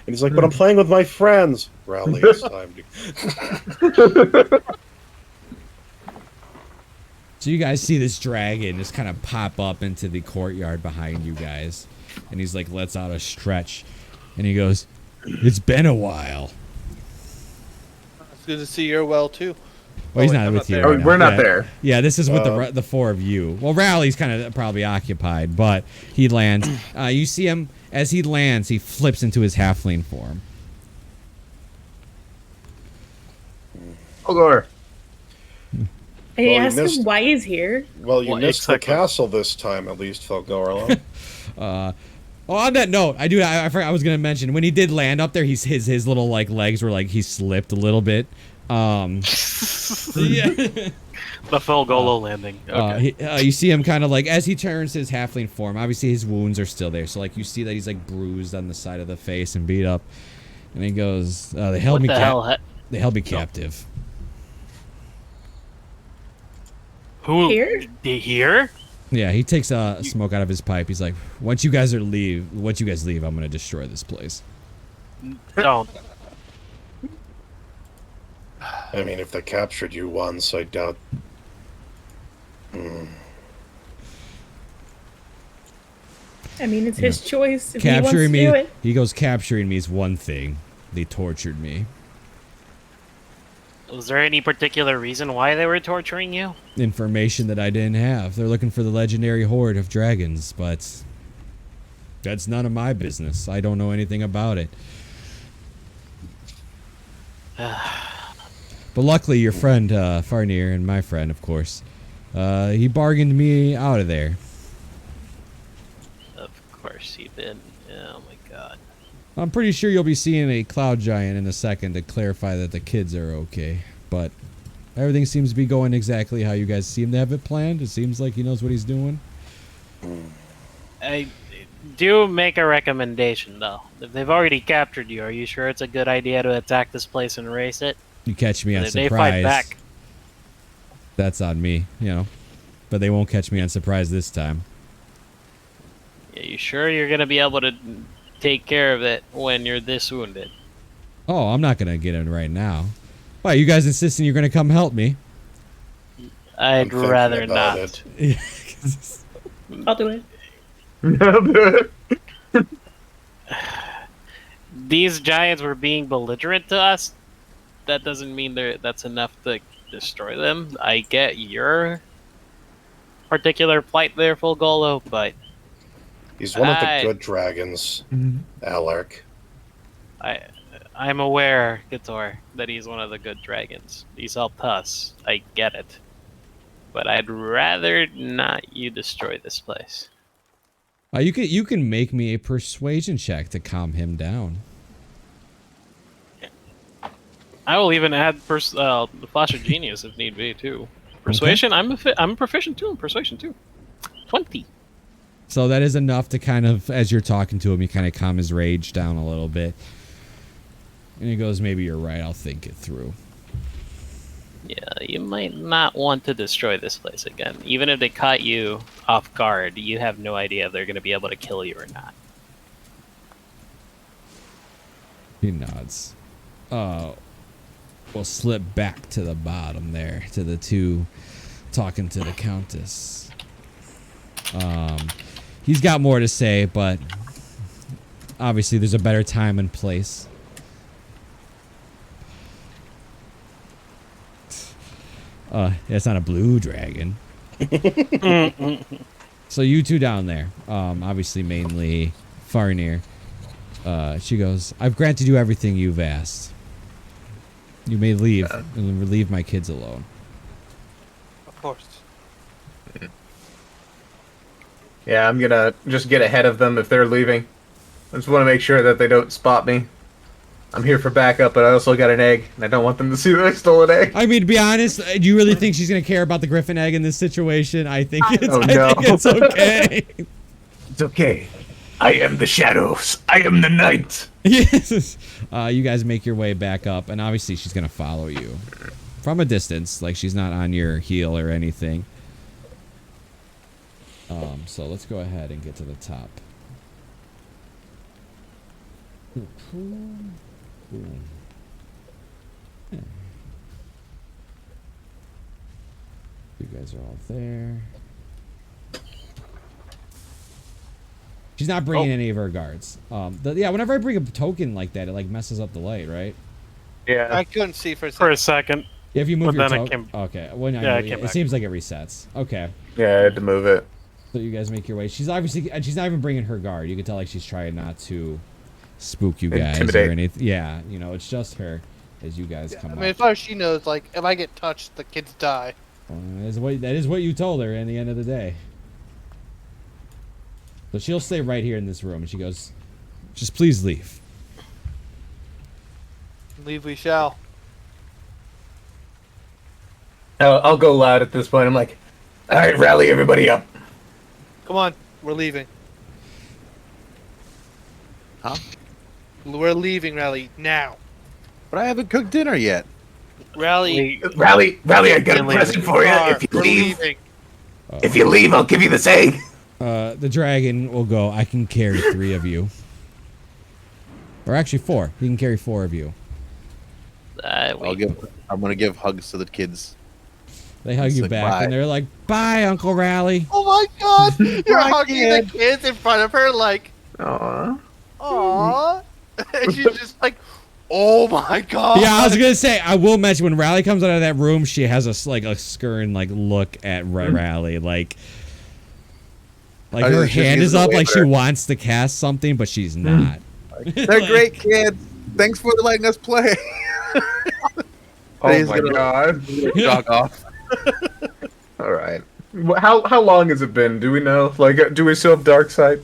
[SPEAKER 3] and he's like, "But I'm playing with my friends." Rally, it's time to.
[SPEAKER 1] So you guys see this dragon just kind of pop up into the courtyard behind you guys. And he's like, lets out a stretch. And he goes, "It's been a while."
[SPEAKER 6] It's good to see you're well too.
[SPEAKER 1] Well, he's
[SPEAKER 6] wait,
[SPEAKER 1] not
[SPEAKER 6] I'm
[SPEAKER 1] with
[SPEAKER 6] not
[SPEAKER 1] you.
[SPEAKER 6] there.
[SPEAKER 1] Right
[SPEAKER 4] Oh,
[SPEAKER 1] now.
[SPEAKER 4] we're not
[SPEAKER 1] Yeah.
[SPEAKER 4] there.
[SPEAKER 1] Yeah, this is with the four of you. Well, Rowley's kind of probably occupied, but he lands. You see him as he lands. He flips into his halfling form.
[SPEAKER 4] Olgor.
[SPEAKER 7] I
[SPEAKER 3] Well, you
[SPEAKER 7] asked
[SPEAKER 3] missed-
[SPEAKER 7] him why he's here.
[SPEAKER 3] Well, you
[SPEAKER 8] Well,
[SPEAKER 3] missed
[SPEAKER 8] exactly.
[SPEAKER 3] the castle this time, at least, Felgorlo.
[SPEAKER 1] On that note, I forgot I was gonna mention when he did land up there. His little like legs were like he slipped a little bit. Yeah.
[SPEAKER 8] The full Golo landing. Okay.
[SPEAKER 1] You see him kind of like as he turns his halfling form. Obviously, his wounds are still there, so like you see that he's like bruised on the side of the face and beat up. And he goes, "They held
[SPEAKER 8] what
[SPEAKER 1] me.
[SPEAKER 8] the hell?
[SPEAKER 1] They held me captive."
[SPEAKER 8] Who?
[SPEAKER 7] Here?
[SPEAKER 8] Here?
[SPEAKER 1] Yeah, he takes smoke out of his pipe. He's like, once you guys leave, I'm gonna destroy this place."
[SPEAKER 8] Don't.
[SPEAKER 3] I mean, if they captured you once, I doubt.
[SPEAKER 7] I mean, it's his choice. If he wants to
[SPEAKER 1] Capturing me,
[SPEAKER 7] do it.
[SPEAKER 1] he goes, capturing me is one thing. They tortured me.
[SPEAKER 8] Was there any particular reason why they were torturing you?
[SPEAKER 1] Information that I didn't have. They're looking for the legendary horde of dragons, but that's none of my business. I don't know anything about it. But luckily, your friend Farnir and my friend, of course, he bargained me out of there.
[SPEAKER 8] Of course he did. Oh my god.
[SPEAKER 1] I'm pretty sure you'll be seeing a cloud giant in a second to clarify that the kids are okay. But everything seems to be going exactly how you guys seem to have it planned. It seems like he knows what he's doing.
[SPEAKER 8] I do make a recommendation, though. If they've already captured you, are you sure it's a good idea to attack this place and race it?
[SPEAKER 1] You catch me on
[SPEAKER 8] If they fight
[SPEAKER 1] surprise.
[SPEAKER 8] back.
[SPEAKER 1] That's on me, you know. But they won't catch me on surprise this time.
[SPEAKER 8] Are you sure you're going to be able to take care of it when you're this wounded?
[SPEAKER 1] Oh, I'm not gonna get in right now. Why, you guys insisting you're gonna come help me?
[SPEAKER 8] I'd
[SPEAKER 3] thinking
[SPEAKER 8] rather
[SPEAKER 3] about
[SPEAKER 8] not.
[SPEAKER 3] it.
[SPEAKER 7] I'll do it.
[SPEAKER 8] These giants were being belligerent to us. That doesn't mean that's enough to destroy them. I get your particular plight there, Fulgolo, but
[SPEAKER 3] He's one of the good dragons, Alark.
[SPEAKER 8] I'm aware, Gator, that he's one of the good dragons. He's helped us. I get it. But I'd rather not you destroy this place.
[SPEAKER 1] You can make me a persuasion check to calm him down.
[SPEAKER 8] I will even add the Flash of Genius if need be, too. Persuasion, I'm proficient, too, in Persuasion, too. 20.
[SPEAKER 1] So that is enough to kind of, as you're talking to him, you kind of calm his rage down a little bit. And he goes, maybe you're right, I'll think it through.
[SPEAKER 8] Yeah, you might not want to destroy this place again. Even if they caught you off guard, you have no idea if they're going to be able to kill you or not.
[SPEAKER 1] He nods. We'll slip back to the bottom there, to the two talking to the Countess. He's got more to say, but obviously there's a better time and place. It's not a blue dragon. So you two down there, obviously mainly Farnir. She goes, I've granted you everything you've asked. You may leave and leave my kids alone.
[SPEAKER 6] Of course.
[SPEAKER 4] Yeah, I'm gonna just get ahead of them if they're leaving. I just want to make sure that they don't spot me. I'm here for backup, but I also got an egg, and I don't want them to see that I stole an egg.
[SPEAKER 1] I mean, to be honest, do you really think she's gonna care about the griffin egg in this situation? I think it's,
[SPEAKER 4] Oh,
[SPEAKER 1] I
[SPEAKER 4] no.
[SPEAKER 1] think it's okay.
[SPEAKER 9] It's okay. I am the shadows. I am the night.
[SPEAKER 1] Yes. You guys make your way back up, and obviously she's gonna follow you from a distance, like she's not on your heel or anything. So let's go ahead and get to the top. You guys are all there. She's not bringing any of her guards. Yeah, whenever I bring a token like that, it like messes up the light, right?
[SPEAKER 4] Yeah.
[SPEAKER 6] I couldn't see for a
[SPEAKER 8] For
[SPEAKER 6] second.
[SPEAKER 8] a second.
[SPEAKER 1] Yeah, if you move
[SPEAKER 8] But
[SPEAKER 1] your
[SPEAKER 8] then it
[SPEAKER 1] token.
[SPEAKER 8] came-
[SPEAKER 1] Okay, when
[SPEAKER 8] Yeah, it
[SPEAKER 1] it
[SPEAKER 8] came back.
[SPEAKER 1] seems like it resets. Okay,
[SPEAKER 4] Yeah, I had to move it.
[SPEAKER 1] so you guys make your way. She's obviously, and she's not even bringing her guard. You can tell like she's trying not to spook you guys
[SPEAKER 4] Intimidate.
[SPEAKER 1] or anything. Yeah, you know, it's just her as you guys
[SPEAKER 6] Yeah,
[SPEAKER 1] come
[SPEAKER 6] I
[SPEAKER 1] up.
[SPEAKER 6] mean, as far as she knows, like, if I get touched, the kids die.
[SPEAKER 1] That is what you told her in the end of the day. So she'll stay right here in this room, and she goes, "Just please leave."
[SPEAKER 6] Leave we shall.
[SPEAKER 9] I'll go loud at this point. I'm like, all right, rally everybody up.
[SPEAKER 6] Come on, we're leaving.
[SPEAKER 5] Huh?
[SPEAKER 6] We're leaving, Rally, now.
[SPEAKER 5] But I haven't cooked dinner yet.
[SPEAKER 6] Rally,
[SPEAKER 9] Rally, I got a
[SPEAKER 8] Really?
[SPEAKER 9] present for you.
[SPEAKER 6] car,
[SPEAKER 9] If you
[SPEAKER 6] we're
[SPEAKER 9] leave,
[SPEAKER 6] leaving.
[SPEAKER 9] if you leave, I'll give you this egg.
[SPEAKER 1] The dragon will go, "I can carry 3 of you." Or actually 4. He can carry 4 of you.
[SPEAKER 5] I'm gonna give hugs to the kids.
[SPEAKER 1] They hug
[SPEAKER 5] It's
[SPEAKER 1] you
[SPEAKER 5] like,
[SPEAKER 1] back,
[SPEAKER 5] bye.
[SPEAKER 1] and they're like, "Bye, Uncle Rally."
[SPEAKER 6] Oh my god! You're
[SPEAKER 5] My
[SPEAKER 6] hugging
[SPEAKER 5] kid.
[SPEAKER 6] the kids in front of her like,
[SPEAKER 4] Aww.
[SPEAKER 6] aww. And she's just like, oh my god.
[SPEAKER 1] Yeah, I was gonna say, I will mention when Rally comes out of that room, she has a skern look at Rally, like
[SPEAKER 5] I
[SPEAKER 1] her
[SPEAKER 5] was just
[SPEAKER 1] hand is
[SPEAKER 5] using the
[SPEAKER 1] up, like she
[SPEAKER 5] waiver.
[SPEAKER 1] wants to cast something, but she's not.
[SPEAKER 5] They're great kids. Thanks for letting us play.
[SPEAKER 4] Oh
[SPEAKER 5] He's
[SPEAKER 4] my
[SPEAKER 5] gonna-
[SPEAKER 4] god.
[SPEAKER 5] Jog off.
[SPEAKER 4] All right. How long has it been? Do we know? Like, do we still have dark sight?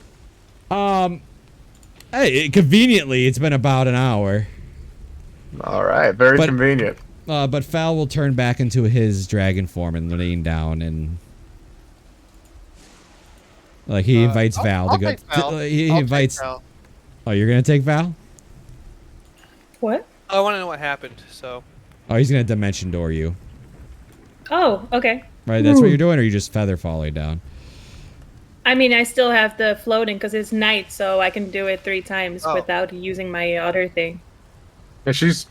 [SPEAKER 1] Hey, conveniently, it's been about an hour.
[SPEAKER 4] All right. Very
[SPEAKER 1] But-
[SPEAKER 4] convenient.
[SPEAKER 1] But Fal will turn back into his dragon form and lean down and like he invites Val to
[SPEAKER 6] I'll
[SPEAKER 1] go.
[SPEAKER 6] take Val.
[SPEAKER 1] He
[SPEAKER 6] I'll take
[SPEAKER 1] invites.
[SPEAKER 6] Val.
[SPEAKER 1] Oh, you're gonna take Val?
[SPEAKER 7] What?
[SPEAKER 6] I want to know what happened, so.
[SPEAKER 1] Oh, he's gonna dimension door you.
[SPEAKER 7] Oh, okay.
[SPEAKER 1] Right, that's what you're doing, or you just feather falling down.
[SPEAKER 7] I mean, I still have the floating because it's night, so I can do it 3 times
[SPEAKER 6] Oh.
[SPEAKER 7] without using my other thing.
[SPEAKER 4] Yeah, she's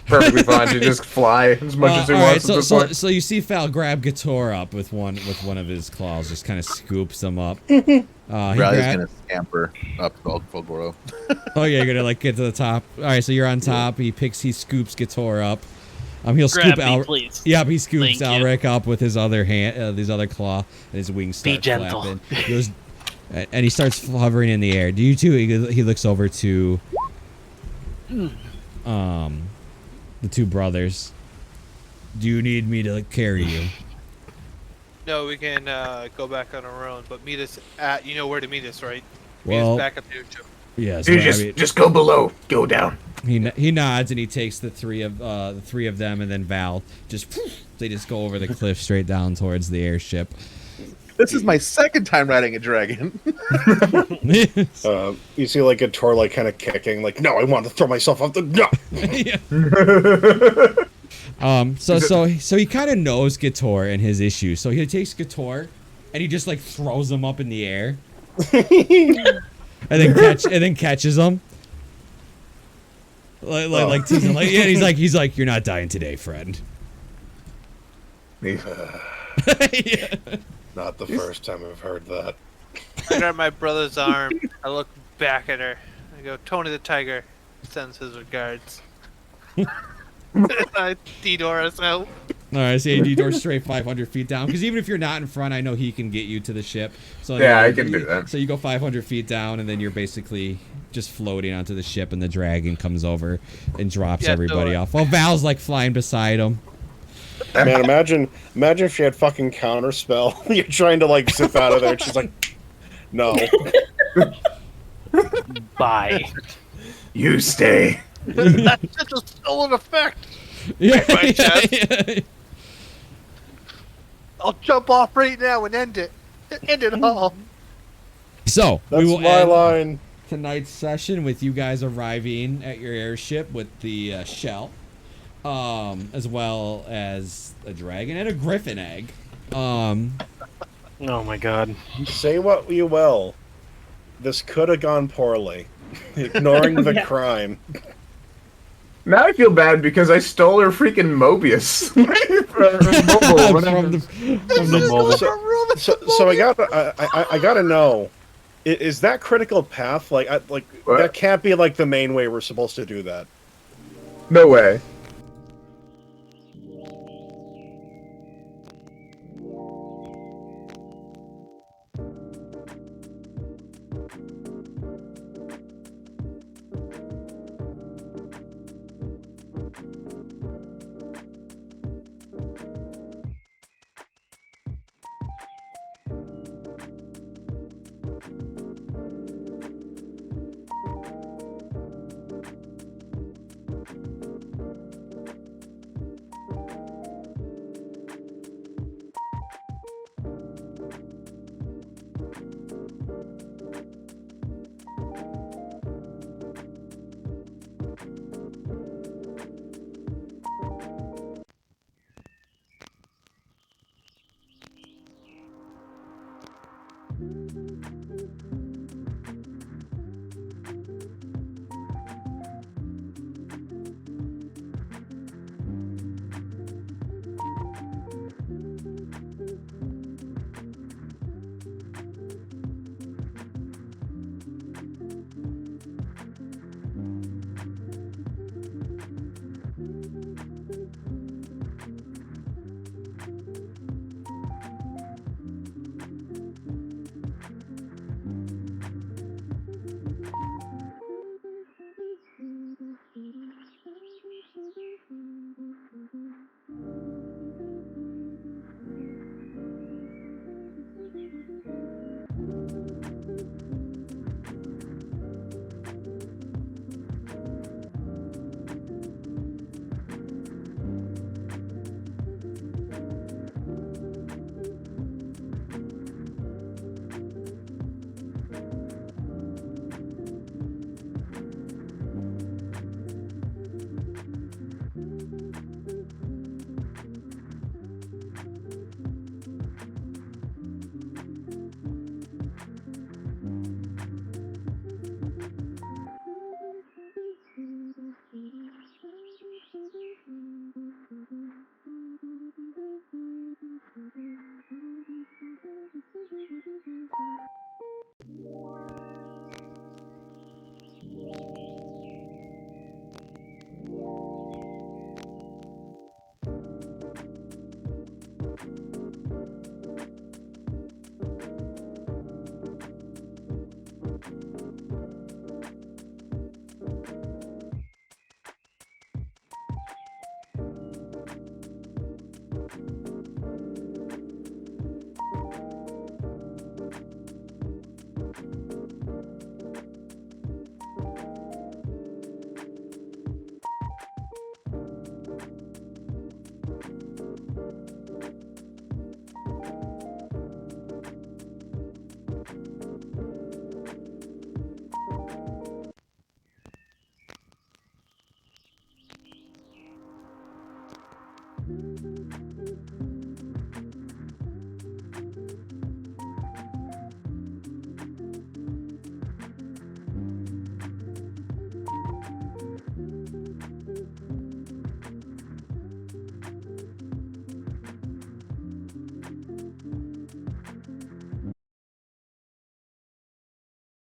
[SPEAKER 4] perfectly fine. She just fly as much as she
[SPEAKER 1] all right,
[SPEAKER 4] wants at this point.
[SPEAKER 1] so you see Fal grab Gator up with one of his claws, just kind of scoops him up. He
[SPEAKER 5] Riley's
[SPEAKER 1] grab-
[SPEAKER 5] gonna scamper up full grow.
[SPEAKER 1] Oh yeah, you're gonna like get to the top. All right, so you're on top. He scoops Gator up. He'll
[SPEAKER 8] Grab
[SPEAKER 1] scoop
[SPEAKER 8] me, please.
[SPEAKER 1] Yep, he scoops
[SPEAKER 8] Thank you.
[SPEAKER 1] Alric up with his other hand, his other claw, and his wings
[SPEAKER 8] Be
[SPEAKER 1] start
[SPEAKER 8] gentle.
[SPEAKER 1] flapping. He goes, and he starts hovering in the air. Do you two? He looks over to, the 2 brothers. Do you need me to carry you?
[SPEAKER 6] No, we can go back on our own, but meet us at, you know where to meet us, right? Meet
[SPEAKER 1] Well,
[SPEAKER 6] us back at the Ucho.
[SPEAKER 1] yes.
[SPEAKER 9] You
[SPEAKER 1] I mean,
[SPEAKER 9] just go below. Go down.
[SPEAKER 1] he nods and he takes the 3 of them, and then Val they just go over the cliff straight down towards the airship.
[SPEAKER 5] This is my second time riding a dragon.
[SPEAKER 3] You see like a Tor like kind of kicking, like, no, I want to throw myself off the no.
[SPEAKER 1] So he kind of knows Gator and his issues. So he takes Gator and he just like throws him up in the air, and then catches him. Like teasing, like, yeah. And he's like, "You're not dying today, friend." Yeah.
[SPEAKER 3] Not the first time I've heard that.
[SPEAKER 6] I grab my brother's arm. I look back at her. I go, Tony the Tiger sends his regards. I detour us out.
[SPEAKER 1] All right, so you door straight 500 feet down, because even if you're not in front, I know he can get you to the ship. So
[SPEAKER 4] Yeah, I can do that.
[SPEAKER 1] So you go 500 feet down, and then you're basically just floating onto the ship, and the dragon comes over and drops
[SPEAKER 6] Yeah,
[SPEAKER 1] everybody
[SPEAKER 6] so,
[SPEAKER 1] off. While Val's like flying beside him.
[SPEAKER 3] Man, imagine if she had fucking counterspell. You're trying to like zip out of there, and she's like, no.
[SPEAKER 8] Bye.
[SPEAKER 9] You stay.
[SPEAKER 6] That's such a stolen effect.
[SPEAKER 1] Yeah.
[SPEAKER 6] My chest. I'll jump off right now and end it. End it all.
[SPEAKER 1] So
[SPEAKER 3] That's
[SPEAKER 1] we will
[SPEAKER 3] my
[SPEAKER 1] end
[SPEAKER 3] line.
[SPEAKER 1] tonight's session with you guys arriving at your airship with the shell, as well as a dragon and a griffin egg.
[SPEAKER 8] Oh my god.
[SPEAKER 3] Say what you will. This could have gone poorly. Ignoring the
[SPEAKER 7] Yeah.
[SPEAKER 3] crime.
[SPEAKER 4] Now I feel bad because I stole her freaking Mobius.
[SPEAKER 1] from the mobile.
[SPEAKER 3] So I gotta know, is that critical path? Like
[SPEAKER 4] What?
[SPEAKER 3] that can't be like the main way we're supposed to do that.
[SPEAKER 4] No way.